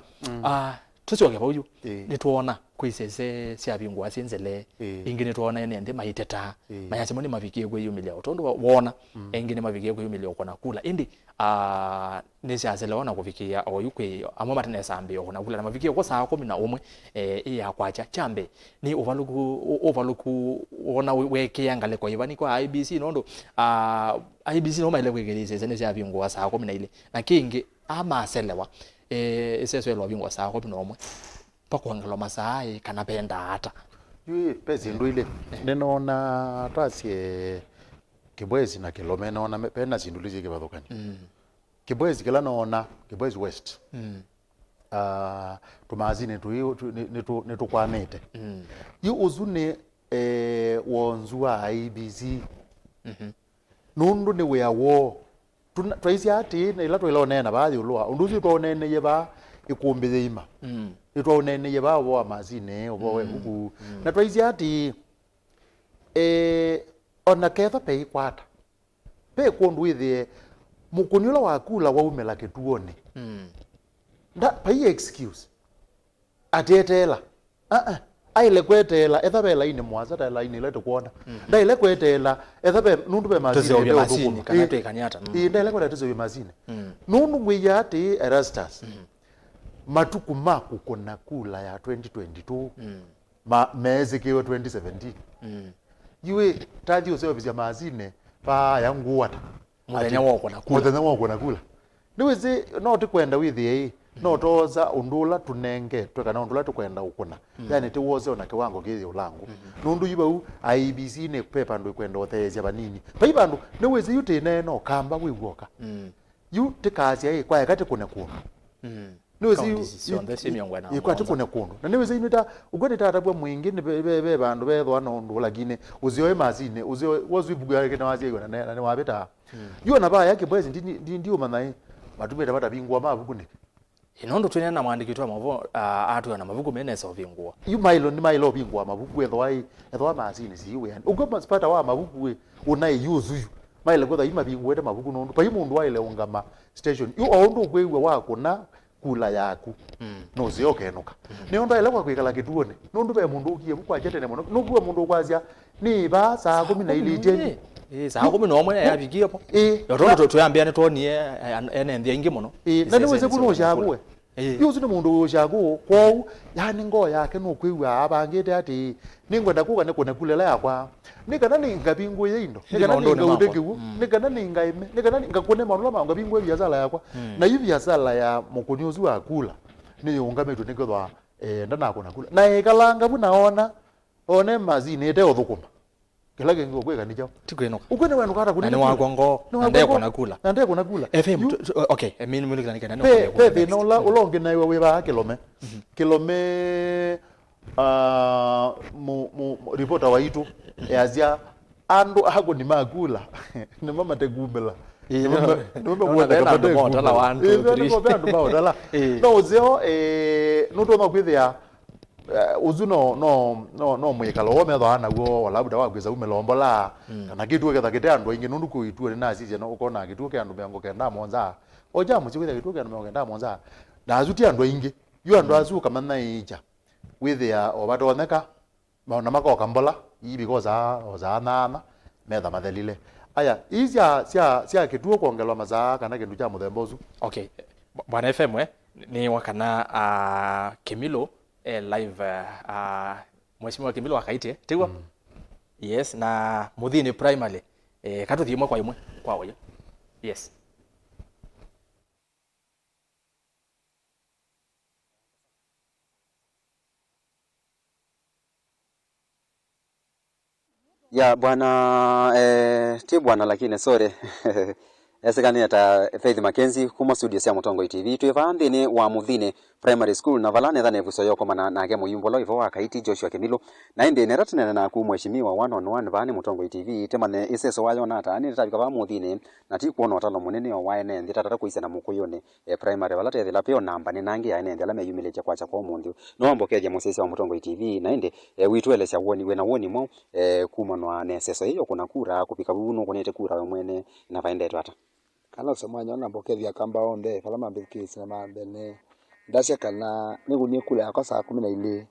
tusiwage bauju nituona kwisese siabingwa sinzele ingine tuona ende maiteta mayasimoni mavikie kwe yumilia utondo wona engine mavikie kwe yumilia ukona kula indi nisiazele wana kufikia oyukwe amoma tene sambi ukona kula na mavikie kwa saa 11 ya kwacha chambe ni overlook ona weke yangale kwa ivani kwa IBC nondo IBC no maile kwegelise sene siabingwa saa 10 ile na kingi ama selewa iseso elo bingwa saa 11 pakwangalo masai kana penda hata yue pezi nduile nenona twasie kibwezi na Kilome naona pena sindulije kibathokani kibwezi kila naona kibwezi west tumazine netukwanete yu uzune wonzua IBC nundu ni we awo twaisi ati na ila twilonena bathi ulwa unduzi twonene yeba ikumbithe ima twonene yeba wa mazine obowe huku na twaisi ati ona ketha pe ikwata pe kundu ithie mukuniola wakula waumela kituone nda pai excuse atetela aile kwetela ethabe line mwaza ta line lete kuona nda ile kwetela ethabe nundu be mazine kana twekanyata nda ile kwetela tuzo mazine nundu ngwiya ati Erastus matuku maku kuna kula ya 2022 mezi kiwe 2017 yue taji usewa vizia mazine pa yanguata muthenya woko na kula niwezi no tikwenda withi no toza undula tunenge twekana undula tukwenda ukuna yani tiwoze ona kiwango kithi ulangu nundu yibau IBC ne pepa ndu kwenda othezia banini pai bandu niwezi yuti neno kamba wigwoka yu tikazia kwa yakati kuna kuno niwezi ikwati kuna kuno na niwezi inita ugwete tatabwa mwingi ni be bandu bethwa no ndu lakini uzioe mazine uzio wozu ibugu yake na wazi na ni wabeta yu na ba yake boys ndio manai matumeta bata bingwa mabugune inondo twene na mwandiki twa mavo atu na mavuku menesa ovingwa yu mailo ni mailo bingwa mavuku ethwa mazine siwe yani ugoma spata wa mavuku we unai yuzu mailo gotha ima bingwa ete mavuku nondu pa imundu waile ungama station yu ondu kwewe wako na kula yaku no ziokenuka ni ondo ile kwa kwikala kituone nondu be mundu ukie bukwa jete ne muno no kuwa mundu kwazia ni ba saa 12 jeni saa 11 yabikie po yotondo tuyambiane tonie ene ndia ingi muno na niweze kuno shagwe yuzu ni mundu shagu kwa yani ngo yake no kwiwa abangete ati ningwenda kuka ne kone kulela yakwa nikana ninga bingu yindo nikana ninga udekiwu nikana ninga ime nikana ninga kone manula manga bingu byazala yakwa na yibi byazala ya mukonyuzu akula ni ungametu nikodwa ndana kona kula na ekalanga bunaona one mazini ete othukuma kelage ngo kweka ni jao tikweno ukwene wenu kata kuni ni wagongo ndeko kona kula FM okay mimi mulika nikana no pe no la ulonge na iwe ba kilome reporter waitu yazia andu hago ni magula ni mama tegubela Noma mwenda kapata wantu 3 no zeo nuto makwithia uzu no mwikalo wome thana wo labda wagwiza umelombola kana kitu ketha kete andu ingi nundu kuitue na sije no ukona kitu ke andu mengo kenda monza oja muchikitha kitu ke andu mengo kenda monza na azuti andu ingi yu andu azu kama na ija withia obatoneka maona makoka mbola ibi koza nana metha mathelile aya izia sia kituo kuongelwa mazaa kana kindu cha muthembozu okay bwana FM ni wakana Kimilo live mheshimiwa Kimilo akaite tigwa yes na muthini primary katuthi imwe kwa imwe kwa oya yes ya bwana ti bwana lakini sorry esekani ata Faith Mackenzie kuma studio cia Mutongo TV twivandi ni wa muthini primary school na valane thane vuso yoko mana nage muyumbolo ivo akaiti Joshua Kimilo na indi ne ratene na ku mheshimiwa 1-on-1 vani Mutongo TV temane iseso wayo na ata ni tabika ba muthini na ti kuona otalo munene o waene ndi tata kuisana mukuyone primary valate thila pio namba ni nangi ya nende ala meyumileje kwacha kwa mundu no ambokeje musese wa Mutongo TV na indi witwelesha woni we na woni mo kumanwa ne seso hiyo kuna kura kupika buno kunete kura mwene na vaende twata kana semanya na mbokethia kamba onde kala mambikisi na mambene ndasya kana nigunie kula yakwa saa 12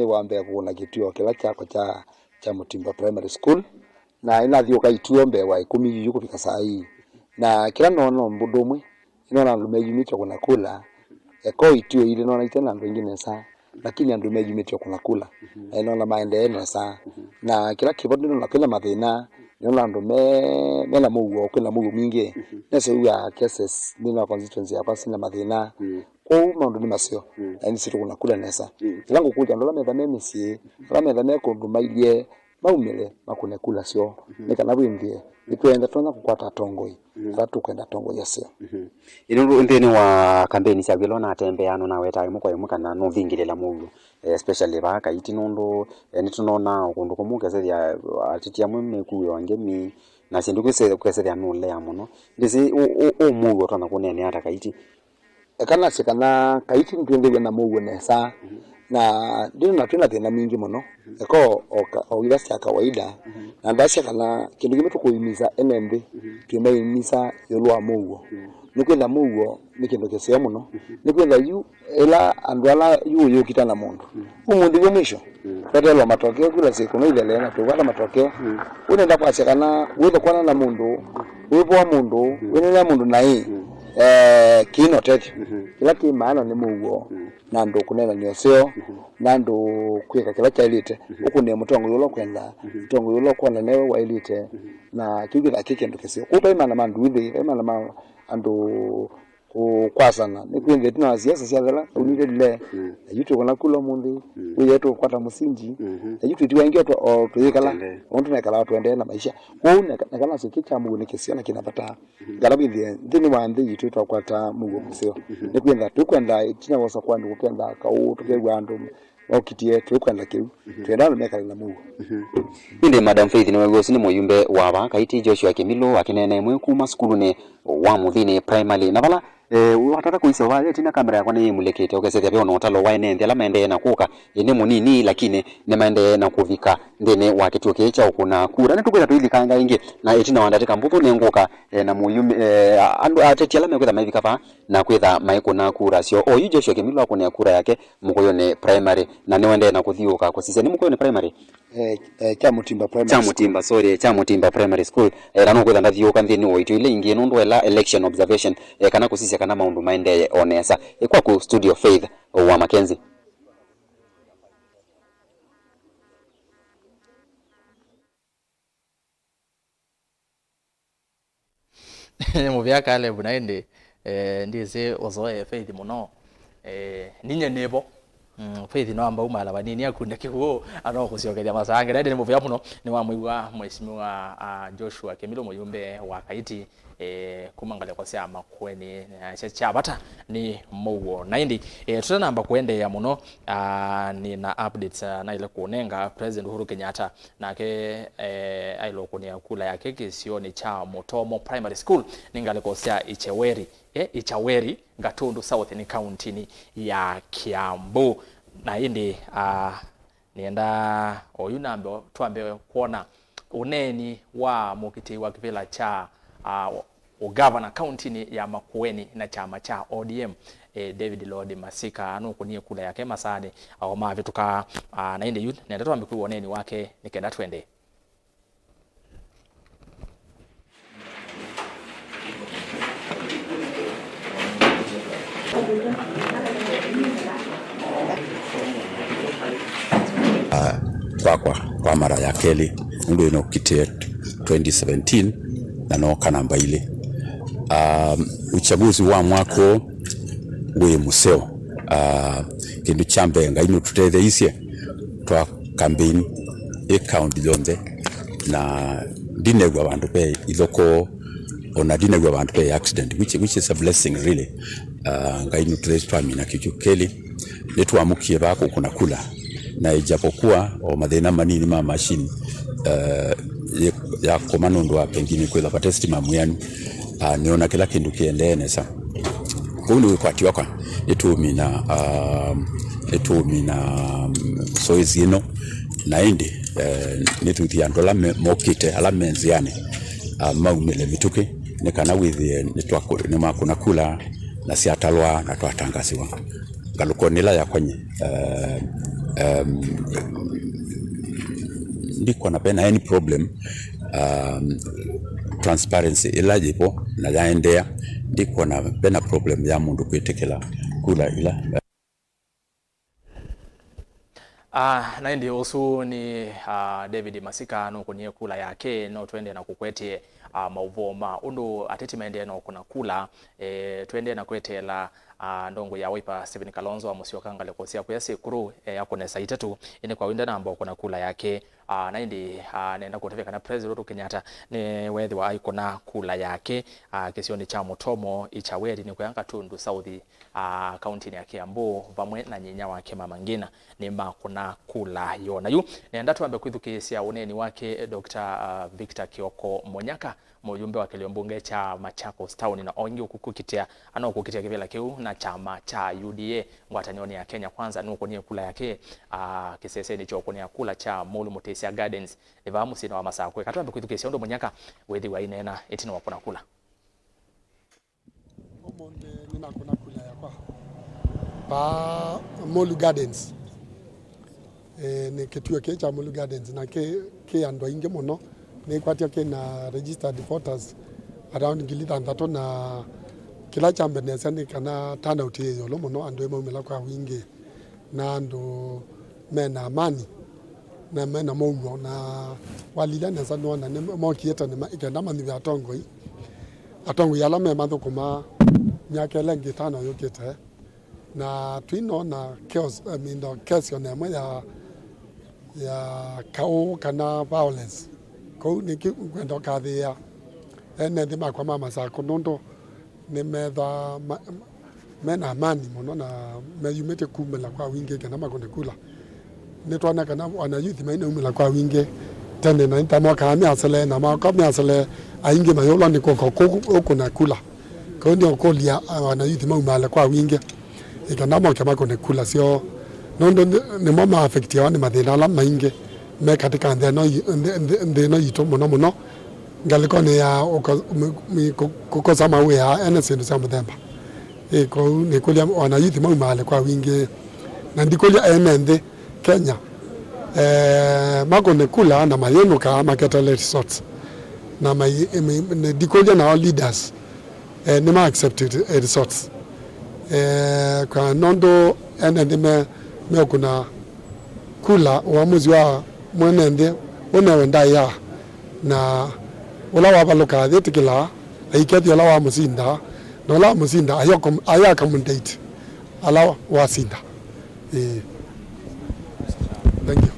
wambe kuona kituo kila chako cha Mutimba Primary School na inathio kaituo mbe wa 10 yuko kufika saa hii na kila nono mbudumwe inaona lumejumita kuna kula eko ituo ile naona itena ndo ingine saa lakini andu mejumita kuna kula inaona maendeleo saa na kila kibodo na kila mathina nona ndo mena mugo kwina mugo mingi nese uya cases nina constituency hapa sina mathina kwa maundu ni masio yani situ kuna kula nesa langu kuja ndo lameza memisi lameza meko ndumailie maumile makune kula sio nikana bwindie nikwenda tona kukwata tongoi tatu kwenda tongoi yasio ino ndeni wa campaign cia gwilona atembeano na weta imwe kwa imwe kana no vingilela mugo especially ba kaiti nondo nitunona ukundu kumuke seria atitia mwe kuyo angemi na sindu kwese no le amuno ndisi o mugo tona kunene ata kaiti kana sikana kaiti ndende na mugo nesa na ndino na tuna tena mingi muno eko ogira cia kawaida na ndasya kana kindu kimetu kuimiza NMB tumeimisa yolwa mugo nikwenda mugo nikindu kisio muno nikwenda yu ela andwala yu yokita na mundu umundu bwo mwisho tadelo matokeo kula siku no ile na tubala matokeo unaenda kwa sekana wewe kwana na mundu wewe wa mundu wewe na mundu na hii kino tete kila kimaana ni mugo na ndo kunena nyoseo na ndo kweka kila cha elite huko ni Mutongo yulo kwenda Mutongo yulo kwa newe wa elite na kiugira kikendo kesio kupa imana mandu ithi imana andu kwasana ni kwende tuna siasa siathela unire le yutu kona kula mundi uye tu kwata musinji yutu tiwangi to tuyikala ontu nekala twende na maisha ku nekala sikicha mu ni kesiona kinapata galabithi ndini wandi yutu to kwata mugo musio ni kwenda tukwenda tina wasa kwandi kupenda ka tukegwa andu okitie tukwenda kiu twenda nekala na mugo inde Madam Faith ni wegosi ni muyumbe waba kaiti Joshua Kimilo akinene mwe kuma skulu ne wa Muthini primary na bala wataka kuisa wale tina kamera yako ni mulekete okesete pia ono talo waine ndela maende na kuka ine munini lakini ne maende na kuvika ndene wakituo kecha ukuna kura ne tukwenda tuili kanga ingi na etina wandateka mbuto ne nguka na muyumbe andu ateti ala mekwetha maivika pa na kwetha maiko na kura sio oyu Joshua Kimilo akone kura yake mukoyo ne primary na ne wende na kuthiuka kusise ni mukoyo ne primary Chamutimba primary Chamutimba sorry Chamutimba primary school rano kwetha ndathiuka nthini oitu ile ingi nundu ela election observation kana kusisia kana maundu maende onesa kwa ku studio Faith wa Mackenzie muvya kale bunaende ndize ozoe Faith muno ninye nebo Faith no amba umala banini akunda kihuo ano kusiokelia masange ndende muvya muno ni wa mwiwa mheshimiwa Joshua Kimilo muyumbe wa kaiti kumangale kwa sia makweni chabata ni muwo naindi tutanamba kuende ya muno ni na updates na ile kuonenga President Uhuru Kenyatta nake ailo kunia kula yake kisioni cha Mutomo Primary School ningale kwa sia Ichaweri Gatundu South ni county ni ya Kiambu na indi nienda oyunambe tuambe kuona uneni wa mukiti wa kivila cha ugavana county ni ya Makueni na chama cha ODM David Lord Masika anu kunie kula yake masani au mavituka na indi youth nenda tuambe kuoneni wake nikenda twende kwa mara ya keli ndio inokitie 2017 na noka namba ile uchaguzi wa mwako we museo kindu chambenga ino tutetheisye twa campaign account yonde na dinegwa bantu pe ithoko ona dinegwa bantu pe accident which is a blessing really ngaino tuletwamina kichukeli netwamukie bako kuna kula na ijapokuwa o mathina manini ma machine ya komanondo wa pengine kwela patestima muyani niona kila kindu kiendenesa kuni kwati wako etumina soezi ino na indi nituthia ndola mokite ala menziane maumile mituki nikana withi ni makuna kula na siatalwa na twatangasiwa galukonila ya kwenye ndiko na pena any problem transparency ilajipo na yaendea ndiko na pena problem ya mundu kwitekela kula ila na ndi osu ni David Masika no kunie kula yake no twende na kukwetie mauvoma undu ateti maende no kuna kula twende na kwetela ndongo ya Wiper Stephen Kalonzo amusioka ngale kosia kuyasi kuru yakonesa itatu ine kwa winda namba kuna kula yake na ndi nenda kuteveka na President Uhuru Kenyatta ni wethi wa ikona kula yake kisioni cha Mutomo Ichaweri ni kuyanga Tundu South county ya Kiambu vamwe na nyinya wake Mama Ngina ni makuna kula yona yu nenda tuambe kwithukisia uneni wake Dr. Victor Kioko Monyaka mujumbe wa kiliombunge cha Machakos Town na ongi ukukitia anokukitia kivela kiu na chama cha UDA ngwatanioni ya Kenya kwanza nuko nie kula yake kiseseni cho kunia kula cha Mulu Mutesia Gardens nivamu sina wa masaa kwe katuambe kwithukisia ndo Monyaka wethi wa inena etina wakona kula omonde nina kuna kula yakwa pa Mulu Gardens ni kituo cha Mulu Gardens na ke andwa inge mono ni kwatia ke na registered voters around ngilithanthatu na kila chambe nesa ni kana turnout yeyo lo muno andu emo mela kwa wingi na andu mena amani na mena maugo na walila na sanona ne mo kieta ne ikenda mani ya atongo yala me mando kuma nyakele ngitana yokete na twino na chaos no chaos ne mo ya kao kana violence ko ni ki kwenda kadhia ene de makwa mama sa konondo ne medha mena mani mono na meyumete kumela kwa winge kana makonde kula ne twana kana wana youth maina umela kwa winge tende na ntamo kama asale na makwa asale ainge mayola ni ko na kula ko ndio ko lia wana youth maumala kwa winge ikana makwa makonde kula sio nondo ne mama affect ya ni madena la mainge me katika ndeno yito mono ngaliko ne ya ko sama we ya NSN sama demba ko ne ko lia wana youth maumala kwa winge na ndikolia emende Kenya makone kula na mayeno ka maketale resorts na ne dikolia na leaders ne ma accepted resorts kwa nondo ene me kuna kula uamuzi wa mwenende wenda ya na wala wabaloka detikila aiketi wala wa musinda no la musinda ayaka mundate ala wasinda thank you.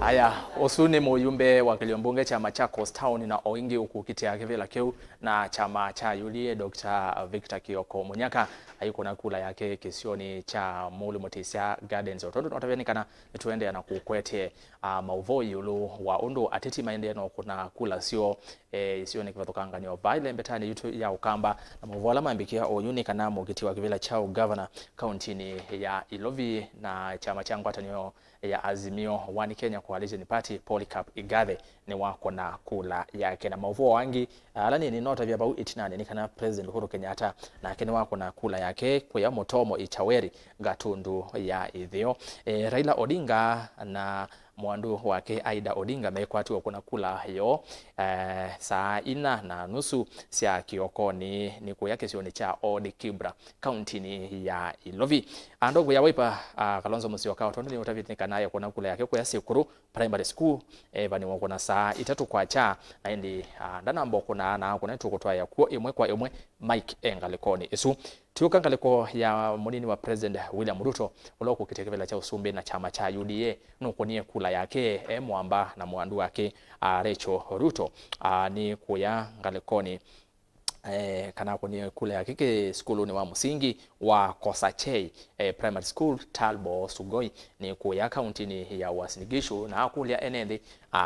Aya, osuni muyumbe wa Kiliombunge cha Machakos Town na oingi ukukitia kivila keu na chama cha yulie Dr. Victor Kioko Munyaka ayuko na kula yake kisioni cha Mulu Motisia Gardens. Otondo notavenikana tuende na kukwete mauvoi yulu wa undu ateti maende no kuna kula sio isioni kivatokanga nyo baile mbetani yutu ya ukamba na mauvola mambikia oyuni kana mugitiwa kivila chao governor county ni ya Ilovi na chama changu atanyo ya Azimio One Kenya Coalition Party Polycarp Igathe ni wako na kula yake na mauvuo wangi alani ni nota vya bau 89 ni kana President Uhuru Kenyatta na kene wako na kula yake kwa ya motomo ichaweri gatundu ya idhio Raila Odinga na mwandu wake Aida Odinga mekwatiwa kuna kula hiyo saa 4:30 sia Kioko ni kuyake sioni cha Odi Kibra county ni ya Ilovi andogo ya Wiper Kalonzo Musyoka otondo ni utavitika nayo kuna kula yake kwa Sikuru Primary School bani wako na saa 3 kwa cha na ndi ndana mboko na kuna tukotwa ya kuo imwe kwa imwe Mike Engalikoni isu tukangaliko ya munini wa President William Ruto uloko kitekevela cha usumbe na chama cha UDA nukonie kula yake mwamba na mwandu wake Rachel Ruto ni kuya Ngalikoni kana kwenye kule ya kike skuluni wa msingi wa Kosachei Primary School Talbo Sugoi ni kuya county ni ya Wasinigishu na kulia enende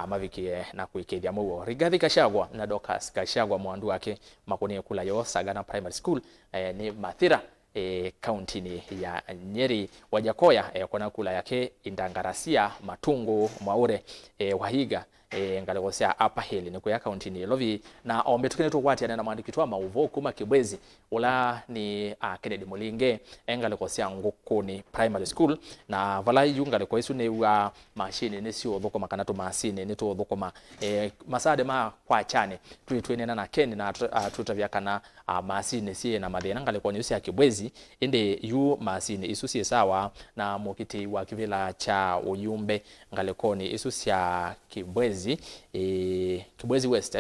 mavikie na kuikedia mwo Rigathi Gachagua na Dorcas Gachagua mwandu wake makonie kula yo Sagana Primary School ni Mathira county ni ya Nyeri Wajakoya kuna kula yake Indangarasia Matungu Mwaure Wahiga ngalegosia apa hili ni kuya county ni Ilovi na ombetukene to kwati na mwandikitwa mauvo kuma Kibwezi ula ni Kennedy Mulinge ngalegosia Ngukuni Primary School na vala yungale isu ne wa machine ne si odhokoma kana to machine ne to odhokoma masade ma kwa chane twene na Ken na tutavya kana machine si na madena ngaleko nyusi ya Kibwezi ende yu machine isu si sawa na mokiti wa kivila cha uyumbe ngalekoni isu si ya Kibwezi Kibwezi West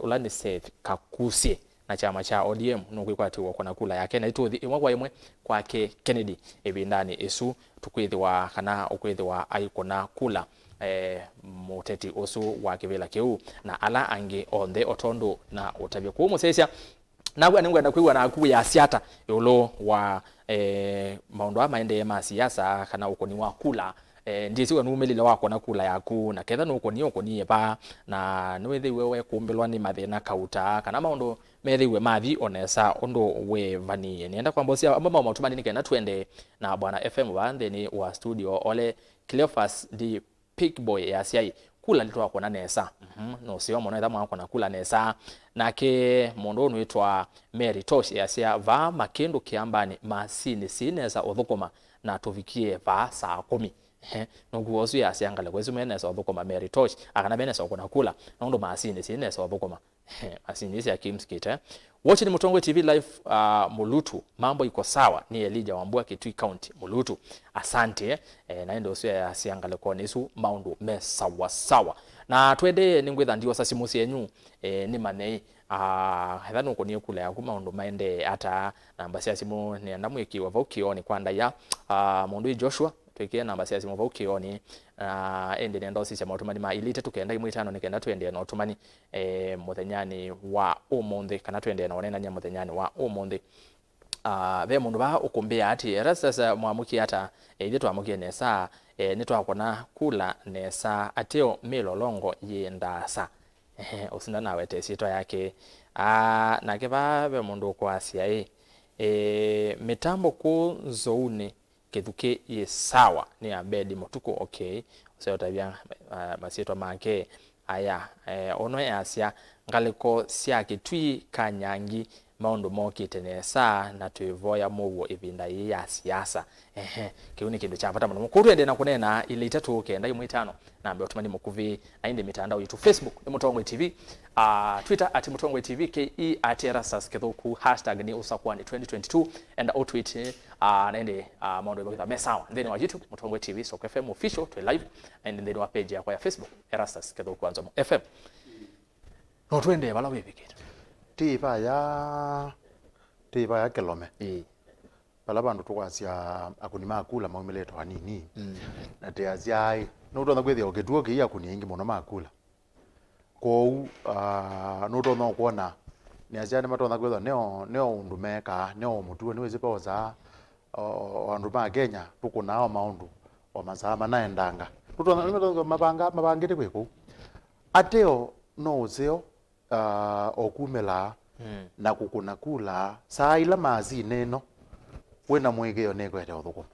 ulani safe kakusie na chama cha ODM nukuikwati wako na kula yake na ituthi imwe kwa imwe kwake Kennedy ebindani isu tukwithiwa kana ukwithiwa aikona kula muteti osu wa kivila kiu na ala angi onde otondo na utavyo ku musesia nagwa ningwenda kuiwa na ku ya siata yolo wa maondo maende ma siasa kana ukoni wa kula ndisi wa numelile wako na kula yaku na ketha nuko ni ba na nwethe wewe kumbelwa ni mathina kauta kana maondo methiwe mathi onesa ondo we vani nienda kwa mbosia mama matumani nikenda twende na bwana FM bande ni wa studio ole Cleophas di Pick Boy ya siai kula litwa kwa nesa no sio mwana ndama kwa kula nesa nake mondo nwitwa Mary Tosh ya sia va makendo kiambani masini sineza othukoma na tuvikie va saa 10 noguosu ya siangale kwezu menesa othukoma Mary Tosh akana menesa okona kula nondo masini sinesa othukoma Asinisi ya kimskita. Watch ni Mutongwe TV live Mulutu. Mambo iko sawa. Ni Elijah Wambua Kitui County Mulutu. Asante. Na ndio sio ya siangale kwa nisu maundu me sawa sawa. Na twende ningwetha ndio sasa simusi yenyu ni manei hedha nuko ni kule ya maundu maende ata namba cia simu ni ndamwiki wa vokioni kwa ndaya mundu Joshua tuikie namba cia simu vokioni ende nendo sisi matumani ma ilite tukenda imwitano nikenda twende no tumani muthenyani wa umundi kana twende no nena nya muthenyani wa umundi ve mundu ba ukumbia ati era sasa mwamuki ata ile twamukie nesa ni twakona kula nesa ateo milolongo yendasa usina nawe tesito yake na keba be mundu kwa asia mitambo ku zouni kethuke ye sawa ni abedi motuko okay so tabia masito make aya ono ya asia ngaliko sia kitui kanyangi maundu mokite nesa na tuivoya muwo ibinda ya siasa kiuni kindu chapata muno mukuru ende na kunena ile itatu kenda imwitano na ambe otumani mukuvi na inde mitandao yetu Facebook ni Mutongwe TV Twitter @Mutongwe TV ke @erasas kethoku #ni Usakuani 2022 and outwit na inde maundu ibakita mesawa then wa YouTube Mutongwe TV so FM official to live and then wa page ya kwa Facebook erasas kethoku anzo FM no twende bala webikita tiba ya kelome pala bandu tukwasia akunima akula maumileto hanini na te aziai no tonda kwethia oketuo ki akuni ingi muno makula ko no tonda kuona ni aziani matonda kwethia neo undumeka neo mutuo niweze poza andu ba Kenya tukunao maundu o mazama naendanga tutonda mabangite kweko ateo no uzeo okumela na kukuna kula saa ila mazi neno wena mwegeo nekwete othuko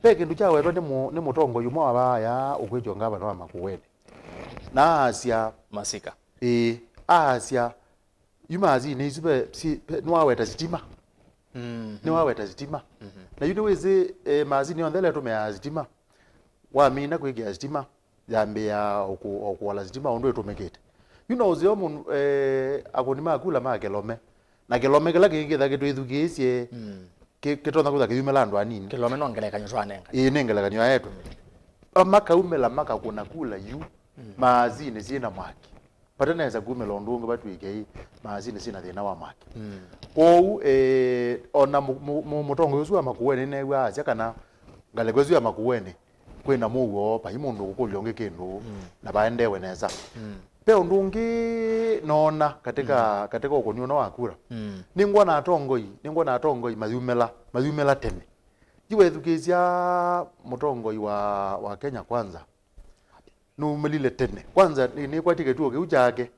peke ndu chawe ni mutongo yumo abaya ukwejo ngaba no makuwene na asia masika asia yumazi ni zibe nwaweta sitima nwaweta sitima na yude weze mazi ni ondele to me sitima wa mina kwege sitima jambe ya okuwala sitima ondo etomekete uzio mun akunima akula ma kelome na kelome kala kingitha kitwithukiicie kitonda kutha kithiumela andu anini kelome no ngelekanyo twanenga nengelekanyo yetu makaumela makakuna kula yu maazini sina mwaki pataneza kumela ndungu batwike maazini sina thina wa mwaki ou ona mutongo yusu amakuwene newa acha kana ngale kwezu amakuwene kwena muwo pa imundu kukulionge kindu na baendewe neza pe undungi nona katika ukoniona wakura ningwa na atongoi mazumela tene jiwe thukizia mutongoi wa Kenya kwanza numelile tene kwanza ni kwatike tuo kiujake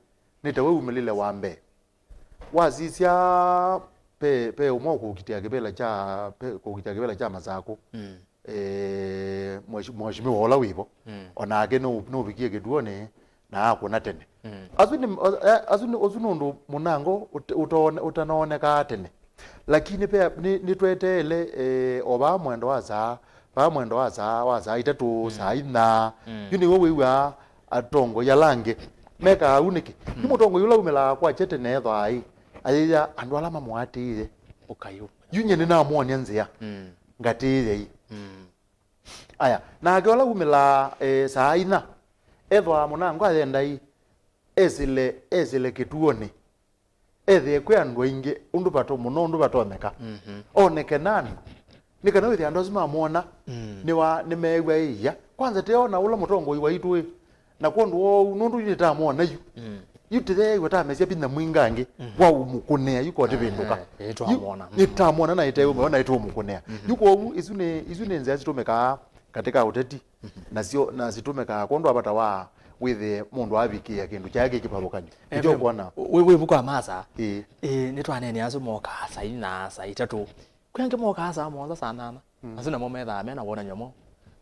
nitawe umelile wambe wazisia pe umo kukitia kibela cha mazako mheshimiwa ola wibo onake no bikie kiduone na akuna tene azuni munango utanaoneka tene lakini pia nitwetele oba mwendo waza itatu saina yuni wewe atongo yalange meka uniki ni mutongo yula umela kwa chete netho ai aya andu alama mwatire ukayu yunye ni na muone nzia ngatire aya na agola umela saina ethwa munango athenda ezile kituoni ethe kwe andu inge undu bato muno undu batoneka oneke nani nikana withi andu azima muona ni mewa iya kwanza teona ula mutongo wa itwe na kondu wo nundu yita muona yu yutire wata mesia pinna mwingange wa umukunea yuko tivinduka itamuona na itewe umeona ito umukunea yuko izune nzia zitumeka katika uteti na zitumeka kondo abata wa withe mundu abikia kindu kyake kiparukanyo njo kuona wewe buko amaza nitwanene azu moka saini na sa itatu kwange moka asa monza sanana azuna mometha mena wona nyomo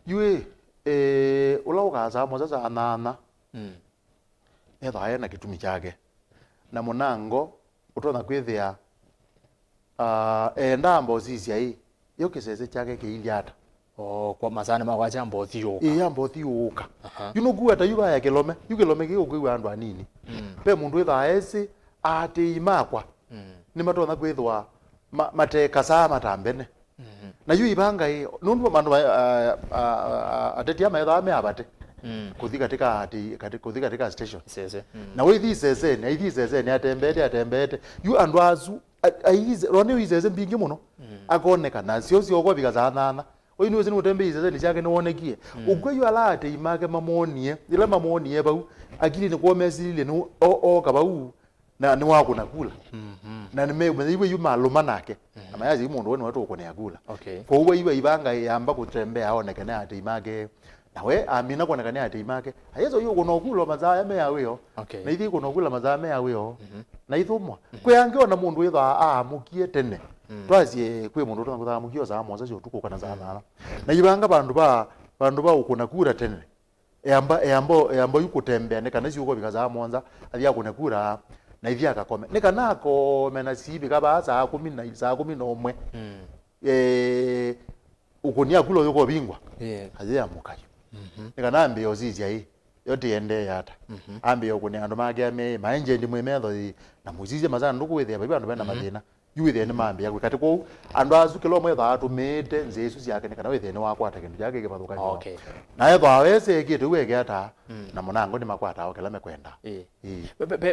yue ulauka asa monza sanana etha na kitumi kyake na munango utona kwithia ndambo zizia yo kisese kyake kiiliata kwa mazana makwa jambo thiuka jambo thiuka yuno guata yuba ya kelome yukelome kiyo kwa andu anini pe mundu ithaesi ati imakwa ni matona kwithwa mateka saa matambene na yu ibanga i nundu mandu ateti ama itha abate kuthi katika station na we thise na ithise atembete yu andu azu aize rone izeze mbingi muno akonekana cio kwa bikaza nana oinu wese nutembe izeze ni chake niwonekie ugwe yu alate imake mamonie ila mamonie bau akili ni kuomesile ni o kabau na ni wako nakula na niwe yu maluma nake ama yazi mundu wenu watu uko ne yakula kwa uwe iwe ibanga yamba kutembea aonekane ati imake nawe amina kuonekane ati imake hayezo yu kuno kula mazaa yame yawe na ithi kuno kula mazaa yame yawe na ithumwa kweangiwa na mundu itha mukie tene twazie kwe mundu twa mukio za moza cyo tuko kana za nana na ibanga bandu ba ukuna kura tene eyamba yukutembea nekana cyuko bikaza monza athia kuna kura na ithia akakome nekanako mena sibi kaba za 11 ukunia kulo yuko bingwa azia mukayo nekana ambe ozizia hii yote yende yata ambe yokune andu mage ame maenje ndi mwemetho na muzize mazana nduku wethia baby andu bena mathina yu wethia ni mambe yakwe kati ko andu azukilo mwetha atumite nzesu ciake nekana wethia ni wakwata kindu yake kibathukani na yetho awese kitu weke ata na munango ni makwata okela mekwenda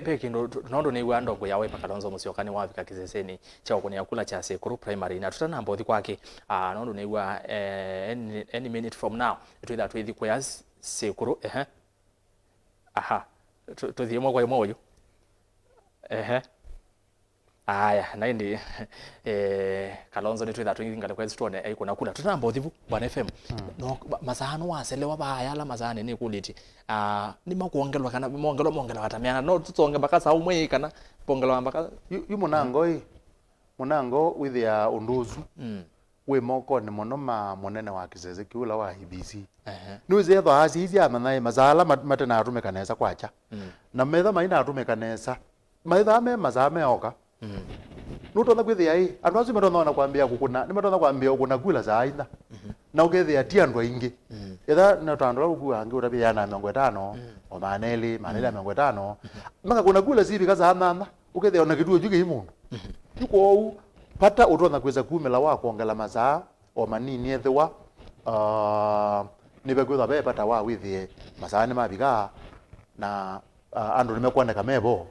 pe kindu nondo ni wando kwa yawe Kalonzo Musyoka ni wafika kiseseni cha okunia kula cha Sekuru primary na tutana mbothi kwake nondo ni wa any minute from now twitha twithi kwa Sekuru tuthiemo kwa imoyo aya naindi Kalonzo ni twitha twingi ngale kwa stone aiko nakula tutana mbothivu bwana FM no mazano waselewa bayala mazane ni kuliti ni makuongelwa kana mongelwa atamiana no tutonge bakasa umwe kana pongelwa mbaka yu munango with ya unduzu we moko ni monoma munene wa kisese kiula wa IBC nuze yetho asizi amanaye mazala matena atume kanesa kwacha na metha maina atume kanesa maitha me mazame oka nutonda kwithia hii andu azu metona kwambia kukuna ni metona kwambia ukuna kula za aina na ukethia ti andu aingi etha na tandora ukua angi urabi yana 50 o maneli 50 maka kuna kula zibi kaza nana ukethia ona kitu juge imundu yuko au pata utona kweza kumela wa kuongela mazaa o manini ethwa nibe kwitha be pata wa withie mazaa ni mabiga na andu nimekuoneka mebo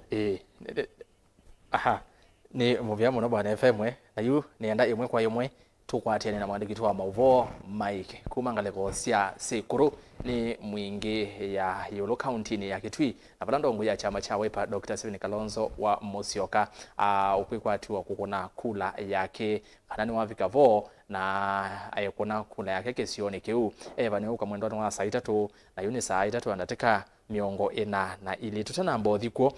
ni muvya muno bwana FM na yu nienda imwe kwa imwe tukwatiane na mwandiki wa mauvo Mike kuma ngaleko cia Sekuru ni mwingi ya Yolo County ni ya Kitui na balando ya chama cha Wiper Dr. Stephen Kalonzo wa Musyoka ukwikwatiwa kukuna kula yake kanani wafika vo na ayekuna kula yake kesioni kiu eva ni uka mwendo wa saa 3 na yuni saa 3 andateka miongo ina na ili tutana mbothi ko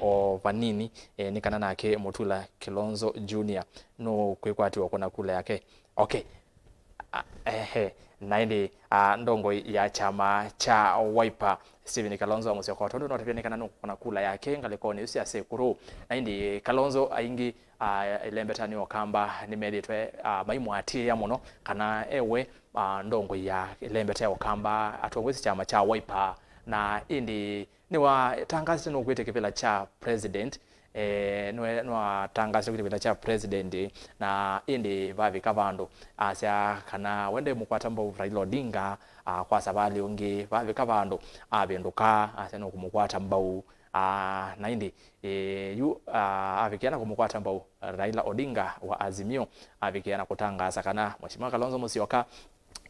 o vanini ni kana nake Mutula Kilonzo Junior no kwikwatiwa kuna kula yake naindi ndongo ya chama cha Wiper Stephen Kalonzo Musyoka tondo notepenekana no kuna kula yake ngalikoni usia Sekuru naindi Kalonzo aingi ilembetani okamba nimeditwe maimwati ya muno kana ewe ndongo ya ilembetani okamba atongwezi chama cha Wiper na indi niwa tangazo no kwete kipela cha president no tangazo kipela cha president na indi vavi kavando asya kana wende mukwata mbo Raila Odinga kwa sabali ungi vavi kavando abenduka asya no kumukwata mbau na indi yu avikiana kumukwata mbau Raila Odinga wa Azimio avikiana kutangaza kana Mheshimiwa Kalonzo Musyoka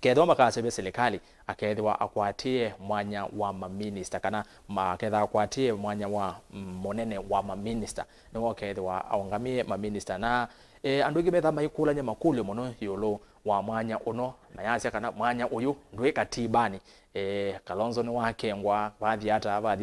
kedwa makasebe serikali akedwa akwatie mwanya wa maminister kana makedha akwatie mwanya wa munene wa maminister no kedwa aungamie maminister na andugi betha maikula nya makule muno yolo wa mwanya uno na yasya kana mwanya uyu ndwe katibani Kalonzo ni wake ngwa baadhi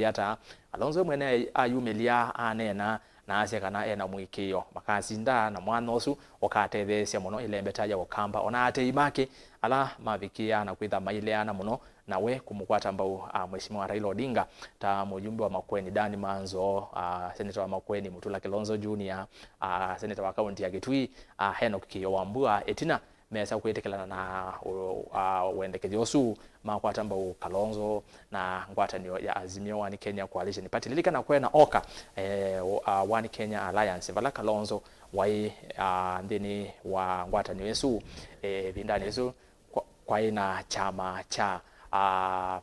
hata Kalonzo mwene ayumelia anena na asya kana ena mwikio makasinda na mwana osu okatethesia muno ilembetaja okamba ona ate imake ala mavikia na kwitha maileana muno nawe kumukwata mbau Mheshimiwa Raila Odinga ta mujumbe wa Makueni Dani Manzo senator wa Makueni Mutula Kilonzo Junior senator wa kaunti ya Kitui Henok Kiyo Wambua etina mesa kwetekelana na wendekezi osu makwatamba Kalonzo na ngwatanio ya Azimio One Kenya Coalition Party lilikana kwena oka One Kenya Alliance vala Kalonzo wai ndini wa ngwatanio yesu bindani yesu kwa ina chama cha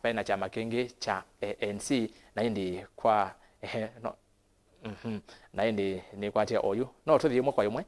paina chama kingi cha ANC na indi kwa no na indi ni kwatia oyu no tuthi imwe kwa imwe